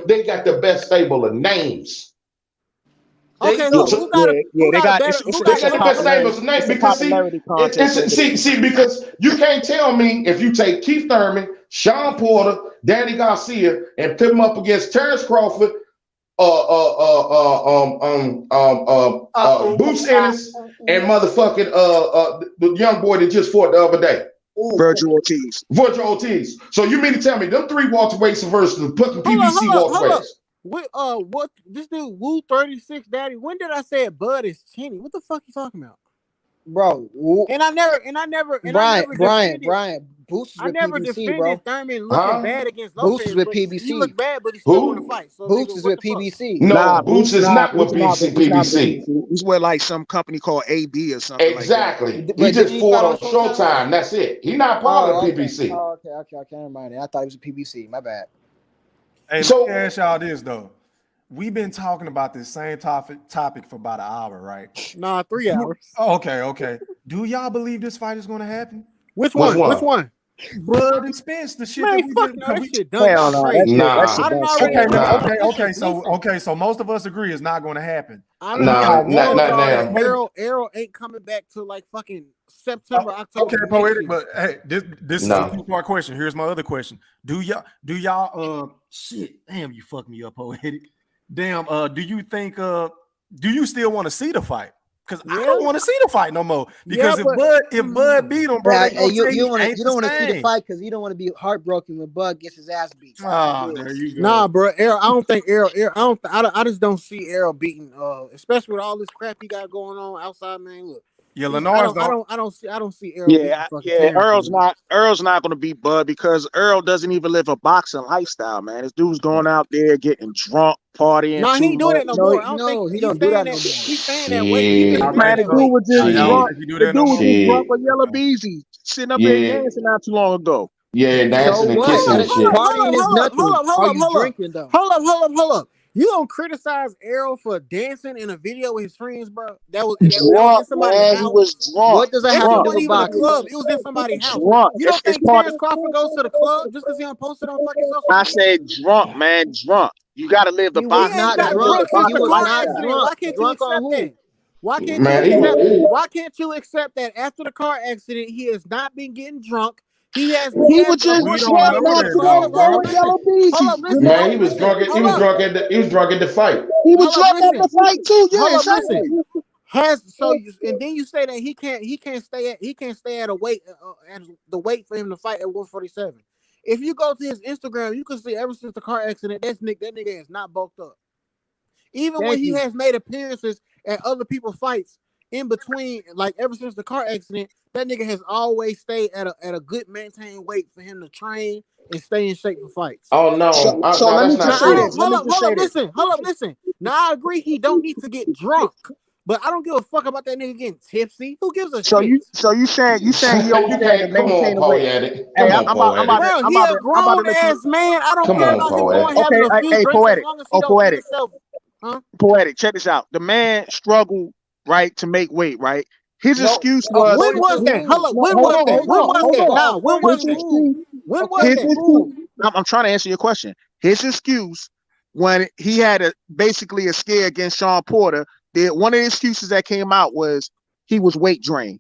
S7: They got the best stable of names.
S4: Okay,
S6: do.
S4: so who got a better?
S6: It's
S7: They got the best
S6: popularity-
S7: stables of names
S6: it's a
S7: because
S6: popularity contest.
S7: see because you can't tell me if you take Keith Thurman, Sean Porter, Danny Garcia, and put them up against Terrence Crawford, Boots Ennis, and motherfucking the young boy that just fought the other day.
S6: Virgil Ortiz.
S7: So you mean to tell me them three welterweights versus the fucking PBC welterweights?
S4: What this dude Woo 36 Daddy? When did I say Bud is chinny? What the fuck you talking about?
S2: Bro,
S4: And I never
S2: Brian, Boots is
S4: I
S2: with
S4: never
S2: PBC,
S4: defended
S2: bro.
S4: Thurman looking bad against Lopez.
S2: Boots is with
S4: but
S2: PBC.
S4: He looked bad, but he still want to fight. So
S2: Boots
S4: nigga,
S2: is
S4: what
S2: with
S4: the fuck?
S2: PBC.
S7: No, Boots is not with PBC.
S6: He's with like some company called AB or something
S7: Exactly.
S6: like that.
S7: He just fought on Showtime. That's it. He's not part of the PBC.
S2: Oh, okay. I can't remind it. I thought it was a PBC. My bad.
S5: Hey,
S7: So-
S5: let me ask y'all this though. We've been talking about this same topic for about an hour, right?
S4: Nah, 3 hours.
S5: Oh, okay. Do y'all believe this fight is going to happen?
S4: Which one?
S5: Bud and Spence, the shit
S4: Man,
S5: that we
S4: fuck
S5: did.
S4: no, that shit done.
S6: Hell no,
S4: Crazy.
S7: Nah.
S4: I done already.
S5: Okay. So most of us agree it's not going to happen.
S7: Not now.
S4: Arrow ain't coming back to like fucking September, October.
S5: Okay, poetic, but hey, this is a 2-part question. Here's my other question. Do y'all shit, damn, you fucked me up, poetic. Damn, do you think do you still want to see the fight? Because I don't want to see the fight no more. Because if Bud beat him, bro,
S2: you don't want to see the fight because you don't want to be heartbroken when Bud gets his ass beat.
S5: Oh, there you go.
S4: Nah, bro, Arrow. I don't think Arrow. I just don't see Arrow beating. Especially with all this crap he got going on outside, man. Look.
S5: Yeah, Lennar's
S4: I don't see Earl.
S6: Yeah. Earl's not going to beat Bud because Earl doesn't even live a boxing lifestyle, man. This dude's going out there getting drunk, partying.
S4: No, he ain't doing that no more. I don't think he don't do that no more. He's saying that weight.
S6: Man, the dude was just drunk. The dude was just drunk with Yellow Beezy sitting up there dancing not too long ago.
S7: Yeah, dancing and kissing and shit.
S2: Partying is nothing. Are you drinking though?
S4: Hold up. You don't criticize Errol for dancing in a video with his friends, bro? That was
S6: drunk,
S4: in somebody's
S6: man.
S4: house.
S6: He was drunk.
S2: What does that have to do with boxing?
S4: Club. It was in somebody's house.
S6: Drunk.
S4: You don't think Terrence Crawford goes to the club just because he don't post it on fucking social media?
S6: I said drunk, man, drunk. You got to live the boxing.
S2: Not drunk. He was not drunk.
S4: Why can't you accept that? Why can't you accept that after the car accident he has not been getting drunk? He was
S6: just drunk not too long ago with Yellow Beezy.
S7: Man, he was drunk at the fight.
S6: He was drunk at the fight too. Yeah,
S4: and then you say that he can't stay at a weight at the weight for him to fight at 147. If you go to his Instagram, you can see ever since the car accident, that nigga is not bulked up. Even when he has made appearances at other people's fights in between, like ever since the car accident, that nigga has always stayed at a good maintained weight for him to train and stay in shape for fights.
S7: Oh no!
S6: So let me just say this.
S4: Hold up, listen. Now I agree he don't need to get drunk, but I don't give a fuck about that nigga getting tipsy. Who gives a shit?
S6: So you saying he only
S7: can't come on, poetic.
S6: He a
S4: grown ass man. I don't care about him going having a few drinks
S6: poetic.
S4: as long as he don't get himself.
S6: Poetic. Check this out. The man struggled, right, to make weight, right? His excuse was
S4: when was that? Hold up. When was that?
S6: I'm trying to answer your question. His excuse when he had basically a scare against Sean Porter, one of the excuses that came out was he was weight drained.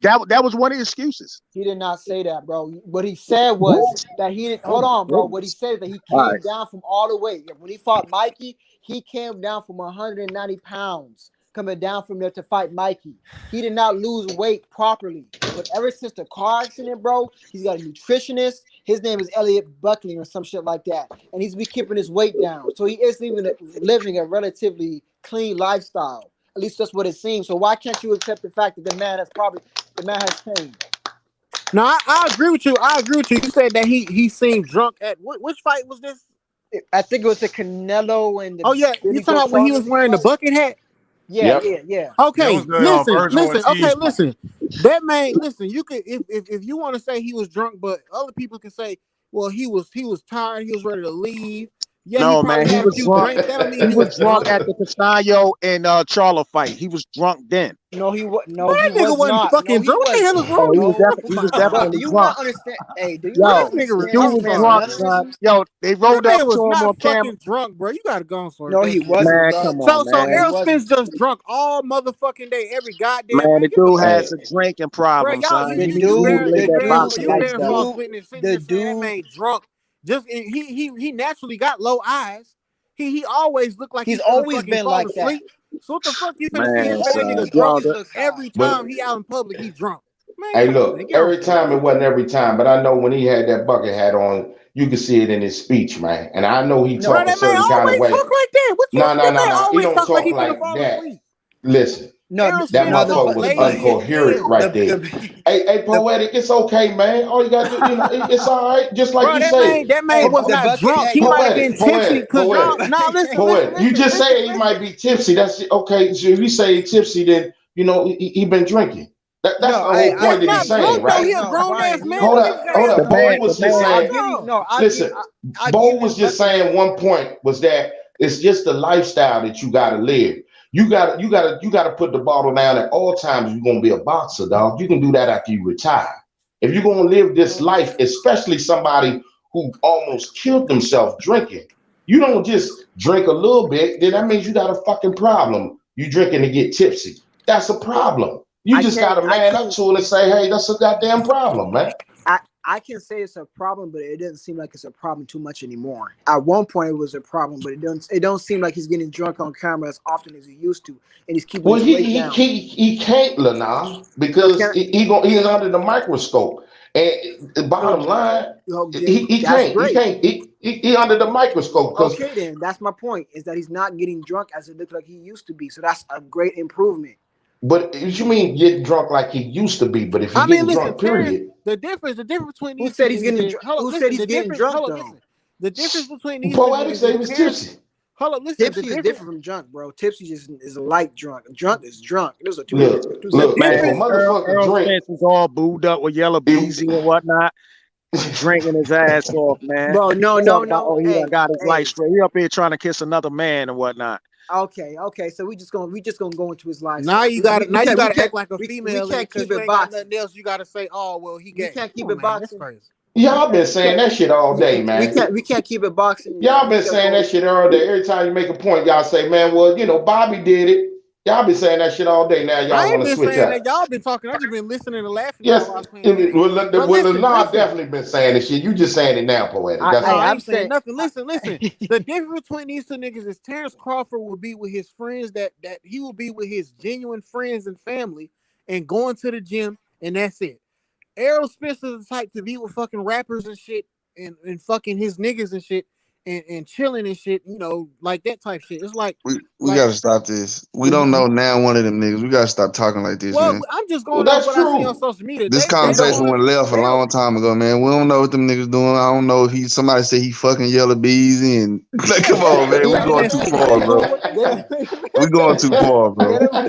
S6: That was one of the excuses.
S2: He did not say that, bro. What he said was that he didn't. Hold on, bro. What he said is that he came down from all the way. When he fought Mikey, he came down from 190 pounds coming down from there to fight Mikey. He did not lose weight properly. But ever since the car accident, bro, he's got a nutritionist. His name is Elliot Buckley or some shit like that. And he's been keeping his weight down. So he is living a relatively clean lifestyle. At least that's what it seems. So why can't you accept the fact that the man has changed?
S4: No, I agree with you. You said that he seemed drunk at which fight was this?
S2: I think it was the Canelo and the.
S4: Oh yeah, you talking about when he was wearing the bucket hat?
S2: Yeah.
S4: Okay, listen. Okay,
S5: fight.
S4: listen. That man, listen. You could if you want to say he was drunk, but other people can say, well, he was tired. He was ready to leave. Yeah,
S6: No,
S4: he probably
S6: man, he
S4: had a
S6: was
S4: few
S6: drunk.
S4: drinks. That don't mean
S6: He was drunk at the Castaño and Charlo fight. He was drunk then.
S2: No, he was. No,
S4: Well,
S2: he
S4: that nigga
S2: was
S4: wasn't
S2: not.
S4: fucking
S2: No, he
S4: drunk. What the hell is
S2: wasn't.
S4: wrong
S6: Oh, he
S4: with
S6: was
S4: you?
S6: definitely
S2: Bro, do you
S6: drunk.
S2: not understand? Hey, do you
S6: Yo,
S2: not
S4: this nigga
S2: understand?
S6: he was
S4: man,
S6: drunk,
S4: listen.
S6: son. Yo, they
S4: That
S6: rolled up
S4: man was
S6: to him on
S4: not
S6: camera.
S4: fucking drunk, bro. You gotta go on, sort
S2: No,
S4: that
S2: he
S4: shit.
S2: wasn't,
S6: Man,
S2: bro.
S6: come
S4: So
S6: on, man.
S4: Errol
S2: wasn't.
S4: Spence just drunk all motherfucking day, every goddamn
S6: Man,
S4: day.
S6: the
S4: Get the
S6: dude
S4: fuck
S6: had
S2: Hey,
S6: some drinking
S4: bro,
S6: problems,
S4: y'all,
S6: son.
S2: the
S6: He
S2: dude,
S6: lived
S2: the
S6: that
S2: dude,
S6: boxing
S4: you bearing
S6: lifestyle.
S4: false witness sitting
S2: the
S4: there saying that
S2: dude.
S4: man drunk. Just he naturally got low eyes. He always looked like
S2: He's
S4: he's finna
S2: always
S4: fucking
S2: been
S4: fall
S2: like that.
S4: asleep. So what the fuck you finna sit here
S6: Man,
S4: and say that
S6: son.
S4: nigga
S2: He
S4: drunk
S2: always
S6: Yo,
S2: looks
S4: every
S2: tired.
S4: time he out in public? He drunk. Man,
S7: Hey,
S4: come on, man,
S7: look,
S4: get on
S7: every
S4: somewhere,
S7: time it
S4: bro.
S7: wasn't every time, but I know when he had that bucket hat on, you could see it in his speech, man. And I know he
S2: No,
S4: Bro,
S7: talk a
S4: that man
S7: certain kind of
S4: always
S7: way.
S4: talk like that. What you?
S7: No, no,
S4: That
S7: no,
S4: man
S7: no. He
S4: always
S7: don't
S4: talk like
S7: talk
S4: he finna
S7: like
S4: fall
S7: that.
S4: asleep.
S7: Listen,
S2: no,
S4: Errol
S7: that
S4: Spence
S2: the
S4: talk
S7: motherfucker was
S2: ladies.
S4: lazy as
S7: uncoherent
S4: hell.
S7: right there. Hey, poetic, it's okay, man. All you gotta do, it's all right. Just like
S4: Bro,
S7: you
S4: that
S7: said,
S2: Hey,
S4: man was
S2: the
S4: not
S2: bucket.
S4: drunk.
S2: Hey,
S4: He
S2: the
S4: might have
S2: bucket.
S4: been
S7: poetic,
S4: tipsy.
S7: poetic,
S4: Cause y'all,
S7: poetic,
S4: nah,
S7: poetic. You just said he
S4: listen.
S7: might be tipsy. That's okay. So if you say tipsy, then he been drinking. That's
S2: No,
S7: the whole
S4: That's
S7: point that he's
S4: not
S7: saying,
S4: drunk though.
S7: right?
S4: He a
S2: no,
S4: grown ass
S2: Brian. You
S4: man.
S2: know
S7: Hold
S2: what?
S4: Them
S7: up,
S4: niggas
S7: hold
S4: ain't
S7: up.
S6: the
S4: drunk.
S6: man,
S7: Bo
S6: the
S7: was just
S6: man.
S2: I'll
S7: saying.
S2: give you. No,
S7: Listen,
S2: I'll
S7: Bo
S2: give you
S7: was
S2: the
S7: just
S2: bucket.
S7: saying one point was that it's just the lifestyle that you gotta live. You gotta put the bottle down at all times. You're gonna be a boxer, dog. You can do that after you retire. If you're gonna live this life, especially somebody who almost killed themselves drinking, you don't just drink a little bit, then that means you got a fucking problem. You drinking to get tipsy. That's a problem. You
S2: I
S7: just
S2: can't.
S7: gotta
S2: I
S7: man up
S2: can't.
S7: to it and say, hey, that's a goddamn problem, man.
S2: I can say it's a problem, but it doesn't seem like it's a problem too much anymore. At one point, it was a problem, but it don't seem like he's getting drunk on camera as often as he used to, and he's keeping
S7: Well,
S2: his
S7: he
S2: weight
S7: he
S2: down.
S7: he, he can't, Lana,
S2: No,
S7: because
S2: can
S7: he's under the microscope. And the
S2: no,
S7: bottom line,
S2: no,
S7: he
S2: that's
S7: can't. He
S2: great.
S7: can't. He under the microscope because
S2: Okay, then that's my point. Is that he's not getting drunk as it looked like he used to be. So that's a great improvement.
S7: but you mean getting drunk like he used to be, but if he
S4: I mean,
S7: getting
S4: listen,
S7: drunk,
S4: Terrence.
S7: period.
S4: The difference between
S2: Who
S4: these two
S2: said he's
S4: niggas
S2: getting?
S4: is hold up.
S2: Who said
S4: Listen,
S2: he's getting drunk though?
S4: listen. The difference between these two
S7: Poetic
S4: niggas
S7: say he
S4: is
S7: was
S4: Terrence.
S7: tipsy.
S4: Hold up, listen. The
S2: Tipsy is
S4: difference.
S2: different from drunk, bro. Tipsy just is a light drunk. Drunk is drunk. Those are two
S4: The
S7: Look.
S2: separate
S7: If a
S2: things.
S4: difference.
S6: Man,
S7: motherfucker
S6: Earl
S7: drink,
S6: Spence is all booed up with yellow
S7: it,
S6: beezy and whatnot, drinking his ass off, man.
S2: Bro, no,
S6: He
S2: no,
S6: talking about,
S2: no.
S6: oh, he done
S2: Hey,
S6: got his life
S2: hey.
S6: straight. He up here trying to kiss another man and whatnot.
S2: Okay. So we just gonna go into his
S4: Now
S2: lifestyle.
S4: you gotta act like a
S2: We
S4: female
S2: can't
S4: because
S2: keep
S4: you
S2: it
S4: ain't got
S2: boxing.
S4: nothing else. You gotta say, oh well, he
S2: We
S4: gay.
S2: can't
S4: Come
S2: keep
S4: on,
S2: it
S4: man, that's
S2: boxing.
S4: crazy.
S7: y'all been
S2: We
S7: saying
S2: can't
S7: that shit all day, man.
S2: we can't keep it boxing.
S7: Y'all
S2: We
S7: been
S2: gotta
S7: saying that
S2: go.
S7: shit all day. Every time you make a point, y'all say, man, well, Bobby did it. Y'all been saying that shit all day. Now
S4: I
S7: y'all
S4: ain't
S7: want to
S4: been
S7: switch
S4: saying
S7: up.
S4: that. Y'all been talking. I just been listening and laughing at y'all
S7: Yes,
S4: while I was playing the game. But
S7: well,
S4: listen,
S7: Lenard definitely been saying this shit. You just saying it now, poetic. That's
S4: no,
S2: I
S4: I
S7: all.
S2: I'm
S4: ain't saying
S2: saying
S4: nothing. Listen. The difference between these two niggas is Terrence Crawford will be with his friends that he will be with his genuine friends and family and going to the gym and that's it. Errol Spence is the type to be with fucking rappers and shit and fucking his niggas and shit and chilling and shit, like that type shit. It's
S8: We
S4: like
S8: gotta stop this. We don't know now one of them niggas. We gotta stop talking like this,
S4: well,
S8: man.
S4: I'm just
S7: Well,
S4: going off
S7: that's
S4: what I see on
S7: true.
S4: social media.
S8: This
S4: They the
S8: conversation
S4: ones
S8: went left a
S4: they
S8: long time ago, man. We don't know what them niggas doing. I don't know if somebody said he fucking yellow beezy and like, come on, man. We
S4: saying
S8: going
S4: that
S8: too
S4: shit. I
S8: far,
S4: ain't know
S8: bro.
S4: what they
S2: they
S4: saying.
S8: We going too far,
S2: they
S8: bro.
S2: don't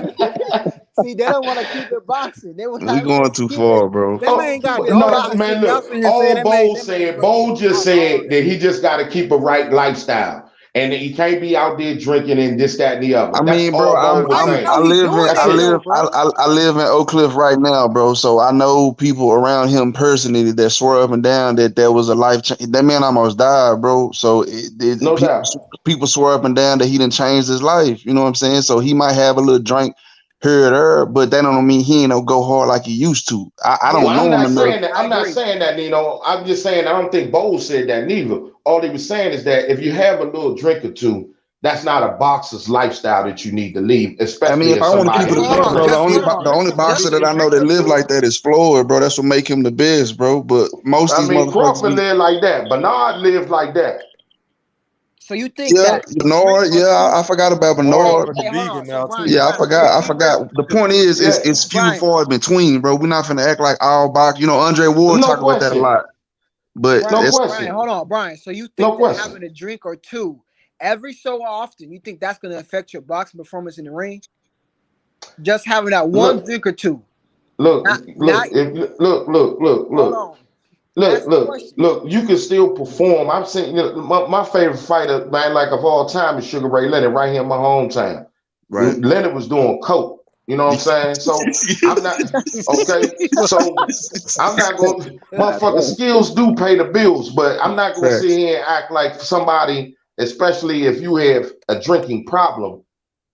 S2: see they don't want to keep it boxing. They want
S8: We going too
S2: keep it
S8: far, bro.
S4: That man
S7: Oh
S4: got
S2: keep it
S4: dogs
S7: no,
S4: and
S2: boxing.
S7: man!
S4: shit. Y'all
S7: Look,
S4: sitting here saying
S7: all
S4: that man
S7: Bo said.
S4: fucking
S7: Bo just
S4: drunk all
S7: said that
S4: day.
S7: he just got to keep a right lifestyle, and that he can't be out there drinking and this, that, and the
S8: I
S7: other. That's
S8: mean, bro,
S7: all Bo was
S4: How you
S7: saying.
S4: know he doing
S7: That's
S8: I
S4: that
S7: it.
S4: though,
S8: live,
S4: bro?
S8: I live in Oak Cliff right now, bro. So I know people around him personally that swear up and down that there was a life change. That man almost died, bro. So
S7: No doubt.
S8: people swear up and down that he done changed his life. You know what I'm saying? So he might have a little drink here or there, but that don't mean he ain't no go hard like he used to. I
S2: Yeah,
S8: don't
S7: Well, I'm
S8: know him
S7: not
S8: enough.
S7: saying that.
S2: I
S7: I'm not
S2: agree.
S7: saying that, Nino. I'm just saying I don't think Bo said that neither. All he was saying is that if you have a little drink or two, That's not a boxer's lifestyle that you need to leave,
S8: I
S7: especially
S8: mean, if
S7: if
S8: I want to keep
S7: somebody
S8: it a
S2: Hold
S8: buck,
S2: on,
S8: bro,
S7: drinking.
S8: the only boxer that I know that live like that is Floyd, bro. That's what make him the best, bro. But most of
S7: I
S8: these
S7: mean,
S8: motherfuckers
S7: Crawford
S8: be,
S7: lived like that. Bernard lived like that.
S2: So you think
S8: yeah,
S2: that a drink
S8: Bernard,
S2: or
S8: yeah,
S2: two?
S8: I forgot about
S5: Bernard
S2: Hey,
S8: Bernard.
S5: fucking
S2: hold on.
S5: vegan
S2: So
S5: now
S2: Brian,
S5: too.
S8: Yeah,
S2: Brian,
S8: I
S2: let's be real.
S8: forgot. The point is,
S7: Yeah,
S8: it's few and
S2: Brian,
S8: far between, bro. We're not finna act like all box. You know, Andre Ward
S7: no
S8: talk about that a
S7: question.
S8: lot, but
S7: No
S2: Brian,
S8: it's
S2: Brian,
S7: question.
S2: hold on, Brian. So you
S7: No
S2: think that
S7: question.
S2: having a drink or two every so often, you think that's going to affect your boxing performance in the ring? Just having that one
S7: Look,
S2: drink or two,
S7: look,
S2: not. Hold
S7: look.
S2: on. Ask the question.
S7: You can still perform. I'm saying, my favorite fighter, man, like of all time, is Sugar Ray Leonard, right here in my hometown.
S8: right.
S7: Leonard was doing coke. You know what I'm saying? So I'm not okay. So I'm not going. Motherfucking skills do pay the bills, but I'm not going to sit
S8: Facts.
S7: here and act like somebody, especially if you have a drinking problem.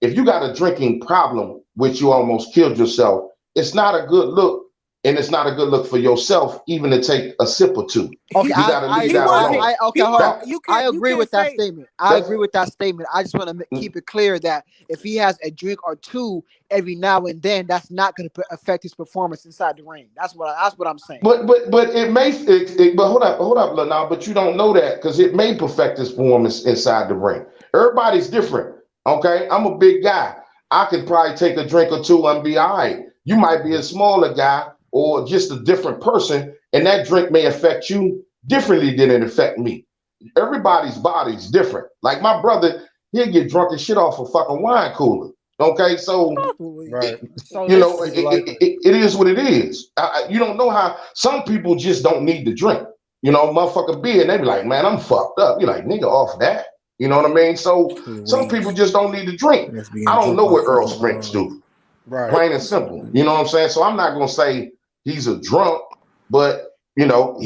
S7: If you got a drinking problem, which you almost killed yourself, it's not a good look. And it's not a good look for yourself, even to take a sip or two.
S2: Okay,
S7: You got to leave
S5: He
S7: that
S5: wasn't.
S7: alone.
S2: okay,
S5: He
S2: hold
S5: was.
S2: on.
S7: That,
S5: You
S2: I
S5: can't. You
S2: agree
S5: can't
S2: with that
S5: say.
S2: statement. I
S7: that,
S2: agree with that statement. I just want to keep it clear that if he has a drink or two every now and then, that's not going to affect his performance inside the ring. That's what I'm saying.
S7: but it may. But hold up, now. But you don't know that because it may perfect his performance inside the ring. Everybody's different. Okay, I'm a big guy. I could probably take a drink or two and be all right. You might be a smaller guy or just a different person, and that drink may affect you differently than it affect me. Everybody's body's different. Like my brother, he'll get drunk and shit off a fucking wine cooler. Okay, so
S5: Right.
S2: So
S7: you know,
S2: listen.
S5: People like that.
S7: it is what it is. You don't know how some people just don't need to drink. You know, motherfucker beer, and they be like, man, I'm fucked up. You're like, nigga, off that. You know what I mean? So some people just don't need to drink.
S4: That's
S7: I
S4: being
S7: don't
S4: drunk
S7: know
S4: off
S7: what Earl
S4: fucking
S7: Spence do.
S5: Right.
S7: Plain and simple. You know what I'm saying? So I'm not gonna say he's a drunk, but he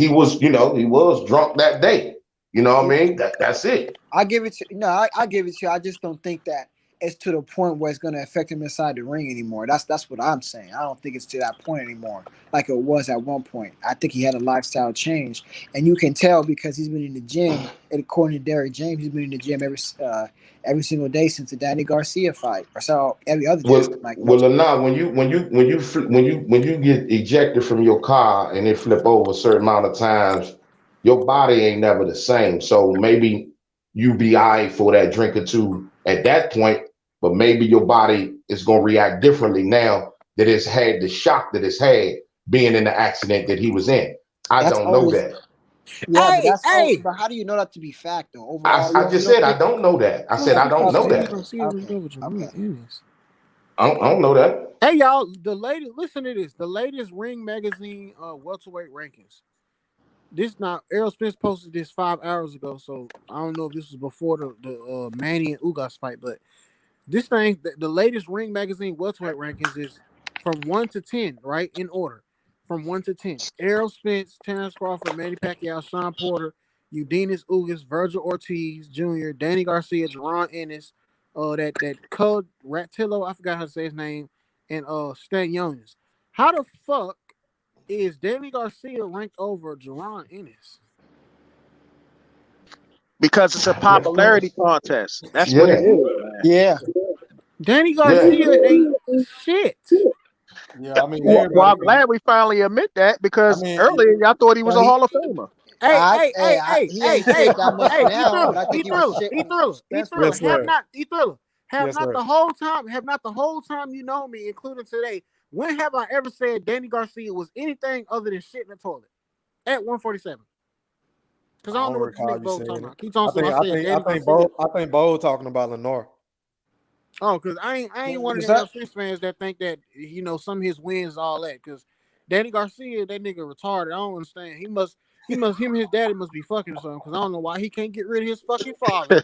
S7: was drunk that day. You know what I mean? That's it.
S2: I give it to I give it to you. I just don't think that it's to the point where it's going to affect him inside the ring anymore. That's what I'm saying. I don't think it's to that point anymore, like it was at one point. I think he had a lifestyle change, and you can tell because he's been in the gym. And according to Derrick James, he's been in the gym every single day since the Danny Garcia fight, or so every other day. Like most.
S7: Now when you get ejected from your car and it flip over a certain amount of times, your body ain't never the same. So maybe you be alright for that drink or two at that point, but maybe your body is gonna react differently now that it's had the shock that it's had being in the accident that he was in. I
S2: That's
S7: don't know
S2: always
S7: that.
S2: yeah, but
S5: Hey.
S2: but how do you know that to be fact though?
S7: I,
S2: Overall,
S7: I
S2: you
S7: just
S2: don't
S7: said I
S2: think.
S7: don't know that. I said I don't know
S2: Okay,
S4: Danny
S7: that.
S4: Garcia linked
S2: okay,
S4: up with Jermaine
S2: okay.
S4: Ennis.
S7: I don't know that.
S4: Hey y'all, the latest. Listen to this. The latest Ring Magazine welterweight rankings. This now Errol Spence posted this 5 hours ago, so I don't know if this was before the Manny and Ugas fight, but this thing, the latest Ring Magazine welterweight rankings is from 1 to 10, right in order, from 1 to 10. Errol Spence, Terrence Crawford, Manny Pacquiao, Sean Porter, Udenis Ugas, Virgil Ortiz Jr., Danny Garcia, Jerron Ennis, that Cud Ratillo, I forgot how to say his name, and Stan Jones. How the fuck is Danny Garcia ranked over Jerron Ennis?
S6: Because it's a popularity contest. That's what it
S7: Yeah,
S6: is, man.
S2: Yeah,
S4: Danny
S7: yeah.
S4: Garcia ain't shit.
S5: Yeah. I mean,
S6: Well,
S5: everybody.
S6: I'm glad we finally admit that
S5: I
S6: because
S5: mean,
S6: earlier y'all thought he was a
S2: but
S6: Hall of Famer.
S2: he ain't shit that much
S4: Hey,
S2: now. But I think he was shit. Spence was
S5: yes,
S4: Have
S5: sir.
S4: not, have
S5: Yes,
S4: not
S5: sir.
S4: the whole time you know me, including today. When have I ever said Danny Garcia was anything other than shit in the toilet at 147? Because
S5: I
S4: I don't
S5: don't
S4: know what this
S5: recall
S4: nigga
S5: you
S4: Bo
S5: saying
S4: talking
S5: it.
S4: about. Keep on saying I said Danny Garcia.
S5: I think Bo talking about Lenore.
S4: Oh, because I ain't one of
S2: was
S4: them
S2: that.
S4: Spence fans that think that some of his wins all that. Because Danny Garcia, that nigga retarded. I don't understand. Him and his daddy must be fucking or something. Because I don't know why he can't get rid of his fucking father,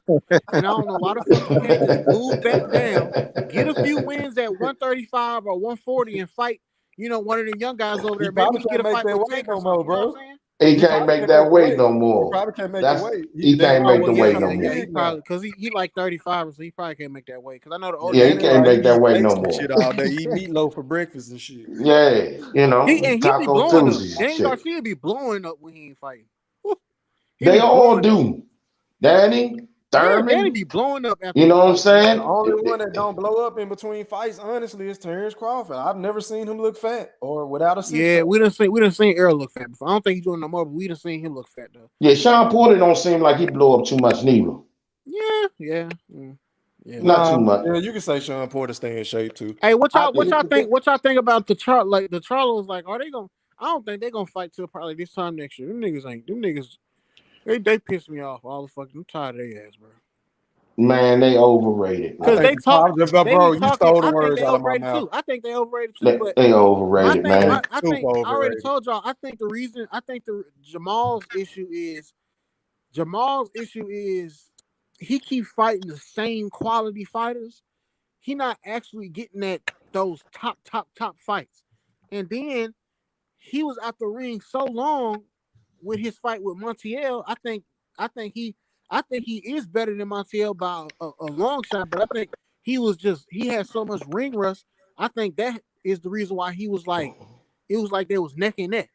S4: and I don't know why the fuck he can't just move back down, get a few wins at 135 or 140, and fight. One of the young guys over
S5: He
S4: there. Maybe
S5: probably
S4: he can get
S5: can't
S4: a
S5: make
S4: fight
S5: that
S4: with
S5: weight
S4: Tank or
S5: no more,
S4: something. You know what I'm
S5: bro.
S4: saying?
S7: He
S5: He
S7: can't
S5: probably
S7: make
S5: can't make
S7: that
S5: the
S7: weight
S5: weight.
S7: no
S5: He
S7: more.
S5: probably can't make the
S7: That's
S5: weight.
S7: he
S5: They
S7: can't
S5: probably
S7: make the
S5: want him
S7: weight
S5: to
S7: no
S5: come
S7: more.
S4: Yeah, he
S5: big now.
S4: probably because he like 35, so he probably can't make that weight. Because I know the older
S7: Yeah,
S5: Yeah,
S7: he
S5: that's
S4: guys.
S7: can't
S5: why
S7: make
S5: he
S7: that
S5: eat
S7: weight no
S5: steaks and
S7: more.
S5: shit all day. Eat meatloaf for breakfast and shit.
S7: Yeah,
S4: He be
S7: Taco
S4: blowing up.
S7: Tuesdays and
S4: Danny
S7: shit.
S4: Garcia be blowing up when he ain't fighting. He
S7: They
S4: be
S7: all
S4: blowing up.
S7: do. Danny,
S4: Danny
S7: Thurman.
S4: be blowing up after
S7: You
S4: he
S7: know what I'm
S4: fights.
S5: The
S7: saying?
S5: only one that don't blow up in between fights, honestly, is Terrence Crawford. I've never seen him look fat or without a six
S4: Yeah,
S5: pack.
S4: we done seen Errol look fat before. I don't think he's doing no more, but we done seen him look fat though.
S7: Yeah, Sean Porter don't seem like he blow up too much neither.
S4: Yeah.
S7: Not too
S5: Nah,
S7: much.
S5: yeah, you can say Sean Porter stay in shape too.
S4: Hey, what
S5: I
S4: y'all
S5: think
S4: think? What y'all think about the Charlos? Like, are they gonna? I don't think they're gonna fight till probably this time next year. Them niggas ain't. Them niggas. They piss me off all the fucking. I'm tired of their ass, bro.
S7: Man, they overrated,
S5: I
S4: Because
S7: man.
S5: think
S4: they talk.
S5: bro,
S4: They be
S5: you
S4: talking.
S5: stole the
S4: I think
S5: words
S4: they
S5: out of my
S4: overrated
S5: mouth.
S4: too. I think they overrated too. But
S7: They
S4: my
S7: overrated,
S4: thing,
S7: man.
S4: I
S5: Super
S4: think I already
S5: overrated.
S4: told y'all. I think the reason. I think the Jamal's issue is he keeps fighting the same quality fighters. He not actually getting at those top fights. And then he was out the ring so long with his fight with Montiel. I think he is better than Montiel by a long shot, but I think he had so much ring rust. I think that is the reason why it was like there was neck and neck.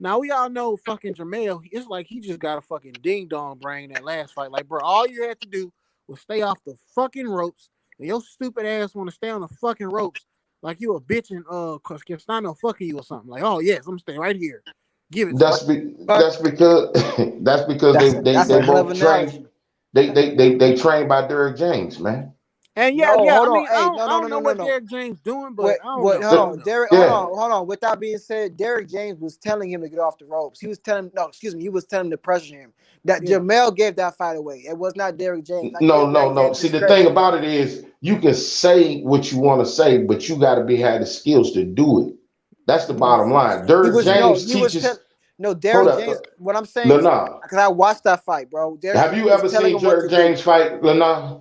S4: Now we all know fucking Jamel. It's like he just got a fucking ding dong brain that last fight. Like, bro, all you had to do was stay off the fucking ropes. And your stupid ass want to stay on the fucking ropes like you a bitch and cause Castano fucking you or something. Like, oh yes, I'm gonna stay right here. Give it to me.
S2: But
S7: That's because that's because
S2: that's a
S7: they
S2: hell of
S7: both
S2: an
S7: trained.
S2: analogy.
S7: They trained by Derrick James, man.
S4: And
S2: No,
S4: yeah. I
S2: hold on.
S4: mean,
S2: Hey,
S4: I
S2: no, no,
S4: don't
S2: no,
S4: know
S2: no, no,
S4: what
S2: no.
S4: Derek James doing, but I don't know.
S2: Hold
S4: I don't
S2: on,
S4: know.
S2: Derek.
S7: Yeah,
S2: Hold on. With that being said, Derek James was telling him to get off the ropes. He was telling, no, excuse me, he was telling him to pressure him. That
S4: Yeah.
S2: Jamel gave that fight away. It was not Derek James. I
S7: no,
S2: give
S7: no,
S2: Derek
S7: no.
S2: James
S7: See,
S2: his
S7: the thing
S2: credit.
S7: about it is, you can say what you want to say, but you got to have the skills to do it. That's the bottom line.
S2: He
S7: Derrick
S2: was no,
S7: James
S2: he was
S7: teaches. Hold
S2: Derek
S7: up,
S2: James. What I'm saying is,
S7: Lana.
S2: because I watched that fight, bro. Derek
S7: Have
S2: James
S7: you
S2: was
S7: ever
S2: telling
S7: seen
S2: him what to
S7: Derrick
S2: do.
S7: James fight, Lana?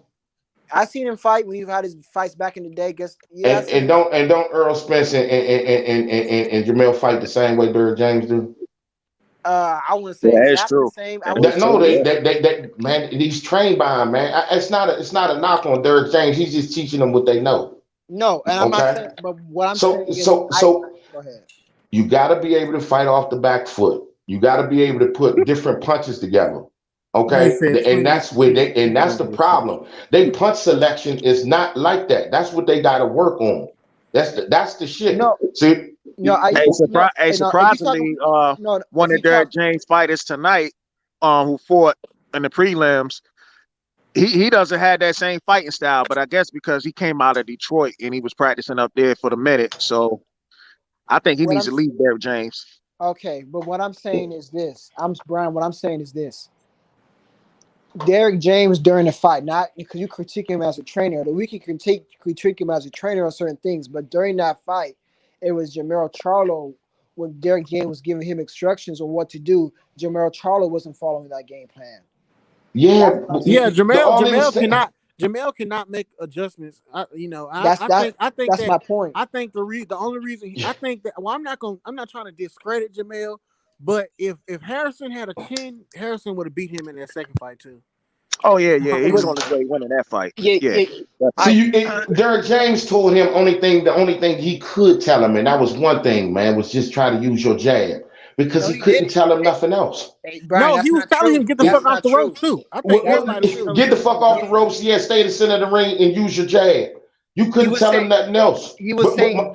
S2: I seen him fight when he had his fights back in the day. I seen
S7: And
S2: him.
S7: don't Earl Spence and Jamel fight the same way Derrick James do?
S2: I wouldn't say
S6: Yeah, that's
S2: exactly the
S6: true.
S2: same. I
S6: That
S2: wouldn't
S6: is
S7: That,
S2: say
S7: no,
S6: true. Yeah.
S7: man, he's trained by him, man. It's not a knock on Derrick James. He's just teaching them what they know.
S2: no, and I'm not
S7: Okay,
S2: saying. But what I'm saying
S7: so
S2: is,
S7: so so
S2: go ahead.
S7: you got to be able to fight off the back foot. You got to be able to put different punches together.
S4: Man
S7: Okay,
S4: said
S7: and
S4: 20
S7: that's where and
S4: get
S7: that's
S4: on
S7: the
S4: this shit.
S7: problem. They punch selection is not like that. That's what they got to work on. That's the shit.
S2: No,
S7: See,
S2: no,
S6: Hey,
S2: no. If you talking,
S6: surprisingly,
S2: no,
S6: one
S2: if
S6: of
S2: you
S6: Derek
S2: talk,
S6: James fighters tonight, who fought in the prelims, he doesn't have that same fighting style, but I guess because he came out of Detroit and he was practicing up there for the minute, so I think he
S2: what
S6: needs
S2: I'm
S6: to leave Derek James.
S2: okay, but what I'm saying is this. Brian. What I'm saying is this. Derek James during the fight, not because you critique him as a trainer, that we can critique him as a trainer on certain things, but during that fight, it was Jamel Charlo when Derek James was giving him instructions on what to do. Jamel Charlo wasn't following that game plan.
S7: yeah,
S2: That's what I'm
S4: Yeah,
S2: saying.
S7: all they was saying.
S4: Jamel cannot make adjustments. I
S2: That's that.
S4: think
S2: That's
S4: that
S2: my point.
S4: I think the only reason I think that well I'm not trying to discredit Jamel, but if Harrison had a chin, Harrison would have beat him in that second fight too.
S6: Oh yeah, he was
S2: But
S6: on his way winning that fight.
S2: yeah,
S6: Yeah,
S2: yeah,
S7: See,
S6: definitely.
S7: you, Derek James told him the only thing he could tell him, and that was one thing, man, was just try to use your jab because
S2: no,
S7: he
S2: he
S7: couldn't
S2: didn't.
S7: tell him
S2: Hey,
S7: nothing else.
S2: hey, Brian,
S4: No,
S2: that's
S4: he was
S2: not
S4: telling him
S2: true.
S4: get the fuck
S2: That's
S4: off
S2: not
S4: the
S2: true.
S4: ropes too. I think everybody was telling
S7: Get
S4: him
S7: the
S4: get the
S7: fuck
S4: fuck
S7: off
S4: off
S7: the
S4: the ropes.
S7: ropes, yeah, stay the center of the ring and use your jab. You
S2: He
S7: couldn't
S2: was
S7: tell him
S2: saying
S7: nothing else.
S2: he was saying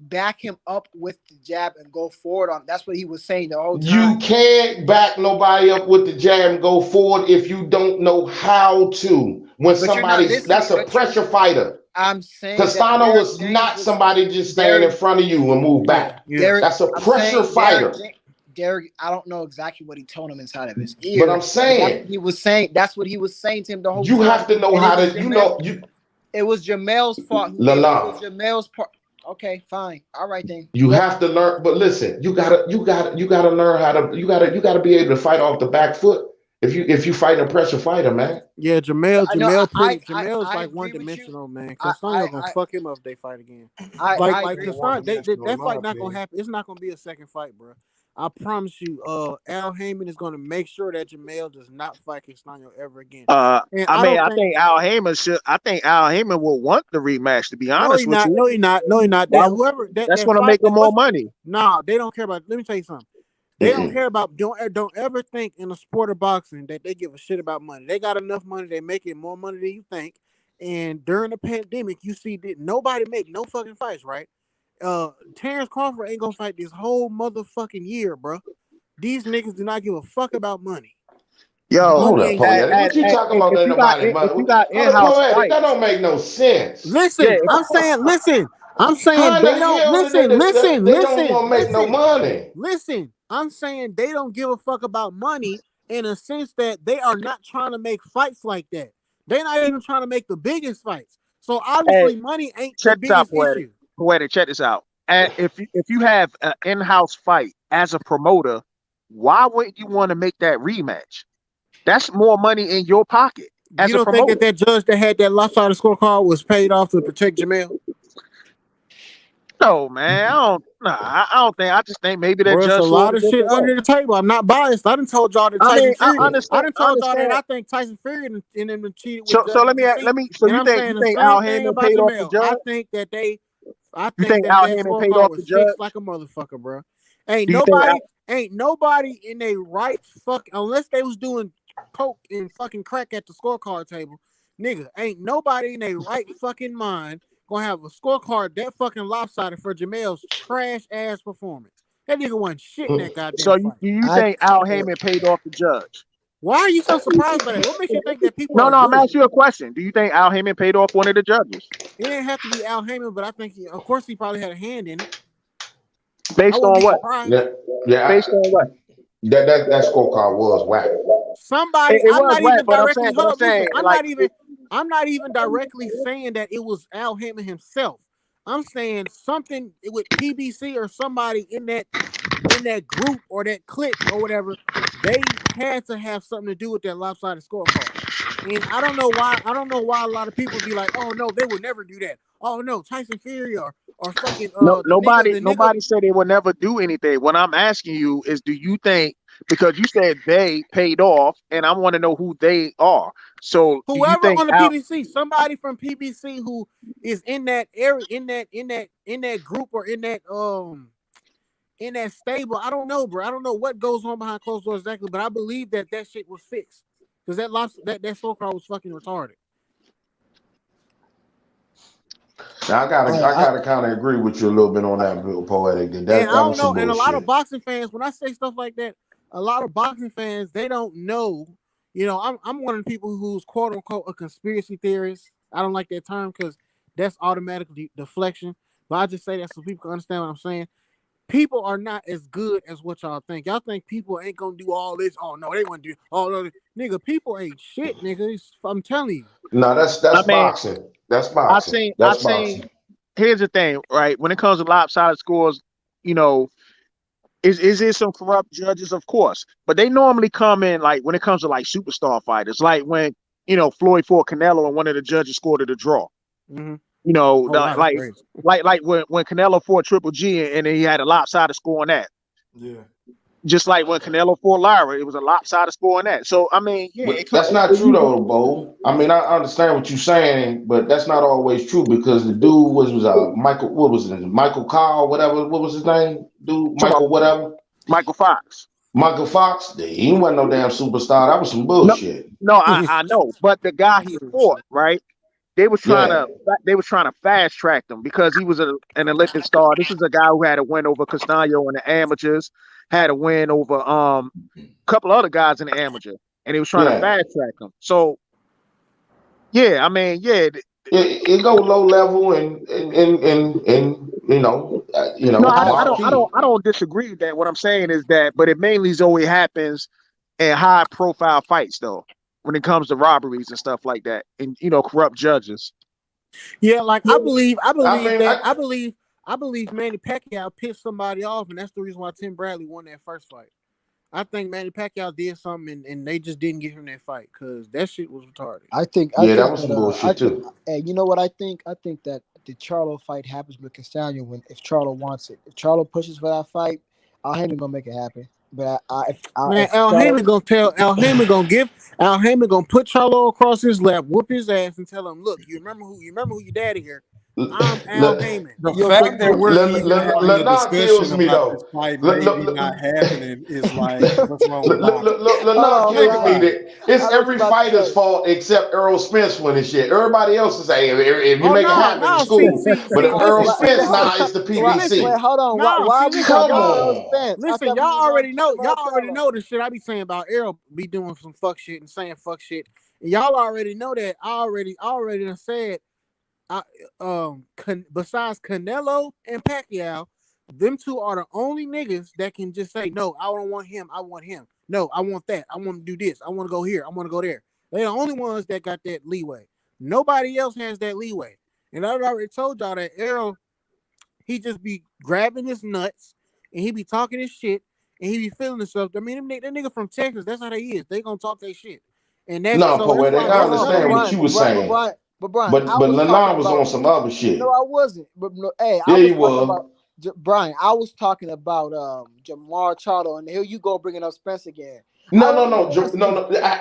S2: back him up with the jab and go forward on. That's what he was saying the whole
S7: You
S2: time.
S7: can't back nobody up with the jab and go forward if you don't know how to. When
S2: But you're not listening.
S7: that's a pressure fighter.
S2: I'm saying that
S7: Castano
S2: Derek
S7: is
S2: James
S7: not
S2: was
S7: somebody just stand in
S2: Derek.
S7: front of you and move
S4: Yeah,
S7: back.
S4: yeah.
S2: Derek.
S7: That's a
S2: I'm
S7: pressure
S2: saying Derek.
S7: fighter.
S2: Derek. I don't know exactly what he told him inside of his
S7: But
S2: ear,
S7: I'm
S2: but that's
S7: saying
S2: what he was saying. That's what he was saying to him the whole
S7: you
S2: time.
S7: have to know
S2: And it
S7: how
S2: was
S7: to,
S2: Jamel.
S7: you
S2: It was Jamel's fault. It was
S7: Lala.
S2: Jamel's part. Okay, fine. All right then.
S7: You
S2: Go.
S7: have to learn, but listen, you gotta learn how to you gotta be able to fight off the back foot if you fight a pressure fighter, man.
S4: Yeah,
S2: I know.
S4: Jamel's
S2: I
S4: like one
S2: agree with you.
S4: dimensional, man.
S2: I
S4: Castaño gonna fuck him up if they fight again.
S2: I
S4: Like
S2: agree.
S5: Still one
S4: Castaño,
S5: dimensional in
S4: that
S5: my
S4: fight not gonna
S5: opinion.
S4: happen. It's not gonna be a second fight, bro. I promise you. Al Heyman is gonna make sure that Jamel does not fight Castaño ever again. And
S6: I
S4: I
S6: mean,
S4: don't
S6: I
S4: think.
S6: think Al Heyman should. I think Al Heyman will want the rematch. To be
S4: No,
S6: honest
S4: he
S6: with
S4: not.
S6: you,
S4: No, he not. No, he not.
S6: why?
S4: That whoever
S6: That's
S4: that
S6: going to
S4: fight
S6: make him
S4: that
S6: more
S4: listen.
S6: money.
S4: Nah, they don't care about. Let me tell you something. They don't care about don't ever think in a sport of boxing that they give a shit about money. They got enough money, they making more money than you think. And during the pandemic, you see that nobody make no fucking fights, right? Terrence Crawford ain't gonna fight this whole motherfucking year, bro. These niggas do not give a fuck about money.
S6: Yo,
S7: Hold
S4: Money
S7: up,
S4: ain't shit.
S7: poetic. What you talking about?
S6: if
S7: Ain't
S6: you got
S7: nobody money.
S6: if you got
S7: Hold up,
S6: in-house
S7: poetic. That
S6: fights,
S7: don't make no sense.
S4: Listen,
S6: yeah,
S4: I'm saying
S7: How in the
S4: they don't
S7: hell did they don't want to make no
S4: listen.
S7: money?
S4: Listen, I'm saying they don't give a fuck about money in a sense that they are not trying to make fights like that. They're not even trying to make the biggest fights. So
S6: hey,
S4: obviously, money ain't the
S6: check this out,
S4: biggest issue.
S6: poetic, check this out. And if you have an in-house fight as a promoter, why wouldn't you want to make that rematch? That's more money in your pocket
S4: You
S6: as a
S4: don't think
S6: promoter.
S4: that judge that had that lopsided scorecard was paid off to protect Jamel?
S6: No, man, I don't think. I just think maybe that
S4: Bro, it's a
S6: judge saw it
S4: lot
S6: a
S4: of shit
S6: different way.
S4: under the table. I'm not biased. I done told y'all that
S6: I
S4: Tyson
S6: mean, I
S4: Fury. I
S6: understand.
S4: done
S6: I
S4: told y'all that
S6: understand.
S4: I think Tyson Fury and them cheated with
S6: So
S4: Judge
S6: let
S4: DC.
S6: me. So
S4: And
S6: you
S4: I'm saying the
S6: think
S4: same
S6: Al
S4: thing
S6: Haymon
S4: about
S6: paid off the
S4: Jamel.
S6: judge?
S4: I
S6: You
S4: think
S6: think
S4: that
S6: Al
S4: that
S6: Haymon paid
S4: scorecard
S6: off the
S4: was fixed
S6: judge?
S4: like a motherfucker, bro. Ain't
S6: Do you think?
S4: nobody in a right fuck unless they was doing coke and fucking crack at the scorecard table, nigga. Ain't nobody in a right fucking mind gonna have a scorecard that fucking lopsided for Jamel's trash ass performance. That nigga wasn't shit in that
S6: So
S4: goddamn fight.
S6: do you think Al Haymon paid off the judge?
S4: Why are you so surprised by that? What makes you think that people
S6: No,
S4: are
S6: no. I'm
S4: good?
S6: asking you a question. Do you think Al Haymon paid off one of the judges
S4: It didn't have to be Al Haymon, but I think of course he probably had a hand in it. I
S6: based
S4: wouldn't
S6: on
S4: be
S6: what?
S4: surprised.
S7: Yeah.
S6: Based on what?
S7: That scorecard was whack.
S4: Somebody,
S6: It
S4: I'm
S6: was
S4: not
S6: whack,
S4: even
S6: but
S4: directly. Hold up, listen.
S6: like
S4: I'm not even directly saying that it was Al Hammond himself. I'm saying something with PBC or somebody in that group or that clique or whatever. They had to have something to do with that lopsided scorecard. And I don't know why. I don't know why a lot of people be like, "Oh no, they would never do that." Oh no, Tyson Fury or fucking
S6: no,
S4: the nigga.
S6: nobody said they would never do anything. What I'm asking you is, do you think, because you said they paid off, and I want to know who they are. So do you
S4: Whoever
S6: think
S4: on the
S6: Al?
S4: PBC, somebody from PBC who is in that area, in that group or in that stable. I don't know, bro. I don't know what goes on behind closed doors exactly, but I believe that shit was fixed because that scorecard was fucking retarded.
S7: Now I gotta kind of agree with you a little bit on that, Bill Poetic.
S4: And I
S7: That
S4: don't
S7: was some
S4: know, and a lot of
S7: bullshit.
S4: boxing fans, when I say stuff like that, a lot of boxing fans they don't know. You know, I'm one of the people who's quote unquote a conspiracy theorist. I don't like that term because that's automatically deflection. But I just say that so people can understand what I'm saying. People are not as good as what y'all think. Y'all think people ain't gonna do all this. Oh no, they want to do. Oh no, nigga, people ain't shit, nigga. I'm telling you.
S7: No, that's
S6: I mean,
S7: boxing. That's
S6: I
S7: boxing.
S6: seen, I
S7: That's
S6: seen.
S7: boxing.
S6: Here's the thing, right? When it comes to lopsided scores, you know, is there some corrupt judges? Of course, but they normally come in like when it comes to like superstar fighters, like when Floyd fought Canelo and one of the judges scored it a draw.
S4: Mm-hmm.
S6: You know,
S4: Oh, that's
S6: like
S4: crazy.
S6: when Canelo fought Triple G and then he had a lopsided score on that.
S5: Yeah.
S6: Just like when Canelo fought Lara, it was a lopsided score on that. So I mean, yeah,
S7: But that's not true though, Bo. I mean, I understand what you're saying, but that's not always true because the dude was Michael. What was it? Michael Kyle, whatever. What was his name? Dude,
S6: talking about
S7: Michael, whatever.
S6: Michael Fox.
S7: Michael Fox. He wasn't no damn superstar. That was some
S6: No,
S7: bullshit.
S6: no, I know, but the guy he fought, right? They was trying
S7: Yeah.
S6: to fast track them because he was an Olympic star. This is a guy who had a win over Castano in the amateurs, had a win over a couple other guys in the amateur, and he was trying to
S7: Yeah.
S6: fast track them. So yeah, I mean, yeah.
S7: It go low level and
S6: No,
S7: marquee.
S6: I don't disagree with that. What I'm saying is that, but it mainly always happens in high profile fights though, when it comes to robberies and stuff like that, and corrupt judges.
S4: Yeah, like I believe
S7: I mean,
S4: that I believe Manny Pacquiao pissed somebody off, and that's the reason why Tim Bradley won that first fight. I think Manny Pacquiao did something, and they just didn't give him that fight because that shit was retarded.
S2: I think
S7: that was some
S2: I
S7: bullshit
S2: think
S7: too.
S2: and you know what I think? I think that the Charlo fight happens with Castano if Charlo wants it. If Charlo pushes for that fight, Al Haymon gonna make it happen. But
S4: Man,
S2: if
S4: Al
S2: Charlo,
S4: Heyman gonna tell Al Heyman gonna put Charlo across his lap, whoop his ass, and tell him, "Look, you remember who your daddy here?
S7: L-
S4: Al Heyman.
S5: The
S2: Yo,
S5: fact that we're even having a
S7: Lenard kills
S5: discussion
S7: me
S5: about this
S7: though.
S5: fight maybe not happening is like, what's wrong with boxing?
S7: Lenard
S2: Hold
S5: Think
S7: kills
S2: on.
S7: me
S5: about it.
S7: that it's
S2: I know what you're
S7: every
S2: about to
S7: fighter's
S2: say.
S7: fault except Earl Spence winning shit. Everybody else is saying if you
S4: Oh
S7: make it happen,
S4: no,
S7: it's cool. But if Earl
S2: But
S7: Spence,
S2: hold
S7: nah, it's the
S4: see,
S2: on.
S4: listen,
S2: Wait,
S7: PBC.
S2: hold on.
S4: no,
S2: Why
S4: see,
S2: are we
S4: listen,
S7: Come
S2: talking about
S4: y'all,
S2: Earl
S7: on.
S2: Spence? I
S4: listen,
S2: thought we
S4: y'all
S2: was on
S4: already know,
S2: Canelo
S4: y'all already
S2: Canelo.
S4: know the shit I be saying about Errol be doing some fuck shit and saying fuck shit, and y'all already know that. I already done said, besides Canelo and Pacquiao, them two are the only niggas that can just say, no, I don't want him, I want him. No, I want that. I want to do this. I want to go here. I want to go there. They're the only ones that got that leeway. Nobody else has that leeway. And I already told y'all that Errol, he just be grabbing his nuts and he be talking his shit and he be feeling himself. I mean, that nigga from Texas, that's how they is. They gonna talk their shit. And that's
S7: No,
S4: so that's
S7: poetic.
S4: why
S7: I
S2: Hold
S4: that's
S2: on,
S4: another
S2: but
S7: understand what
S2: Brian,
S7: you
S4: reason.
S7: were saying,
S2: Brian, I
S7: but
S2: was talking
S7: Lenard was
S2: about.
S7: on some other
S2: No,
S7: shit.
S2: I wasn't. But no, hey, I
S7: Yeah,
S2: was
S7: he
S2: talking
S7: was.
S2: about Brian. I was talking about Jamar Charlo, and here you go bringing up Spence again. I don't know.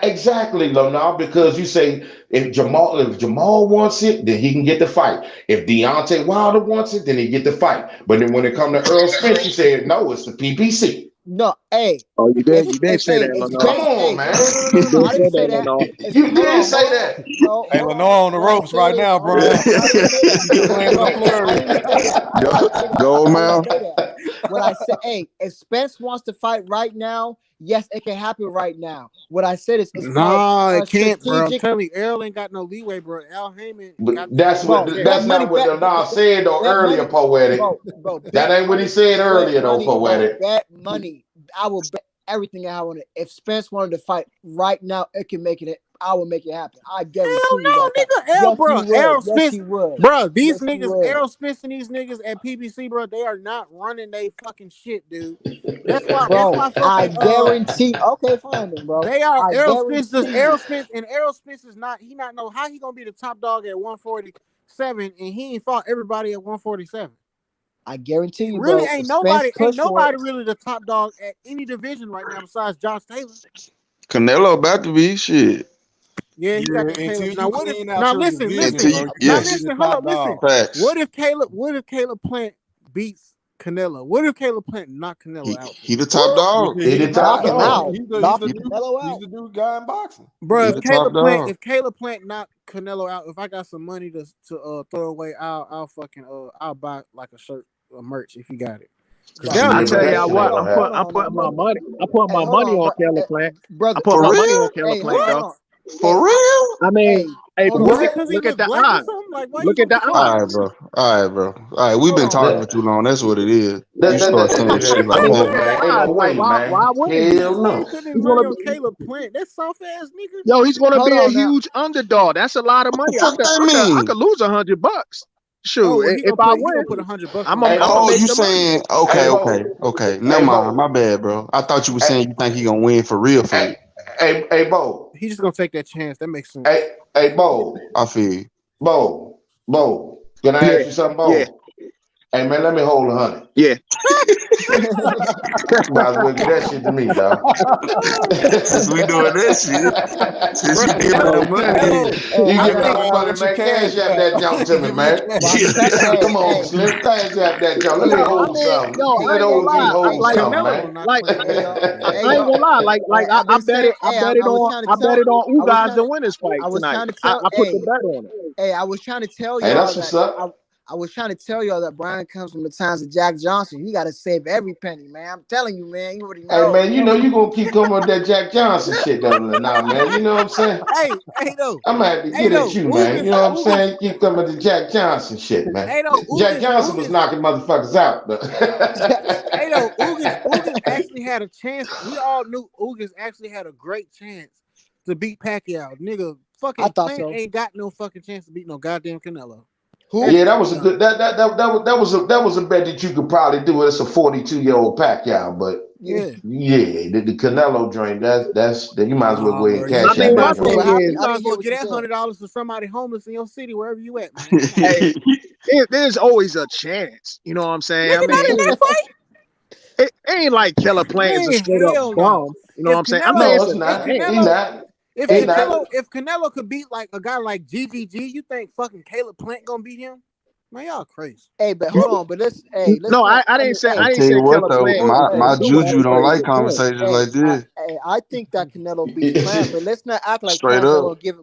S7: Exactly, Lenard. Because you say if Jamal wants it, then he can get the fight. If Deontay Wilder wants it, then he get the fight. But then when it come to Earl Spence, you said no, it's the PPC.
S2: No, hey,
S6: Oh, you did. You did say that,
S2: if
S7: Come
S6: Lenore.
S2: Spence,
S7: on,
S2: hey,
S7: man.
S6: You
S2: no,
S6: did
S2: I
S6: say
S2: didn't say
S6: that,
S2: that.
S6: Lenore.
S7: You
S2: Hold
S7: did
S2: on,
S7: say that.
S2: no,
S5: Hey,
S2: hold
S5: Lenore
S2: on.
S5: on the
S2: When I
S5: ropes
S2: say
S5: right
S2: this,
S5: now,
S2: hold
S5: bro.
S2: on. No, I didn't say that.
S5: You playing
S2: No,
S5: too
S2: I
S5: flirty.
S2: didn't say that. Nigga,
S8: Go,
S2: I didn't
S8: man.
S2: say that. When I said, hey, if Spence wants to fight right now, yes, it can happen right now. What I said is, it's called
S4: Nah,
S2: a
S4: it can't, bro. I'm
S2: strategic.
S4: telling you, Errol ain't got no leeway, bro. Al Heyman
S7: But
S4: got the
S7: that's
S4: leeway
S7: what
S2: Bro,
S4: with that.
S2: bet
S7: that's
S2: money,
S7: not what Lenard said though
S2: bet
S7: earlier,
S2: money,
S7: poetic. That
S2: bet
S7: ain't what he
S2: money,
S7: said earlier though,
S2: bro,
S7: poetic.
S2: bet money. I will bet everything I want. If Spence wanted to fight right now, it can make it. I will make it happen. I guarantee
S4: Hell
S2: you
S4: no,
S2: that.
S4: nigga.
S2: Yes, he
S4: Bro,
S2: would.
S4: Errol
S2: Yes,
S4: Spence,
S2: he would.
S4: bro. These
S2: Yes, he
S4: niggas,
S2: would.
S4: Errol Spence and these niggas at PBC, bro, they are not running they fucking shit, dude. That's why
S2: Bro, I
S4: fucking
S2: guarantee. Okay, fine then, bro.
S4: they are
S2: I
S4: Errol Spence does
S2: guarantee
S4: Errol
S2: you.
S4: Spence and Errol Spence is not he not know how he gonna be the top dog at 147 and he ain't fought everybody at 147.
S2: I guarantee you,
S4: Really
S2: bro. If Spence
S4: ain't
S2: pushed for it,
S4: nobody really the top dog at any division right now besides Josh Taylor.
S8: Canelo about to be shit.
S4: Yeah, he got
S5: Yeah,
S4: that Taylor.
S5: until
S4: Now
S5: you
S4: what if
S5: clean out
S4: now
S5: your
S4: listen,
S5: division,
S8: Until
S4: listen.
S5: bro,
S8: you,
S5: you
S4: Now
S5: can't be
S8: yes,
S5: the
S4: listen, hold
S5: top
S4: up, listen.
S5: dog.
S8: facts.
S4: What if Caleb Plant beats Canelo? What if Caleb Plant knocked Canelo out for
S8: He
S4: you?
S8: the top dog.
S5: Yeah,
S7: He
S5: he the
S7: the
S5: top
S7: top
S2: knock him
S5: dog.
S7: dog.
S2: out,
S5: He's
S2: knock
S5: the
S8: He,
S5: dude.
S2: Canelo
S5: He's
S2: out.
S5: the dude guy in boxing.
S4: Bro,
S8: he the top dog.
S4: If Caleb Plant knocked Canelo out, if I got some money to throw away, I'll fucking I'll buy like a shirt or merch if you got it. Cause
S2: Bro,
S4: that'll
S6: I
S7: Yeah,
S4: be
S7: but
S6: tell
S7: that
S6: y'all
S7: shit
S4: crazy.
S7: ain't
S6: what,
S7: gonna
S2: hold
S6: I'm
S7: happen.
S2: on now,
S6: putting my
S2: brother.
S6: money. I'm putting
S2: Hey,
S6: my
S2: hold
S6: money
S2: on,
S6: on
S2: bro.
S6: Caleb Plant. I'm
S2: Brother,
S6: putting
S8: For
S6: my
S2: brother.
S6: money on
S8: real?
S6: Caleb
S2: Hey,
S6: Plant,
S2: hold
S6: though.
S2: on. Hey,
S8: For real?
S6: I mean,
S2: hey,
S6: hey,
S2: hold
S4: Is
S2: on.
S4: it
S6: poetic,
S4: because he
S6: look at
S4: look
S6: the
S4: black or
S6: odds.
S4: something? Like why you
S6: Look at
S4: think
S6: the
S4: it's so
S8: All
S6: odds.
S8: right,
S4: serious?
S8: bro. All right, bro. All right, we've
S2: Hold
S8: been
S2: on,
S8: talking
S2: bro.
S8: for
S7: That
S8: too long. That's what it is.
S7: that
S8: You
S7: that,
S8: start
S7: that,
S8: saying
S7: that,
S8: shit
S7: that
S6: I
S8: like
S6: mean,
S7: come
S6: look
S8: that.
S7: on,
S6: at the
S7: man. Ain't no
S6: odds. Like,
S7: way,
S6: why
S7: man.
S6: wouldn't he?
S7: Hell
S4: Why you
S7: no.
S4: putting his
S6: He's
S4: money
S6: gonna,
S4: on Caleb Plant? That soft ass nigga.
S6: yo, he's gonna
S2: Hold
S6: be a
S2: on now.
S6: huge underdog. That's a lot of
S8: What the
S6: money.
S8: fuck that
S6: I
S8: mean?
S6: could lose $100.
S4: Oh
S6: Shoot,
S4: well,
S6: if I
S4: he gonna
S6: win,
S4: put $100
S6: I'm
S4: on
S6: I'm
S7: Hey,
S4: you.
S6: gonna
S8: Oh,
S6: make
S8: you
S7: Bo.
S6: the money.
S8: saying
S7: Hey,
S8: okay. Never
S7: Hey,
S8: mind. My
S7: Bo.
S8: bad, bro. I thought you were
S7: Hey,
S8: saying you think he gonna win for real, for real.
S7: hey, hey, Bo.
S4: He's just gonna take that chance. That makes sense.
S7: Hey, Bo.
S8: I feel you.
S7: Bo. Can I
S6: Yeah,
S7: ask you something,
S6: yeah,
S7: Bo? Hey, man, let me hold 100.
S6: yeah.
S7: Might as well get that shit to me, dog.
S8: Since we doing that shit, since
S4: Bro,
S8: you giving
S4: Canelo,
S8: that money,
S4: Canelo,
S2: Hey,
S7: You
S2: I
S7: give me
S2: think,
S5: Nah,
S7: 100,
S5: with your
S7: man.
S5: cash
S7: Cash app
S5: back.
S7: that junk to
S5: He
S7: me,
S5: give you the
S7: man.
S5: cash.
S2: but I'm telling,
S7: Come on,
S2: hey,
S7: Slim. Cash app that junk. Let
S6: Yo,
S7: me
S6: I
S7: hold
S6: mean,
S7: something.
S6: yo, I
S7: Let
S6: ain't gonna
S7: OG
S6: lie.
S7: hold something,
S4: Canelo
S7: man.
S4: not
S6: Like,
S4: playing
S2: hey,
S4: that
S2: yo,
S4: shit, man.
S2: hey,
S6: I ain't
S2: yo,
S6: gonna lie.
S2: hey,
S6: I,
S2: I've been saying,
S6: I
S2: hey,
S6: bet it
S2: I was
S6: on,
S2: trying to
S6: I bet
S2: tell,
S6: it on
S2: I was
S6: Ugas
S2: trying
S6: to
S2: to,
S6: win this fight
S2: I was
S6: tonight.
S2: trying to tell,
S6: I put the bet on it.
S2: I was trying to tell
S7: Hey,
S2: y'all
S7: that's
S2: that
S7: what's up.
S2: I was trying to tell y'all that Brian comes from the times of Jack Johnson. You got to save every penny, man. I'm telling you, man. You already
S7: Hey,
S2: know.
S7: man, you know you gonna keep coming with that Jack Johnson shit, though, now, man. You know what I'm saying?
S4: Hey, though,
S7: I'm gonna have to get at you, man. You know what I'm saying? You keep coming with the Jack Johnson shit, man. Jack Johnson was knocking motherfuckers out, though.
S4: Ugas actually had a chance. We all knew Ugas actually had a great chance to beat Pacquiao. Nigga,
S2: I
S4: fucking
S2: thought
S4: Plant
S2: so.
S4: ain't got no fucking chance to beat no goddamn Canelo. That
S2: Who?
S7: Yeah, that
S4: shit
S7: was a
S4: done.
S7: good that was a bet that you could probably do. It's a 42-year-old Pacquiao, but
S2: Yeah.
S7: yeah, the Canelo joint, that's that you might as well
S4: Nah,
S7: go ahead
S4: bro.
S7: and
S4: You
S6: I
S7: cash
S4: you
S6: mean,
S7: out
S4: might
S6: my
S7: that
S4: as well
S7: joint.
S6: thing
S2: What
S4: you
S2: happened?
S6: is,
S2: I
S4: might as
S2: didn't
S4: well
S2: hear what
S4: get
S2: you
S4: that
S2: said.
S4: $100 to somebody homeless in your city, wherever you at, man. Come on,
S6: hey, there's always a chance. You know what I'm saying? I
S4: nigga, not in
S6: mean,
S4: that fight.
S6: it ain't like Killer Plant is a
S4: Man,
S6: straight up
S4: hell no.
S6: bum. You know what
S4: If
S6: I'm saying? I mean,
S4: Canelo,
S7: No,
S6: it's
S7: it's
S6: a
S4: if
S7: not. He
S6: chance.
S4: Canelo,
S7: not. He not.
S4: if Canelo could beat like a guy like GGG, you think fucking Caleb Plant gonna beat him? Man, y'all crazy.
S2: Hey, but hold on, but let's
S6: No,
S2: not.
S6: I didn't say
S2: Hey,
S8: I
S6: I didn't
S8: tell
S6: say
S8: you what
S6: Caleb
S8: though,
S6: Plant
S2: hey,
S8: my
S6: was
S2: hey,
S6: doing
S8: juju don't
S6: anything
S8: like
S6: with Plant.
S8: conversations
S2: hey,
S8: like this.
S2: I think that Canelo beats Plant, but let's not act like
S8: Straight
S2: Plant's not
S8: up.
S2: gonna give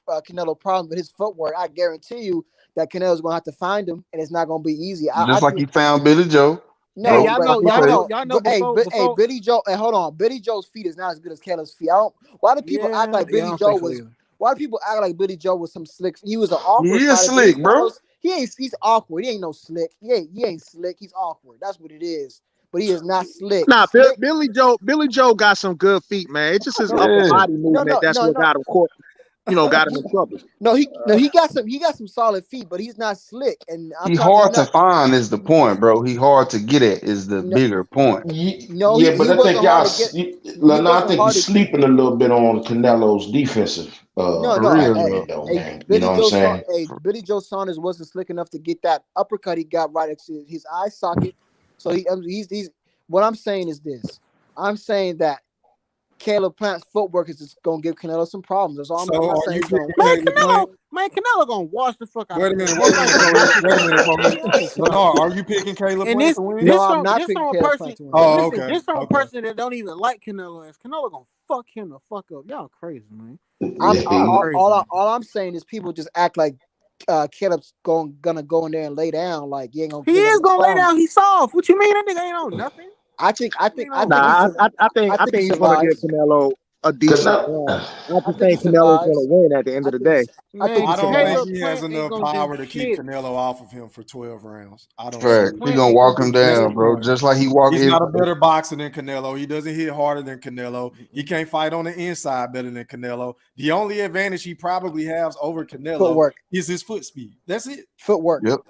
S2: Canelo problems with his footwork. I guarantee you that Canelo's gonna have to find him, and it's not gonna be easy. I
S8: Just like
S2: think
S8: he found Billy Joe.
S4: Hey,
S2: no,
S8: Bro,
S4: y'all
S2: but
S4: know,
S8: fucking
S2: but
S4: y'all
S2: hold
S8: face.
S4: know,
S2: on,
S4: y'all know before.
S2: Billy Joe, and hold on, Billy Joe's feet is not as good as Caleb's feet. Why do people act
S4: Yeah,
S2: like
S4: I
S2: Billy
S4: don't
S2: Joe
S4: think so
S2: was?
S4: either.
S2: Why do people act like Billy Joe was some slick? He was an
S8: He
S2: awkward
S8: is
S2: fighter, but he's
S8: slick,
S2: not
S8: bro.
S2: no. He's awkward. He ain't no slick. He ain't slick. He's awkward. That's what it is. But he is not slick.
S6: Nah,
S2: Slick.
S6: Billy Joe got some good feet, man. It's just his
S2: No,
S6: upper
S8: Yeah.
S6: body
S2: no,
S6: movement
S2: no,
S6: that's
S2: no,
S6: what
S2: no.
S6: got him caught. Got him in trouble.
S2: No, he got some solid feet, but he's not slick. And I'm
S8: He
S2: talking.
S8: hard to find is the point, bro. He hard to get at is the
S2: No,
S8: bigger point.
S2: no,
S7: Yeah, but
S2: he
S7: I think
S2: wasn't
S7: y'all,
S2: hard to get. He
S7: no, I
S2: wasn't
S7: think
S2: hard
S7: he's
S2: to.
S7: sleeping a little bit on Canelo's defensive
S2: No,
S8: For
S2: no.
S8: real
S7: acumen,
S8: though.
S7: though,
S2: Hey,
S7: man. You know what I'm saying?
S2: Billy Joe Saunders wasn't slick enough to get that uppercut he got right next to his eye socket. So he's. What I'm saying is this. I'm saying that Caleb Plant's footwork is just gonna give Canelo some problems. That's all. I'm
S5: So
S2: not
S5: are
S2: saying
S5: you
S2: he's gonna
S5: picking
S2: win.
S5: Caleb Plant?
S4: Canelo gonna wash the fuck out of
S5: Wait a
S4: Plant.
S5: minute,
S4: Just
S5: wait a
S4: like
S5: minute,
S4: he
S5: police.
S4: washed the
S5: Wait a
S4: fuck
S5: minute,
S4: out of
S5: police.
S4: Pacquiao.
S5: Lennar, are you picking Caleb
S4: And
S5: Plant
S4: this
S5: to win?
S2: No,
S4: this
S2: I'm
S4: from
S2: not
S4: this
S2: picking
S4: from a
S2: Caleb Plant
S4: person.
S2: to win.
S5: Oh,
S4: Listen,
S5: okay.
S4: this from a
S5: Okay.
S4: person that don't even like Canelo. As Canelo gonna fuck him the fuck up. Y'all crazy, man.
S2: I'm
S4: Y'all crazy. Man.
S2: all I'm saying is people just act like Caleb's gonna go in there and lay down like you ain't gonna
S4: He
S2: give him
S4: is
S2: no
S4: gonna lay
S2: problems.
S4: down. He's soft. What you mean? That nigga ain't on nothing.
S2: I think
S4: Ain't
S2: I
S4: on
S2: think he
S6: Nah,
S4: nothing.
S6: I
S2: I think he
S6: think he's gonna give
S2: survives.
S6: Canelo a decent run.
S7: Canelo,
S6: I
S2: I
S6: just
S2: think he
S6: think Canelo's gonna
S2: survives.
S6: win at the end
S2: I
S6: of the
S2: think
S6: day.
S2: I think he
S4: Man,
S5: I don't think
S2: survives.
S4: Caleb
S5: he has
S4: Plant ain't
S5: enough
S4: gonna do
S5: power to keep
S4: shit.
S5: Canelo off of him for 12 rounds. I don't see
S8: Fact.
S5: it.
S8: He
S4: Plant
S8: gonna
S4: ain't gonna
S8: walk him
S4: do
S2: That's
S8: down,
S4: shit.
S8: bro. Just like he walk
S5: He's
S8: if
S5: not a better boxer than Canelo. He doesn't hit harder than Canelo. He can't fight on the inside better than Canelo. The only advantage he probably has over Canelo
S2: footwork.
S5: is his foot speed. That's it.
S2: Footwork.
S8: Yep.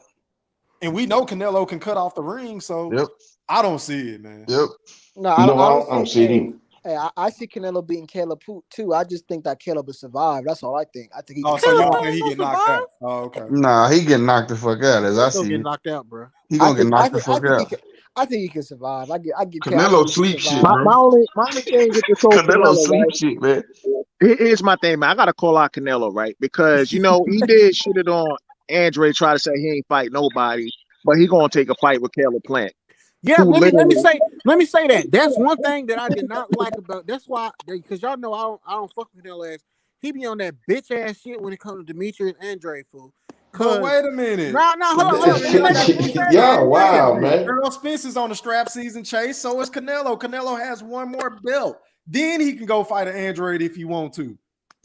S5: And we know Canelo can cut off the ring, so
S8: Yep.
S5: I don't see it, man.
S8: Yep.
S2: No,
S7: you know,
S2: I
S7: I
S2: don't
S7: don't
S2: see.
S7: see him.
S2: I see Canelo beating Caleb too. I just think that Caleb will survive. That's all I think. I think he
S5: Oh,
S2: can
S5: so you
S4: Caleb
S5: don't
S2: survive.
S5: think
S4: Plant
S5: he
S4: gonna
S5: get knocked
S4: survive.
S5: out? Oh, okay.
S8: Nah, he getting knocked the fuck out as
S4: He
S8: I
S4: gonna
S8: see
S4: get
S8: it.
S4: knocked out, bro.
S8: He gonna get knocked the
S2: I
S8: fuck
S2: think
S8: out.
S2: I think he can survive. I give
S8: Canelo
S2: he can
S8: sleep shit,
S2: survive.
S6: My,
S8: bro.
S6: my only my only thing with this whole
S8: Canelo
S6: Canelo,
S8: sleep
S6: right?
S8: shit, man.
S6: Here's my thing, man. I gotta call out Canelo, right? Because he did shit it on Andre, try to say he ain't fight nobody, but he gonna take a fight with Caleb Plant,
S4: Yeah,
S6: who
S4: let me
S6: literally.
S4: say that. That's one thing that I did not like about. That's why, because y'all know I don't fuck with Canelo ass. He be on that bitch ass shit when it comes to Demetrius Andre, fool.
S5: But
S4: Cause
S5: wait a minute.
S4: hold on. Let me say this. Let me say this.
S7: Yeah,
S4: Let me say this.
S7: wow, man.
S5: Earl Spence is on the strap season chase. So is Canelo. Canelo has one more belt. Then he can go fight an Android if he want to.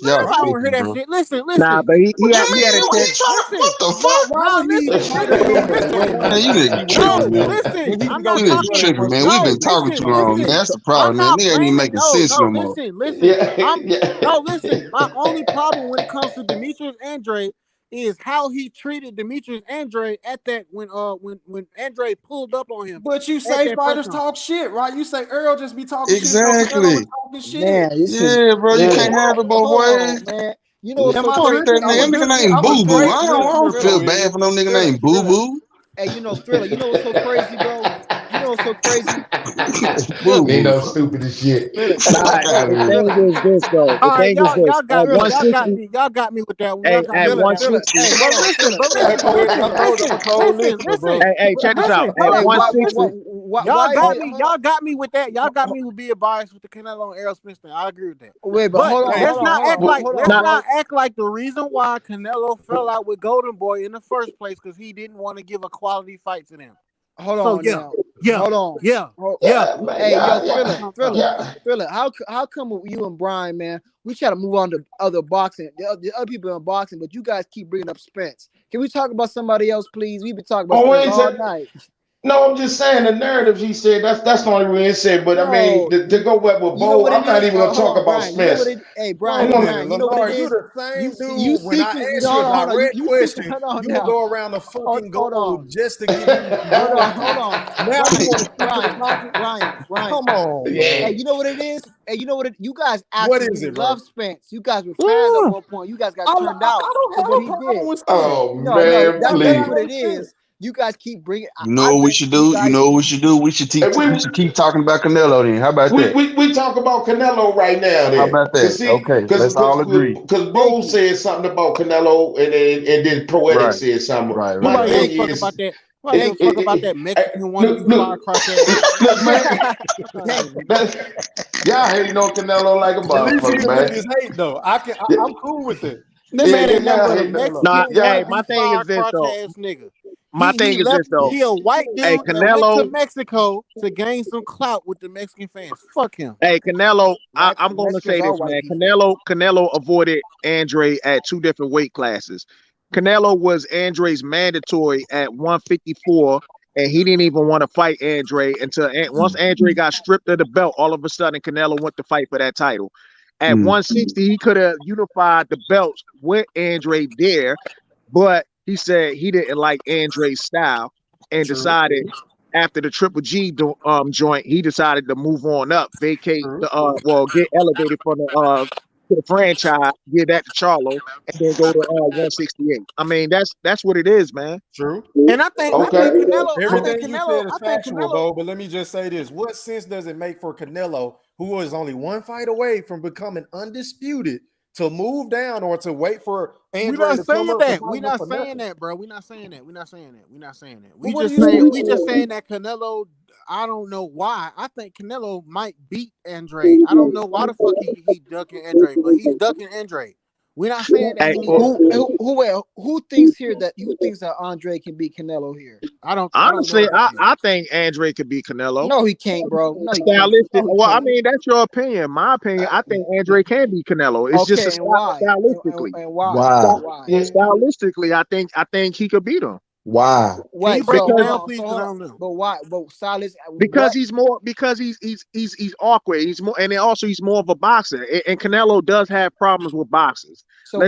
S4: Man,
S8: Y'all
S4: I don't hear
S8: tripping,
S4: that
S8: bro.
S4: shit. Listen.
S6: Nah, but
S8: What you
S6: he had a
S8: mean? What you
S6: chance.
S8: trying to?
S4: Listen.
S8: What the
S5: Why,
S8: fuck?
S5: why would he
S4: Listen.
S5: fight an Android
S6: Wait a
S5: one
S8: Man,
S6: minute.
S8: you
S5: time if
S8: niggas
S5: he want
S8: tripping,
S5: to?
S8: man.
S5: Then he
S4: I'm
S5: can go
S4: not
S8: You
S5: to
S8: niggas
S4: talking.
S5: Jordan
S8: tripping, man.
S5: Brunson.
S8: We've
S4: No,
S8: been talking too long, man.
S4: listen.
S8: That's the
S4: I'm
S8: problem, man.
S4: not
S8: Nigga ain't even
S4: blaming.
S8: making sense no more.
S4: Listen.
S7: Yeah, yeah.
S4: Listen. My only problem when it comes to Demetrius Andre is how he treated Demetrius Andre at that when Andre pulled up on him
S5: But you
S4: at
S5: say
S4: that press
S5: fighters
S4: conference.
S5: talk shit, right? You say Earl just be talking shit, so Canelo
S8: Exactly.
S5: is talking
S2: Man,
S5: shit.
S2: this is
S8: Yeah, bro. You
S7: Yeah.
S8: can't have it both
S2: hold on,
S8: ways.
S2: man. You know what's
S5: Am
S2: so
S5: I
S8: Fuck
S2: crazy?
S8: that
S5: tripping?
S8: nigga. Nigga named
S5: I'm a
S8: Boo Boo.
S5: great
S8: I don't
S5: listener,
S8: feel
S2: Thriller,
S8: bad
S5: police.
S8: for no nigga
S2: thriller,
S8: named Boo
S2: thriller.
S8: Boo.
S2: Hey, Thriller. You know what's so crazy, bro? You know what's so crazy?
S8: Boo
S2: Thriller,
S8: Boo.
S7: Nino stupid as shit.
S2: Thriller,
S6: Nah,
S8: Fuck out of
S6: the
S8: here.
S6: thing
S2: Thriller,
S6: is this though. The
S4: All right,
S6: thing is this.
S4: y'all
S6: At
S4: got me.
S2: Thriller,
S4: Y'all got me with that one. Y'all
S6: hey,
S4: got me
S6: at
S4: with
S2: Thriller,
S4: that one.
S2: Thriller.
S6: 160.
S2: Hey,
S4: But
S2: hold on,
S4: listen,
S2: Thriller,
S4: but
S2: Thriller.
S5: I
S4: listen,
S5: told him I'm a cold listener, bro.
S2: Hey,
S6: Check this out.
S4: listen.
S6: At
S4: Hold on, y'all
S6: 160.
S4: listen. Y'all
S2: Why is
S4: got
S2: it?
S4: me.
S2: Hold
S4: Y'all got me with that. Y'all got me with being biased with the Canelo and Errol Spence thing. I agree with that.
S2: on. Wait, but
S4: But
S5: Thank you.
S2: hold
S4: let's
S2: on,
S6: Nah,
S2: bro.
S4: not act like the reason why Canelo fell out with Golden Boy in the first place because he didn't want to give a quality fight to them.
S2: Hold
S4: So
S2: on now.
S4: yeah,
S2: Hold on.
S4: yeah,
S2: Hold,
S4: yeah.
S7: Yeah, man.
S2: hey, yo,
S7: Yeah,
S4: Fuck
S7: yeah,
S4: you,
S2: Thriller.
S7: yeah.
S2: How come with you and Brian, man? We try to move on to other boxing, the other people in boxing, but you guys keep bringing up Spence. Can we talk about somebody else, please? We've been talking about
S7: Oh,
S2: Spence
S7: wait a
S2: all
S7: second.
S2: night.
S7: No, I'm just saying the narrative he said, that's the only reason he said. But I mean,
S2: No,
S7: to go back with
S2: you know
S7: Bo,
S2: what it
S7: I'm not
S2: is.
S7: even gonna
S2: Hold
S7: talk
S2: on,
S7: about
S2: Brian. You know what
S7: Spence.
S2: it? Hey,
S5: Wait
S7: I'm
S5: a
S7: gonna
S5: minute,
S2: Brian. You know what it
S5: Lennar, you
S2: is.
S5: the same
S2: You
S5: dude. When I
S2: secretly
S5: ask you a
S2: hold on.
S5: direct
S2: You secretly
S5: question,
S2: hold on
S5: you will
S2: now.
S5: go around the fucking
S2: Hold on.
S5: globe just to give me what you want to.
S2: Hold on.
S5: Now you
S2: Brian,
S5: want to stick to the
S2: Brian,
S5: topic?
S2: Brian.
S5: Come on,
S7: yeah.
S2: Hey,
S5: bro.
S2: you know what it is? Hey, you know what you guys
S5: What
S2: actually
S5: is
S2: really
S5: it, bro?
S2: love Spence. You guys were fans at
S4: Ooh.
S2: one point. You guys got
S5: I
S2: turned out
S5: don't
S2: for
S5: have
S2: what
S5: a
S2: he
S5: problem
S2: did.
S5: with Spence.
S7: Oh
S2: No,
S7: man,
S5: That
S2: that's
S5: don't
S2: what
S7: please.
S2: it
S5: make sense.
S2: is. You guys keep bringing.
S8: You know what we should do? You know what we should do? We should keep talking about Canelo then. How about that?
S7: We talk about Canelo right now
S8: How
S7: then.
S8: about that? Okay, let's all agree.
S7: Because Bo said something about Canelo and then Poetic
S8: Right.
S7: said something.
S8: Right.
S7: My
S4: Nobody
S7: thing
S4: give a fuck
S7: is,
S4: about that. Nobody give a fuck about that Mexican wannabe fly across
S7: look, man. Y'all hating on Canelo like a
S5: At least he
S7: motherfucker,
S5: admit
S7: man.
S5: his hate though. I'm cool with it.
S4: That man ain't nothing but a
S7: hating
S4: Mexican
S6: Nah, hey, my
S4: wannabe
S6: thing
S4: fly
S6: is this
S4: across
S6: though.
S4: ass nigga.
S6: My thing is this though.
S4: He a white dude
S6: Hey,
S4: that went to
S6: Canelo.
S4: Mexico to gain some clout with the Mexican fans. Fuck him.
S6: Hey, Canelo. I'm going to
S2: Mexicans
S6: say
S2: are
S6: this,
S2: white
S6: man.
S2: people.
S6: Canelo avoided Andre at 2 different weight classes. Canelo was Andre's mandatory at 154, and he didn't even want to fight Andre until once Andre got stripped of the belt. All of a sudden, Canelo went to fight for that title. At 160, he could have unified the belts with Andre there, but he said he didn't like Andre's style and decided after the Triple G joint, he decided to move on up, vacate the get elevated from the to the franchise, give that to Charlo, and then go to 168. I mean, that's what it is, man.
S5: True.
S4: And I think Canelo.
S5: Everything you said is
S4: I think
S5: factual,
S4: Canelo.
S5: Bo. But let me just say this: what sense does it make for Canelo, who is only one fight away from becoming undisputed, to move down or to wait for Andre
S4: We're not
S5: to
S4: saying
S5: come up?
S4: that. We're not saying that, bro. We're not saying that. We just saying that Canelo. I don't know why. I think Canelo might beat Andre. I don't know why the fuck he ducking Andre, but he's ducking Andre. We're not saying that.
S2: Who thinks that Andre can beat Canelo here?
S6: Honestly, I think Andre could beat Canelo.
S2: No, he can't, bro. No, he
S6: stylistic.
S2: can't.
S6: Well, I mean, that's your opinion. My opinion, I think Andre can beat Canelo. It's just stylistically.
S2: And why?
S8: Why?
S6: Stylistically, I think he could beat him.
S8: Why?
S2: Why? But why? But Silas,
S6: because he's awkward. He's more, and then also he's more of a boxer. And Canelo does have problems with boxers.
S2: So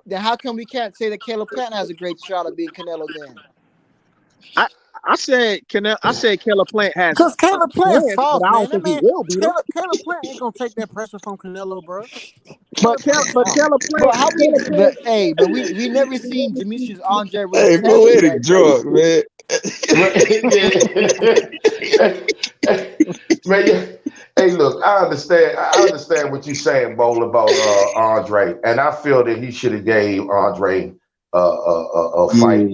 S2: then how come we can't say that Caleb Plant has a great shot at being Canelo then?
S6: I said Caleb Plant has
S4: because Caleb Plant soft,
S6: but I don't think he will beat him.
S4: Caleb Plant ain't gonna take that pressure from Canelo, bro.
S6: But Caleb Plant,
S2: but we never seen Demetrius Andre.
S8: Hey, Poetic drunk, man.
S7: Man, hey, look, I understand what you're saying, Bowl, about Andre, and I feel that he should have gave Andre a fight,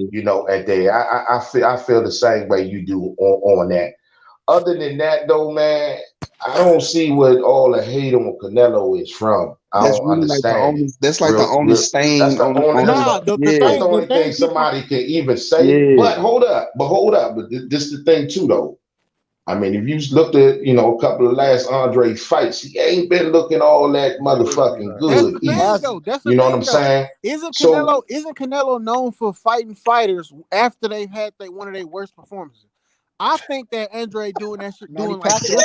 S7: at day. I feel the same way you do on that. Other than that, though, man, I don't see what all the hate on Canelo is from. I don't understand.
S8: That's like the only stain.
S7: That's the only thing somebody can even say.
S8: Yeah.
S7: But hold up. But this is the thing too, though. I mean, if you looked at, a couple of last Andre fights, he ain't been looking all that motherfucking good.
S4: That's
S7: you know what I'm saying?
S4: Isn't Canelo known for fighting fighters after they've had one of their worst performances? I think that Andre doing that shit, doing like this.
S6: He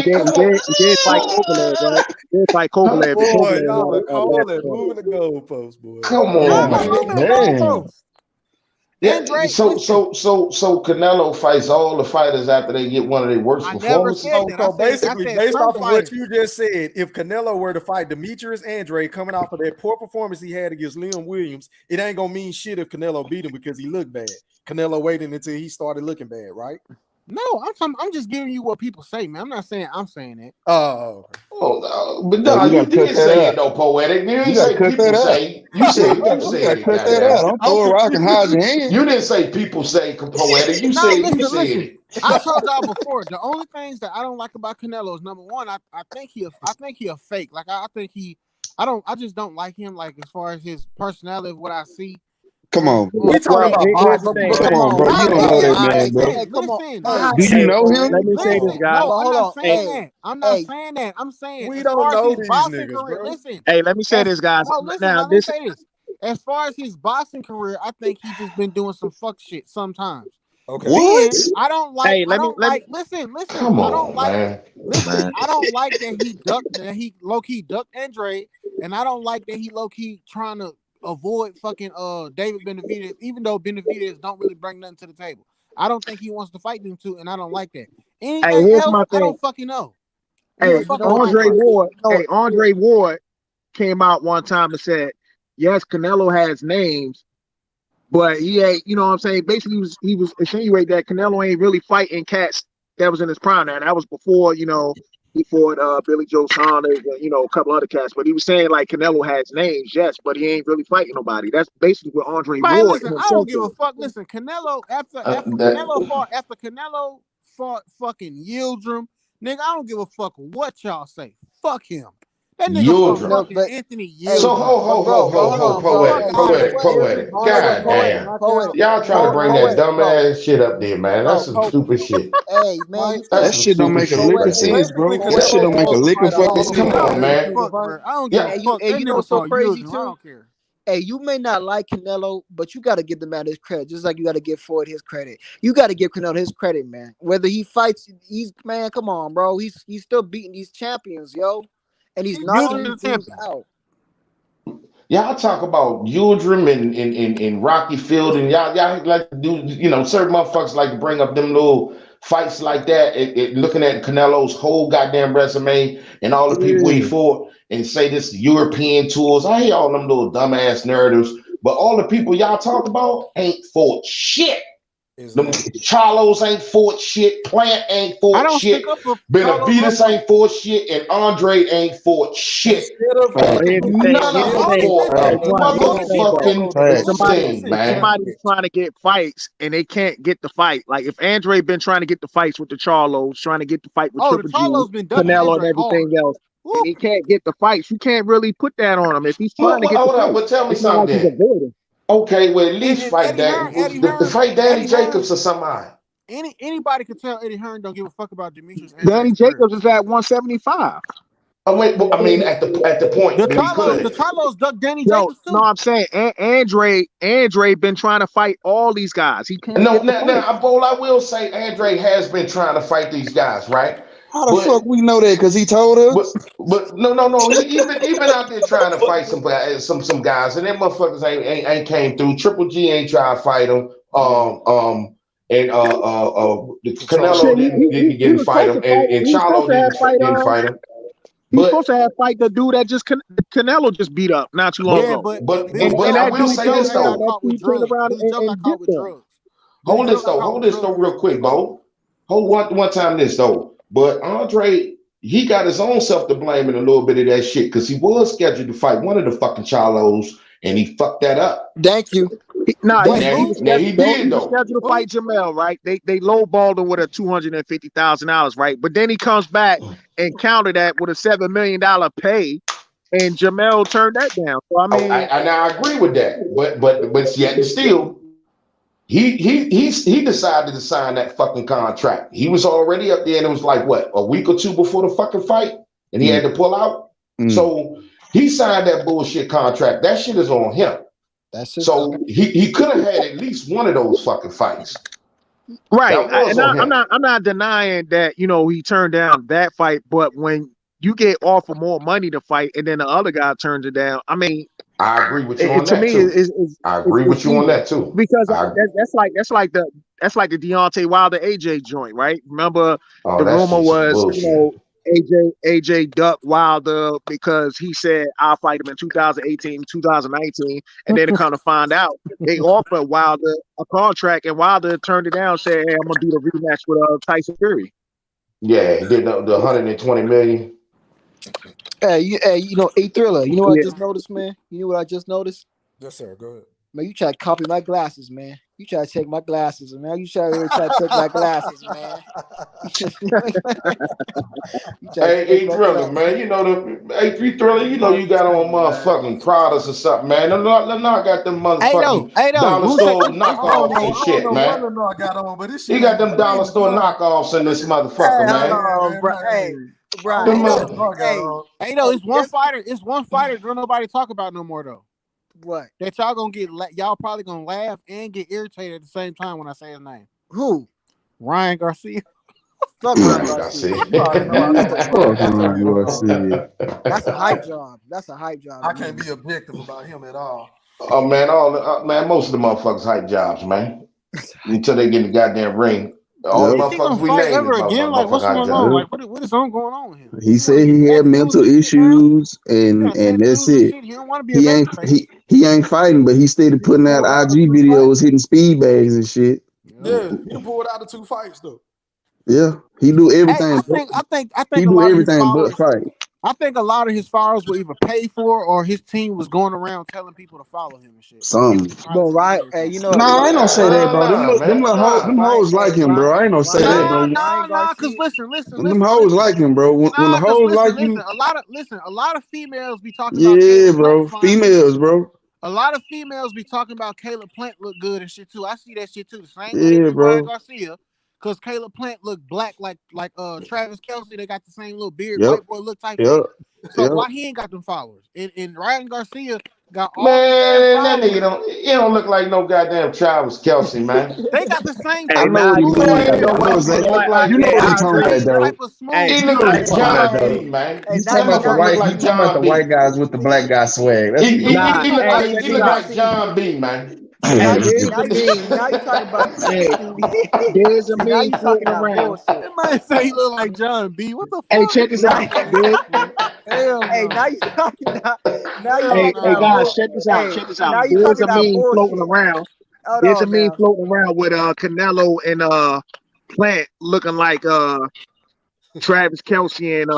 S6: did fight Kovalev, right? He did fight Kovalev.
S5: Boy, y'all are calling, moving the goalposts, boy.
S7: Come on,
S4: man.
S7: Yeah,
S4: Andre,
S7: so Canelo fights all the fighters after they get one of their worst performances.
S5: So basically, based off of what you just said, if Canelo were to fight Demetrius Andre coming off of that poor performance he had against Liam Williams, it ain't gonna mean shit if Canelo beat him because he looked bad. Canelo waiting until he started looking bad, right?
S4: No, I'm just giving you what people say, man. I'm not saying I'm saying it.
S7: But no, you did say it though, Poetic. You didn't say people say. You said it.
S8: Cut that out. Don't throw a rock and hide your hand.
S7: You didn't say people say Poetic. You said you said it.
S4: I told y'all before. The only things that I don't like about Canelo is number one. I think he a fake. Like I just don't like him. Like as far as his personality, of what I see.
S8: Come on, bro.
S5: We talking about
S8: Come on, bro. You don't know that man, bro. Do you know him?
S6: Let me say this, guys.
S4: I'm not saying that. I'm saying
S5: we don't know these niggas, bro.
S4: Listen.
S6: Hey, let me say this, guys.
S4: Let me say this. As far as his boxing career, I think he's just been doing some fuck shit sometimes.
S5: Okay.
S8: What?
S4: I don't like.
S6: Hey,
S4: Listen.
S7: Come on, man.
S4: Listen, I don't like that he low key ducked Andre, and I don't like that he low key trying to avoid fucking David Benavidez, even though Benavidez don't really bring nothing to the table. I don't think he wants to fight them two, and I don't like that. Anything else, I don't fucking know.
S6: Andre Ward came out one time and said, yes, Canelo has names, But he ain't, you know what I'm saying? Basically, he was insinuating that Canelo ain't really fighting cats that was in his prime. Now that was before, he fought Billy Joe Saunders and a couple other cats. But he was saying like Canelo has names, yes, but he ain't really fighting nobody. That's basically what Andre
S4: Man,
S6: Ward
S4: listen, I don't
S6: himself
S4: give a
S6: is.
S4: fuck. Listen, Canelo after
S7: That
S4: Canelo fought fucking Yildirim, nigga. I don't give a fuck what y'all say. Fuck him. That nigga fought
S7: Yordram.
S2: No,
S4: fucking
S2: but
S4: Anthony
S2: hey,
S7: So
S4: Yildirim.
S2: but hold on, bro.
S7: poetic,
S4: Fuck
S2: Hey,
S4: out of
S2: listen,
S4: here.
S7: poetic. God damn.
S2: poetic,
S7: Y'all trying to bring that
S2: poetic,
S7: dumb
S2: bro,
S7: ass shit up there, man. That's some
S2: bro.
S7: stupid shit.
S2: Hey, man, you
S7: That's
S8: That
S2: can't.
S7: some
S8: shit don't
S7: stupid
S8: make a
S7: shit
S8: lick
S7: right
S8: of
S7: there.
S8: sense, bro.
S5: Basically,
S8: That shit
S5: Canelo
S8: don't make a
S5: lost
S8: lick of
S5: by a
S8: fucking
S5: whole
S8: sense.
S7: Come
S4: I
S7: on,
S4: don't give a
S7: man.
S4: fuck, bro. I don't give
S7: Yeah.
S4: a
S2: And
S4: fuck. That
S2: you know
S4: nigga
S2: what's so
S4: fought
S2: crazy
S4: Yildirim. I
S2: too?
S4: don't care.
S2: Hey, you may not like Canelo, but you got to give the man his credit, just like you got to give Floyd his credit. You got to give Canelo his credit, man. Whether he fights, man, come on, bro. He's still beating these champions, yo, and he's knocking
S4: Yildirim
S2: these
S4: is a
S2: dudes
S4: champion.
S2: out.
S7: Y'all talk about Yildrim and Rocky Field, and y'all like to do, certain motherfuckers like to bring up them little fights like that, looking at Canelo's whole goddamn resume and all the people he
S8: Yeah.
S7: fought, and say this European tours. I hear all them little dumbass narratives, but all the people y'all talk about ain't fought shit. Them
S5: Exactly.
S7: Charlos ain't fought shit. Plant ain't
S4: I
S7: fought
S4: don't stick
S7: shit.
S4: up for Charlo
S7: Benavides
S4: Brothers.
S7: ain't fought shit, and Andre ain't fought shit.
S5: Instead of
S8: Facts.
S7: None of them
S4: Only
S7: fought
S4: listen,
S7: a
S6: Hey, Brian,
S4: the
S6: let me
S4: only
S6: say that.
S4: people.
S7: motherfucking
S6: If
S8: Facts.
S4: Listen,
S6: somebody
S7: thing,
S4: listen.
S6: if
S7: man.
S6: somebody's trying to get fights and they can't get the fight, like if Andre been trying to get the fights with the Charlos, trying to get the fight with
S4: Oh, the
S6: Triple G,
S4: Charlo's been ducking
S6: Canelo, and
S4: Andre hard.
S6: everything else,
S4: Woo.
S6: and he can't get the fights, you can't really put that on him. If he's trying to get the
S7: Hold up.
S6: fight,
S7: Well, tell me
S6: it's not like
S7: something
S6: he's
S7: then.
S6: avoiding.
S7: Okay, well, at least
S4: And
S7: fight that. Fight Danny
S4: Eddie Hearn.
S7: Jacobs or somebody.
S4: Anybody could tell Eddie Hearn don't give a fuck about Demetrius
S6: Danny
S4: Andre's career.
S6: Jacobs is at 175.
S7: Oh wait, I mean at the point
S4: The
S7: that he
S4: Charlos, the
S7: could.
S4: Charlos ducked Danny
S6: Yo,
S4: Jacobs
S6: no,
S4: too.
S6: I'm saying Andre been trying to fight all these guys. He can't
S7: No,
S6: get the fight.
S7: Bowl, I will say Andre has been trying to fight these guys, right?
S8: How the
S7: But
S8: fuck we know that? Because he told
S7: but
S8: us?
S7: no. He been out there trying to fight some guys, and them motherfuckers ain't came through. Triple G ain't trying to fight him.
S4: Yeah.
S7: And
S5: The
S6: Shit,
S7: Canelo
S5: Charlo.
S6: he
S7: didn't
S6: was
S7: fight
S6: supposed
S7: him,
S6: to fight.
S7: and
S6: He was supposed
S7: Charlo
S6: to have fight.
S7: didn't fight him.
S6: He's
S7: But
S6: supposed to have fight the dude that just Canelo just beat up not too long
S7: but
S4: Yeah,
S6: ago.
S4: but
S7: but
S4: Billy
S7: but
S6: And
S7: I
S4: Joe,
S6: that
S7: will
S6: dude
S4: Billy
S7: say
S4: Joe
S6: turned
S7: this
S4: just
S6: around.
S4: got
S7: though.
S6: That
S4: caught with
S6: dude turned
S4: drugs.
S6: around
S4: Billy Joe got
S6: and
S4: caught
S6: dipped
S4: with
S6: him.
S4: drugs. Billy Joe got caught
S7: Hold
S4: with
S7: this
S4: drugs
S7: though
S4: in
S7: real quick,
S4: Vegas.
S7: Bo. Hold one time this though. But Andre, he got his own self to blame in a little bit of that shit because he was scheduled to fight one of the fucking Charlos and he fucked that up.
S2: Thank you.
S6: Nah,
S4: Wait,
S7: Now
S6: he
S7: he
S6: was
S4: who?
S7: now he
S6: scheduled. He
S7: did
S6: was
S7: though.
S6: scheduled to
S4: Who?
S6: fight Jamel, right? They lowballed him with a $250,000, right? But then he comes back and countered that with a $7 million pay, and Jamel turned that down. So I
S7: Oh,
S6: mean,
S7: I agree with that. But yet and still, he decided to sign that fucking contract. He was already up there, and it was like what, a week or two before the fucking fight, and he
S8: Mm,
S7: had to pull out.
S8: mm.
S7: So he signed that bullshit contract. That shit is on him.
S2: That's his.
S7: So he could have had at least one of those fucking fights.
S6: right?
S7: That was on him.
S6: I'm not denying that he turned down that fight, but when you get offered more money to fight, and then the other guy turns it down, I mean,
S7: I agree with you on
S6: to
S7: that
S6: me
S7: too.
S6: is
S7: I agree with you on
S6: evil
S7: that too.
S6: because
S7: I
S6: that's like the Deontay Wilder AJ joint, right? Remember
S7: Oh,
S6: the
S7: that
S6: rumor
S7: shit's some
S6: was
S7: bullshit.
S6: AJ ducked Wilder because he said I'll fight him in 2018, 2019, and then to kind of find out they offered Wilder a contract and Wilder turned it down, said, "Hey, I'm gonna do the rematch with Tyson Fury."
S7: Yeah, he did the 120 million.
S2: Hey, Thriller. You know what I
S6: Yeah.
S2: just noticed, man? You know what I just noticed?
S5: Yes, sir. Go ahead.
S2: Man, you try to copy my glasses, man. You try to take my glasses, man. You try to take my glasses, man. You try to take
S7: Hey,
S2: my
S7: Thriller,
S2: glasses.
S7: man. Thriller, you got on motherfucking Pradas or something, man. Lennar got them
S4: Hey,
S7: motherfucking
S4: no.
S7: dollar
S4: Who say?
S7: store
S4: It's
S5: I don't
S7: knockoffs
S5: know.
S7: and
S5: I don't
S7: shit,
S5: know what
S7: man.
S5: Lenore got on, but this
S7: He
S5: shit
S7: got
S5: ain't
S7: them dollar
S5: green,
S7: store
S5: bro.
S7: knockoffs in this motherfucker,
S2: Hey, hold
S7: man.
S2: on,
S5: Man,
S2: bro. Hey,
S5: man. I
S2: Brian.
S5: don't know
S7: Them
S2: Hey,
S5: what
S2: no.
S7: mother-
S5: Lenore got
S2: Hey,
S5: on.
S4: Hey,
S2: hey,
S4: it's one fighter. It's one fighter. Don't nobody talk about no more though.
S2: what?
S4: That y'all gonna get. Y'all probably gonna laugh and get irritated at the same time when I say his name.
S2: Who?
S4: Ryan Garcia.
S2: Fuck Ryan
S7: Ryan
S2: Garcia.
S5: You already know I know what Ryan
S8: Fuck
S5: Garcia
S8: Ryan
S5: is, bro.
S8: Garcia.
S2: That's a hype job. That's a hype job
S5: I
S2: to me.
S5: can't be objective about him at all.
S7: Oh man, most of the motherfuckers hype jobs, man.
S2: That's a hype.
S7: Until they get in the goddamn ring. All the
S8: Yep.
S4: Is he
S7: motherfuckers
S4: gonna
S7: we
S4: fight
S7: named
S4: ever
S7: is
S4: again? Like, what's
S7: motherfucker got
S4: going on?
S7: jobs.
S8: Yep.
S4: Like, what is something going on with him?
S8: He
S4: He want
S8: said
S4: to get
S8: he had
S4: tattoos
S8: mental
S4: and shit, bro.
S8: issues
S4: He
S8: and
S4: got tattoos
S8: that's
S4: and
S8: it.
S4: shit. He don't want to be a baby face.
S8: He ain't fighting, but he still putting out
S5: Pulled out the
S8: IG
S5: 2 fights.
S8: videos, hitting speed bags and shit.
S4: Yeah.
S5: Yeah, he pulled out the 2 fights though.
S8: Yeah, he do
S4: Hey,
S8: everything.
S4: I
S8: He
S4: think a
S8: do
S4: lot of his
S8: everything but
S4: followers.
S8: fight.
S4: I think a lot of his followers were either paid for or his team was going around telling people to follow him and shit. Like he was
S8: Some.
S4: trying to
S2: Bro,
S4: see
S2: right?
S4: everything.
S2: You know,
S8: Nah, I ain't gonna say that, bro.
S7: Nah, man.
S8: Them
S7: Nah.
S8: hoes like him, bro. I ain't gonna say that, bro.
S4: Nah. Cause listen.
S8: Them hoes like him, bro. When the
S4: Nah, cause
S8: hoes like you,
S4: a lot of females be talking about
S8: yeah,
S4: Caleb Plant
S8: bro.
S4: fine too.
S8: Females, bro.
S4: A lot of females be talking about Caleb Plant look good and shit too. I see that shit too. The same way they
S8: Yeah,
S4: do Ryan
S8: bro.
S4: Garcia, cause Caleb Plant look black like Travis Kelsey. They got the same little beard,
S8: Yep,
S4: white boy look type
S8: yep,
S4: shit. So
S8: yep.
S4: why he ain't got them followers? And Ryan Garcia got all the damn
S7: Man, that
S4: followers.
S7: nigga don't look like no goddamn Travis Kelsey, man.
S4: They got the same
S8: I
S6: Hey,
S4: type
S8: know
S4: of
S6: nah,
S8: what he
S6: you
S8: mean,
S6: know, you
S8: though.
S6: know
S8: I
S7: Man,
S8: know
S6: what?
S8: what
S6: You
S8: I'm
S6: know
S8: saying.
S6: what?
S8: You know
S6: Hey,
S8: what he
S6: I
S8: talking
S6: agree.
S8: about,
S4: same
S8: though.
S4: type of smooth.
S7: he
S6: Hey,
S7: look
S6: I
S7: like
S6: ain't talking
S7: John
S6: about though.
S7: B, man.
S2: hey,
S8: You
S2: now
S7: That
S8: talking
S2: you
S8: about the
S2: now
S7: motherfucker look
S8: white? You
S7: like
S8: talking about the
S7: John B.
S8: white guys with the black guy swag? That's what you talking
S7: He
S8: about.
S7: look
S2: hey,
S7: like
S2: check
S7: he
S2: this
S7: look
S2: out.
S7: like
S2: See,
S7: John B, man.
S2: see now you
S6: There's a
S2: now you talking about
S6: hey,
S2: see
S6: there's a
S2: now
S6: meme
S2: you talking
S6: floating
S2: that
S6: around.
S2: bullshit.
S4: That man say he look like John B. What the
S6: Hey,
S4: fuck?
S6: check this
S2: Now,
S6: out. There's
S4: Hell
S2: hey,
S4: no.
S2: now you talking that. Now you
S4: Hell
S6: hey,
S2: talking
S6: hey
S2: that
S4: no.
S6: guys,
S2: bull.
S6: check this out.
S2: Hey,
S6: Check this out.
S2: now you
S6: There's
S2: talking
S6: a
S2: that
S6: meme floating
S2: bullshit.
S6: around.
S2: Hold
S6: There's a
S2: on
S6: meme
S2: now.
S6: floating around with Canelo and Plant looking like Travis Kelsey and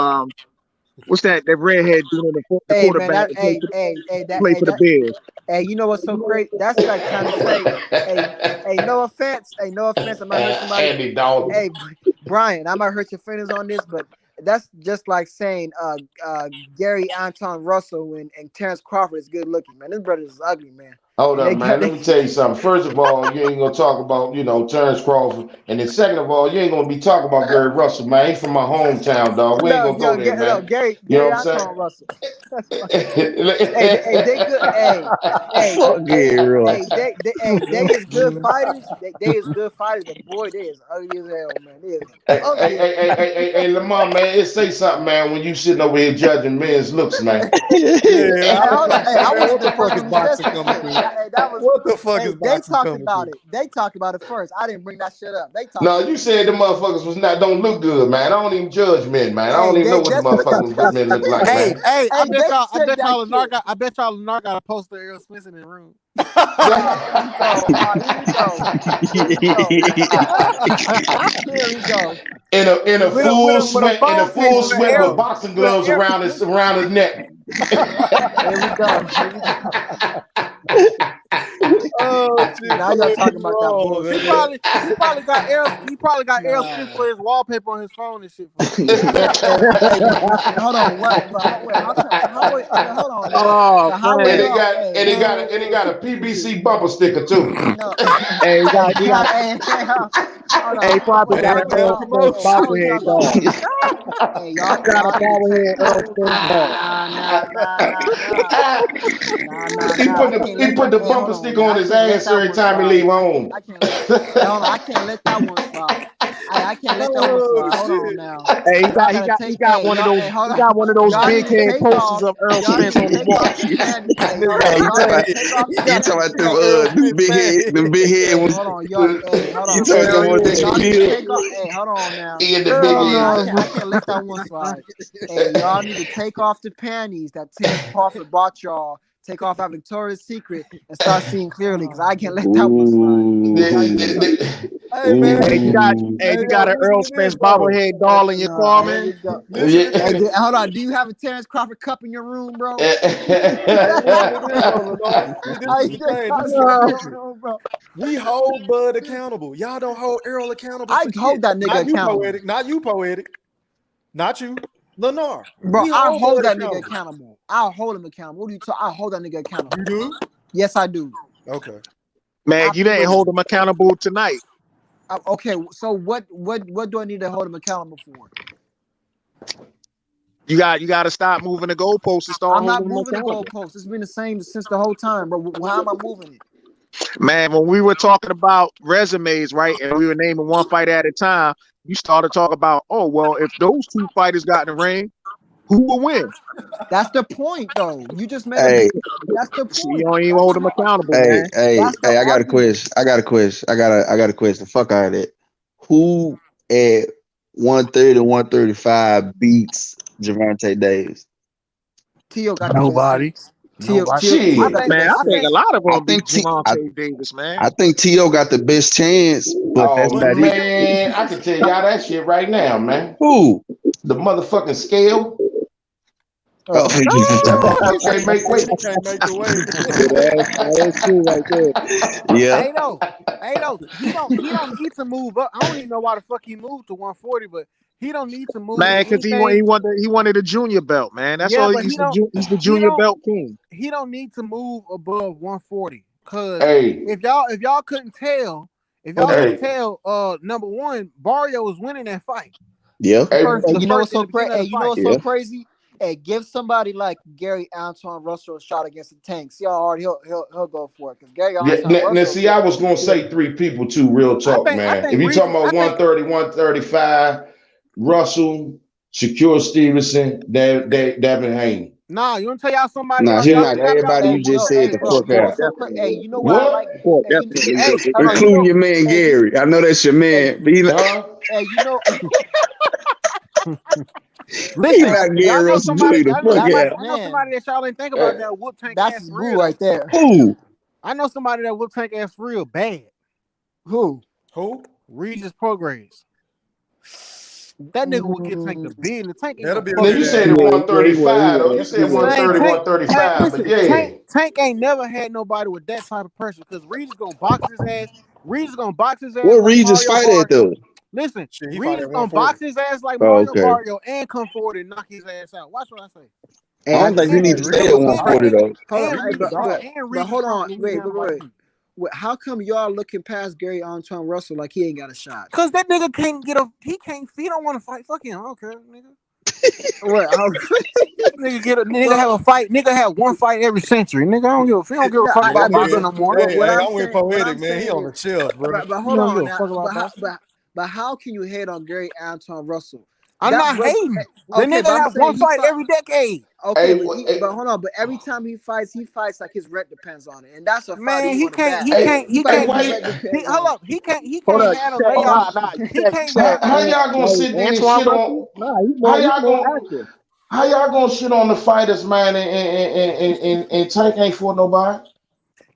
S6: what's that redhead doing the
S2: Hey man,
S6: quarterback
S2: that
S6: that
S2: hey
S6: play for the
S2: that
S6: Bears.
S2: hey, you know what's so crazy? That's like trying to say, no offense, no offense, I might hurt somebody.
S7: Andy Dalton.
S2: Hey, Brian, I might hurt your feelings on this, but that's just like saying Gary Anton Russell and Terrence Crawford is good looking, man. This brother is ugly, man.
S7: Hold
S2: And they
S7: up,
S2: got
S7: man. Let me tell you something. First of all, you ain't gonna talk about, Terrence Crawford. And then second of all, you ain't gonna be talking about Gary Russell, man. He's from my hometown, dog. We ain't
S2: no,
S7: gonna go there,
S2: no,
S7: man. You know
S2: Gary
S7: what I'm
S2: Anton Russell. That's funny. Hey, they
S7: saying?
S2: good. Hey,
S8: Fuck yeah, real.
S2: they is good fighters. They is good fighters, but boy, they is ugly as hell, man. They is
S7: Hey, hey,
S2: ugly as
S7: hey, hey, hey, hey, hey, Lamar, man, it say something, man, when you sitting over here judging men's looks, man.
S5: Yeah, I was
S2: hold on.
S5: about to
S2: Hey,
S5: say,
S2: I
S5: man,
S2: wasn't
S5: what
S2: the
S5: the
S2: first
S5: fuck is
S2: one who said
S5: boxing
S2: some
S5: coming
S2: shit.
S5: to?
S2: That was.
S5: What the fuck is
S2: They
S5: boxing
S2: talked
S5: coming
S2: about
S5: to?
S2: it. They talked about it first. I didn't bring that shit up. They talked
S7: No,
S2: about
S7: you
S2: it.
S7: said the motherfuckers don't look good, man. I don't even judge men, man. I don't even know what the
S2: That's
S7: motherfuckers men look like,
S4: Hey,
S7: man.
S4: hey,
S2: hey, they
S4: I
S2: said
S4: bet
S2: that
S4: y'all
S2: shit.
S4: Lennar got a poster of Errol Spence in his room.
S2: Here we go. Here we go. Here we go. Here we go.
S7: In a full
S4: With a
S7: sweat,
S4: phone case with
S7: sweat with
S4: Errol
S7: boxing
S4: with
S7: gloves
S4: Errol.
S7: around his neck.
S2: Here we go. Here we go.
S5: Oh shit,
S2: Now y'all
S5: man,
S2: talking about that
S5: wrong,
S2: bullshit.
S4: He probably got Errol Spence
S2: Nah.
S4: for his wallpaper on his phone and shit for him.
S2: Hold on. What? But wait, how come? Wait, hold on now.
S6: Oh
S2: So how we
S6: man.
S2: know? Hey,
S7: And it got a PVC bumper sticker too.
S2: no.
S6: Hey,
S2: Hey,
S6: he got
S2: hold
S6: hey,
S2: on.
S6: probably
S2: Wait,
S6: got
S5: Damn,
S6: an
S2: how we
S5: damn
S6: Earl
S2: know?
S6: Spence
S2: Hey, how
S5: promotion.
S2: we know
S6: bobblehead
S2: that?
S6: dog.
S2: Hey,
S6: Got a
S2: y'all need to take.
S6: bobblehead Earl Spence dog.
S2: Nah. I can't
S7: He
S2: let
S7: put
S2: that.
S7: the
S2: Hey, hold
S7: bumper
S2: on
S7: sticker
S2: now.
S7: on
S2: I
S7: his
S2: can't let
S7: ass
S2: that
S7: every
S2: one
S7: time he
S2: slide.
S7: leave home.
S2: I can't let. Hey, hold on. I can't let that one slide. I can't let that one
S5: Oh
S2: slide. Hold on
S5: shit.
S2: now.
S6: Hey,
S2: Y'all gotta
S6: he
S2: take.
S6: got
S2: Hey,
S6: one of
S2: y'all.
S6: those
S2: Hey, hold
S6: he
S2: on.
S6: got one of those
S2: Y'all
S6: big
S2: need to
S6: head
S2: take
S6: posters
S2: off.
S6: of Earl
S2: Y'all need
S6: Spence
S2: to
S6: on his
S2: take
S6: wall.
S2: off the panties. Hey, hold
S8: Hey,
S2: on.
S8: you
S2: Y'all
S8: talking
S2: need
S8: about
S2: to take off the
S8: you
S2: panties.
S8: talking about them
S5: Errol
S8: them
S5: Spence
S8: big
S5: fan.
S8: head them big head
S2: Hey,
S8: ones.
S2: hold on, y'all. Hey, hold
S8: You
S2: on.
S8: talking about
S5: Hell
S8: them ones
S2: Hey,
S8: that
S5: yeah.
S8: you
S2: y'all need to
S8: build?
S2: take off. Hey, hold on now.
S7: He get the
S2: Hold
S7: big
S5: Hell
S2: on now.
S7: head.
S5: no.
S2: I can't let that one slide. Hey, y'all need to take off the panties that Terrence Crawford bought y'all. Take off that Victoria's Secret and start seeing clearly, because I can't let that one slide. Y'all need to take off.
S5: Hey man.
S6: Hey,
S5: Hey
S6: you got
S5: yo,
S6: an
S5: listen
S6: Earl
S5: to this
S6: Spence
S5: though.
S6: bobblehead doll in your car,
S2: Here
S6: man?
S2: we go.
S5: Listen to
S2: Hey,
S5: this.
S2: hold on. Do you have a Terrence Crawford cup in your room, bro?
S5: Hey, listen to this though, Lenore. See, this
S2: I
S5: is the
S2: still
S5: thing.
S2: got
S5: This
S2: a
S5: is the
S2: cup in your
S5: difference.
S2: room, bro.
S5: We hold Bud accountable. Y'all don't hold Errol accountable
S2: I
S5: for
S2: hold
S5: shit.
S2: that nigga
S5: Not you,
S2: accountable.
S5: poetic. Not you, poetic. Not you, Lenore.
S2: Bro,
S5: We
S2: I
S5: hold
S2: hold
S5: Bud
S2: that nigga
S5: accountable.
S2: accountable. I'll hold him accountable. What do you talk? I hold that nigga accountable.
S5: You do?
S2: Yes, I do.
S5: Okay.
S6: Man, you didn't
S2: Absolutely.
S6: hold him accountable tonight.
S2: Okay, so what do I need to hold him accountable for?
S6: You got to stop moving the goalposts and start
S2: I'm not
S6: holding him
S2: moving the
S6: accountable.
S2: goalpost. It's been the same since the whole time, bro. How am I moving it?
S6: Man, when we were talking about resumes, right, and we were naming one fight at a time, you started talking about, oh well, if those two fighters got in the ring, who will win?
S2: That's the point, though. You just made a.
S8: Hey,
S2: That's the
S6: See, you
S2: point.
S6: don't even
S2: That's
S6: hold him accountable,
S8: hey,
S6: man.
S8: hey,
S2: that's the
S8: hey, I got a
S2: argument.
S8: question. I got a question. Fuck all of that. Who at 130, 135 beats Javante Davis?
S2: Tio got the best
S4: Nobody.
S2: chance.
S4: Nobody.
S2: Tio
S6: I
S2: got
S7: Shit.
S2: the
S6: man, I
S2: best
S6: think a
S2: chance.
S6: lot of
S8: I
S6: them beat
S8: think
S6: Javante Davis, man.
S8: I think T.O. got the best chance, but that's
S7: Oh
S5: But
S8: about it.
S7: man, I can tell y'all that shit right now, man.
S8: Who?
S7: The motherfucking scale.
S8: Oh,
S2: Oh,
S7: Motherfucker can't make weight.
S5: he can't make the weight.
S6: Yeah, that's true right there.
S8: yeah.
S4: Hey though, he don't need to move up. I don't even know why the fuck he moved to 140, but he don't need to move
S6: Man, because
S4: anything.
S6: he wanted a junior belt, man. That's
S4: Yeah,
S6: all.
S4: but
S6: He's
S4: he
S6: the junior
S4: don't
S6: belt king.
S4: he don't need to move above 140. Cause
S7: Hey,
S4: if y'all couldn't tell,
S7: hey,
S4: number one, Barrio was winning that fight.
S8: Yeah.
S7: hey,
S2: and
S4: The
S2: you know
S4: first
S2: what's so
S4: in the beginning
S2: crazy?
S4: of
S2: Hey,
S4: the
S2: you know
S4: fight.
S2: what's
S8: Yeah.
S2: so crazy? Hey, give somebody like Gary Antoine Russell a shot against the Tank. See how hard he'll go for it. Because Gary
S7: yeah,
S2: Antoine
S7: now,
S2: Russell,
S7: see, I was gonna say three people too, real talk,
S4: I
S7: man. If
S4: think
S7: you talking
S4: Regis,
S7: about 130, 135, Russell, Shakur Stevenson, Devin Haney.
S4: nah, you want to tell y'all somebody
S8: Nah,
S4: y'all
S8: he
S4: y'all
S8: knocked
S4: forgot about
S8: everybody
S4: that
S8: you just
S2: no,
S8: said
S2: hey,
S8: the
S2: bro,
S8: fuck
S2: you know
S8: out,
S2: what's so
S6: Shakur
S2: crazy? Hey, you know what I like?
S7: What?
S6: Shakur
S2: Hey,
S6: definitely
S4: Hey,
S6: is a
S2: hold on,
S6: great.
S8: including your man
S2: hey,
S8: Gary. I know that's your
S2: hey,
S8: man. But
S7: Huh?
S2: hey, you know,
S8: he
S4: listen,
S8: knocked
S4: y'all
S8: Gary
S4: know
S8: Russell
S4: somebody.
S8: Jr. the fuck out.
S4: I know
S2: man,
S4: somebody that y'all ain't think
S7: Eh,
S4: about that whoop Tank
S2: that's
S4: ass
S2: his
S4: for
S2: boo
S4: real though.
S2: right there.
S8: Who?
S4: I know somebody that whoop Tank ass for real bad.
S2: Who?
S5: Who?
S4: Regis Progress. That nigga will get Tank the
S2: Mm,
S4: bid. The Tank ain't
S5: That'll
S4: gonna
S5: be a
S7: Now
S4: fuck
S5: good
S7: you
S4: with
S5: ass
S7: said
S4: him.
S7: it
S5: fight.
S7: 135 though. You said
S4: Listen, man,
S7: 130,
S4: Tank,
S7: 135, but
S4: listen,
S7: yeah.
S4: Tank ain't never had nobody with that type of pressure because Regis gonna box his ass. Regis gonna box his ass
S8: What
S4: like
S8: Regis
S4: Mario
S8: fight at
S4: Barrio.
S8: though?
S4: Listen,
S5: Shit, he fight
S4: Regis
S5: at
S4: gonna box
S5: 140.
S4: his ass like
S8: Oh,
S4: Mario
S8: okay.
S4: Barrio and come forward and knock his ass out. Watch what I say.
S8: I
S2: hey, I
S8: don't
S2: can
S8: think he
S2: say,
S8: need
S5: Hey,
S8: to stay
S5: Regis
S8: at
S5: a
S4: And,
S8: 140
S5: dog.
S8: though.
S2: hold on,
S4: and
S5: Regis a
S4: Regis,
S5: dog.
S4: and
S2: but
S4: Regis
S2: hold
S4: from
S2: on,
S4: Louisiana like me.
S2: How come y'all looking past Gary Antoine Russell like he ain't got a shot?
S4: Cause that nigga can't he don't want to fight. Fuck him. I don't care, nigga.
S2: What?
S4: Nigga
S2: Well,
S4: have a fight. Nigga have one fight every century. Nigga, he don't give a
S2: no,
S4: fuck
S5: Yeah,
S4: about boxing
S5: nigga.
S4: no more.
S2: what,
S5: Hey,
S2: what
S5: hey,
S2: I'm
S5: I went
S2: saying, what
S5: poetic,
S2: I'm
S5: man. He
S2: saying
S5: on
S2: is,
S5: the shelf, bro.
S2: but
S4: You
S2: hold
S4: don't give
S2: on
S4: a
S2: now,
S4: fuck about boxing.
S2: but how can you hate on Gary Antoine Russell?
S4: I'm
S2: That
S4: not
S2: brother,
S4: hating. The
S2: okay,
S4: nigga
S2: but I'm
S4: have one
S2: saying he
S4: fight
S2: fought.
S4: every decade.
S2: Okay,
S7: Hey,
S2: but hold on. But every time he fights like his rep depends on it, and that's a fight
S4: Man,
S2: he
S4: he
S2: want to
S4: can't.
S2: bat.
S4: He
S7: hey,
S4: can't.
S2: He
S4: He
S2: fight
S7: hey,
S2: like
S4: can't
S2: his
S4: get.
S2: rep
S7: why?
S2: depends
S4: Hold
S2: on
S4: up.
S2: it.
S4: He
S6: Hold
S4: can't
S6: up,
S4: have a
S6: you said,
S4: layoff.
S6: you
S4: He
S6: said,
S4: can't.
S7: How y'all gonna sit there and
S6: Antoine
S7: shit
S6: Russell?
S7: on?
S6: Nah,
S7: How
S6: he's
S7: y'all
S6: more
S7: gonna?
S6: active.
S7: How y'all gonna shit on the fighters, man? And Tank ain't for nobody.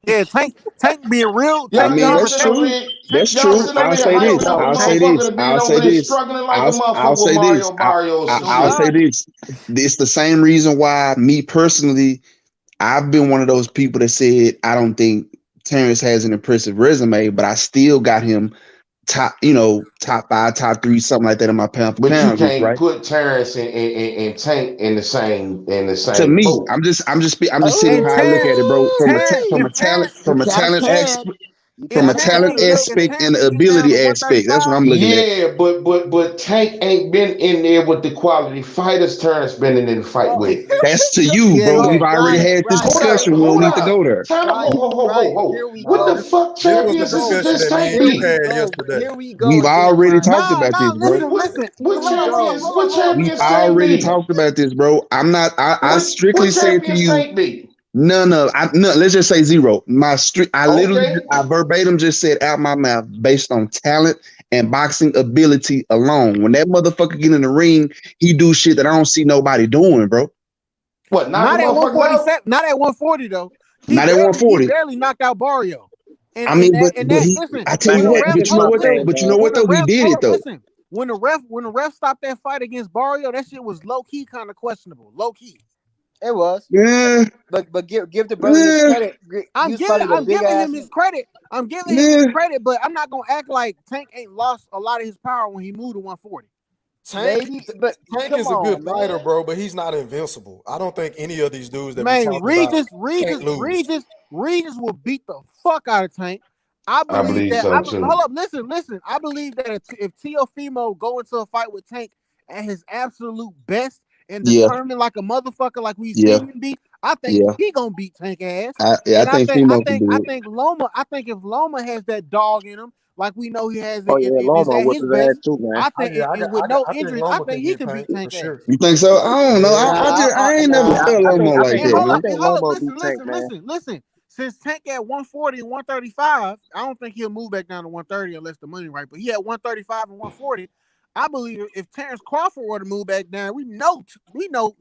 S4: Yeah, Tank being real.
S8: I
S7: Y'all,
S4: Tank
S8: mean,
S4: being
S7: y'all
S8: that's
S7: sitting over
S8: true.
S7: there,
S4: Tank
S8: That's
S4: being
S7: y'all
S8: true.
S7: sitting over
S8: I'll
S7: there
S8: say
S7: hyping
S8: this.
S7: up a
S6: No,
S8: I'll
S6: Tank.
S8: say
S7: motherfucker
S8: this.
S7: that being
S8: I'll
S7: over
S8: say
S7: there
S8: this.
S7: struggling like a
S8: I'll
S7: motherfucker with
S8: say this.
S7: Mario Barrio or some
S8: I'll
S7: shit.
S8: say
S4: God.
S8: this. It's the same reason why me personally, I've been one of those people that said I don't think Terrence has an impressive resume, but I still got him top five, top three, something like that in my pound for
S7: But you
S8: pound group,
S7: can't
S8: right?
S7: put Terrence and Tank in the
S8: To
S7: same
S8: me,
S7: boat.
S8: I'm just seeing
S4: And
S8: how I look at it, bro.
S4: If Terrence,
S2: You kind of can. You
S4: if
S8: from a
S2: kind of
S4: Terrence
S8: talent
S4: can
S2: can.
S4: get, if
S8: aspect
S4: Terrence
S8: and
S4: can
S8: the
S4: get down
S8: ability
S4: to
S8: aspect. That's what
S4: 135,
S8: I'm looking at.
S7: Yeah, but Tank ain't been in there with the quality fighters Terrence been in the fight
S4: oh,
S7: with.
S8: That's to you, bro.
S2: Yeah,
S8: We've already
S2: right,
S8: had this
S2: right,
S7: Hold up,
S8: discussion. We don't
S7: hold
S8: need to go
S7: up.
S8: there.
S7: Time out,
S2: right, right.
S7: ho.
S2: Here we
S7: What the
S2: go.
S7: fuck
S5: This was the
S7: champions
S5: discussion
S7: does
S5: that me
S7: Tank
S5: and
S2: Here
S5: Duke
S2: we
S7: beat?
S5: had
S2: go.
S5: yesterday.
S2: Here we go
S8: We've
S2: again,
S8: already
S2: right?
S8: talked about this, bro.
S7: What
S2: Here we go.
S8: We've
S7: champions Tank
S8: already
S7: beat?
S8: talked about this, bro. I
S7: What
S8: strictly said to
S7: champions
S8: you,
S7: Tank beat?
S8: none of I no, let's just say zero.
S7: Okay.
S8: I verbatim just said out my mouth based on talent and boxing ability alone. When that motherfucker get in the ring, he do shit that I don't see nobody doing, bro.
S7: What, knocking
S4: not at
S7: motherfuckers out?
S4: 147, not at 140 though.
S8: Not at
S4: He
S8: 140.
S4: barely knocked out Barrio.
S8: I mean,
S4: And that
S8: he
S4: listen,
S8: I tell
S6: Man,
S8: you
S4: when the
S8: what,
S4: ref
S8: but you
S6: get
S8: know
S4: hold up,
S6: my
S8: what though?
S6: thing,
S4: listen,
S8: But you know
S6: man.
S8: what
S4: when the
S8: though? He
S4: ref
S8: did
S4: hold
S8: it
S4: up,
S8: though.
S4: listen, when the ref stopped that fight against Barrio, that shit was low key kind of questionable. Low key.
S2: It was.
S8: Yeah,
S2: But give the brother his
S8: yeah,
S2: credit. He was fighting a
S4: I'm
S2: big
S4: giving
S2: ass.
S4: him his credit. I'm giving him his
S8: yeah.
S4: credit, but I'm not gonna act like Tank ain't lost a lot of his power when he moved to 140.
S5: Tank,
S2: Maybe, but
S5: Tank
S2: come
S5: is a good
S2: on,
S5: fighter,
S2: man.
S5: bro, but he's not invincible. I don't think any of these dudes that we
S4: Man,
S5: talked about can't lose.
S4: Regis will beat the fuck out of Tank. I
S7: I
S4: believe
S7: believe
S4: that.
S7: so
S4: Hold
S7: too.
S4: up, listen. I believe that if Teofimo go into a fight with Tank at his absolute best and
S8: Yeah,
S4: determined like a motherfucker, like we've
S8: yeah,
S4: seen him be, I think
S8: yeah.
S4: he gonna beat Tank ass.
S8: I
S4: And
S8: think Fimo can do it.
S4: I think if Loma has that dog in him, like we know he has,
S6: Oh yeah,
S4: if he's
S6: Loma
S4: at
S6: whipped
S4: his
S6: his ass
S4: best,
S6: too, man.
S4: I think, and with no
S5: I think
S4: injuries, I
S5: Loma
S4: think
S5: can
S4: he
S5: get
S4: can beat
S5: Tank for
S4: Tank ass.
S5: sure.
S8: You think so? I don't know.
S2: Nah,
S8: I ain't never
S2: nah.
S8: felt
S6: I
S8: Lomo like
S6: think
S4: And
S8: that,
S4: hold up,
S8: man.
S6: Loma beat Tank, man.
S4: listen. since Tank at 140 and 135, I don't think he'll move back down to 130 unless the money right. But he at 135 and 140. I believe if Terrence Crawford were to move back down, we know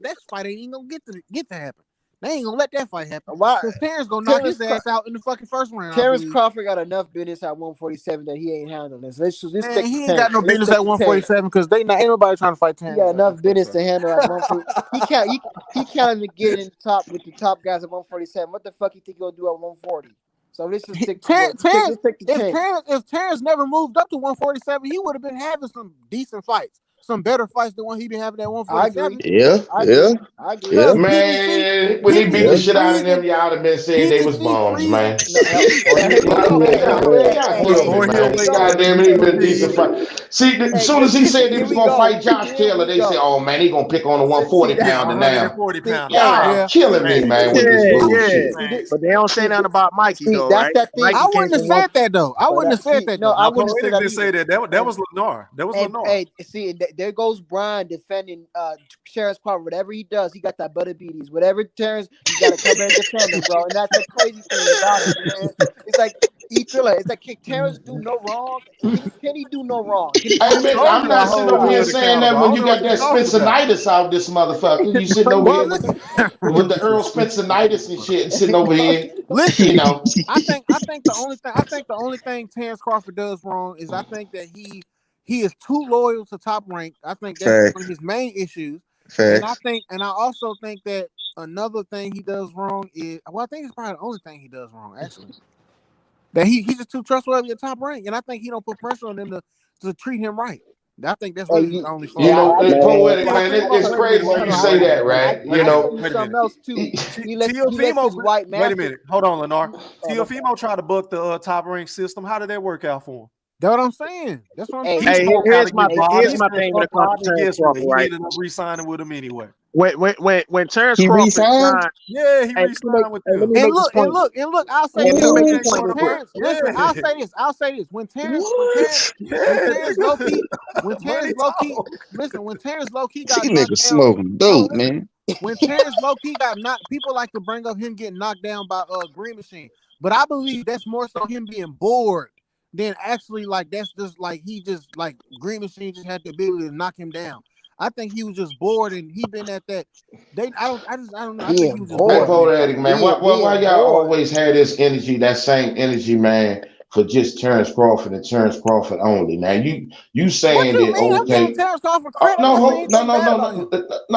S4: that fight ain't even gonna get to happen. They ain't gonna let that fight happen.
S2: Why?
S4: Because Terrence gonna knock his ass out in the fucking first round.
S2: Terrence Crawford got enough business at 147 that he ain't handling this. Let's
S4: Man, he ain't got no business at 147 because ain't nobody trying to fight Terrence.
S2: He got enough business to handle at 140. He can't even get in the top with the top guys at 147. What the fuck you think he'll do at 140? So this is if Terrence never moved up to 147, he would have been having some decent fights. Some better fights than what he been having at 147. I agree.
S7: Yeah. Man, when he beat the shit out of them, y'all have been saying they was bombs, man. Goddamn, he been a decent fight. See, as soon as he said he was gonna fight Josh Taylor, they said, "Oh man, he gonna pick on the 140 pounder now." Y'all killing me, man, with this bullshit.
S6: But they don't say nothing about Mikey though,
S2: that's
S6: right?
S2: that thing.
S4: I wouldn't have said that though. I wouldn't have said that.
S5: No, I wouldn't say that. That was Lenore. That was Lenore.
S2: Hey, see, there goes Brian defending Terrence Crawford. Whatever he does, he got that butter beaties. Whatever Terrence, you gotta come and defend him, bro. And that's the crazy thing about it, man. It's like it's like, can Terrence do no wrong? Can he do no wrong?
S7: I'm not sitting over here saying that when you got that Spenceritis out this motherfucker. You sitting over here with the Earl Spenceritis and shit, and sitting over here.
S4: Listen,
S7: you know.
S4: I think the only thing Terrence Crawford does wrong is I think that he is too loyal to Top Rank. I think that's one of his main issues. And I also think that another thing he does wrong is, I think it's probably the only thing he does wrong, actually. That he's just too trustworthy at Top Rank, and I think he don't put pressure on them to treat him right. I think that's really the only fault.
S7: You know, poetic, man. It's crazy when you say that, right? You know,
S2: something else too.
S5: Wait a minute. Hold on, Lenore. Teofimo tried to book the Top Rank system. How did that work out for him?
S4: That's what I'm saying. That's what I'm saying.
S6: Hey, here's my thing when it comes to Terrence Crawford, right?
S5: He ended up re-signing with him anyway.
S6: When Terrence Crawford signed,
S5: yeah, he re-signed with them.
S4: And look, I'll say this. I'll say this. When Terrence low-key got
S8: nigga smoking dope, man.
S4: When Terrence low-key got knocked, people like to bring up him getting knocked down by Green Machine. But I believe that's more so him being bored than actually like that's just like he just like Green Machine just had the ability to knock him down. I think he was just bored, and he been at that. I don't know. I think he was just
S7: bored. Man. Why y'all always had this energy, that same energy, man, for just Terrence Crawford and Terrence Crawford only? Now you saying that okay?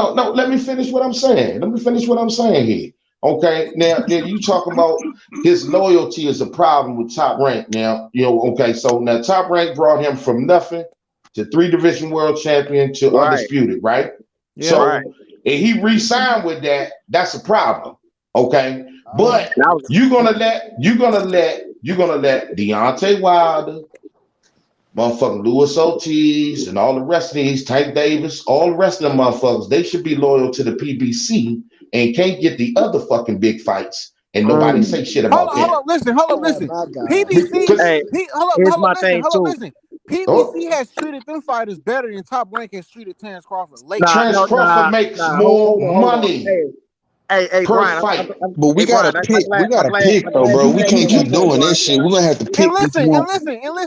S7: No. Let me finish what I'm saying. Here. Okay, now you talking about his loyalty is a problem with Top Rank. Now, okay, so now Top Rank brought him from nothing to 3-division world champion to undisputed, right?
S4: Yeah,
S7: so and he re-signed with that. That's a problem. Okay, but you're gonna let Deontay Wilder, motherfucking Luis Ortiz, and all the rest of these, Tank Davis, all the rest of them motherfuckers, they should be loyal to the PBC and can't get the other fucking big fights, and nobody say shit about that.
S4: Hold on, listen. PBC, PBC has treated them fighters better than Top Rank has treated Terrence Crawford.
S7: Terrence Crawford makes more money.
S6: Hey, Brian,
S8: but we gotta pick. We gotta pick, though, bro. We can't keep doing this shit. We're gonna have to pick.
S4: And listen.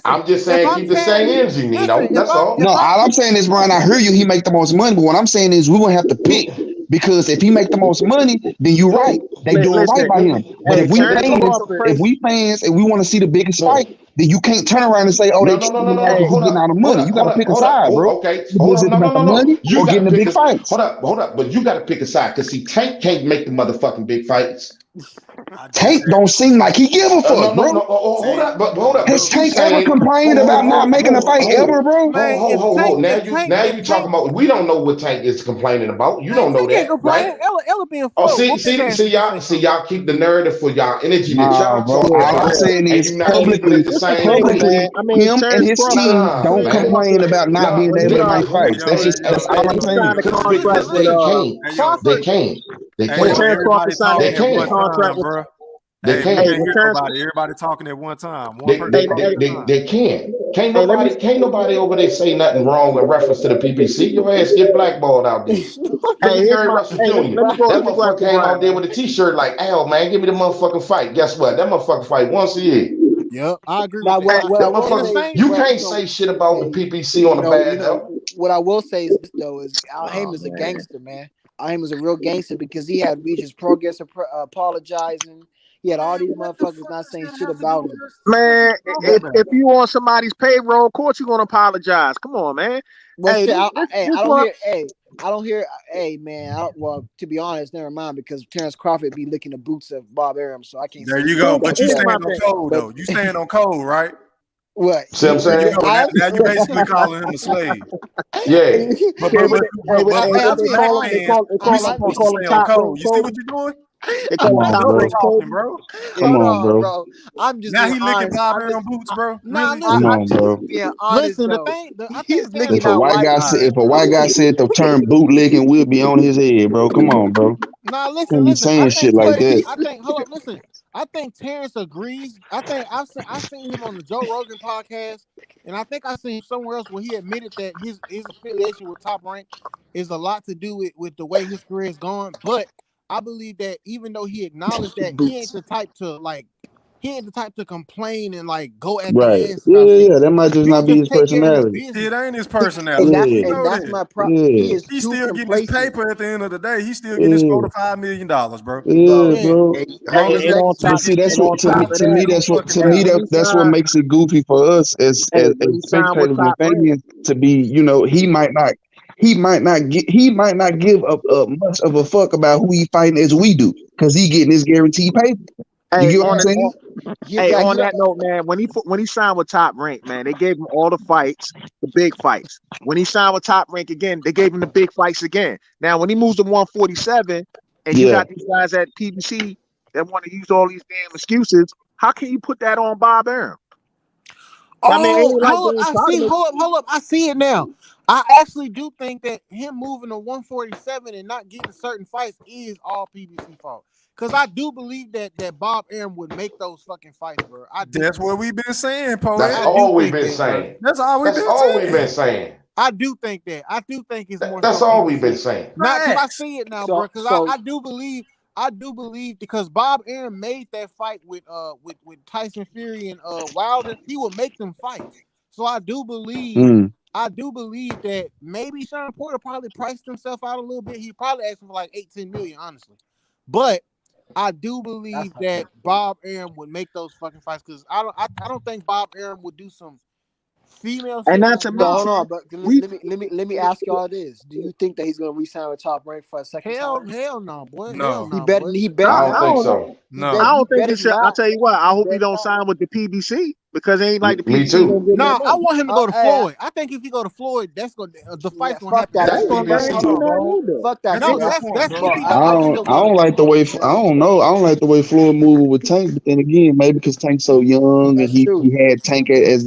S7: I'm just saying, keep the same energy, Nino. That's all.
S8: No, all I'm saying is, Brian, I hear you. He make the most money, but what I'm saying is, we're gonna have to pick. Because if he make the most money, then you're right. They doing right by him. But if we fans and we want to see the biggest fight, then you can't turn around and say, "Oh, they getting out of money." You got to pick a side, bro.
S7: Okay,
S8: money or getting the big fights.
S7: Hold up, but you got to pick a side because see, Tank can't make the motherfucking big fights.
S8: Tank don't seem like he give a fuck, bro.
S7: Hold up.
S8: Has Tank ever complained about not making a fight ever, bro?
S7: Hold. Now you talking about? We don't know what Tank is complaining about. You don't know that, right?
S4: Ella being full.
S7: See y'all keep the narrative for y'all energy that y'all talk
S8: about.
S7: All
S8: I'm saying is publicly, him and his team don't complain about not being able to make fights. That's all I'm saying.
S7: They can't.
S6: Terrence Crawford signed a contract with,
S7: They
S5: Hey, we
S7: can't.
S5: can't
S6: but
S5: hear
S6: Terrence,
S5: nobody. Everybody talking at one time. One
S7: They
S5: person
S7: they,
S6: hey,
S5: talking
S7: they,
S6: hey,
S5: at a
S7: they,
S5: time.
S7: they can't.
S6: hey, let me.
S7: Can't nobody over there say nothing wrong in reference to the PPC. Your ass get blackballed out there. Look
S6: Hey,
S7: at
S6: here's
S7: Gary
S6: my.
S7: Russell
S6: Hey,
S7: Jr.
S6: let
S7: That
S6: me go
S7: motherfucker
S6: after
S7: came
S6: Brian,
S7: out there
S6: man.
S7: with a t-shirt like, "Al, man, give me the motherfucking fight." Guess what? That motherfucking fight once a year.
S4: Yep, I agree with
S2: Now,
S4: that.
S6: Hey,
S2: what
S7: That
S2: I will
S4: And the
S2: say
S7: motherfucker,
S2: is,
S4: same.
S7: you
S2: well,
S7: can't say shit about the
S2: hey,
S7: PPC on a bad note.
S2: what I will say is this though is Al
S6: oh
S2: Heyman's a
S6: man,
S2: gangster, man. Al Heyman's a real gangster because he had Regis Progress apologizing. He had all
S5: Man,
S2: these
S5: what the
S2: motherfuckers
S5: fuck
S2: not
S5: does
S2: saying
S5: that
S2: shit
S5: have to do
S2: about
S5: with
S2: him.
S5: us? What
S6: man,
S5: you talking about?
S6: if you on somebody's payroll, of course you gonna apologize. Come on, man.
S2: Well,
S6: Hey,
S2: shit,
S6: this
S2: I don't
S6: one.
S2: hear, I don't hear, hey, man. Well, to be honest, never mind because Terrence Crawford be licking the boots of Bob Arum, so I can't
S5: There
S2: say
S5: you
S2: shit
S5: go.
S6: Here's,
S2: about
S5: But you
S6: here's
S2: that.
S6: my
S5: stand on
S6: thing.
S5: code
S2: But
S5: though. You stand on code, right?
S2: what
S7: See what I'm
S5: There you
S7: saying?
S5: go. Now you basically calling him a slave.
S7: Yeah.
S5: But
S6: Hey,
S5: but
S6: but
S5: but
S6: they, hey,
S5: but, but, but
S2: I'm
S5: us
S6: they
S2: being
S5: black
S6: call him. They
S2: honest.
S5: fans,
S6: call. They
S5: we
S6: call him. They
S5: supposed to
S6: call him
S5: stay on
S6: top rank
S5: code. You see what
S6: Kobe.
S5: you're doing?
S6: They
S8: Come
S6: call him
S8: on,
S6: top
S5: Double
S8: bro.
S6: rank
S5: talking,
S6: Kobe.
S5: bro.
S8: Come
S2: Hold
S8: on,
S2: on,
S8: bro.
S2: bro. I'm just
S5: Now
S2: being
S5: he licking
S2: honest.
S5: Bob Aaron boots, bro.
S4: Nah,
S5: Really?
S8: Come
S4: listen.
S2: I'm
S8: on,
S2: just
S8: bro.
S2: being honest
S4: Listen,
S2: though.
S4: I think
S2: He's
S4: Terrence
S2: licking
S8: If a
S2: out
S8: white
S2: white.
S8: guy
S5: All
S8: said,
S5: right.
S8: if a white guy said the term bootlegging, we'll be on his head, bro. Come on, bro.
S4: Nah,
S8: Can't be
S4: listen. I
S8: saying shit
S4: think
S8: like
S2: What?
S8: that.
S4: I think. Hold up, listen. I think Terrence agrees. I seen him on the Joe Rogan podcast, and I think I seen him somewhere else where he admitted that his affiliation with Top Rank is a lot to do with the way his career is going. But I believe that even though he acknowledged that
S2: Boots.
S4: he ain't the type to complain and like go at
S8: Right.
S4: their ass
S8: Yeah,
S4: about
S8: yeah,
S4: shit.
S8: yeah. That might just
S4: He'll
S8: not be
S4: just
S8: his
S4: take care of his
S8: personality.
S5: It
S4: business.
S5: ain't his
S2: And
S5: personality.
S2: that's
S5: We
S8: Yeah,
S2: and
S5: know
S2: that's
S5: that.
S2: my He
S8: yeah,
S2: is
S5: He's
S2: too
S5: still getting his
S2: complacent,
S5: paper at the end of the day. He's still getting his
S8: yeah,
S5: $4 to $5 million, bro.
S8: yeah,
S2: bro.
S4: Yeah.
S8: bro.
S2: Hey,
S6: Hey,
S2: his
S5: Long as
S6: and on
S2: legacy.
S8: But
S6: top,
S8: see, that's
S6: and
S8: what
S6: on top of
S8: to
S6: that,
S8: me
S5: no
S8: to
S5: fucking
S6: hey,
S8: me
S5: doubt.
S6: when he
S8: that's what
S6: signed,
S8: makes it goofy for us
S6: hey, when
S8: as
S6: he signed with
S8: spectators and
S6: Top Rank,
S8: fans to be, he might not give a much of a fuck about who he fighting as we do because he getting his guaranteed pay. You
S6: hey,
S8: get what I'm
S2: Yeah,
S8: saying?
S2: you
S6: hey,
S2: got
S6: on
S2: you.
S6: that note, man, when he signed with Top Rank, man, they gave him all the fights, the big fights. When he signed with Top Rank again, they gave him the big fights again. Now, when he moves to 147, and you
S8: Yeah.
S6: got these guys at PBC that want to use all these damn excuses, how can you put that on Bob Arum? I mean, it
S4: Oh,
S6: ain't like they
S4: hold up.
S6: ain't
S4: I
S6: trying to
S4: see.
S6: make.
S4: Hold up. I see it now. I actually do think that him moving to 147 and not getting certain fights is all PBC fault. Cause I do believe that Bob Arum would make those fucking fights, bro. I do
S5: That's
S4: believe
S5: what we've been saying, Post.
S7: That's
S4: I do
S7: all we've
S4: think
S7: been
S4: that, bro.
S7: saying.
S5: That's all we've
S7: That's
S5: been
S7: all we've been
S5: saying.
S7: saying.
S4: I do think that. I do think it's more
S7: That's
S4: so
S7: all we've been
S4: PBC.
S7: saying.
S4: Not because I
S5: Facts.
S4: see it now, bro.
S2: So
S4: Because
S2: so
S4: I do believe because Bob Arum made that fight with Tyson Fury and Wilder. He will make them fights. So
S8: Mm.
S4: I do believe that maybe Sean Porter probably priced himself out a little bit. He probably asked for like 18 million, honestly. But I do
S2: that's
S4: believe
S2: not
S4: that
S2: true.
S4: Bob Arum would make those fucking fights because I don't think Bob Arum would do some female
S6: And
S4: shit
S6: not
S4: like
S6: to
S2: So hold
S4: nah.
S6: mention,
S2: on, but
S6: we
S2: let me ask y'all this: do you think that he's gonna re-sign with Top Rank for a second time?
S4: Hell no, boy. Hell
S5: No,
S2: He
S4: no,
S2: better
S4: boy.
S2: he
S6: I,
S2: better
S7: I
S6: I
S7: don't
S2: not.
S7: think
S6: don't know.
S7: so.
S6: I
S5: no.
S2: He
S6: don't think
S2: better
S6: he should. I'll
S2: not.
S6: tell you what. I
S2: He
S6: hope he
S2: better
S6: don't
S2: not.
S6: sign with the PBC because it ain't like the
S7: Me
S6: PBC gonna
S7: too.
S6: give him that
S4: Nah, I
S6: money.
S4: want him to go to
S2: Hey,
S4: Floyd. I think if he go to Floyd, that's gonna the
S2: nah,
S4: fight's gonna
S2: fuck
S4: happen
S2: that.
S6: That
S7: That's
S6: ain't
S4: there.
S6: gonna
S7: PBC
S6: guarantee
S2: Hold on.
S7: too.
S6: nothing either.
S2: Fuck that
S5: That's a
S4: No,
S2: shit.
S5: good
S2: I,
S5: point,
S4: that's
S5: bro.
S4: if
S2: bro,
S4: he
S8: I
S4: go. I think
S8: don't
S4: he'll
S8: I
S4: go to
S8: don't like the way I don't know. I don't like the way Floyd moving with Tank, but then again, maybe because Tank's so young and
S2: that's true.
S8: he had Tank as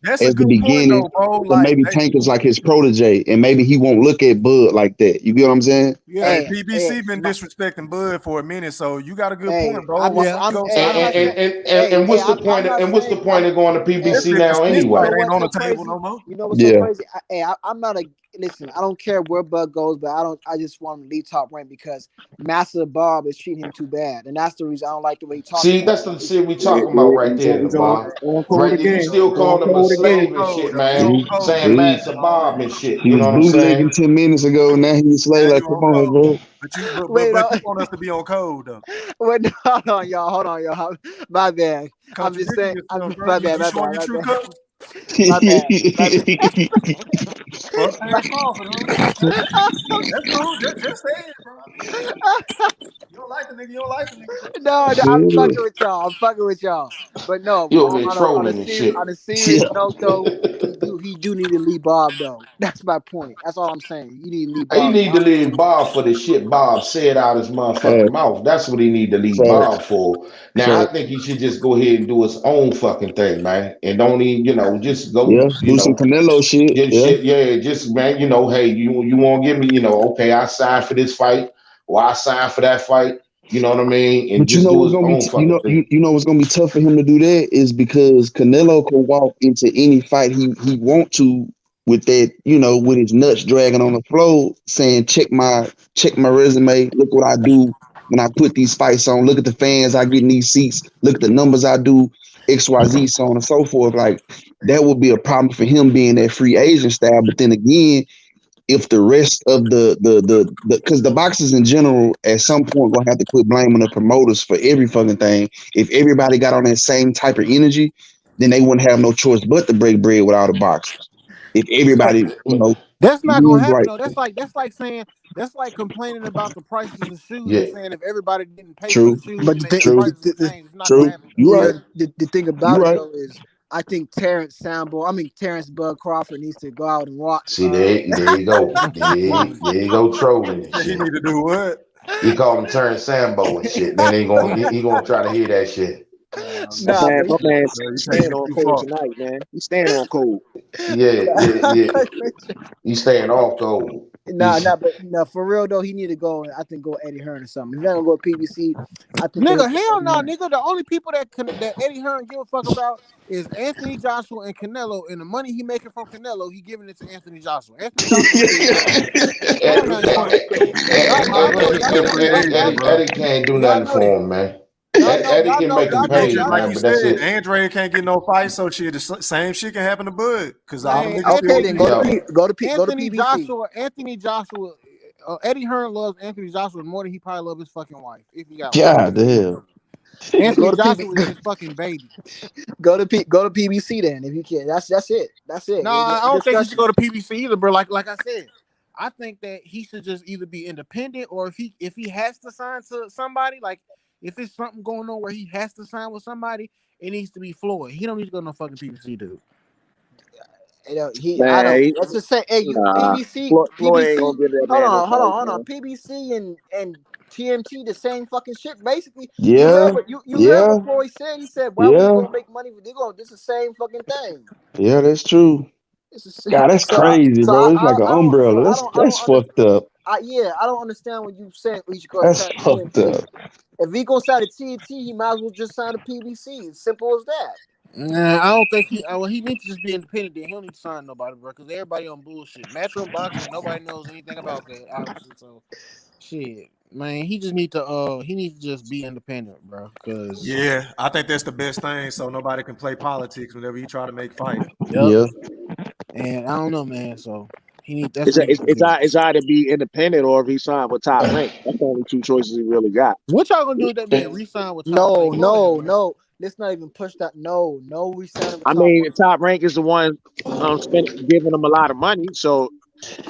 S5: That's a
S8: as the
S5: good point,
S8: beginning.
S5: though, bro.
S8: So
S5: Like
S8: maybe Tank is like his protege, and maybe he won't look at Bud like that. You get what I'm saying?
S5: hey,
S4: yeah,
S5: PBC been disrespecting Bud for a minute, so you got a good point,
S2: Hey,
S5: bro. Why don't you go
S2: I'm
S5: sign
S2: not
S5: with him?
S2: saying. Hey,
S7: And what's the
S2: I'm
S7: point?
S2: not
S7: And what's the
S2: saying.
S7: point of going to
S2: Hey,
S7: PBC
S5: Especially if the
S7: now
S5: Spence
S2: you
S7: anyway?
S2: know
S5: fight ain't
S2: what's
S5: on
S2: so
S5: the table
S2: crazy?
S5: no more.
S2: You know what's so
S8: Yeah,
S2: crazy? I'm not a listen. I don't care where Bud goes, but I don't. I just want him to leave Top Rank because Master Bob is treating him too bad, and that's the reason I don't like the way he talks
S7: See,
S2: about
S7: that's
S2: him.
S7: the shit we
S6: Yeah,
S7: talking about
S6: yeah,
S7: right there,
S6: he's
S7: Devon.
S6: on code
S7: Right there, you
S6: again.
S7: still
S6: He's on
S7: calling him a
S6: code
S5: He on
S6: again.
S7: slave and
S5: code,
S7: shit,
S5: though. He
S7: man.
S5: on
S8: he,
S5: code,
S7: Saying
S5: though.
S8: he,
S7: Master Bob and shit.
S8: he
S7: You
S8: was
S7: know what I'm
S8: bootlegging
S7: saying?
S8: 10 minutes ago. Now he's slave.
S5: Now
S8: Like,
S5: you
S8: come
S5: on
S8: on,
S5: code.
S8: bro.
S2: Wait,
S5: But you want us to be on code, though.
S2: wait, hold on, y'all. My bad. I'm just
S5: Contradicting
S2: saying.
S5: yourself, bro.
S2: My
S5: You,
S2: bad.
S5: you
S2: My
S5: showing
S2: bad.
S5: your
S2: My
S5: true
S2: bad.
S5: colors.
S2: My bad. My bad.
S5: Fuck Terrence Crawford, huh? Okay. That's cool. Just say it, bro. I mean, you don't like the nigga, you don't like the nigga. Just say
S2: No,
S5: it.
S2: no, I'm fucking with y'all. I'm fucking with y'all. But no,
S7: You over there
S2: on a
S7: trolling and
S2: serious
S7: shit.
S2: serious
S8: Yeah,
S2: note though, he do need to leave Bob though. That's my point. That's all I'm saying. You need to leave
S7: He
S2: Bob.
S7: need to leave Bob for the shit Bob said out his motherfucking
S8: fact,
S7: mouth. That's what he need to leave
S8: fact,
S7: Bob for. Now I
S8: fact.
S7: think he should just go ahead and do his own fucking thing, man. And don't even, just go,
S8: Yeah, do some Canelo shit.
S7: get
S8: Yeah,
S7: shit. Yeah, just man, hey, you want to give me, okay, I signed for this fight or I signed for that fight. You know what I mean? And
S8: But you
S7: just
S8: know
S7: do
S8: what's
S7: his
S8: gonna be
S7: own fucking thing.
S8: you know what's gonna be tough for him to do that is because Canelo can walk into any fight he want to with that, you know, with his nuts dragging on the floor, saying check my resume, look what I do when I put these fights on, look at the fans I get in these seats, look at the numbers I do, XYZ, so on and so forth. Like that would be a problem for him being that free agent style. But then again, if the rest of the because the boxers in general at some point gonna have to quit blaming the promoters for every fucking thing. If everybody got on that same type of energy, then they wouldn't have no choice but to break bread with all the boxers. If everybody, you know,
S4: That's not gonna
S8: moves
S4: happen
S8: like
S4: though. That's like complaining about the prices of shoes
S7: Yeah.
S4: and saying if everybody didn't pay for the
S8: true,
S4: shoes
S2: But
S4: and the
S8: true,
S4: prices would change. It's not gonna
S8: true.
S4: happen, bro.
S8: You right,
S2: the thing
S8: you
S2: about it
S8: right.
S2: though is I think Terrence Bud Crawford needs to go out and watch.
S7: See, there you go. There you go trolling and
S5: He need
S7: shit.
S5: to do what?
S7: He called him Turn Sambo and shit. Then he gonna try to hear that shit.
S6: My
S2: Nah, but
S6: man, my man
S5: You taking
S6: staying
S5: it
S6: on
S5: too
S6: cold
S5: far.
S6: tonight, man. He's staying on cold.
S7: Yeah. He's staying off gold.
S2: but for real though, he need to go. I think go Eddie Hearn or something. If he's not gonna go PBC, I think
S4: Nigga,
S2: go
S4: hell
S2: Eddie
S4: no,
S2: Hearn.
S4: nigga. The only people that Eddie Hearn give a fuck about is Anthony Joshua and Canelo, and the money he making from Canelo, he giving it to Anthony Joshua. Anthony Joshua is his fucking man. Come on now, y'all.
S7: Eddie can't do
S4: Y'all
S7: nothing
S4: know that.
S7: for him, man.
S4: Y'all know,
S7: Eddie
S4: y'all
S7: can
S4: know,
S7: make him
S4: y'all know,
S5: But
S7: pay,
S5: just
S4: y'all
S5: like
S4: know.
S7: man,
S5: you
S7: but that's
S5: said,
S7: it.
S5: Andre can't get no fight, so shit, the same shit can happen to Bud because all the
S4: Man,
S5: niggas still
S2: Okay,
S5: want
S2: then
S5: to be
S7: Yo,
S2: go to
S4: Anthony
S2: PBC.
S4: Joshua, Eddie Hearn loves Anthony Joshua more than he probably loves his fucking wife, if he got one.
S8: God damn.
S4: Anthony
S2: Go to
S4: Joshua is
S2: PB,
S4: his fucking baby.
S2: go to PBC then if you can. That's it. That's it.
S4: No, I don't think he should
S2: Discussion.
S4: go to PBC either, bro. Like I said, I think that he should just either be independent or if he has to sign to somebody, like if there's something going on where he has to sign with somebody, it needs to be Floyd. He don't need to go to no fucking PBC, dude.
S2: You know, I
S6: Man,
S2: don't. Let's just say, hey, you
S6: nah. Floyd ain't gonna give that
S2: Hold
S6: man no fight,
S2: on.
S6: man.
S2: PBC and TMT the same fucking shit. Basically, you
S8: Yeah,
S2: heard what you heard
S8: yeah,
S2: what Floyd said. He said, "Why we
S8: yeah,
S2: gonna make money? They go. This is the same fucking thing.
S8: yeah. That's true.
S2: This is
S8: God, that's
S2: so.
S8: crazy, bro. It's like an
S2: I don't. So
S8: umbrella.
S2: I
S8: That's
S2: don't understand.
S8: fucked up.
S2: I don't understand when you say we should go
S8: That's
S2: sign
S8: fucked
S2: TMT.
S8: up.
S2: If he gonna sign a TNT, he might as well just sign a PBC. It's simple as that.
S4: Nah, I don't think he. Well, he needs to just be independent. Then he don't need to sign nobody, bro. Because everybody on bullshit. Matchroom boxing, nobody knows anything about that, obviously. So, shit, man, he just need to. He needs to just be independent, bro. Because
S5: Yeah, I think that's the best thing. So nobody can play politics whenever you try to make fight.
S4: yep.
S8: Yeah.
S4: And I don't know, man. So he need. That's what he needs to
S6: It's
S4: do.
S6: either be independent or if he signed with Top Rank. That's the only two choices he really got.
S4: What y'all gonna do with that man? Resign with Top
S2: No,
S4: Rank?
S2: no. Let's not even push that. No, resigning with
S6: I
S2: Top
S6: mean,
S2: Rank.
S6: Top Rank is the one giving him a lot of money. So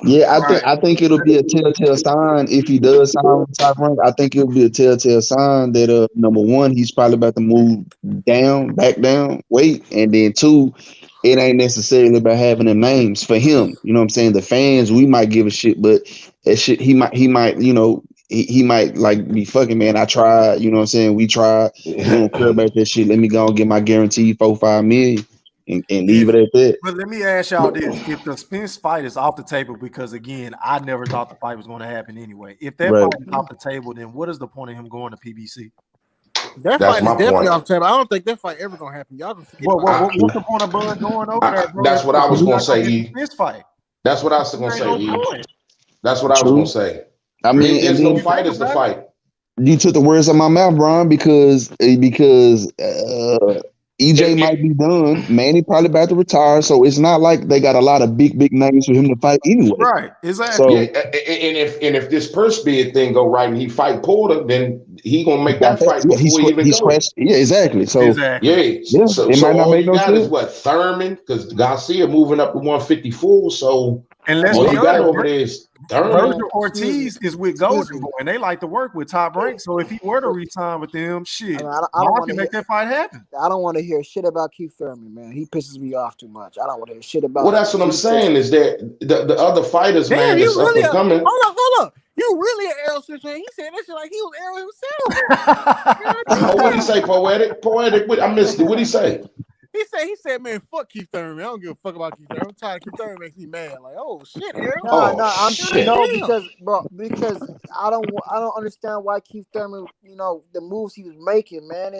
S8: Yeah,
S5: Right.
S8: I think it'll be a telltale sign if he does sign with Top Rank. I think it'll be a telltale sign that number one, he's probably about to move back down, weight, and then two, it ain't necessarily about having the names for him. You know what I'm saying? The fans, we might give a shit, but that shit he might, you know, he might like be fucking man. I tried, you know what I'm saying? We tried. We don't care about that shit. Let me go and get my guaranteed 4-5 million and leave
S5: If
S8: it at that.
S5: But let me ask y'all this: if the Spence fight is off the table, because again, I never thought the fight was going to happen anyway. If that
S8: Right.
S5: fight is off the table, then what is the point of him going to PBC?
S4: That
S7: That's
S4: fight is
S7: my
S4: definitely
S7: point.
S4: off the table. I don't think that fight ever gonna happen. Y'all can forget about
S7: I,
S4: that.
S5: What's the point of Bud going over there, bro?
S7: that's what I
S5: If
S7: was
S5: he's
S7: gonna
S5: not gonna
S7: say,
S5: get the
S7: E.
S5: Spence fight,
S7: That's what I was
S5: he
S7: gonna
S5: ain't
S7: say,
S5: gonna
S7: E.
S5: do it.
S7: That's what I was
S8: True.
S7: gonna say.
S8: I mean, and
S7: There's no
S8: then
S7: fight
S5: Think
S7: is the
S5: about it.
S7: fight.
S8: you took the words out of my mouth, Brian, because EJ
S7: It,
S8: might
S7: it,
S8: be done. Manny probably about to retire, so it's not like they got a lot of big names for him to fight anyway.
S5: Right?
S7: yeah,
S5: Exactly.
S8: So
S7: and if this purse bid thing go right and he fight Porter, then he gonna
S8: he
S7: make
S8: got
S7: that
S8: that.
S7: fight
S8: Yeah,
S7: before he even
S8: he
S7: go.
S8: scratched. Yeah, exactly. So
S5: Exactly.
S7: Yeah,
S8: yeah, it
S7: so
S8: might not
S7: all
S8: make
S7: you
S8: no
S7: got is
S8: sense.
S7: what Thurman, because Garcia moving up to 154. So
S5: And let's
S7: all
S5: be
S7: you got
S5: honest,
S7: over there is Thurman.
S5: Virgil Ortiz is with
S2: Excuse
S5: Golden
S2: me.
S5: Boy, and they like to work with Top Rank. So if he were to resign with them,
S2: I,
S5: shit,
S2: mean, I don't
S5: Mark
S2: want
S5: can
S2: to hear.
S5: make that fight happen.
S2: I don't want to hear shit about Keith Thurman, man. He pisses me off too much. I don't want to hear shit about
S7: Well,
S2: him.
S7: that's what I'm saying is that the other fighters,
S4: Damn,
S7: man,
S4: you
S7: that's up
S4: really
S7: and coming.
S4: hold up. You really an Errol Spence fan. He said that shit like he was Errol himself. God
S7: Oh, what he
S4: damn.
S7: say, poetic? Poetic. I missed it. What he say?
S4: He said, man, fuck Keith Thurman. I don't give a fuck about Keith Thurman. I'm tired of Keith Thurman makes me mad. Like, oh shit, Errol.
S2: Nah,
S7: Oh
S2: I'm
S7: shit.
S2: no because I don't understand why Keith Thurman, the moves he was making, man.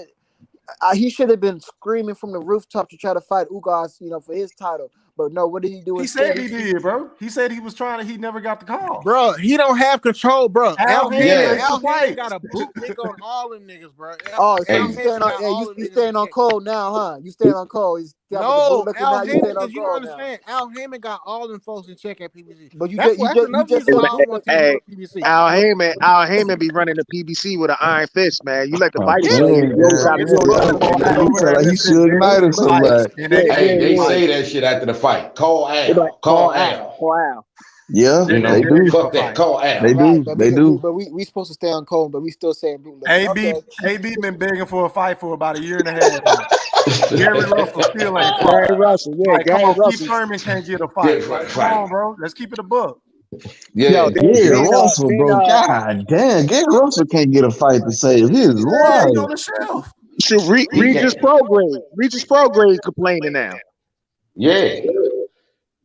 S2: He should have been screaming from the rooftop to try to fight Ugas, for his title. But no, what did he do
S5: He
S2: instead?
S5: said he did, bro. He said he was trying to. He never got the call,
S4: Bro, he don't have control, bro. Al
S7: Yeah.
S4: Heyman got a bootlick on all them niggas, bro.
S2: Oh, so
S7: Hey.
S2: you staying on you staying on cold now, huh? You staying on cold. He's
S4: No,
S2: looking
S4: Al
S2: now, you staying
S4: Heyman,
S2: on
S4: because you don't
S2: cold now.
S4: understand. Al Heyman got all them folks in check at PBC.
S2: But you
S4: That's
S2: just
S4: another reason why I don't want to
S6: Hey,
S4: go to PBC.
S6: Al Heyman be running the PBC with an iron fist, man. You let the fighters
S4: Yeah.
S6: play, he blows
S8: Yeah,
S6: out
S5: It's
S6: his
S5: a
S6: butt.
S5: bunch of niggas
S8: he
S5: over
S8: sound
S5: there
S8: like he
S5: listening
S8: Suge
S5: to
S8: Knight or
S5: the fights,
S8: somebody.
S5: and they
S7: Hey, they
S6: yeah.
S7: say that shit after the fight. Call
S6: They be
S7: Al.
S6: like,
S7: Call Al.
S6: Call Al.
S8: Yeah,
S7: You
S8: they
S7: know,
S8: do.
S7: fuck that. Call Al.
S8: They
S2: right,
S8: do. They do.
S2: but we supposed to stay on cold, but we still saying bootleg.
S5: AB been begging for a fight for about a year and a half now. Gary Russell still ain't fought.
S6: Gary Russell,
S5: Like, come
S6: Gary
S5: on, Keith
S6: Russell.
S5: Thurman can't get a
S7: Get
S5: fight.
S7: a
S5: Like, come
S7: fight.
S5: on, bro. Let's keep it a buck.
S7: Yeah.
S6: Yo,
S8: Gary Russell, bro. God damn, Gary Russell can't get a fight to save his
S5: Yeah, he
S8: life.
S5: on the shelf.
S6: shoot, Regis Prograde complaining now.
S7: Yeah.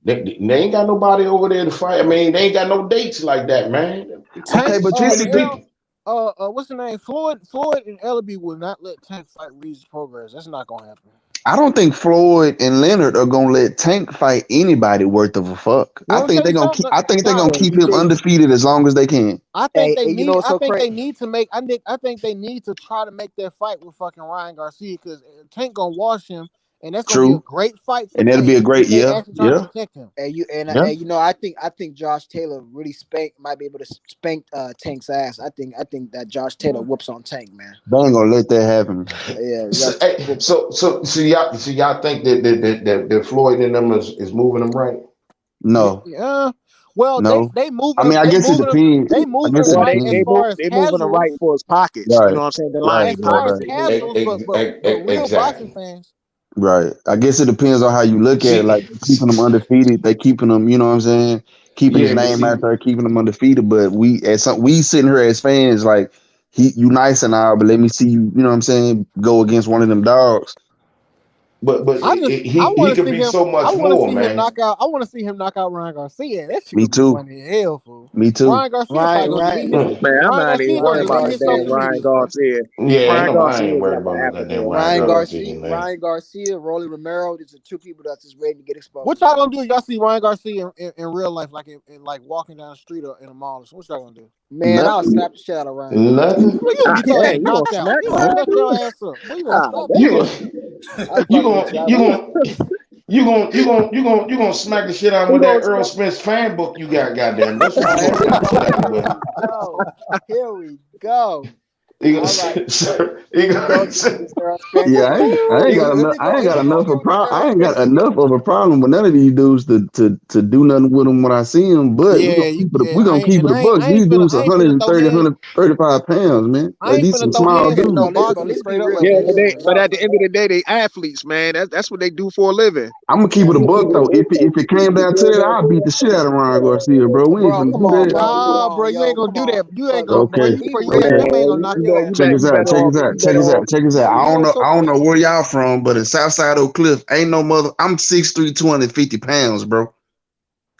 S7: They ain't got nobody over there to fight. I mean, they ain't got no dates like that, man.
S8: Okay, but this is the
S4: what's the name? Floyd and Ellaby will not let Tank fight Regis Progress. That's not gonna happen.
S8: I don't think Floyd and Leonard are gonna let Tank fight anybody worth of a fuck.
S4: You
S8: I
S4: wanna
S8: think
S4: tell
S8: they're
S4: you
S8: gonna
S4: something?
S8: keep. I think they're
S4: Nah,
S8: gonna keep him undefeated as long as they can.
S4: I think they
S2: you
S4: need.
S2: know what's
S4: I
S2: so
S4: think
S2: crazy?
S4: they need to make. I think they need to try to make that fight with fucking Ryan Garcia because Tank gonna wash him, and that's gonna be a
S8: True,
S4: great fight for
S8: and that'll be a
S4: Tank
S8: great
S4: if they actually try to protect him.
S2: I think Josh Taylor really might be able to spank Tank's ass. I think that Josh Taylor whoops on Tank, man.
S8: They ain't gonna let that happen.
S2: Yeah.
S7: So y'all think that Floyd and them is moving them right?
S8: No,
S4: Yeah. Well,
S8: no.
S4: they moving.
S8: I mean, I guess it depends.
S4: They
S8: I
S4: moving
S8: guess
S4: them
S8: it
S4: right as
S8: depends.
S4: far as
S6: They moving
S4: casuals.
S6: him right for his pockets.
S8: Right.
S6: You know what I'm saying? The lining
S4: As far as
S6: pockets.
S4: casuals, but real boxing fans.
S8: Right. I guess it depends on how you look at it. Like keeping them undefeated, they keeping them. You know what I'm saying? Keeping his
S7: Yeah, but
S8: name
S7: see-
S8: out there, keeping them undefeated. But we sitting here as fans, like you nice and all, but let me see you. You know what I'm saying? Go against one of them dogs.
S7: But
S4: I
S7: he could be so much more, man.
S4: I want to see him knock out Ryan Garcia. That shit
S8: Me
S4: gonna be
S8: too.
S4: funny as hell, fool.
S8: Me too.
S4: Ryan Garcia probably gonna delete his.
S6: Man, I'm
S4: Ryan
S6: not even
S4: Garcia gonna
S6: worried about
S4: delete
S6: no
S4: his
S6: damn
S4: social
S6: Ryan
S4: media, bro.
S6: Garcia.
S7: Yeah,
S6: Ryan
S7: I
S6: Garcia
S7: ain't
S6: is
S7: worried
S6: not
S7: about
S6: gonna
S7: no
S6: happen,
S7: goddamn
S6: man.
S7: Ryan Garcia, man.
S2: Ryan Garcia, Rolly Romero. These are two people that's just ready to get exposed.
S4: What y'all gonna do? Y'all see Ryan Garcia in real life, like in like walking down the street or in a mall or something? What y'all gonna do?
S2: Man, I'll
S8: Nothing.
S2: slap the shit out of Ryan.
S7: Nothing.
S4: Well, you gonna get your ass
S6: You gonna
S4: knocked out.
S6: smack
S4: You gonna
S6: him?
S4: shut your ass up. Well, you gonna stop
S7: You
S4: it.
S7: gonna smack the shit out of him with that Earl Spence fan book you got, goddamn. That's what you gonna smack the shit out of him with.
S2: Oh, here we go.
S7: He gonna,
S2: All right.
S7: he gonna,
S8: Yeah, I ain't got enough. I ain't got enough of I ain't got enough of a problem with none of these dudes to do nothing with them when I see them. But
S4: Yeah,
S8: we gonna keep it a buck. These dudes 130, 135 pounds, man.
S4: I
S8: Like
S4: ain't
S8: these
S4: finna
S8: some
S4: throw
S8: small
S4: hands with
S8: dudes.
S4: no
S2: But
S4: boxing
S2: let's be
S4: straight up
S2: real,
S4: like
S6: Yeah,
S4: that.
S6: but at the end of the day, they athletes, man. That's what they do for a living.
S8: I'm gonna keep it a buck though. If it came down to it, I'll beat the shit out of Ryan Garcia, bro. We ain't
S2: bro,
S8: finna
S2: come
S8: do
S2: on,
S8: that.
S4: Nah, bro, you ain't gonna do that. You ain't gonna, bro.
S8: Okay,
S4: That man gonna knock your ass
S8: Check
S4: out.
S8: this out. Check this out. I don't know where y'all from, but in Southside Oak Cliff, ain't no mother. I'm 6'3", 250 pounds, bro.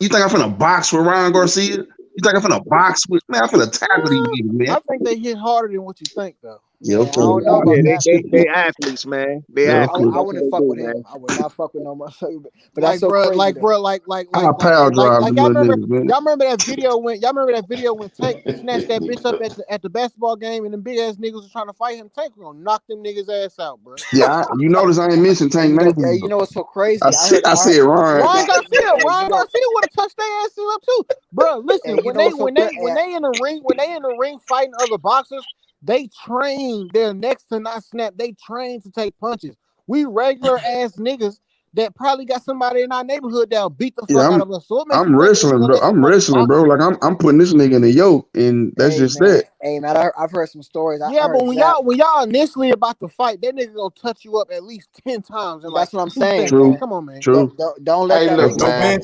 S8: You think I'm finna box with Ryan Garcia? You think I'm finna box with man? I'm finna tackle these niggas, man.
S4: I think they hit harder than what you think, though.
S8: Yeah,
S2: Man, I don't know about that.
S6: They athletes, man. They
S8: Yeah,
S6: athletes.
S2: I
S6: That's what
S2: wouldn't
S6: they
S2: fuck
S6: do,
S2: with
S6: man.
S2: him. I would not fuck with no motherfucker. But that's
S4: Like,
S2: so
S4: bro,
S2: crazy.
S8: I'll power drive them
S4: y'all
S8: little
S4: remember,
S8: niggas, man.
S4: y'all remember that video when Tank snatched that bitch up at the basketball game and them big ass niggas was trying to fight him. Tank was gonna knock them niggas ass out, bro.
S8: Yeah, you notice I ain't mentioned Tank name.
S2: You know what's so crazy?
S8: I said Ryan.
S4: Ryan Garcia would have touched their asses up too, bro. Listen, when they in the ring fighting other boxers, they train their necks to not snap. They train to take punches. We regular ass niggas that probably got somebody in our neighborhood that'll beat the fuck out of us. So it makes
S8: I'm
S4: you think that we
S8: wrestling,
S4: gonna
S8: bro.
S4: let
S8: I'm
S4: somebody
S8: wrestling,
S4: box
S8: bro.
S4: you.
S8: Like I'm putting this nigga in a yoke, and that's just that.
S2: Hey man, I've heard some stories.
S4: Yeah, but when y'all initially about to fight, that nigga gonna touch you up at least 10 times in like
S2: that's what I'm
S4: 2
S2: saying.
S4: seconds.
S2: Man.
S4: Come on, man.
S8: True.
S2: Don't let
S7: Hey,
S2: that.
S7: look,
S5: Your
S7: man.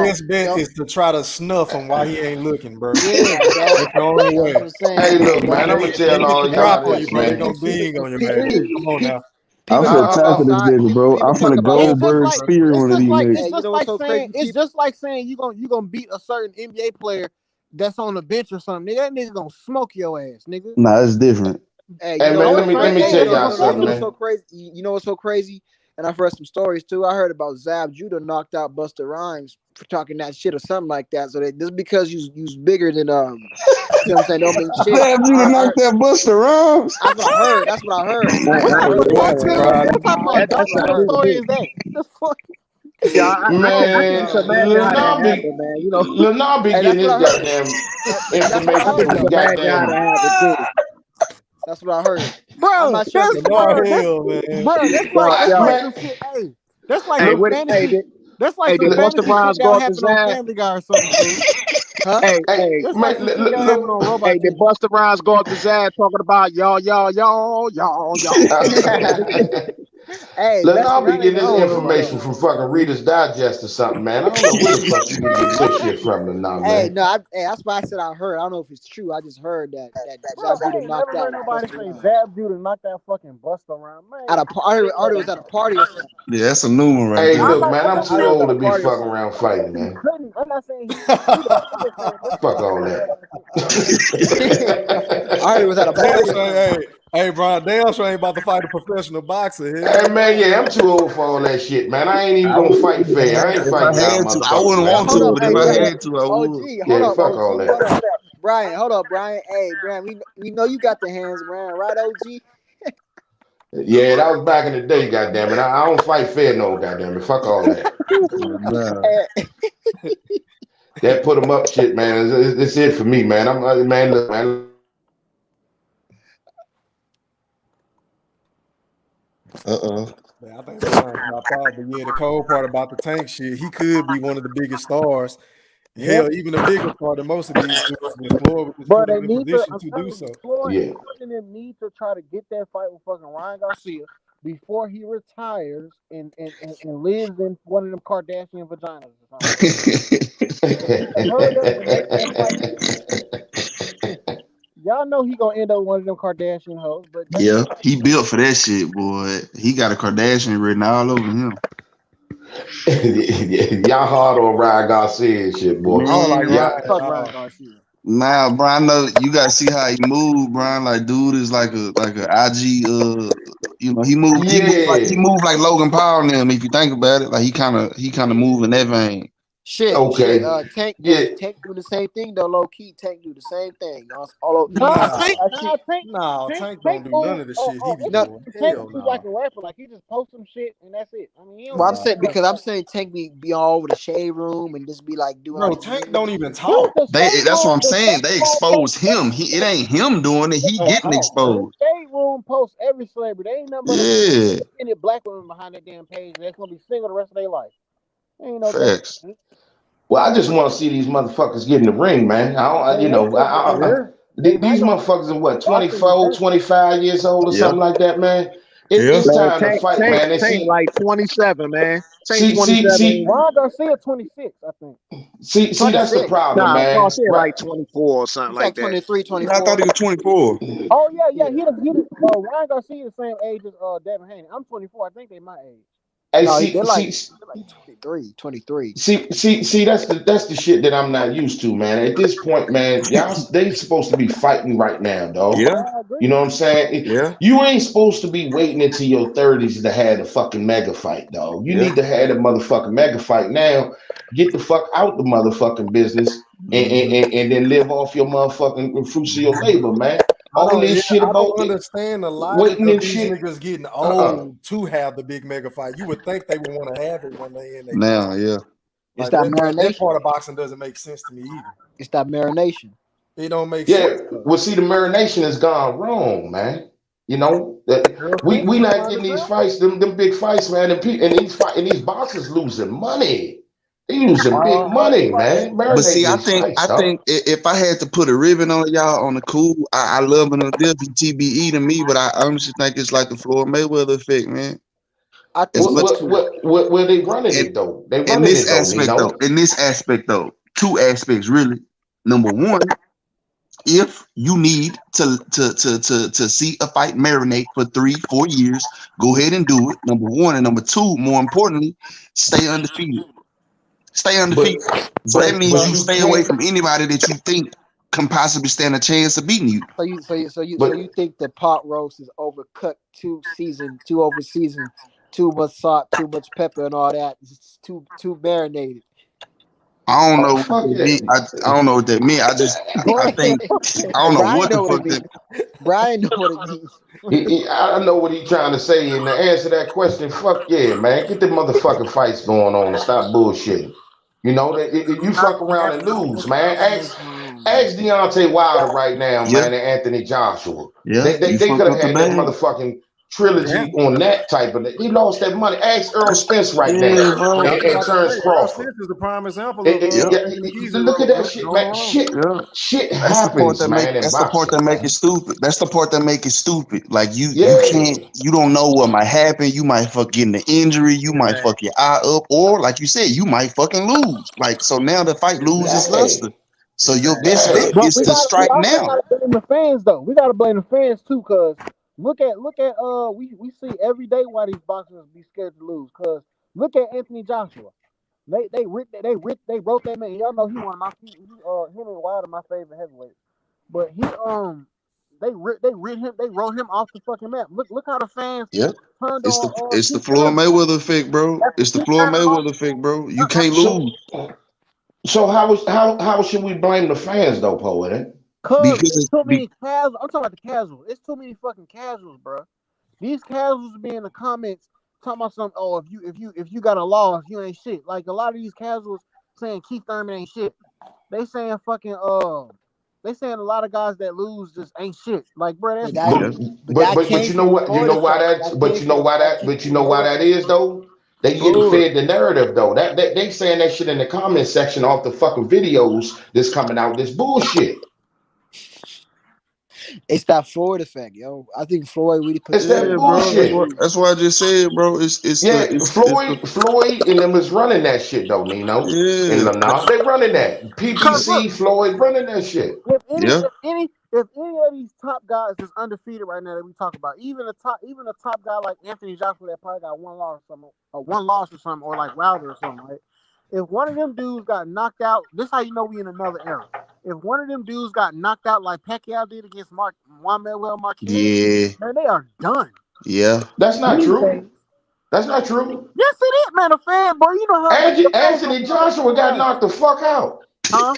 S5: best bet is to try to snuff him while he ain't looking, bro.
S4: Yeah,
S5: That's the only way.
S2: I'm saying.
S7: Hey, look,
S2: Don't
S7: man. I'm gonna
S5: Then
S7: tell
S5: he
S7: all
S5: can drop
S7: y'all
S5: on you,
S7: this,
S5: bro. He
S7: man.
S5: gonna ding on your man. Come on now.
S8: I'm
S2: People
S8: finna
S2: talk
S8: tackle
S2: about
S8: this
S2: side.
S8: nigga, bro.
S2: People
S8: I'm
S2: talk
S8: finna
S2: about
S4: It's just
S8: Goldberg
S4: like
S8: spear one of these niggas.
S2: Hey, you know what's so crazy?
S4: it's just like saying you gonna beat a certain NBA player that's on the bench or something. Nigga, that nigga gonna smoke your ass, nigga.
S8: Nah, it's different.
S2: Hey, you
S7: Hey
S2: know
S7: man,
S2: what's
S4: No,
S2: so
S4: it's
S7: let
S2: crazy?
S7: me
S4: ain't.
S7: tell
S4: It's a
S7: y'all
S2: You
S7: something,
S2: know what's
S4: professional.
S2: so
S7: man.
S2: crazy? You know what's so crazy? And I've heard some stories too. I heard about Zab Judah knocked out Busta Rhymes for talking that shit or something like that. So that just because you's bigger than you know what I'm saying, don't mean shit.
S8: Damn, you to knock that Buster Rhymes.
S2: That's what I heard. That's what I heard.
S4: What type of
S5: That's surprising.
S4: dumb
S6: That's
S4: ass
S6: how
S4: story is that? The fuck?
S6: Yeah, I can
S7: Man,
S6: just imagine how that
S7: Lenard
S6: happened, man. You know,
S7: be
S2: Hey, that's
S7: getting
S2: what
S7: his
S2: I heard.
S7: goddamn
S2: That's what I
S6: I
S7: information
S6: can
S2: heard
S6: just
S7: from
S2: though.
S6: imagine how
S7: goddamn.
S6: that happened too.
S2: That's what I heard. I'm
S4: Bro,
S2: not sure if it's true
S5: Lamar
S2: though.
S5: Hill, man.
S6: Yo,
S4: that's
S6: yo,
S4: like
S7: Man,
S4: some shit. Hey, that's like
S6: hey,
S4: some
S6: what?
S4: fantasy. That's like some
S6: Did Busta
S4: fantasy shit
S6: Rhymes
S4: that
S6: go
S4: would
S6: up his
S4: happen on
S6: ass?
S4: Family Guy or something, fool.
S2: Huh?
S7: hey,
S4: That's like
S7: man,
S4: some shit that would happen on
S6: Hey,
S4: Robot
S6: did
S4: Chicken.
S6: Busta Rhymes go up his ass talking about y'all?
S2: Hey, best
S7: Lenard be
S2: around ain't
S7: getting his
S2: never heard about
S7: information
S2: that.
S7: from fucking Reader's Digest or something, man. I don't know where the fuck you be getting this shit from, Lenard,
S2: Hey,
S7: man.
S2: no, hey, that's why I said I heard. I don't know if it's true. I just heard that
S4: Bro,
S2: Zab Judah
S4: I ain't
S2: knocked
S4: never heard
S2: out
S4: nobody
S2: Busta
S4: say
S2: Rhymes
S4: Zab Judah knocked that fucking Buster around. Man,
S2: at a party. I heard it was at a party or something.
S8: Yeah, that's a new one right
S7: Hey,
S8: there.
S7: look, man, I'm
S2: I
S7: too
S2: heard it was
S7: old
S2: at
S7: to
S2: a
S7: be
S2: party or
S7: fucking
S2: something.
S7: around fighting, man.
S4: couldn't. I'm not saying he couldn't do that. I'm just saying this
S7: Fuck
S4: nigga
S7: all
S4: say
S7: that.
S2: I heard it was at a
S5: Damn
S2: party or
S5: sure,
S2: something.
S5: hey, Brian, damn sure ain't about to fight a professional boxer here.
S7: Hey man, yeah, I'm too old for all that shit, man. I ain't even
S8: I
S7: gonna
S8: would,
S7: fight fair. I ain't
S8: if I
S7: fighting y'all
S8: had to. I
S7: motherfuckers,
S8: wouldn't
S7: man. I'm
S8: want
S7: too
S2: Hold
S8: to,
S2: up,
S7: old
S8: but
S7: for
S8: if
S2: hey,
S8: I
S7: that.
S8: had to, I
S2: OG,
S8: would.
S2: hold
S7: Yeah,
S2: up,
S7: fuck
S2: OG,
S7: all
S2: hold
S7: that.
S2: up, Brian, hold up, Brian. Hey, Brian, we know you got the hands, Brian, right, OG?
S7: Yeah, that was back in the day, goddamn it. I don't fight fair, no, goddamn it. Fuck all that.
S8: Nah.
S2: Hey,
S7: That put 'em up shit, man. It's it for me, man. Man, look, man.
S5: Man, I think Brian dropped out, but yeah, the cold part about the Tank shit, he could be one of the biggest stars.
S4: Yeah,
S5: Hell, even a bigger star than most of these dudes. And Floyd was just
S4: but
S5: put
S4: they
S5: him in
S4: need to.
S5: position
S4: I'm
S5: to do
S4: telling
S5: so.
S4: you, Floyd
S7: Yeah.
S4: and them need to try to get that fight with fucking Ryan Garcia before he retires and lives in one of them Kardashian vaginas or something. Hurry up and make that fight. Y'all know he gonna end up one of them Kardashian hoes, but they
S8: Yeah, he built for that shit, boy. He got a Kardashian written all over him.
S7: Y'all hard on Ryan Garcia and shit, boy.
S5: I don't like
S8: Man,
S7: Yeah.
S5: Ryan at
S2: fuck Ryan
S5: all.
S2: Garcia.
S8: nah, Brian, know you gotta see how he move, Brian. Like, dude is like a IG. He
S7: Yeah.
S8: move like Logan Paul and them. If you think about it, like he kind of move in that vein.
S2: Shit.
S7: Okay.
S2: Tank.
S7: Yeah.
S2: Hey, Tank do the same thing though. Low key, Tank do the same thing. Y'all all over.
S4: nah,
S5: Nah,
S4: Tank,
S2: I see.
S4: nah, Tank,
S5: no,
S4: Tank,
S5: Tank
S4: Tank
S5: don't do none
S4: move.
S5: of the shit he be
S2: No,
S5: doing.
S4: Tank
S5: Hell
S4: move like
S5: no.
S4: a rapper. Like he just post some shit and that's it. I mean, he don't
S2: well, I'm
S4: do
S5: Nah.
S2: saying
S4: nothing like
S2: because I'm
S4: that.
S2: saying Tank be all over the shade room and just be like doing all
S5: Bro,
S2: these
S5: Tank
S2: memes.
S5: don't even
S4: Dude,
S5: talk.
S8: That's what I'm
S4: the
S8: saying.
S4: shade
S8: They
S4: room post
S8: expose him.
S4: every
S8: It ain't him doing it. He
S5: Don't
S8: getting
S5: talk, bro.
S8: exposed.
S4: the shade room posts every celebrity. They ain't nothing but a
S8: Yeah,
S4: any black women behind that damn page that's gonna be single the rest of their life. Ain't no different.
S8: facts.
S7: Well, I just want to see these motherfuckers get in the ring, man.
S4: They hate that.
S7: These motherfuckers are what,
S4: Boxing is
S7: 24,
S4: hurt.
S7: 25 years old or
S8: Yeah,
S7: something like that, man.
S8: yeah.
S7: It's
S6: Man,
S7: time to
S6: Tank,
S7: fight,
S6: Tank,
S7: man. And
S6: Tank, like 27, man. Tank
S7: see, see,
S6: 27.
S7: see,
S4: Ron Garcia 26, I think.
S7: that's the
S2: 26.
S7: problem,
S6: Nah,
S7: man.
S6: Garcia
S7: Right?
S6: like 24 or something
S2: He's like
S6: like that.
S2: 23,
S8: I thought
S2: 24.
S8: he was 24.
S4: Oh yeah.
S2: Yeah.
S4: Ryan Garcia the same age as Devin Haney. I'm 24. I think they my age.
S7: Hey,
S2: No,
S7: see, see,
S2: they're like 23, 23.
S7: see. That's the shit that I'm not used to, man. At this point, man, they supposed to be fighting right now, dog.
S8: Yeah,
S4: Yeah, I agree.
S7: You know what I'm saying?
S8: yeah,
S7: You ain't supposed to be waiting into your 30s to have the fucking mega fight, dog. You
S8: yeah.
S7: need to have the motherfucking mega fight now. Get the fuck out the motherfucking business and,
S8: hmm
S7: and then live off your motherfucking fruits of your labor, man. All this shit
S5: I don't
S7: about it,
S5: understand the logic
S7: waiting
S5: of
S7: and
S5: these
S7: shit.
S5: niggas getting
S7: Uh-uh.
S5: old to have the big mega fight. You would think they would want to have it when they in their
S8: Now,
S5: prime.
S8: yeah.
S2: It's
S5: Like
S2: that
S5: that
S2: marination.
S5: part of boxing doesn't make sense to me either.
S2: It's that marination.
S5: It don't make
S7: Yeah,
S5: sense though.
S7: well, see, the marination has gone wrong, man. You know that
S5: Well,
S7: we
S5: Tank
S7: not
S5: prime
S7: getting these
S5: example.
S7: fights, them big fights, man, and these boxers losing money. They losing big money, man.
S8: But
S7: Marinating
S8: see, I
S7: these
S8: think
S7: fights,
S8: I
S7: dog.
S8: think if I had to put a ribbon on y'all on the cool, I love him to death. He TBE to me, but I honestly think it's like the Floyd Mayweather effect, man.
S2: I
S8: As
S2: think
S7: What
S2: so
S8: much
S7: what
S2: too.
S7: what what where they running
S8: in,
S7: it though? They
S8: in
S7: running
S8: this
S7: it though,
S8: aspect though,
S7: Nino.
S8: two aspects really. Number one, if you need to see a fight marinate for 3-4 years, go ahead and do it. Number one, and number two, more importantly, stay undefeated. Stay undefeated. So that means you
S7: you
S8: stay away
S7: can't.
S8: from anybody that you think can possibly stand a chance of beating you.
S2: So
S7: But
S2: you think the pot roast is overcooked too over season, too much salt, too much pepper, and all that. It's too marinated.
S8: I don't
S7: oh
S8: know what
S7: fuck
S8: that mean.
S7: it.
S8: I don't know what that mean. I think I don't know
S2: Brian
S8: what the
S2: know what it
S8: fuck
S2: means.
S8: that.
S2: Brian know what it means.
S7: I know what he's trying to say. And to answer that question, fuck yeah, man. Get the motherfucking fights going on and stop bullshitting. You know that you fuck around and lose, man. Ask Deontay Wilder right now,
S8: Yeah,
S7: man, and Anthony Joshua.
S8: yeah.
S7: They
S8: You
S7: could
S8: fucked
S7: have
S8: up the
S7: had that
S8: bag.
S7: motherfucking trilogy on that type of. He lost that money. Ask Earl
S8: That's
S7: Spence right now
S8: yeah, bro.
S5: Yeah, I was
S7: and
S5: about to
S7: Terrence
S5: say, Earl
S7: Crawford.
S5: Spence is the prime example of
S8: Yep.
S5: taking the keys and
S7: Look at that
S5: going
S7: shit, man.
S5: wrong.
S8: Yeah.
S7: Shit
S8: That's the part
S7: happens,
S8: that make
S7: man, in
S8: that's the part that
S7: boxing,
S8: make it
S7: man.
S8: stupid. That's the part that make it stupid. Like you
S7: Yeah,
S8: can't you don't know what might happen. You might fuck get an injury, you might
S5: Exactly.
S8: fuck your eye up, or like you said, you might fucking lose. Like so now the fight loses
S7: yeah,
S8: luster. So your
S5: Exactly.
S8: best bet
S7: yeah.
S2: But
S8: is to
S2: we
S8: strike
S2: also
S8: now.
S2: gotta blame the fans though. We gotta blame the fans too, cause look at we see every day why these boxers be scared to lose. Cause look at Anthony Joshua. They wrote that man. Y'all know he one of my him and Wilder my favorite heavyweights. But they wrote him off the fucking map. Look how the fans
S8: Yep.
S2: turned
S8: It's the
S2: on
S8: it's the
S2: Keith
S8: Floyd
S2: Thurman.
S8: Mayweather effect, bro.
S2: After
S8: It's the
S2: Keith
S8: Floyd
S2: Thurman lost,
S8: Mayweather effect, bro. You can't
S2: after
S8: lose
S7: So how should we blame the fans though, poet?
S2: cause
S8: because
S2: it's too many casuals. I'm talking about the casuals. It's too many fucking casuals, bro. These casuals be in the comments talking about something. Oh, if you got a loss, you ain't shit. Like a lot of these casuals saying Keith Thurman ain't shit. They saying fucking they saying a lot of guys that lose just ain't shit. Like, bro, that's
S7: But
S8: yeah.
S7: but you know what? You know why that? But you know why that? But you know why that is though? They getting
S2: Floyd.
S7: fed the narrative though. That they saying that shit in the comment section off the fucking videos that's coming out. This bullshit.
S2: It's that Floyd effect, yo. I think Floyd really put
S7: It's
S2: this shit
S7: that
S8: Yeah,
S2: on
S8: bro.
S2: blast.
S7: bullshit.
S8: That's what I just said, bro.
S7: Yeah,
S8: It's the
S7: Floyd, and them is running that shit though, Nino and
S8: yeah.
S7: Lamar. They running that.
S2: Cause look,
S7: PBC, Floyd running that shit.
S8: Yeah.
S2: if any of these top guys is undefeated right now that we talk about, even a top guy like Anthony Joshua that probably got one loss or something, or like Wilder or something, right? If one of them dudes got knocked out, this how you know we in another era. If one of them dudes got knocked out like Pacquiao did against Juan Manuel Marquez,
S8: Yeah.
S2: man, they are done.
S8: Yeah.
S7: That's not
S2: These
S7: true.
S2: days,
S7: That's not true.
S2: yes, it is, man. A fan, bro. You know how much the fans gonna
S7: Anthony
S2: get on
S7: Joshua got
S2: that,
S7: knocked the fuck out.
S2: huh?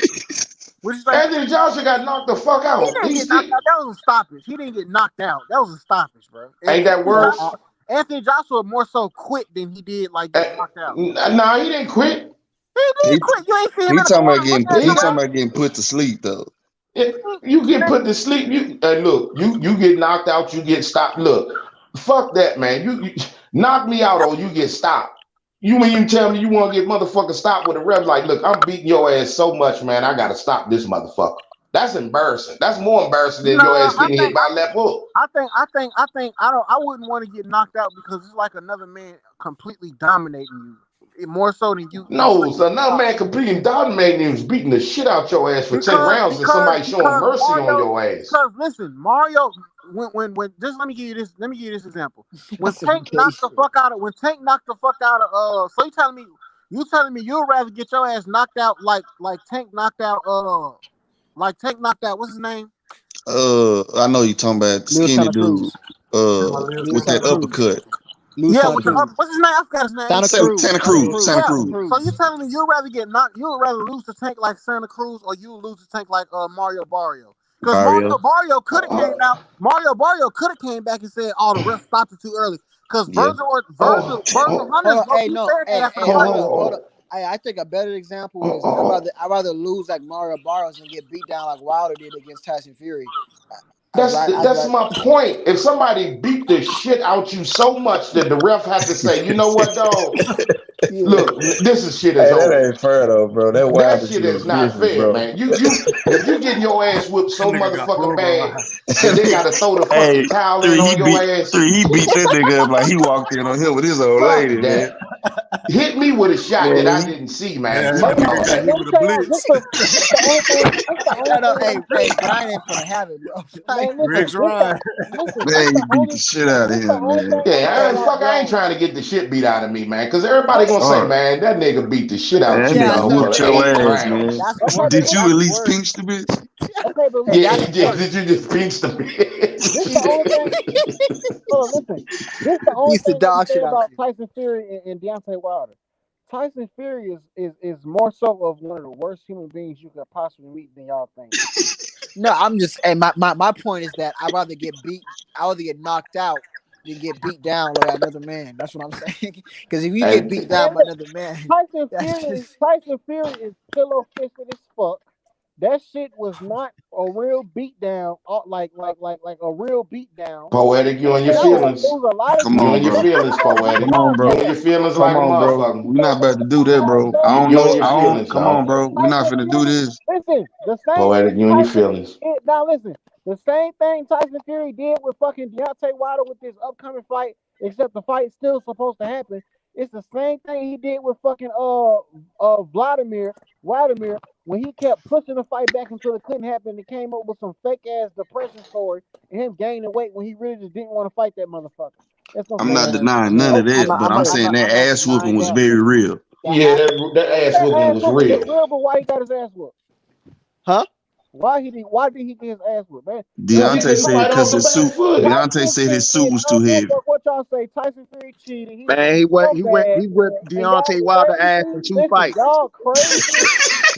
S2: What you say?
S7: Anthony Joshua got knocked the fuck
S2: He
S7: out.
S2: didn't get knocked out. That was a stoppage. He didn't get knocked out. That was a stoppage, bro.
S7: Ain't that worse?
S2: Anthony Joshua more so quit than he did like get knocked out.
S7: Nah, he didn't quit.
S2: He
S8: He
S2: did quit. You ain't see him
S8: he
S2: in the
S8: talking
S2: corner
S8: about
S2: looking
S8: getting
S2: at
S8: he
S2: the
S7: He,
S8: talking
S2: ref.
S8: about getting put to sleep though.
S7: you get put to sleep. You look, you get knocked out. You get stopped. Look, fuck that, man. You knock me out or you get stopped. You mean you tell me you want to get motherfucker stopped with a ref? Like, look, I'm beating your ass so much, man. I gotta stop this motherfucker. That's embarrassing. That's more embarrassing than your
S2: Nah,
S7: ass getting hit by a left hook.
S2: I wouldn't want to get knocked out because it's like another man completely dominating you, more so than you.
S7: No, so another man completely dominating you was beating the shit out your ass for 10 rounds and somebody showing mercy on your ass.
S2: Because listen, Mario, when just let me give you this example. When Tank knocked the fuck out of so you telling me you'd rather get your ass knocked out like Tank knocked out what's his name?
S8: I know you talking about
S2: Lil
S8: skinny
S2: Santa
S8: dude.
S2: Cruz.
S8: With that uppercut.
S2: Yeah, with the what's his name? I forgot his name.
S8: Santa Cruz. Santa
S2: Yeah.
S8: Cruz.
S2: So you telling me you'd rather lose to Tank like Santa Cruz or you lose to Tank like Mario Barrio? Because
S8: Barrio.
S2: Mario could have came out. Mario Barrio could have came back and said, "Oh, the ref stopped it too early." Because
S8: Yeah.
S2: Virgil Hunter's
S7: Hold on.
S2: I think a better example is
S7: Oh,
S2: I'd rather lose like Mario Barrios than get beat down like Wilder did against Tyson Fury.
S7: That's my point. If somebody beat the shit out you so much that the ref had to say, you know what, dog? Look, this is shit is
S8: Hey, that
S7: over.
S8: ain't fair though, bro. That
S7: That
S8: Wilder
S7: shit
S8: shit is
S7: is not
S8: different,
S7: fair,
S8: bro.
S7: man. If you getting your ass whipped
S5: That
S7: so
S5: nigga got
S7: motherfucking bad
S5: pulverized.
S7: that they gotta throw the fucking
S8: Hey,
S7: towel in on your ass,
S8: he beat that nigga up like he walked in on him with his old
S7: fuck
S8: lady, man.
S7: that. Hit me with a shot that I
S8: Man,
S7: didn't see, man.
S5: Yeah,
S7: Fuck
S5: that
S7: all
S5: nigga got
S7: that.
S5: hit with a blitz.
S4: This the only thing. This the only
S2: No,
S4: thing.
S2: hey, Brian ain't finna have it, bro.
S4: Man,
S5: Rex Ryan.
S4: listen.
S8: man,
S4: This
S8: he
S4: the
S8: beat
S4: only.
S8: the shit out of
S4: This the
S8: him,
S4: only
S8: man.
S4: thing I'm gonna say about
S7: I ain't
S4: Jones.
S7: trying to get the shit beat out of me, man. Because everybody gonna say,
S8: Sorry.
S7: man, that nigga beat the shit
S8: Man,
S7: out
S8: that
S7: you
S2: Yeah,
S8: nigga
S7: dog
S2: so
S7: for
S8: whooped your
S7: 8
S8: ass,
S7: rounds.
S8: man.
S2: that's
S4: Okay, but
S2: worse.
S8: Did you at
S2: That's
S8: least
S2: worse.
S8: pinch the bitch?
S4: okay, but
S2: Hey,
S4: listen.
S7: Yeah,
S2: that's
S7: he did.
S2: worse.
S7: Did you just pinch the
S4: This
S7: bitch?
S4: the only thing. Hold on, listen. This the only
S2: Beats the
S4: thing I'm
S2: dog
S4: saying
S2: shit out
S4: about
S2: you.
S4: Tyson Fury and Deontay Wilder. Tyson Fury is more so of one of the worst human beings you could possibly meet than y'all think.
S2: No, I'm just. Hey, my point is that I'd rather get beat. I'd rather get knocked out than get beat down by another man. That's what I'm saying. Because if you get
S7: Hey,
S2: beat down
S4: Man,
S2: by
S4: look,
S2: another man,
S4: Tyson
S2: that's
S4: Fury,
S2: just.
S4: Tyson Fury is pillow fisted as fuck. That shit was not a real beatdown, like a real beatdown.
S7: poetic, you and your
S4: No, it
S7: feelings.
S4: was a lot of
S8: Come
S7: You
S8: on,
S7: and your
S8: bro.
S7: feelings,
S8: Come
S7: poetic.
S8: on,
S7: You
S8: bro.
S7: and your feelings
S8: Come
S7: like a
S8: on, bro.
S7: motherfucker.
S8: We're not about to do that, bro. I don't
S7: You and
S8: know.
S7: your
S8: I don't.
S7: feelings,
S8: Come on,
S7: dog.
S8: bro. We're not finna do this.
S4: Listen, the same
S7: Poetic,
S4: thing
S7: you and your
S4: Tyson
S7: feelings.
S4: did. Now listen, the same thing Tyson Fury did with fucking Deontay Wilder with this upcoming fight, except the fight's still supposed to happen. It's the same thing he did with fucking Vladimir when he kept pushing the fight back until it couldn't happen. He came up with some fake ass depression story and him gaining weight when he really just didn't want to fight that motherfucker. That's some
S8: I'm
S4: fake
S8: not
S2: Man,
S8: denying none
S2: man,
S8: of that, but I'm saying that
S2: I'm not
S8: ass whooping
S2: denying
S8: was
S2: that.
S8: very real.
S7: Yeah, that ass
S4: that
S7: whooping
S4: ass
S7: was
S4: whooping was
S7: real.
S4: real, but why he got his ass whooped?
S2: Huh?
S4: Why did he get his ass whooped, man?
S7: Because he
S8: Deontay
S7: didn't
S8: said
S7: fight off
S8: because
S7: the
S8: his
S7: back
S8: suit.
S7: foot.
S8: Deontay
S4: Tyson
S8: said
S4: Fury
S8: his suit
S4: cheated.
S8: was
S4: I
S8: too
S4: don't give a
S8: heavy.
S4: fuck what y'all say. Tyson Fury cheated.
S6: Man,
S4: He's so bad.
S6: he whipped
S4: And y'all
S6: Deontay Wilder ass
S4: crazy.
S6: in 2 fights.
S4: Listen, y'all crazy.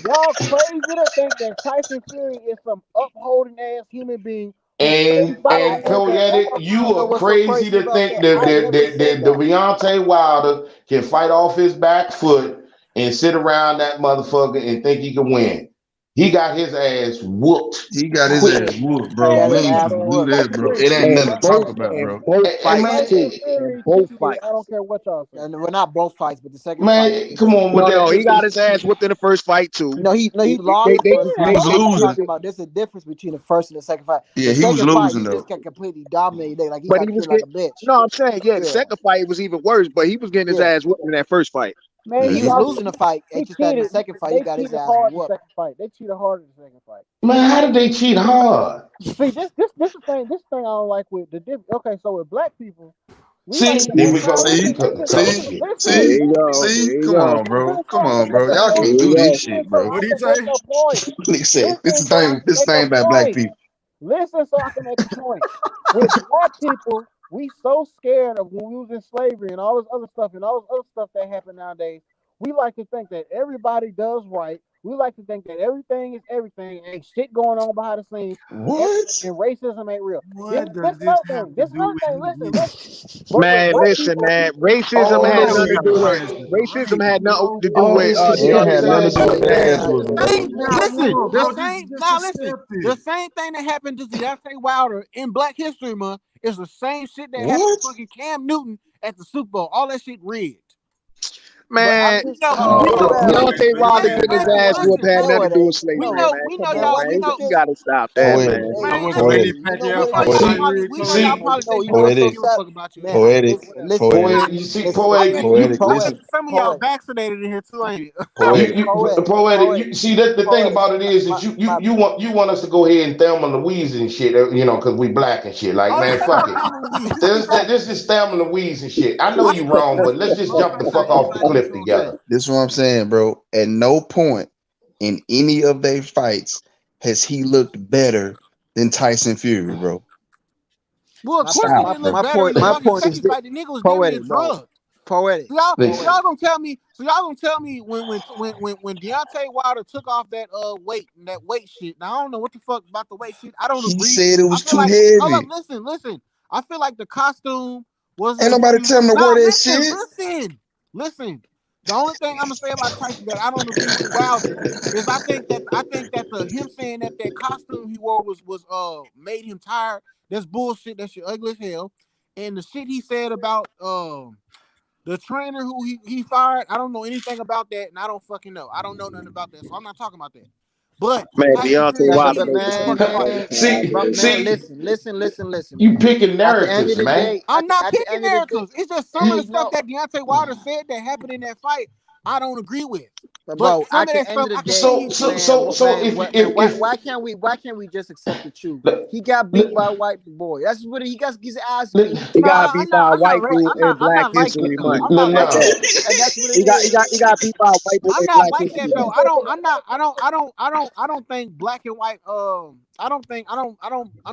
S4: Y'all crazy to think that Tyson Fury is some upholding ass human being who everybody
S2: I
S7: And
S4: says that
S7: poetic,
S4: all
S2: I
S7: you
S2: don't know
S7: are
S2: what's so
S7: crazy
S2: crazy
S7: to
S2: about
S7: think
S2: that.
S7: that
S2: I
S7: that
S2: never
S7: that,
S2: said
S7: that the
S2: that.
S7: Deontay Wilder can fight off his back foot and sit around that motherfucker and think he can win. He got his ass whooped
S8: He got his ass
S7: quick.
S8: whooped,
S2: He
S8: bro.
S2: got
S8: We
S2: his
S8: ain't
S4: man,
S2: ass
S8: finna do
S2: whooped.
S8: that, bro.
S4: Tyson
S8: It ain't
S6: And
S8: nothing to talk
S6: both
S8: about,
S6: and
S8: bro.
S6: both
S7: And
S6: fights
S7: man,
S6: too. And
S4: Fury
S6: both
S4: cheated. I
S6: fights.
S4: don't care what y'all say.
S2: And we're not both fights, but the second fight
S7: man,
S2: he
S7: come on
S2: cheated.
S7: with
S6: No,
S7: that.
S6: he got his ass whooped in the first fight too.
S2: No, he lost the first
S8: He
S2: fight.
S8: was
S2: That's what I'm
S8: losing.
S2: talking
S6: They-
S2: about. There's a difference between the first and the second fight.
S8: Yeah,
S2: The
S8: he was
S2: second fight,
S8: losing
S2: he
S8: though.
S2: just got completely dominated. Like he
S6: but
S2: got
S6: he was
S2: treated like
S6: getting.
S2: a bitch.
S6: No, I'm saying yeah. The
S2: Yeah,
S6: second fight was even worse, but he was getting his
S2: yeah.
S6: ass whooped in that first fight.
S4: Man,
S8: Yeah,
S2: He
S4: he
S2: was
S4: lost.
S2: losing the fight.
S4: He
S2: It's just that in the
S4: cheated.
S2: second fight, he
S4: They
S2: got his
S4: cheated
S2: ass
S4: hard the
S2: whooped.
S4: second fight. They cheated hard in the second fight.
S7: Man, how did they cheat hard?
S4: See, this the thing. This thing I don't like with the different. Okay, so with black people, we like
S7: See,
S4: to
S7: there we
S4: now
S7: go with
S8: see,
S7: the
S4: listen,
S7: color,
S4: listen,
S7: color
S8: see,
S4: listen,
S7: shit.
S6: There
S8: see,
S4: listen,
S6: you go.
S4: listen,
S8: see.
S6: There you
S8: Come
S6: go.
S8: on, bro.
S4: listen,
S8: Come on, bro.
S4: listen,
S8: Y'all
S4: so
S6: There
S8: can't
S6: you
S8: do this
S6: go.
S8: shit,
S4: listen, so
S8: bro.
S4: I
S5: What do you
S4: can make
S5: say?
S4: a point.
S8: Nigga said
S4: Listen, so I can
S8: this
S4: make a
S8: thing about black
S4: point.
S8: people.
S4: Listen, so I can make a point. With black people, we so scared of when we was in slavery and all this other stuff and all this other stuff that happen nowadays. We like to think that everybody does right. We like to think that everything is everything. Ain't shit going on behind the scenes.
S8: What?
S4: And racism ain't real.
S5: What does
S4: This
S5: this
S4: another
S5: have
S4: thing.
S5: to
S4: This
S5: do
S4: another
S5: with
S4: thing.
S5: me?
S4: Listen. But with
S6: Man,
S4: black
S6: listen,
S4: people,
S6: man. Racism
S7: Oh,
S6: had
S5: Nobody
S7: this
S6: nothing to
S5: got
S6: do
S5: a
S6: with
S7: shit.
S5: right to the
S6: racism
S5: right.
S6: had nothing
S5: Bro,
S6: to do
S7: Oh,
S6: with
S7: this shit
S8: It
S7: got
S8: ain't
S7: his
S8: had
S6: Deontay
S8: nothing to
S7: ass
S8: do with
S7: whooped.
S8: the
S2: Man,
S8: ass whooping, bro.
S5: Now,
S4: listen.
S5: hold on,
S4: The
S5: bro.
S4: same.
S5: Just
S4: Now listen.
S5: accept
S4: The
S5: it.
S4: same thing that happened to Deontay Wilder in Black History Month is the same shit that happened
S8: What?
S4: to fucking Cam Newton at the Super Bowl. All that shit rigged.
S2: but I'm
S6: man.
S2: just
S5: Oh,
S2: well,
S6: Deontay Wilder
S5: man.
S6: getting his
S2: well,
S6: ass whooped had
S2: no,
S6: nothing to
S2: it
S6: do with
S2: ain't.
S6: slavery,
S2: No,
S6: man. Come
S2: and
S6: on,
S2: what
S6: man.
S2: you
S6: You
S2: just
S6: gotta stop that,
S8: Poetic,
S6: man.
S5: I
S2: hey,
S5: want some
S2: hey,
S8: poetic,
S5: Manny
S2: you know
S5: Pacquiao
S2: what?
S5: fight
S2: You know,
S7: See,
S5: tonight,
S2: you
S5: Rick.
S2: know y'all
S7: see,
S2: probably think we don't
S8: poetic,
S2: so
S4: Give a
S2: sad.
S4: fuck about you
S2: Man,
S4: anyway.
S8: poetic,
S2: listen,
S8: poetic,
S7: poetic. You see,
S2: listen.
S4: I
S7: poetic.
S4: think you.
S8: poetic.
S4: I
S2: Poet,
S8: Listen,
S4: think some of y'all
S2: poet,
S4: vaccinated in here too, ain't it?
S8: poetic.
S7: Poetic.
S2: poet,
S7: You see that the thing
S2: poetic.
S7: about it is that you want us to go ahead and Thelma and Louise and shit, because we black and shit. Like,
S4: Oh,
S7: man,
S4: this ain't no
S7: fuck it.
S4: Thelma and Louise.
S7: This is Thelma and Louise and shit. I know
S4: I
S7: you
S4: can
S7: wrong, but let's
S4: listen.
S7: just jump the
S4: Blueface say
S7: fuck off the
S4: anything that
S7: cliff
S4: you want to say.
S7: together.
S8: This is what I'm saying, bro. At no point in any of their fights has he looked better than Tyson Fury, bro.
S4: Well, of
S2: My
S4: course he
S8: Stop,
S2: my
S4: didn't look
S8: bro.
S2: my
S4: better in
S2: point
S4: the
S2: my
S4: fucking
S2: point is
S4: second
S2: this.
S4: fight. The nigga was damn near
S2: Poetic, no,
S4: drugged.
S2: poetic,
S4: So
S7: Listen,
S4: y'all
S2: poetic.
S4: gonna tell me? So y'all gonna tell me when Deontay Wilder took off that weight shit? Now I don't know what the fuck about the weight shit. I don't
S8: He
S4: agree.
S8: said it
S4: I
S8: was
S4: feel
S8: too
S4: like hold up,
S8: heavy.
S4: listen. I feel like the costume was
S8: Ain't
S4: a
S8: nobody
S4: huge.
S8: tell him to wear
S4: No,
S8: that shit.
S4: listen. The only thing I'm gonna say about Tyson that I don't agree with Wilder is I think that the him saying that costume he wore was made him tired. That's bullshit. That shit ugly as hell. And the shit he said about the trainer who he fired, I don't know anything about that, and I don't fucking know. I don't know nothing about that, so I'm not talking about that.
S6: Man,
S2: Tyson
S6: Deontay
S2: Fury
S6: Wilder
S2: beat him
S6: made
S2: in the
S6: some
S2: fucking
S6: good
S2: fight.
S6: fights.
S2: Man,
S7: See,
S2: listen,
S7: you
S2: man.
S7: picking
S2: At the end
S7: narratives,
S2: of the
S7: man.
S2: day,
S4: I'm not
S2: at the
S4: picking
S2: end of the day,
S4: narratives. It's just some of the
S2: you
S4: stuff
S2: know,
S4: that Deontay Wilder said that happened in that fight. I don't agree with.
S2: but
S4: But
S2: bro,
S4: some
S2: at
S4: of that
S2: the end
S4: stuff
S2: of the
S4: I can
S2: day,
S4: see.
S7: So
S2: why can't we just accept the truth?
S7: if
S2: He got beat by a white boy. That's what he got his ass beat.
S6: He
S4: No,
S6: got beat by a
S4: I'm not.
S6: white dude in
S4: I'm
S6: Black
S4: not like that
S6: History
S4: though.
S6: Month.
S4: I'm not like that.
S7: no.
S2: And that's what it
S6: He
S2: is.
S6: got beat by a white boy
S4: I'm
S6: in
S4: not
S6: Black
S4: like
S6: History
S4: that though.
S6: Month.
S4: I don't think black and white. I'm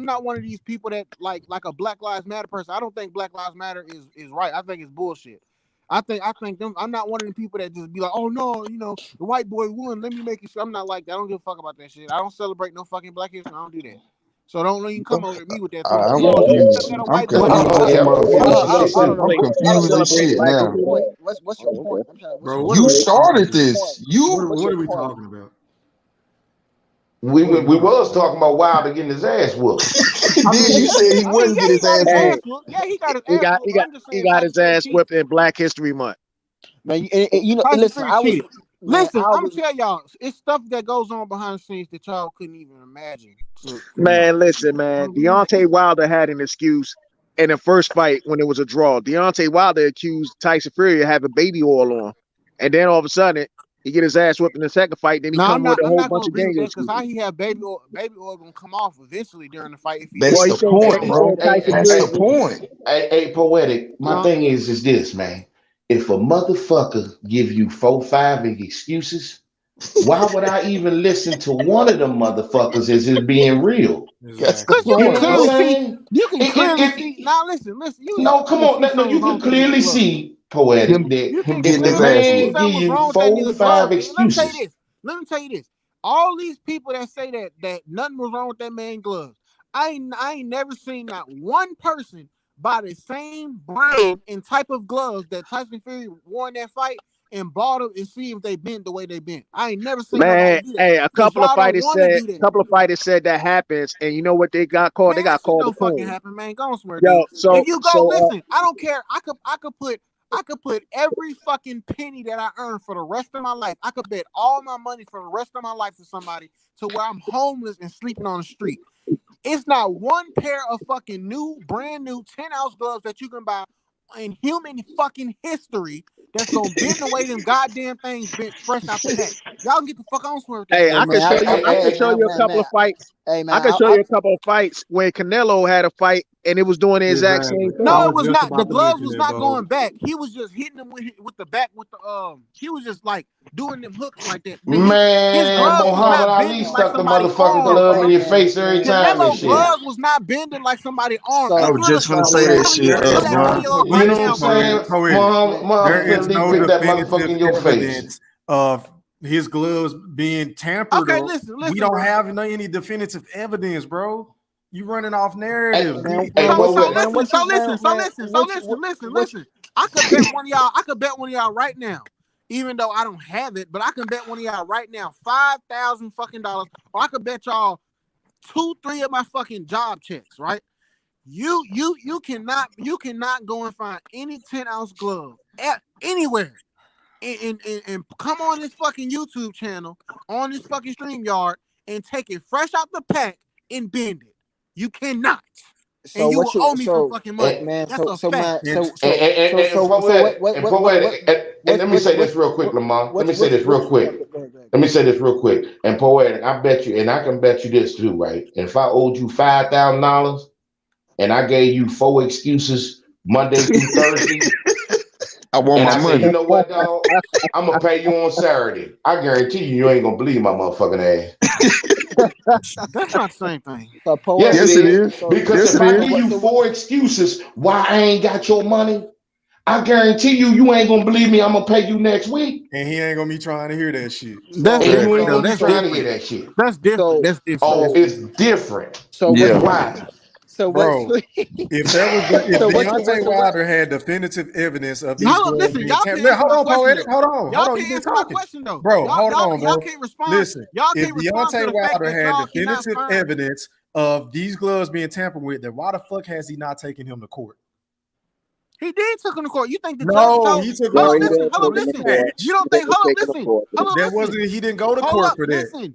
S4: not one of these people that like a Black Lives Matter person. I don't think Black Lives Matter is right. I think it's bullshit. I think them. I'm not one of the people that just be like, oh no, the white boy won. Let me make it. I'm not like that. I don't give a fuck about that shit. I don't celebrate no fucking Black history. I don't do that. So don't even come over to me with that.
S8: I'm
S4: Oh, you
S8: confused.
S4: accept that a
S8: I'm
S4: white boy?
S8: confused as
S7: Okay,
S8: motherfucker.
S7: listen.
S8: I'm
S6: I don't
S8: confused as
S6: celebrate
S8: shit
S6: Black
S2: What's
S8: now.
S2: your point? What's your point? I'm trying.
S5: Bro, what are
S8: You
S5: we talking
S8: started
S5: about?
S8: this.
S5: What are we talking about?
S7: We was talking about Wilder getting his ass whooped.
S8: Then you said he
S4: I mean,
S8: wouldn't
S4: yeah,
S8: get
S4: he
S8: his
S4: got
S8: ass
S4: his
S6: Hey,
S4: ass
S8: whooped.
S4: whooped. Yeah, he got his
S6: he
S4: ass
S6: got
S4: whooped.
S6: he
S4: But
S6: got
S4: I'm just
S6: he
S4: saying
S6: got
S4: Tyson
S6: his
S4: Fury
S6: ass
S4: cheated.
S6: whipped in Black History Month.
S2: Man,
S4: Tyson
S2: listen.
S4: Fury cheated. Listen,
S2: I
S4: I'm gonna
S2: was
S4: tell y'all, it's stuff that goes on behind the scenes that y'all couldn't even imagine.
S6: Man, listen, man. Deontay Wilder had an excuse in the first fight when it was a draw. Deontay Wilder accused Tyson Fury of having baby oil on, and then all of a sudden he get his ass whipped in the second fight. Then he
S4: No,
S6: come with a
S4: I'm
S6: whole
S4: not gonna
S6: bunch of
S4: agree with
S6: gang
S4: that because how
S6: excuses.
S4: he had baby oil gonna come off eventually during the fight if he
S8: That's
S6: Well,
S4: did.
S6: he
S8: the
S6: said
S7: Hey,
S8: point, bro.
S6: Tyson
S8: That's
S6: Fury.
S8: the point.
S7: hey, poetic. My
S4: Huh?
S7: thing is this, man. If a motherfucker give you 4-5 excuses, why would I even listen to one of them motherfuckers as it being real?
S8: That's the
S5: Exactly.
S4: Cause you
S7: You
S4: can
S7: know
S8: point,
S7: what I'm
S4: clearly
S8: bro.
S4: see.
S7: saying?
S4: You can clearly
S7: It
S4: see. Now listen. You can
S7: no, come
S4: clearly
S7: on.
S4: see something
S7: You
S4: was wrong
S7: can
S4: with that nigga
S7: clearly
S4: glove.
S7: see, poetic,
S8: Him
S7: that
S4: You can
S8: getting
S7: if a
S8: his
S4: clearly
S8: ass
S4: see
S7: man
S8: whooped.
S7: give
S4: something was
S7: you
S4: wrong with that
S7: four,
S4: nigga
S7: five
S4: glove. And let me tell you
S7: excuses,
S4: this. Let me tell you this. All these people that say that nothing was wrong with that man gloves, I ain't never seen not one person buy the same brand and type of gloves that Tyson Fury wore in that fight and bought them and see if they bent the way they bent. I ain't never seen nobody
S6: Man,
S4: do that
S6: hey, a
S4: because
S6: couple of
S4: y'all don't
S6: fighters
S4: want to
S6: said
S4: do that.
S6: that happens, and you know what they got called? They
S4: Man, that
S6: got
S4: shit
S6: called a
S4: don't fucking
S6: coon.
S4: happen, man. Go on somewhere,
S6: Yo,
S4: dude. If you go,
S6: so
S4: listen, I don't care. I could put every fucking penny that I earn for the rest of my life. I could bet all my money for the rest of my life to somebody to where I'm homeless and sleeping on the street. It's not one pair of fucking brand new 10-ounce gloves that you can buy in human fucking history that's gonna bend the way them goddamn things bent fresh out the pack. Y'all can get the fuck on somewhere with that
S6: Hey,
S4: shit.
S2: Hey man,
S6: I can show you a couple of fights.
S2: Hey
S6: I
S2: man,
S6: can show you a couple of fights when Canelo had a fight and it was doing the exact
S5: Exactly.
S6: same
S5: I
S4: No,
S6: thing.
S4: it
S5: was
S4: was
S5: just
S4: not. The
S5: about to
S4: gloves
S5: mention
S4: was
S5: that,
S4: not
S5: Bo.
S4: going back. He was just hitting them with the back with the He was just like doing them hooks like that. His
S7: man,
S4: gloves was
S7: Muhammad
S4: not
S7: Ali
S4: bending like
S7: stuck the
S4: somebody's
S7: motherfucking
S4: arm,
S7: glove in
S4: bro.
S7: your face every time and
S4: Canelo
S7: shit.
S4: gloves was not bending like somebody's arm.
S8: I
S4: And
S8: was just finna say that
S4: literally, you
S8: shit,
S4: can pull that
S8: bro.
S4: video up
S7: You
S4: right
S7: know what I'm
S4: now, bro.
S7: saying?
S5: Poetic.
S7: Muhammad
S5: There is
S7: Ali
S5: no
S7: picked that motherfucker
S5: definitive
S7: in your face.
S5: evidence of his gloves being tampered,
S4: Okay,
S5: or we
S4: listen,
S5: don't
S4: bro.
S5: have any definitive evidence, bro. You running off
S7: Hey,
S5: narrative.
S2: man,
S7: hey,
S2: man,
S7: but
S2: what you,
S7: what?
S2: man, what you, man, man, what you, what
S4: Listen. I could bet one of y'all right now, even though I don't have it, but I can bet one of y'all right now $5,000 fucking dollars, or I could bet y'all 2-3 of my fucking job checks, right? You cannot go and find any 10-ounce glove anywhere and come on this fucking YouTube channel on this fucking StreamYard and take it fresh out the pack and bend it. You cannot.
S2: So
S4: And you
S2: what
S4: will
S2: you
S4: owe me some
S2: so
S4: fucking money.
S7: And,
S2: man
S4: That's a fact.
S2: man
S5: And
S7: and poetic, and let me say this real quick, Lamar. Let me say this real quick. Let me say this real quick. And poetic, I bet you, and I can bet you this too, right? If I owed you $5,000 and I gave you 4 excuses Monday through Thursday,
S8: I want
S7: and
S8: my
S7: I said, you
S8: money.
S7: know what, dog? I'm gonna pay you on Saturday. I guarantee you ain't gonna believe my motherfucking ass.
S4: That's not the same thing.
S2: So
S7: Yes, it
S8: Yes, it
S2: poetic.
S7: is.
S8: is.
S7: Because
S8: Yes,
S7: if
S8: it
S7: I
S8: is.
S7: give you 4 excuses why I ain't got your money, I guarantee you ain't gonna believe me. I'm gonna pay you next week,
S5: he ain't gonna be trying to hear that shit.
S4: That's
S7: and you
S4: different
S7: ain't
S4: though.
S7: gonna be
S4: That's
S7: trying to hear
S4: different.
S7: that shit.
S4: That's different.
S2: So
S4: That's different.
S7: Oh,
S4: That's
S2: so
S7: it's
S4: different.
S7: different.
S2: so what?
S8: Yeah.
S7: Why?
S2: So what?
S5: Bro, if
S2: So what?
S5: Deontay
S2: So what?
S5: Wilder had definitive evidence of these
S4: Hold on,
S5: gloves
S4: listen,
S5: being
S4: y'all can't
S5: tampered,
S4: answer
S5: hold
S4: my
S5: on,
S4: question
S5: poetic,
S4: though.
S5: hold
S4: Y'all
S5: on, you've
S4: can't
S5: been
S4: answer my
S5: talking,
S4: question though.
S5: bro. Hold on,
S4: Y'all
S5: bro.
S4: can't respond.
S5: Listen,
S4: Y'all
S5: if
S4: can't respond to
S5: Deontay
S4: the fact
S5: Wilder
S4: that
S5: had
S4: y'all cannot
S5: definitive
S4: find.
S5: evidence of these gloves being tampered with, then why the fuck has he not taken him to court?
S4: He did took him to court. You think the judge
S5: No,
S4: told?
S5: he took him
S2: No,
S5: to
S2: he
S5: court
S2: didn't
S5: for
S2: take
S5: the
S2: him to
S4: Listen.
S2: court.
S5: match.
S4: You don't
S2: He
S4: think?
S2: didn't take him to court.
S5: That wasn't. He didn't go to
S4: Hold
S5: court
S4: up,
S5: for that.
S4: listen.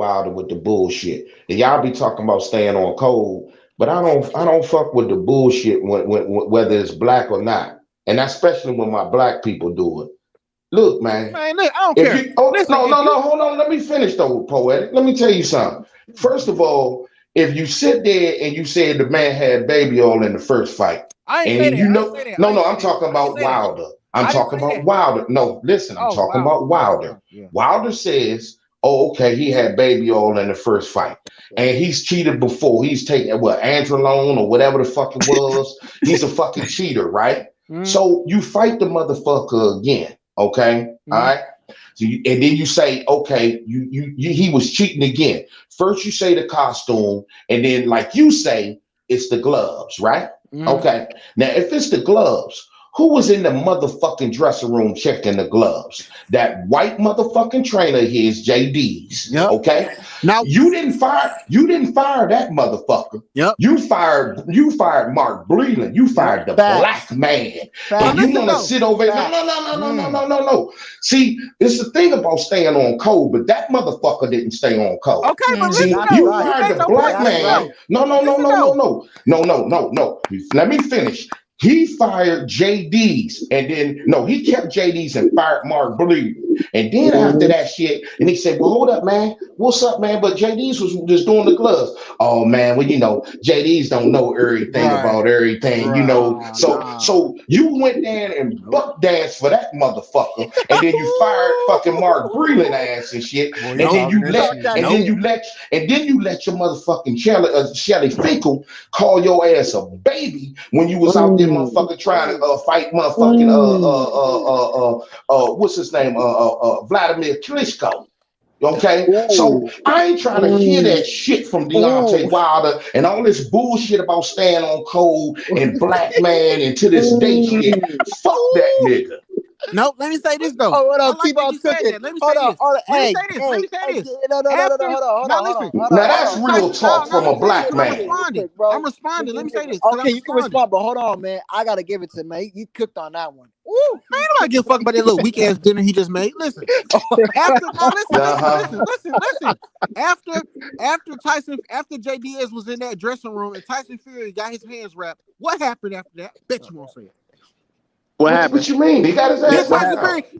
S7: Wilder with the bullshit. And y'all be talking about staying on code, But I don't fuck with the bullshit when whether it's black or not, and especially when my black people do it. Look, man.
S4: Man, look, I don't
S7: If
S4: care.
S7: you
S4: Listen,
S7: no, hold on. Let me finish though, poetic. Let me tell you something. First of all, if you sit there and you said the man had baby oil in the first fight,
S4: I ain't
S7: and
S4: say
S7: then
S4: that.
S7: you
S4: I ain't
S7: know,
S4: say that.
S7: no,
S4: I ain't
S7: no,
S4: say
S7: I'm
S4: that.
S7: talking
S4: I ain't
S7: about
S4: say that.
S7: Wilder. I'm
S4: I didn't
S7: talking
S4: say
S7: about
S4: that.
S7: Wilder. No, listen, I'm
S4: Oh,
S7: talking
S4: wow.
S7: about Wilder.
S4: Yeah.
S7: Wilder says, "Oh, okay, he had baby oil in the first fight, and he's cheated before. He's taken what androlone or whatever the fuck it was. He's a fucking cheater, right? So you fight the motherfucker again, okay? All right." So and then you say, okay, he was cheating again. First you say the costume, and then like you say, it's the gloves, right? Okay. Now if it's the gloves, who was in the motherfucking dressing room checking the gloves? That white motherfucking trainer of his, JD's.
S4: Yep.
S7: Okay.
S4: Now
S7: You didn't fire that motherfucker.
S4: Yep.
S7: You fired Mark Breland. You fired the black man. And you want to sit over there. No. See, it's the thing about staying on code, but that motherfucker didn't stay on code.
S4: Okay, but
S7: See,
S4: listen
S7: you
S4: though.
S7: fired the black man. No. Let me finish. He fired JD's and then he kept JD's and fired Mark Breland. And then after that shit, and he said, well, hold up, man. What's up, man? But JD's was just doing the gloves. Oh man, well, JD's don't know everything about everything, So you went there and buck danced for that motherfucker, and then you fired fucking Mark Breland ass and shit.
S5: Boy,
S7: And then you let your motherfucking Shelly Finkel call your ass a baby when you was out there motherfucking trying to fight motherfucking what's his name? Vladimir Klitschko. Okay, so I ain't trying to hear that shit from Deontay Wilder and all this bullshit about staying on code and black man and to this day shit. Fuck that nigga.
S4: No, let me say this though.
S2: Oh, hold on,
S4: I like
S2: keep
S4: that
S2: on
S4: you said
S2: cooking.
S4: that. Let me
S2: Hold
S4: say
S2: on,
S4: this.
S2: hold on.
S4: Let me
S2: Hey,
S4: say this. Let me say this.
S2: no,
S4: After,
S2: hold on,
S4: now listen.
S7: Now that's
S4: After
S7: real
S4: Tyson,
S7: talk from a black
S4: I'm
S7: man.
S4: responding.
S2: bro.
S4: I'm responding. Let me say this. Because
S2: Okay,
S4: I'm
S2: you can
S4: responding.
S2: respond, but hold on, man. I gotta give it to him, man. You cooked on that one. Woo!
S4: Man, nobody give a fuck about that little weak ass dinner he just made. Listen. After now, listen. After JDS was in that dressing room and Tyson Fury got his hands wrapped, what happened after that? Bet you won't say it.
S6: What happened?
S7: What you mean? He got his ass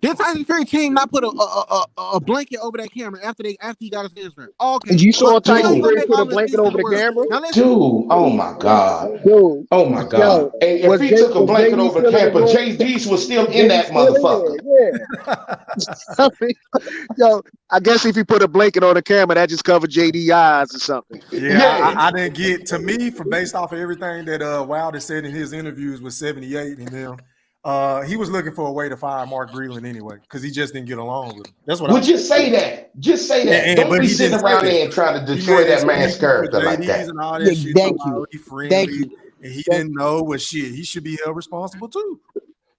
S4: Did Tyson Fury team not put a blanket over that camera after he got his hands wrapped? Okay.
S6: You saw Tyson
S4: Let's
S6: Fury
S4: make
S6: put
S4: all
S6: a
S4: the
S6: blanket
S4: excuses
S6: over
S4: in
S6: the
S4: world.
S6: camera?
S4: Now listen.
S7: Dude, oh my God.
S6: Dude,
S7: Oh my God. Hey, if he took a blanket over the camper, JD's was still in that motherfucker.
S6: Yeah. I guess if you put a blanket on the camera, that just covered JD eyes or something.
S5: Yeah, I didn't get, to me, from based off of everything that Wilder said in his interviews with 78 and them, he was looking for a way to fire Mark Breland anyway, because he just didn't get along with him. That's what
S7: Well,
S5: I
S7: just say that. Just say that. Don't
S5: but
S7: be
S5: he
S7: sitting
S5: didn't say
S7: around
S5: that.
S7: there and trying to
S5: He
S7: destroy
S5: made
S7: that man's
S5: excuses for
S7: character like
S5: JDs
S7: that.
S5: and all that shit.
S2: Thank you.
S5: Friendly, and he didn't know what shit. He should be held responsible too.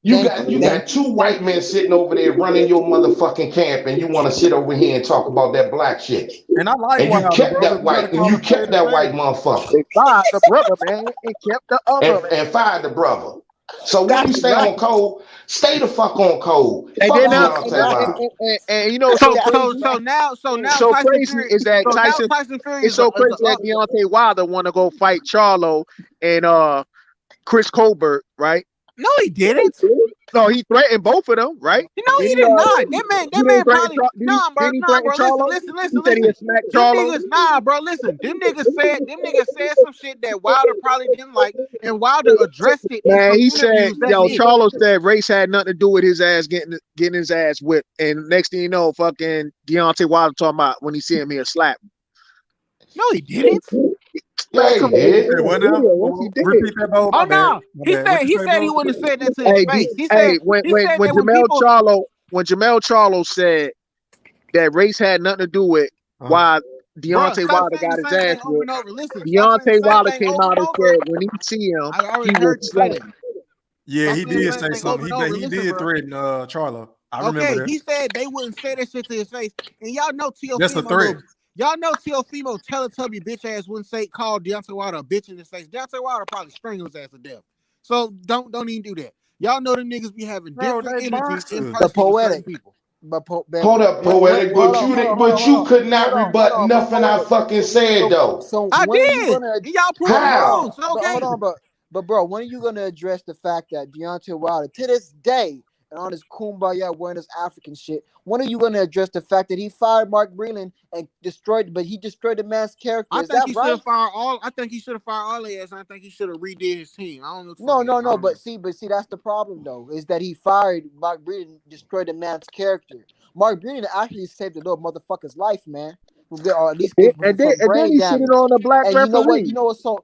S7: You got two white men sitting over there running your motherfucking camp, and you want to sit over here and talk about that black shit.
S5: And I like
S7: And you
S5: Wilder,
S7: kept
S5: bro.
S7: that white, and you kept that white motherfucker.
S6: They fired the brother, man, and kept the other, man.
S7: And fired the brother. So when you
S2: That's
S7: stay
S2: right.
S7: on code, stay the fuck on code.
S6: And
S7: Fuck
S6: then now,
S7: Deontay Wilder.
S6: and you know,
S4: So
S6: now
S4: Tyson
S6: crazy
S4: Fury.
S6: is that
S4: So now
S6: Tyson.
S4: Tyson Fury
S6: It's
S4: is
S6: so crazy that
S4: up.
S6: Deontay Wilder want to go fight Charlo and Chris Colbert, right?
S4: No, he didn't.
S6: No, he threatened both of them, right?
S4: No, he did not. That man probably bro.
S6: Charlo?
S4: Listen.
S6: He said he had smacked
S4: Them
S6: Charlo.
S4: niggas, bro. Listen, them niggas said some shit that Wilder probably didn't like, and Wilder addressed it in
S6: Man,
S4: some
S6: he said,
S4: interviews. That's
S6: yo,
S4: it.
S6: Charlo said race had nothing to do with his ass getting his ass whipped. And next thing you know, fucking Deontay Wilder talking about when he see him here slap.
S4: No, he didn't.
S7: Yeah, he did.
S5: Repeat that, Bo.
S4: Oh no, he said he wouldn't have said that to his face. He said
S6: when Jamel Charlo said that race had nothing to do with why Deontay Wilder got his ass whipped. Deontay Wilder came out and said when he see him, he will slap him.
S5: Yeah, he did say something. He did threaten Charlo. I remember that.
S4: He said they wouldn't say that shit to his face, and y'all know
S5: That's a threat.
S4: Y'all know Teofimo Teletubby bitch ass wouldn't say call Deontay Wilder a bitch in his face. Deontay Wilder probably strangle his ass to death. So don't even do that. Y'all know them niggas be having different energies in person with certain people.
S7: Hold up, poetic, but you could not rebut nothing I fucking said though.
S2: So
S4: I
S2: when are you
S4: did.
S2: gonna?
S4: And y'all proved me
S7: How?
S4: wrong. So okay.
S2: Hold on, but bro, when are you gonna address the fact that Deontay Wilder to this day and on his kumbaya wearing his African shit? When are you gonna address the fact that he fired Mark Breland and destroyed the man's character?
S4: I
S2: Is
S4: think
S2: that
S4: he
S2: right?
S4: should have fired all. I think he should have fired all their ass. I think he should have redid his team. I don't know. What the fuck
S2: No. But see, that's the problem though, is that he fired Mark Breland and destroyed the man's character. Mark Breland actually saved the little motherfucker's life, man. Or at least gave him
S6: And
S2: some
S6: then
S2: brain
S6: he
S2: damage.
S6: shitted on a black
S2: And
S6: referee.
S2: you know what's so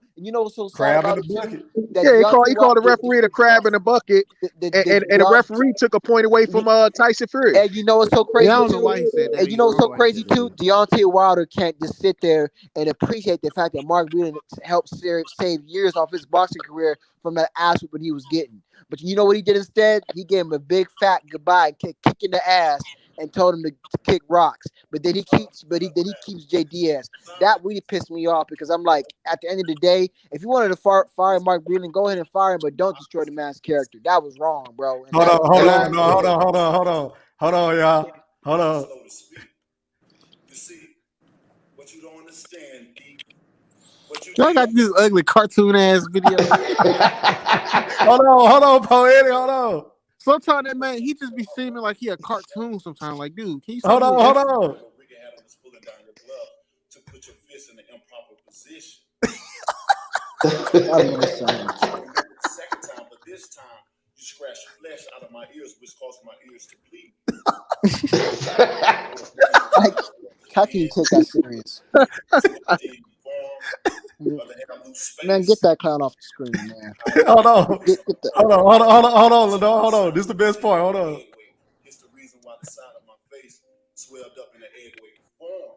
S2: sad
S5: Crab in
S2: about
S5: the
S2: it too?
S5: bucket.
S2: That
S6: Yeah, he
S2: Deontay
S6: called the
S2: Wilder-
S6: referee the crab in the bucket, and the referee took a point away from Tyson Fury.
S2: And you know what's so crazy?
S4: Yeah, I don't know
S2: too?
S4: why he said that.
S2: And you know what's
S4: either.
S2: so crazy too? Deontay Wilder can't just sit there and appreciate the fact that Mark Breland helped save years off his boxing career from that ass whooping he was getting. But you know what he did instead? He gave him a big fat goodbye and kick in the ass and told him to kick rocks. But then he keeps Jay Diaz. That really pissed me off because I'm like, at the end of the day, if you wanted to fire Mark Breland, go ahead and fire him, but don't destroy the man's character. That was wrong, bro. And
S5: Hold on, y'all. Hold on.
S9: You see, what you don't understand,
S4: Y'all got this ugly cartoon ass video.
S5: hold on, poetic, hold on.
S4: Sometimes that man, he just be seeming like he a cartoon. Sometimes, like, dude, can you
S5: hold on?
S9: To put your fist in the improper position. Second time, but this time you scratch flesh out of my ears, which caused my ears to bleed.
S2: How can you take that serious? Man, get that clown off the screen, man.
S5: Hold on.
S2: Get
S5: Hold on. This is the best part. Hold on.
S9: It's the reason why the side of my face swelled up in the eggway form.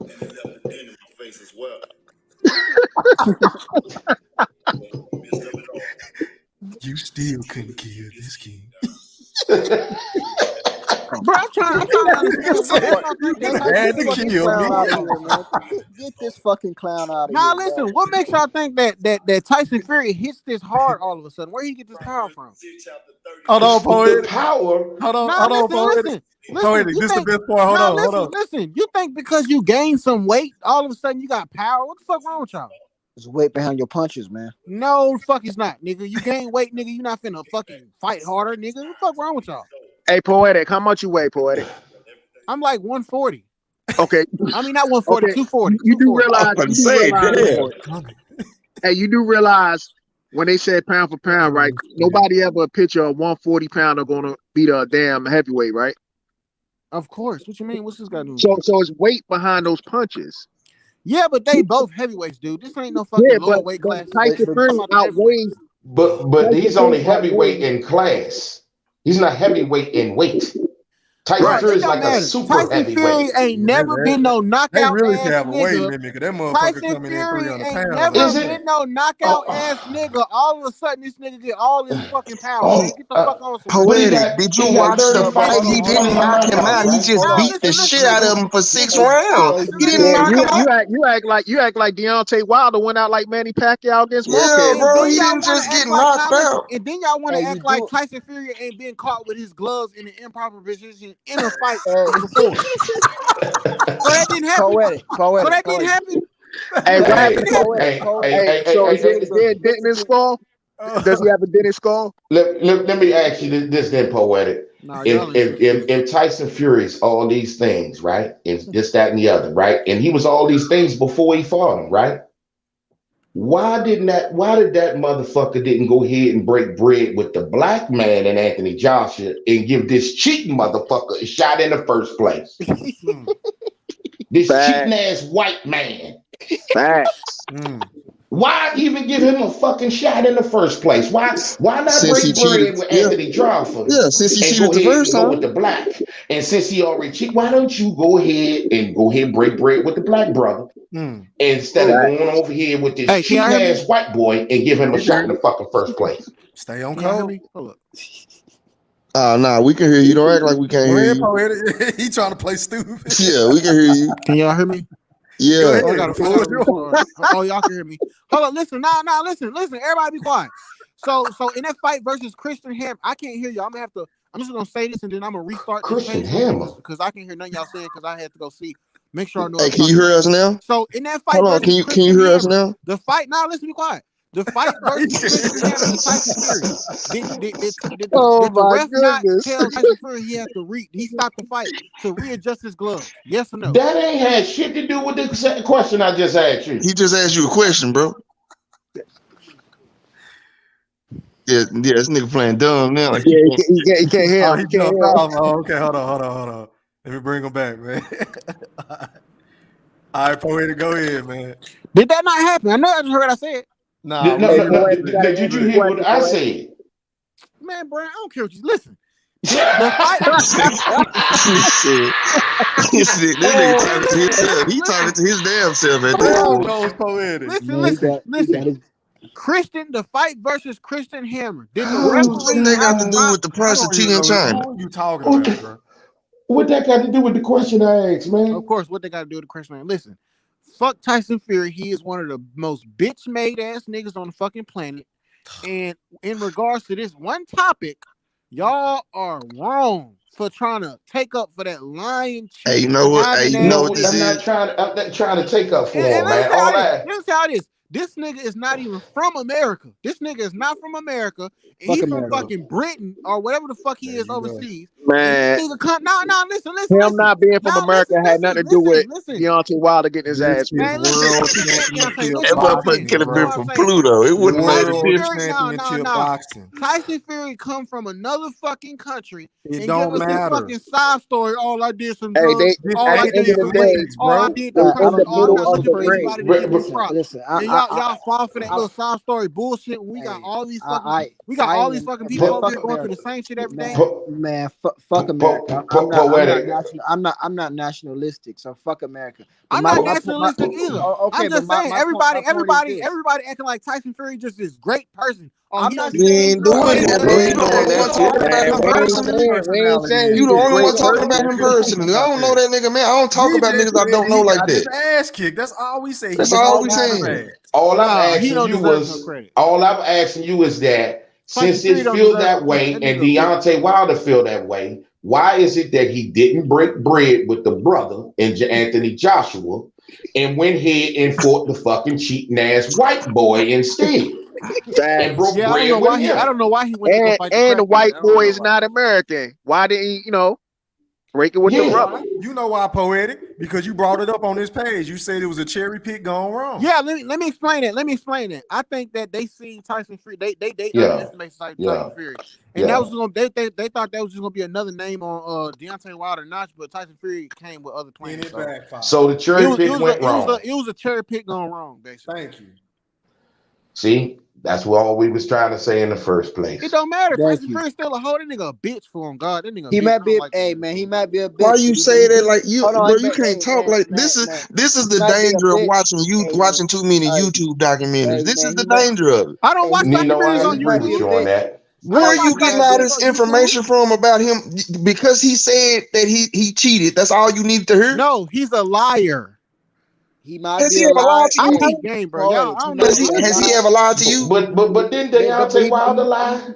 S9: And it left a dent in my face as well.
S5: You still couldn't kill this king.
S4: Bro, I'm trying to understand.
S2: Get this fucking clown out of here.
S4: Now listen, what makes y'all think that Tyson Fury hits this hard all of a sudden? Where he get this power from?
S5: Hold on, poet.
S7: Power.
S5: Hold on, poet. Poetic, this is the best part. Hold on.
S4: Listen. You think because you gain some weight, all of a sudden you got power? What the fuck wrong with y'all?
S2: There's weight behind your punches, man.
S4: No, fuck it's not, nigga. You gain weight, nigga. You not finna fucking fight harder, nigga. What the fuck wrong with y'all?
S6: Hey, Poetic, how much you weigh, Poetic?
S4: I'm like 140.
S6: Okay.
S4: I mean, not 140,
S6: Okay.
S4: 240.
S6: You do
S4: 240.
S6: realize, hey, you do realize when they said pound for pound, right? Nobody ever picture a 140 pounder gonna beat a damn heavyweight, right?
S4: Of course. What you mean? What's this guy doing?
S6: So it's weight behind those punches.
S4: Yeah, but they both heavyweights, dude. This ain't no fucking lower weight class.
S6: Tyson Fury outweighs.
S7: But he's only heavyweight in class. He's not heavyweight in weight. Tyson Fury is like a super
S4: Tyson Fury ain't never been no knockout
S5: They really
S4: ass
S5: have a weight
S4: nigga.
S5: limit. That motherfucker
S4: Tyson
S5: coming
S4: Fury
S5: in 300
S4: ain't
S5: pounds.
S4: never been no knockout ass nigga. All of a sudden, this nigga get all his fucking power. Man. Get the fuck on some
S8: Poetic. Did you watch the fight? He didn't knock him out. He just beat the shit out of him for 6 rounds. He didn't knock him out.
S6: You act like Deontay Wilder went out like Manny Pacquiao against
S8: Yeah,
S6: Marquez.
S8: bro. He didn't just get knocked out.
S4: And then y'all want to act like Tyson Fury ain't been caught with his gloves in an improper position in a fight before. So that didn't happen. So that didn't happen.
S6: So is there a dent in his skull? Does he have a dent in his skull?
S7: Let me ask you this then, Poetic.
S4: No,
S7: if Tyson Fury's all these things, right? It's this, that, and the other, right? And he was all these things before he fought him, right? Why did that motherfucker didn't go ahead and break bread with the black man and Anthony Joshua and give this cheating motherfucker a shot in the first place? This cheating ass white man. Why even give him a fucking shot in the first place? Why not break bread with Anthony Joshua?
S8: Yeah, since he cheated the first time
S7: with the black, and since he already cheated, why don't you go ahead and break bread with the black brother instead of going over here with this cheating ass white boy and give him a shot in the fucking first place?
S5: Stay on code.
S4: Hold up.
S8: Nah, we can hear you. Don't act like we can't hear you.
S5: He trying to play stupid.
S8: Yeah, we can hear you.
S4: Can y'all hear me?
S8: Yeah.
S4: Oh, y'all can hear me. Hold on, listen. Nah, listen. Everybody be quiet. So in that fight versus Christian Ham, I can't hear you. I'm just gonna say this and then I'm gonna restart this
S7: Christian
S4: page
S7: Hammer.
S4: because I can't hear none of y'all saying because I had to go see, make sure I know.
S8: Hey,
S4: I'm
S8: can you
S4: talking
S8: hear
S4: about.
S8: us now?
S4: So in that fight
S8: Hold on,
S4: versus
S8: can you hear us now?
S4: The fight now, listen, be quiet. The fight versus Christian Hammer and Tyson Fury.
S2: Oh
S4: Did the
S2: my
S4: ref not
S2: goodness.
S4: tell Tyson Fury he stopped the fight to readjust his gloves? Yes or no?
S7: That ain't had shit to do with the question I just asked you.
S8: He just asked you a question, bro. Yeah, this nigga playing dumb now. Like,
S6: Yeah, he can't hear
S5: Oh,
S6: him.
S5: he
S6: He can't
S5: jumped
S6: hear him.
S5: off. Oh, okay, hold on. Let me bring him back, man. All right, Poetic, go ahead, man.
S4: Did that not happen? I know I just heard what I said.
S5: Nah,
S7: No,
S5: we
S7: no, no.
S6: Poetic, you gotta
S7: Did you
S6: answer the
S7: hear what
S6: question,
S7: I
S6: Poetic.
S7: said?
S4: Man, Brian, I don't care what you listen. The fight.
S8: this nigga talking to himself. He talking to his damn self at this
S5: there
S8: point.
S5: goes Poetic.
S4: Listen. Christian, the fight versus Christian Hammer. Did the
S8: What
S4: referee
S8: that got
S4: not
S8: to do
S4: stop?
S8: with the
S5: I don't
S8: prostitute
S5: even
S8: in
S5: know
S8: China?
S5: who you talking about, bro.
S7: What that got to do with the question I asked, man?
S4: Of course, what they got to do with the Christian Hammer. Listen, fuck Tyson Fury. He is one of the most bitch-made ass niggas on the fucking planet. And in regards to this one topic, y'all are wrong for trying to take up for that lying cheat.
S8: Hey, you know what? Hey, you know
S7: No,
S8: what this
S7: I'm
S8: is?
S7: not trying to take up for
S4: And
S7: him, man. All that.
S4: let me say how it is. This nigga is not even from America. This nigga is not from America. And he's from fucking Britain or whatever the fuck he is overseas.
S6: Man,
S4: And this nigga come. No, listen.
S6: him not being from America had nothing to do with
S4: Listen.
S6: Deontay Wilder getting his ass beat.
S4: Man, listen.
S5: World
S4: Listen,
S8: That motherfucker could have been from Pluto. It wouldn't have made a
S5: World
S8: difference.
S5: championship boxing.
S4: Tyson Fury come from another fucking country
S5: It
S4: and
S5: don't
S4: give us this
S5: matter.
S4: fucking side story. All I did some
S6: Hey,
S4: drugs.
S6: they
S4: All
S6: at
S4: I
S6: the
S4: did
S6: end of
S4: some
S6: the day,
S4: weed. All I did the
S6: in
S4: person.
S6: the
S4: Oh, I'm
S6: middle
S4: not
S6: of
S4: looking
S6: the
S4: for
S6: ring.
S4: anybody to give me props.
S2: Listen,
S4: And y'all fall for that little side story bullshit. When we got all these fucking, all these fucking people over here going through the same shit every day.
S2: Man, fuck America. I'm not nationalistic, so fuck America. But
S4: I'm not nationalistic either. I'm just saying everybody acting like Tyson Fury just this great person. Oh,
S2: I'm
S4: he
S2: not
S4: don't do
S8: We
S4: this.
S8: ain't doing that, bro. You the only one talking about him
S6: We ain't saying
S8: personally. You
S6: he's
S8: the
S6: a
S8: only
S6: great
S8: one talking about
S6: person.
S8: him personally. I don't know that nigga, man. I don't talk about niggas I don't know like
S5: His
S8: that.
S5: ass kicked. That's all we say.
S8: That's
S5: He
S8: all
S5: all
S8: we
S5: out of
S8: saying.
S5: ass.
S7: All I'm
S4: Nah, he
S7: asking
S4: don't
S7: you
S4: deserve no
S7: was,
S4: credit.
S7: all I'm asking you is that
S4: Tyson
S7: since
S4: Fury
S7: it
S4: don't
S7: feel
S4: deserve
S7: that
S4: no
S7: way
S4: credit. That
S7: and
S4: nigga a bitch.
S7: Deontay Wilder feel that way, why is it that he didn't break bread with the brother and Anthony Joshua and went ahead and fought the fucking cheating ass white boy instead and broke
S4: Yeah,
S7: bread with him?
S4: I don't know why he went to go fight the
S6: And the
S4: crackhead.
S6: white
S4: I don't
S6: boy
S4: know
S6: is
S4: why.
S6: not American. Why didn't he, break it with the brother?
S5: You know why, Poetic? Because you brought it up on this page. You said it was a cherry pick gone wrong.
S4: Yeah, let me explain it. I think that they seen Tyson Fury. They underestimated Tyson Fury, and that was gonna they thought that was just gonna be another name on Deontay Wilder notch, but Tyson Fury came with other plans.
S7: So the cherry pick went wrong.
S4: It was a cherry pick gone wrong, basically.
S5: Thank you.
S7: See, that's what all we was trying to say in the first place.
S4: It don't matter. Tyson Fury still a hoe. That nigga a bitch for him. God, that nigga.
S2: He might be. Hey man, he might be a bitch.
S8: Why you say that like you,
S2: Hold on,
S8: bro? You can't talk like this. Is the danger of watching too many YouTube documentaries. This is the danger of it.
S4: I don't watch documentaries on
S7: agree with
S4: YouTube.
S7: you on that.
S8: Where are you getting all this information from about him? Because he said that he cheated. That's all you need to hear.
S4: No, he's a liar.
S2: He might
S8: Has
S2: be
S8: he
S2: a
S8: ever
S2: liar.
S8: lied to you?
S4: Game, bro. Y'all, I don't know.
S8: Has he ever lied to you?
S7: But didn't Deontay Wilder lie?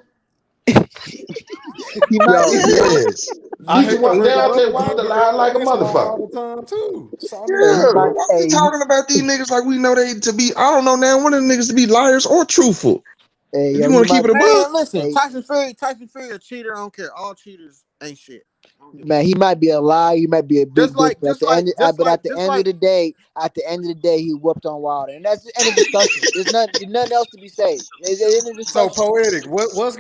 S2: He might.
S8: Yes.
S7: Deontay Wilder lied like a motherfucker.
S5: All the time too.
S8: Yeah, why are we talking about these niggas like we know they to be? I don't know now one of the niggas to be liars or truthful.
S2: Hey,
S8: if you want to keep it a buck,
S4: listen, Tyson Fury a cheater. I don't care. All cheaters ain't shit.
S2: Man, he might be a liar. He might be a big bitch. But at the end of the day, he whooped on Wilder, and that's the end of discussion. There's nothing else to be said.
S5: So Poetic, what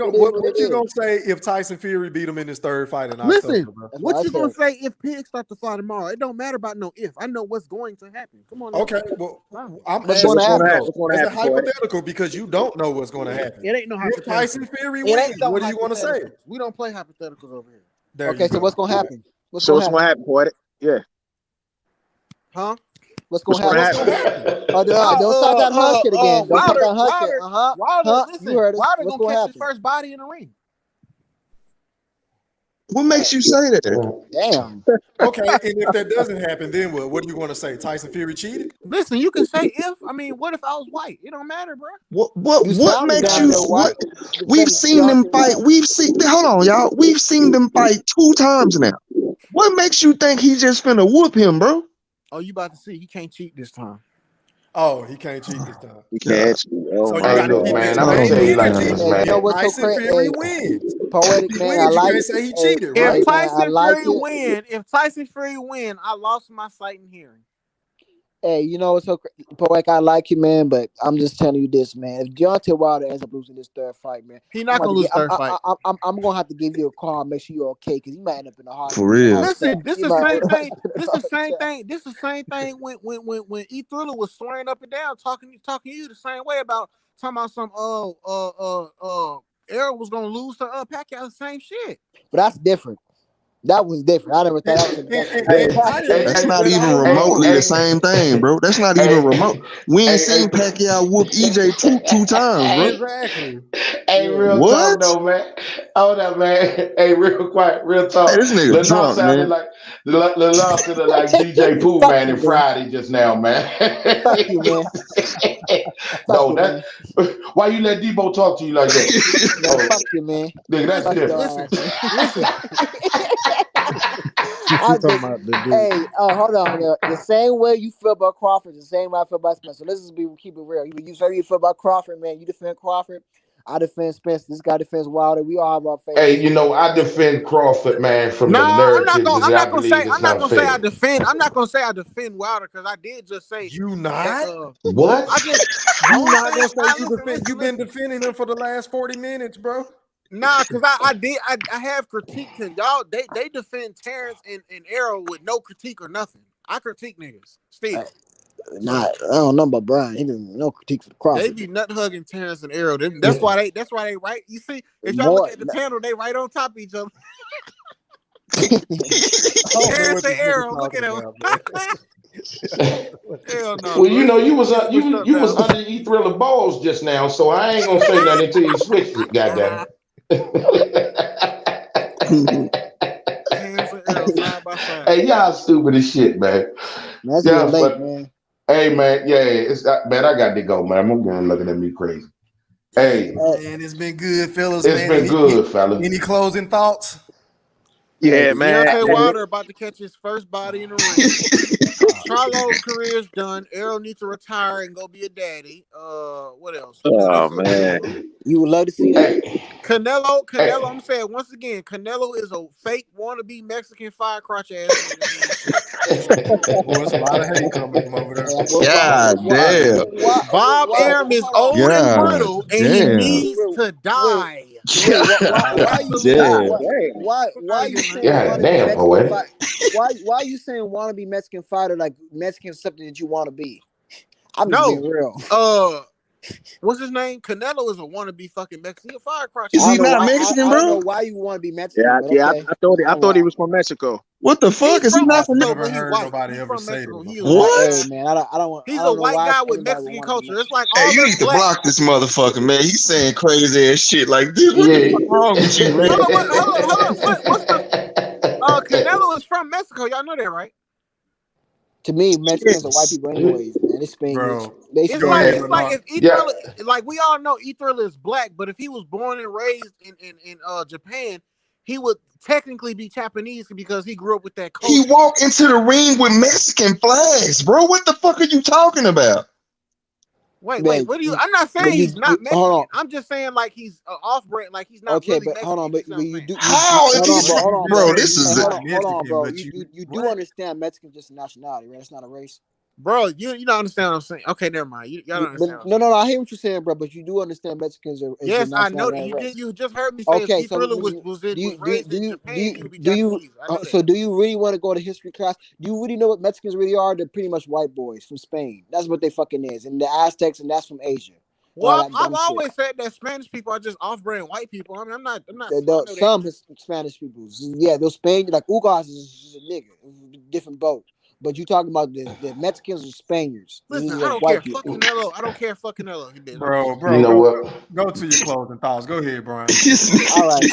S5: you gonna say if Tyson Fury beat him in his third fight in October? Bro?
S4: What you gonna say if Pig start to fly tomorrow? It don't matter about no if. I know what's going to happen. Come on.
S5: Okay, well, I'm
S6: what's
S5: asking
S6: going to happen?
S5: as a hypothetical because you don't know what's going to happen.
S4: It ain't no hypothetical.
S5: If Tyson Fury wins, what do you want to say?
S4: We don't play hypotheticals over here.
S2: Okay, so what's gonna happen?
S6: What's gonna happen, Poetic? Yeah.
S4: Huh?
S2: What's gonna happen? Don't start that hush shit again. Don't start that hush shit.
S4: Wilder, listen,
S2: you heard us.
S4: Wilder
S2: What's
S4: gonna catch
S2: happen?
S4: his first body in the ring.
S8: What makes you say that?
S2: Damn.
S5: Okay, and if that doesn't happen, then what? What are you going to say? Tyson Fury cheated?
S4: Listen, you can say if. I mean, what if I was white? It don't matter, bro.
S8: What
S2: You sounded
S8: makes
S2: damn
S8: you
S2: near white.
S8: we've seen them fight. Hold on, y'all. We've seen them fight 2 times now. What makes you think he just finna whoop him, bro?
S4: Oh, you about to see? He can't cheat this time.
S5: Oh, he can't cheat this time.
S6: You can't. Oh
S5: So you
S6: my
S5: got to
S7: look,
S5: keep
S6: God.
S7: man,
S5: that
S7: I'm gonna
S5: same
S7: tell you like
S5: energy.
S7: this,
S2: Hey, you know
S5: If
S7: man.
S2: what's so
S5: Tyson
S2: crazy?
S5: Fury
S2: Hey,
S5: wins,
S2: poetic
S5: he
S2: man, I
S5: wins. You
S2: like
S5: can't
S2: it.
S5: say he
S2: Hey,
S5: cheated,
S4: If
S5: right?
S2: hey man, I
S4: Tyson
S2: like
S4: Fury
S2: it.
S4: win, I lost my sight and hearing.
S2: Hey, you know what's so poetic? I like you, man, but I'm just telling you this, man. If Deontay Wilder ends up losing this third fight, man,
S4: He
S2: I'm
S4: not
S2: about
S4: gonna
S2: to
S4: lose
S2: get.
S4: third fight.
S2: I'm gonna have to give you a call and make sure you're okay because you might end up in the
S8: For
S2: hospital.
S8: real.
S4: Listen, this
S2: You
S4: is the
S2: might
S4: same
S2: end up
S4: thing.
S2: in the
S4: This is the same
S2: hospital.
S4: thing. This is the same thing when E Thriller was swearing up and down, talking you the same way about talking about some Errol was gonna lose to Pacquiao. The same shit.
S2: But that's different. That was different. I never thought that was a different.
S7: Hey,
S5: I didn't
S7: hey,
S8: That's
S5: either,
S7: hey,
S8: not
S5: but
S8: even
S5: I ain't
S7: hey,
S5: wrong.
S8: remotely the
S7: hey,
S8: same thing, bro. That's not even
S7: hey,
S8: remote. We ain't
S7: hey,
S8: seen Pacquiao whoop EJ two times, bro.
S5: Exactly.
S7: hey,
S2: Yeah.
S7: real talk
S8: What?
S7: though, man. Hold up, man. Hey, real quiet, real
S8: Hey,
S7: talk.
S8: this nigga
S7: Lenore
S8: drunk,
S7: sounded
S8: man.
S7: like Lenore sounded like DJ Pooh,
S2: Fuck
S7: man,
S2: you,
S7: and
S2: man.
S7: Friday just now, man.
S2: Fuck you, man. Fuck
S7: No,
S2: you,
S7: that.
S2: man.
S7: Why you let Debo talk to you like that?
S2: Man,
S7: Oh,
S2: fuck you, man.
S7: nigga, that's
S2: Fuck
S4: Listen,
S2: your
S7: different.
S2: ass,
S4: listen,
S2: man.
S4: listen.
S2: I
S4: You talking
S2: just,
S4: about the dude?
S2: hey, hold on. The same way you feel about Crawford, is the same way I feel about Spencer. So let's just keep it real. You say you feel about Crawford, man. You defend Crawford. I defend Spencer. This guy defends Wilder. We all have our
S7: Hey,
S2: favorites.
S7: you know, I defend Crawford, man, from the
S4: Nah,
S7: narratives
S4: I'm
S7: that I
S4: not gonna say.
S7: believe
S4: I'm
S7: is
S4: not gonna say I
S7: unfair.
S4: defend. I'm not gonna say I defend Wilder because I did just say
S5: You
S4: that.
S5: not?
S7: What?
S4: I just the
S5: You
S4: only
S5: not
S4: thing.
S5: gonna say you
S4: Listen,
S5: defend? You've been
S4: listen.
S5: defending him for the last 40 minutes, bro.
S4: Nah, because I have critiqued him. Y'all, they defend Terrence and Arrow with no critique or nothing. I critique niggas still.
S2: Nah,
S4: So
S2: I don't know about Brian. He didn't no critique for
S4: they
S2: Crawford.
S4: be nut hugging Terrence and Arrow. That's why they right. You see, if y'all look
S2: More.
S4: at the panel, they right on top of each other.
S5: I don't know
S4: Terrence
S5: what
S4: and
S5: this nigga
S4: Arrow, look
S5: talking
S4: at him.
S5: about, man. I don't know what this
S4: Hell no,
S7: Well, you
S4: bro.
S7: know, you
S4: You
S7: was
S4: get switched up
S7: you was
S4: now.
S7: under E Thriller balls just now, so I ain't gonna say nothing until you switched it, goddamn.
S4: Terrence and Arrow side by side.
S7: Hey, y'all stupid as shit, man.
S2: Man, it's
S7: Yeah,
S2: getting late,
S7: but
S2: man.
S7: hey, man, yeah, it's man. I got to go, man. I'm going looking at me crazy. Hey,
S5: Man, it's been good, fellas,
S7: it's
S5: man.
S7: been good, fella.
S5: Any closing thoughts?
S2: Hey,
S6: Yeah, man.
S4: Deontay
S6: Hey,
S4: Wilder about to catch his first body in the ring. Charlo's career is done. Errol needs to retire and go be a daddy. What else?
S6: oh man.
S2: you would love to see that.
S7: Hey,
S4: Canelo,
S7: hey,
S4: I'm saying once again, Canelo is a fake wannabe Mexican fire crotch ass nigga. He ain't shit.
S5: Boy, it's a lot of hate coming from over
S2: Hey,
S5: there.
S8: God damn.
S4: Bob Arum is
S2: hold on.
S4: old and
S8: God
S4: brittle, and he
S8: damn.
S4: needs to
S2: Wait,
S4: die.
S2: why are you saying
S8: Damn.
S6: God damn.
S2: why are you
S4: Here, man.
S2: saying
S7: God
S2: wanna be
S7: damn,
S2: Mexican
S7: poetic.
S2: fight? Why are you saying wanna be Mexican fighter like Mexican something that you want to be? I'm just being
S4: No,
S2: real.
S4: what's his name? Canelo is a wannabe fucking Mexican fire crotch
S8: Is
S2: I
S8: he
S2: don't
S4: ass
S2: know
S8: not
S4: nigga.
S2: why.
S8: Mexican,
S2: I don't know
S8: bro?
S2: why you want to be Mexican,
S6: Yeah,
S2: but
S6: yeah.
S2: okay.
S6: I
S2: I'm
S6: thought he
S2: wrong.
S6: was from Mexico.
S8: What the fuck?
S4: He's
S8: Is he
S4: from
S8: not from
S4: Mexico,
S5: Never
S4: but he
S5: heard
S4: white.
S5: nobody
S4: He's
S5: ever
S4: from
S5: say
S4: Mexico.
S5: that
S4: He a
S5: before.
S4: white
S2: Hey
S8: What?
S4: guy.
S2: man, I
S4: He's a
S2: don't know
S4: white
S2: why
S4: guy with
S2: anybody would
S4: Mexican
S2: want to be
S4: culture. It's
S2: Mexican.
S4: like
S8: Hey,
S4: all
S8: you
S4: us
S8: need to
S4: black.
S8: block this motherfucker, man. He's saying crazy ass shit like this. What the
S7: Yeah.
S8: fuck wrong with you, man?
S4: Hold on. What's the Canelo is from Mexico. Y'all know that, right?
S2: To me, Mexicans are white people anyways, man. They Spaniards.
S5: Bro,
S2: They
S4: It's
S5: go ahead,
S2: Spaniards.
S4: like
S5: Lenore.
S4: if E
S7: Yeah.
S4: Thriller, like we all know E Thriller is black, but if he was born and raised in Japan, he would technically be Japanese because he grew up with that
S8: He
S4: culture.
S8: walked into the ring with Mexican flags, bro. What the fuck are you talking about?
S4: Wait,
S2: Man,
S4: what do you? I'm not
S2: but
S4: saying he's not
S2: hold on.
S4: Mexican. I'm just saying like he's off brand, like he's not
S2: Okay,
S4: really
S2: but hold
S4: Mexican.
S2: on,
S4: You
S2: but
S4: see what I'm
S2: you
S4: saying?
S2: do
S8: How if
S2: hold on,
S8: he's
S2: bro,
S8: from,
S2: hold
S5: You
S2: on,
S5: just
S2: bro.
S8: bro?
S5: said
S8: This
S5: he's
S8: is
S2: Hey,
S8: a,
S5: not
S2: hold on,
S5: Mexican,
S2: bro.
S5: but
S2: You do
S5: what?
S2: understand Mexican just a nationality, right? It's not a race.
S4: Bro, you don't understand what I'm saying. Okay, never mind. Y'all don't
S2: But
S4: understand what I'm
S2: no,
S4: saying.
S2: no, no. I hear what you're saying, bro. But you do understand Mexicans is a
S4: Yes, I know
S2: nationality,
S4: that
S2: not a
S4: you did.
S2: race.
S4: You just heard me say if
S2: Okay,
S4: E
S2: so
S4: Thriller
S2: do
S4: was
S2: you
S4: raised in Japan, he would be
S2: do you
S4: Japanese. I know that.
S2: so do you really want to go to history class? Do you really know what Mexicans really are? They're pretty much white boys from Spain. That's what they fucking is, and the Aztecs, and that's from Asia. And all
S4: Well,
S2: that
S4: I've
S2: dumb shit.
S4: always said that Spanish people are just off-brand white people. I mean, I'm not. I know that.
S2: Some Spanish people, yeah, those Spain like Ugas is just a nigga, different boat. But you talking about the Mexicans or Spaniards?
S4: Listen,
S2: These
S4: I
S2: are
S4: don't
S2: white
S4: care.
S2: people.
S4: Fucking Nello. I don't care. Fucking Nello.
S5: Bro,
S7: You know what?
S5: go to your closing thoughts. Go ahead, Brian.
S2: All right.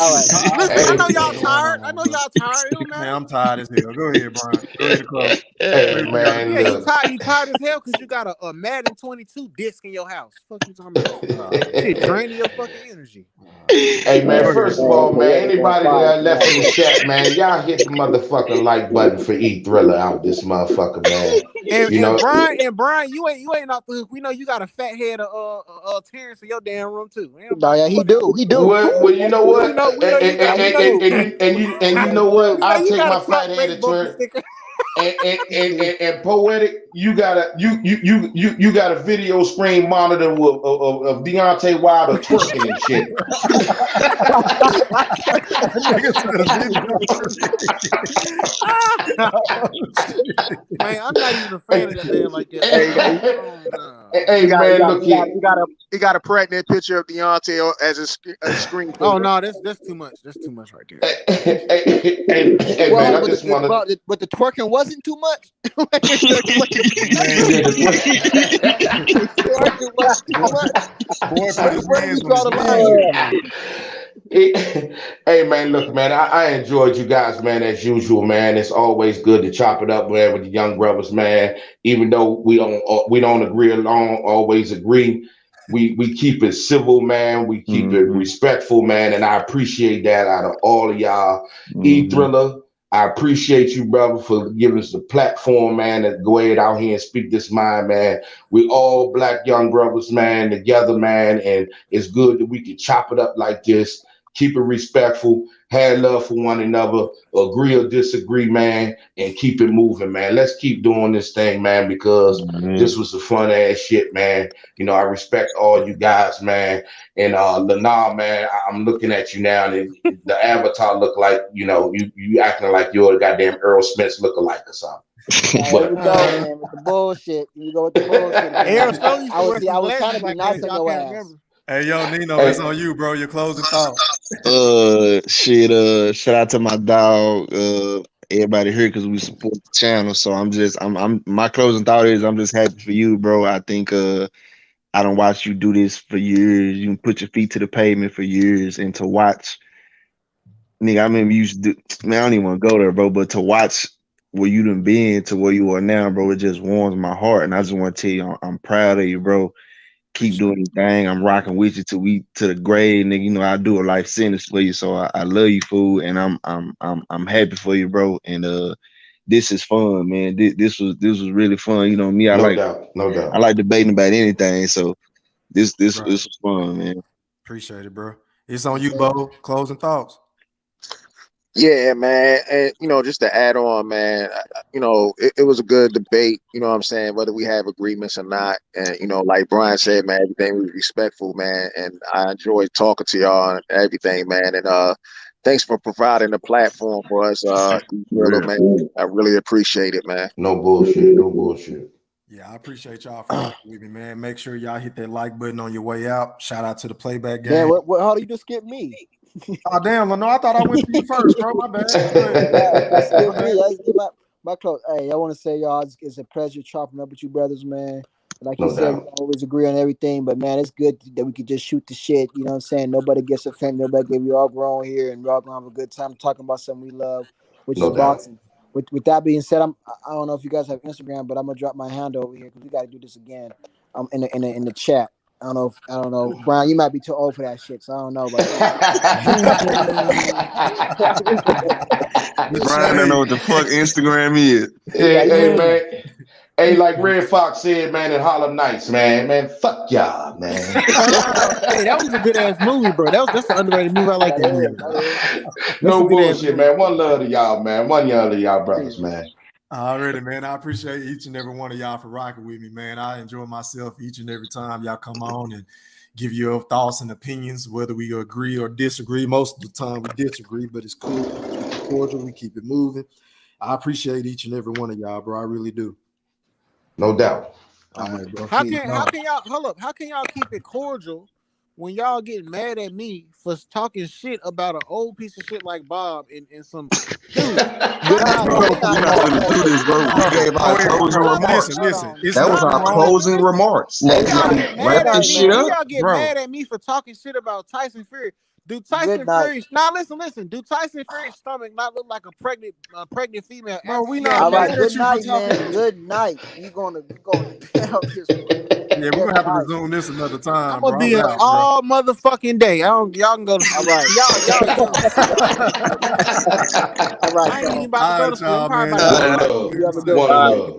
S4: Listen,
S7: Hey,
S4: I know y'all
S5: Going
S4: tired.
S5: on,
S4: I know
S5: bro.
S4: y'all tired. It don't
S5: Man,
S4: matter.
S5: I'm tired as hell. Go ahead, Brian. Go ahead, close.
S7: hey, man,
S4: Yeah, you
S7: look.
S4: tired. You tired as hell because you got a Madden 22 disc in your house. Fuck you talking about? Shit, draining your fucking energy.
S7: Hey, man,
S5: Go
S7: first
S5: ahead.
S7: of all, man,
S2: Poetic on
S7: anybody
S2: fire
S7: that left in the
S2: tonight.
S7: chat, man, y'all hit the motherfucking like button for E Thriller out this motherfucker, man.
S4: And
S7: You know,
S4: Brian, you ain't off the hook. We know you got a fat head of Terrence in your damn room too. Ain't
S2: No,
S4: nobody
S2: yeah,
S4: gonna
S2: he
S4: put that.
S2: do. He do.
S7: well, you know what?
S4: We know you got.
S2: Yeah, he do.
S7: And you
S2: Yeah,
S7: know
S2: he
S7: what?
S2: do.
S4: We know
S7: I'll
S4: you
S7: take
S4: got a
S7: my
S4: top
S7: fat headed
S4: rate bumper
S7: turn.
S4: sticker.
S2: He do.
S7: And poetic, you got a video screen monitor of Deontay Wilder twerking and shit.
S5: Nigga said a video.
S4: Man, I'm not even a fan of that man like that.
S7: Hey,
S4: Oh no.
S7: hey, man, look here.
S6: He got a pregnant picture of Deontay as a screen.
S4: Oh no, that's too much. That's too much right there.
S7: Hey,
S2: Well,
S7: man,
S2: hold
S7: I
S2: on,
S7: just want to.
S2: but the twerking wasn't too much.
S5: Man,
S2: Twerking wasn't too much.
S5: boy put his
S2: Where do we
S5: hands on
S2: draw
S5: his
S2: the
S5: knees.
S2: line?
S7: Hey, man, look, man, I enjoyed you guys, man, as usual, man. It's always good to chop it up, man, with the young brothers, man. Even though we don't agree along, always agree. We keep it civil, man. We keep it respectful, man, and I appreciate that out of all of y'all. E Thriller, I appreciate you, brother, for giving us the platform, man, to go ahead out here and speak this mind, man. We all black young brothers, man, together, man, and it's good that we can chop it up like this. Keep it respectful, have love for one another, agree or disagree, man, and keep it moving, man. Let's keep doing this thing, man, because this was a fun ass shit, man. You know, I respect all you guys, man. And Lanal, man, I'm looking at you now, and the avatar look like, you know, you acting like you're a goddamn Earl Smith's lookalike or something.
S2: Now, here
S7: But
S2: we go, man, with the bullshit. You go with the bullshit
S4: Aaron
S2: again.
S4: Snow used to wear some
S2: I was trying
S4: glasses
S2: to be
S4: back then.
S2: nice on
S4: Y'all
S2: your
S4: can't
S2: ass.
S4: remember.
S5: Hey, yo, Nino,
S7: Hey.
S5: it's on you, bro. Your closing thought.
S8: Shout out to my dog, everybody here because we support the channel. So I'm my closing thought is I'm just happy for you, bro. I think I don't watch you do this for years. You can put your feet to the pavement for years, and to watch, nigga, I remember you used to do, man, I don't even want to go there, bro, but to watch where you done been to where you are now, bro, it just warms my heart. And I just want to tell you, I'm proud of you, bro. Keep doing your thing. I'm rocking with you to the grave, nigga. You know I do a life sentence for you, so I love you, fool, and I'm happy for you, bro. And this is fun, man. This was really fun. You know me, I
S7: no doubt.
S8: like debating about anything, so this
S5: Bro,
S8: was fun, man.
S5: appreciate it, bro. It's on you, Bo. Closing thoughts.
S6: Yeah, man. And, just to add on, man, it was a good debate, you know what I'm saying, whether we have agreements or not. And, like Brian said, man, everything was respectful, man. And I enjoyed talking to y'all and everything, man. And thanks for providing the platform for us, man. I really appreciate it, man.
S7: No bullshit.
S5: Yeah, I appreciate y'all for rocking with me, man. Make sure y'all hit that like button on your way out. Shout out to the playback game.
S2: Man, how do you just skip me?
S5: Oh, damn, Lenore, I thought I went to you first, bro. My bad.
S2: That's skip me. That's get my clothes. Hey, I want to say, y'all, it's a pleasure chopping up with you brothers, man. Like you
S7: No
S2: said, we
S7: doubt.
S2: don't always agree on everything, but man, it's good that we could just shoot the shit. You know what I'm saying? Nobody gets offended. Nobody gave you all grown here, and we're all gonna have a good time talking about something we love, which is
S7: No doubt.
S2: boxing. With that being said, I don't know if you guys have Instagram, but I'm gonna drop my hand over here because we got to do this again. In the chat. I don't know, Brian. You might be too old for that shit, so I don't know. But
S8: Brian don't know what the fuck Instagram is.
S7: Hey, man. Hey, like Red Fox said, man, in Harlem Nights, man, fuck y'all, man.
S4: Hey, that was a good ass movie, bro. That's an underrated movie. I like that movie.
S7: No bullshit, man. One love to y'all, man. One love to y'all brothers, man.
S5: Already, man. I appreciate each and every one of y'all for rocking with me, man. I enjoy myself each and every time y'all come on and give your thoughts and opinions, whether we agree or disagree. Most of the time we disagree, but it's cool. We keep it cordial. We keep it moving. I appreciate each and every one of y'all, bro. I really do.
S7: No doubt.
S5: All right, bro.
S4: How can y'all hold up? How can y'all keep it cordial when y'all get mad at me for talking shit about an old piece of shit like Bob and some dude.
S2: Good
S4: How
S2: night.
S8: Bro,
S2: Good
S8: we're
S2: night.
S8: not gonna do this, bro. We gave our
S5: Wait,
S8: closing
S5: bro,
S8: remarks.
S5: listen. It's
S8: That was
S5: nothing
S8: our
S5: wrong.
S8: closing remarks.
S4: When
S2: Hey,
S4: y'all
S8: Can we
S4: get
S2: good
S4: mad
S8: wrap
S4: at
S2: night,
S8: this
S4: me,
S8: shit
S2: man.
S4: when
S8: up?
S4: y'all get
S5: Bro.
S4: mad at me for talking shit about Tyson Fury, do
S2: Good
S4: Tyson
S2: night.
S4: Fury? Now listen. Do Tyson Fury's stomach not look like a pregnant female
S5: Bro,
S4: after
S5: we
S4: she
S5: not
S4: had
S2: All
S4: a
S2: right.
S5: mad
S4: baby?
S5: at
S2: Good
S5: you for
S2: night, man.
S5: talking.
S2: Good night. We gonna out this one.
S5: Yeah, we're
S2: Good
S5: gonna have to
S2: night.
S5: resume this another
S4: I'm
S5: time,
S4: gonna
S5: bro.
S4: be
S5: I'm
S4: here
S5: out, bro.
S4: all motherfucking day. Y'all can go to
S2: All
S4: sleep.
S2: right.
S4: Y'all.
S2: All right,
S4: I ain't even
S2: y'all.
S4: about to
S5: All
S4: go to
S5: right,
S4: sleep. I'm
S5: y'all,
S4: probably
S5: man.
S4: about to
S7: One
S4: go
S5: Y'all
S4: to
S5: got
S4: bed.
S5: to
S7: love.
S2: You have a good
S7: One
S2: one.
S7: love.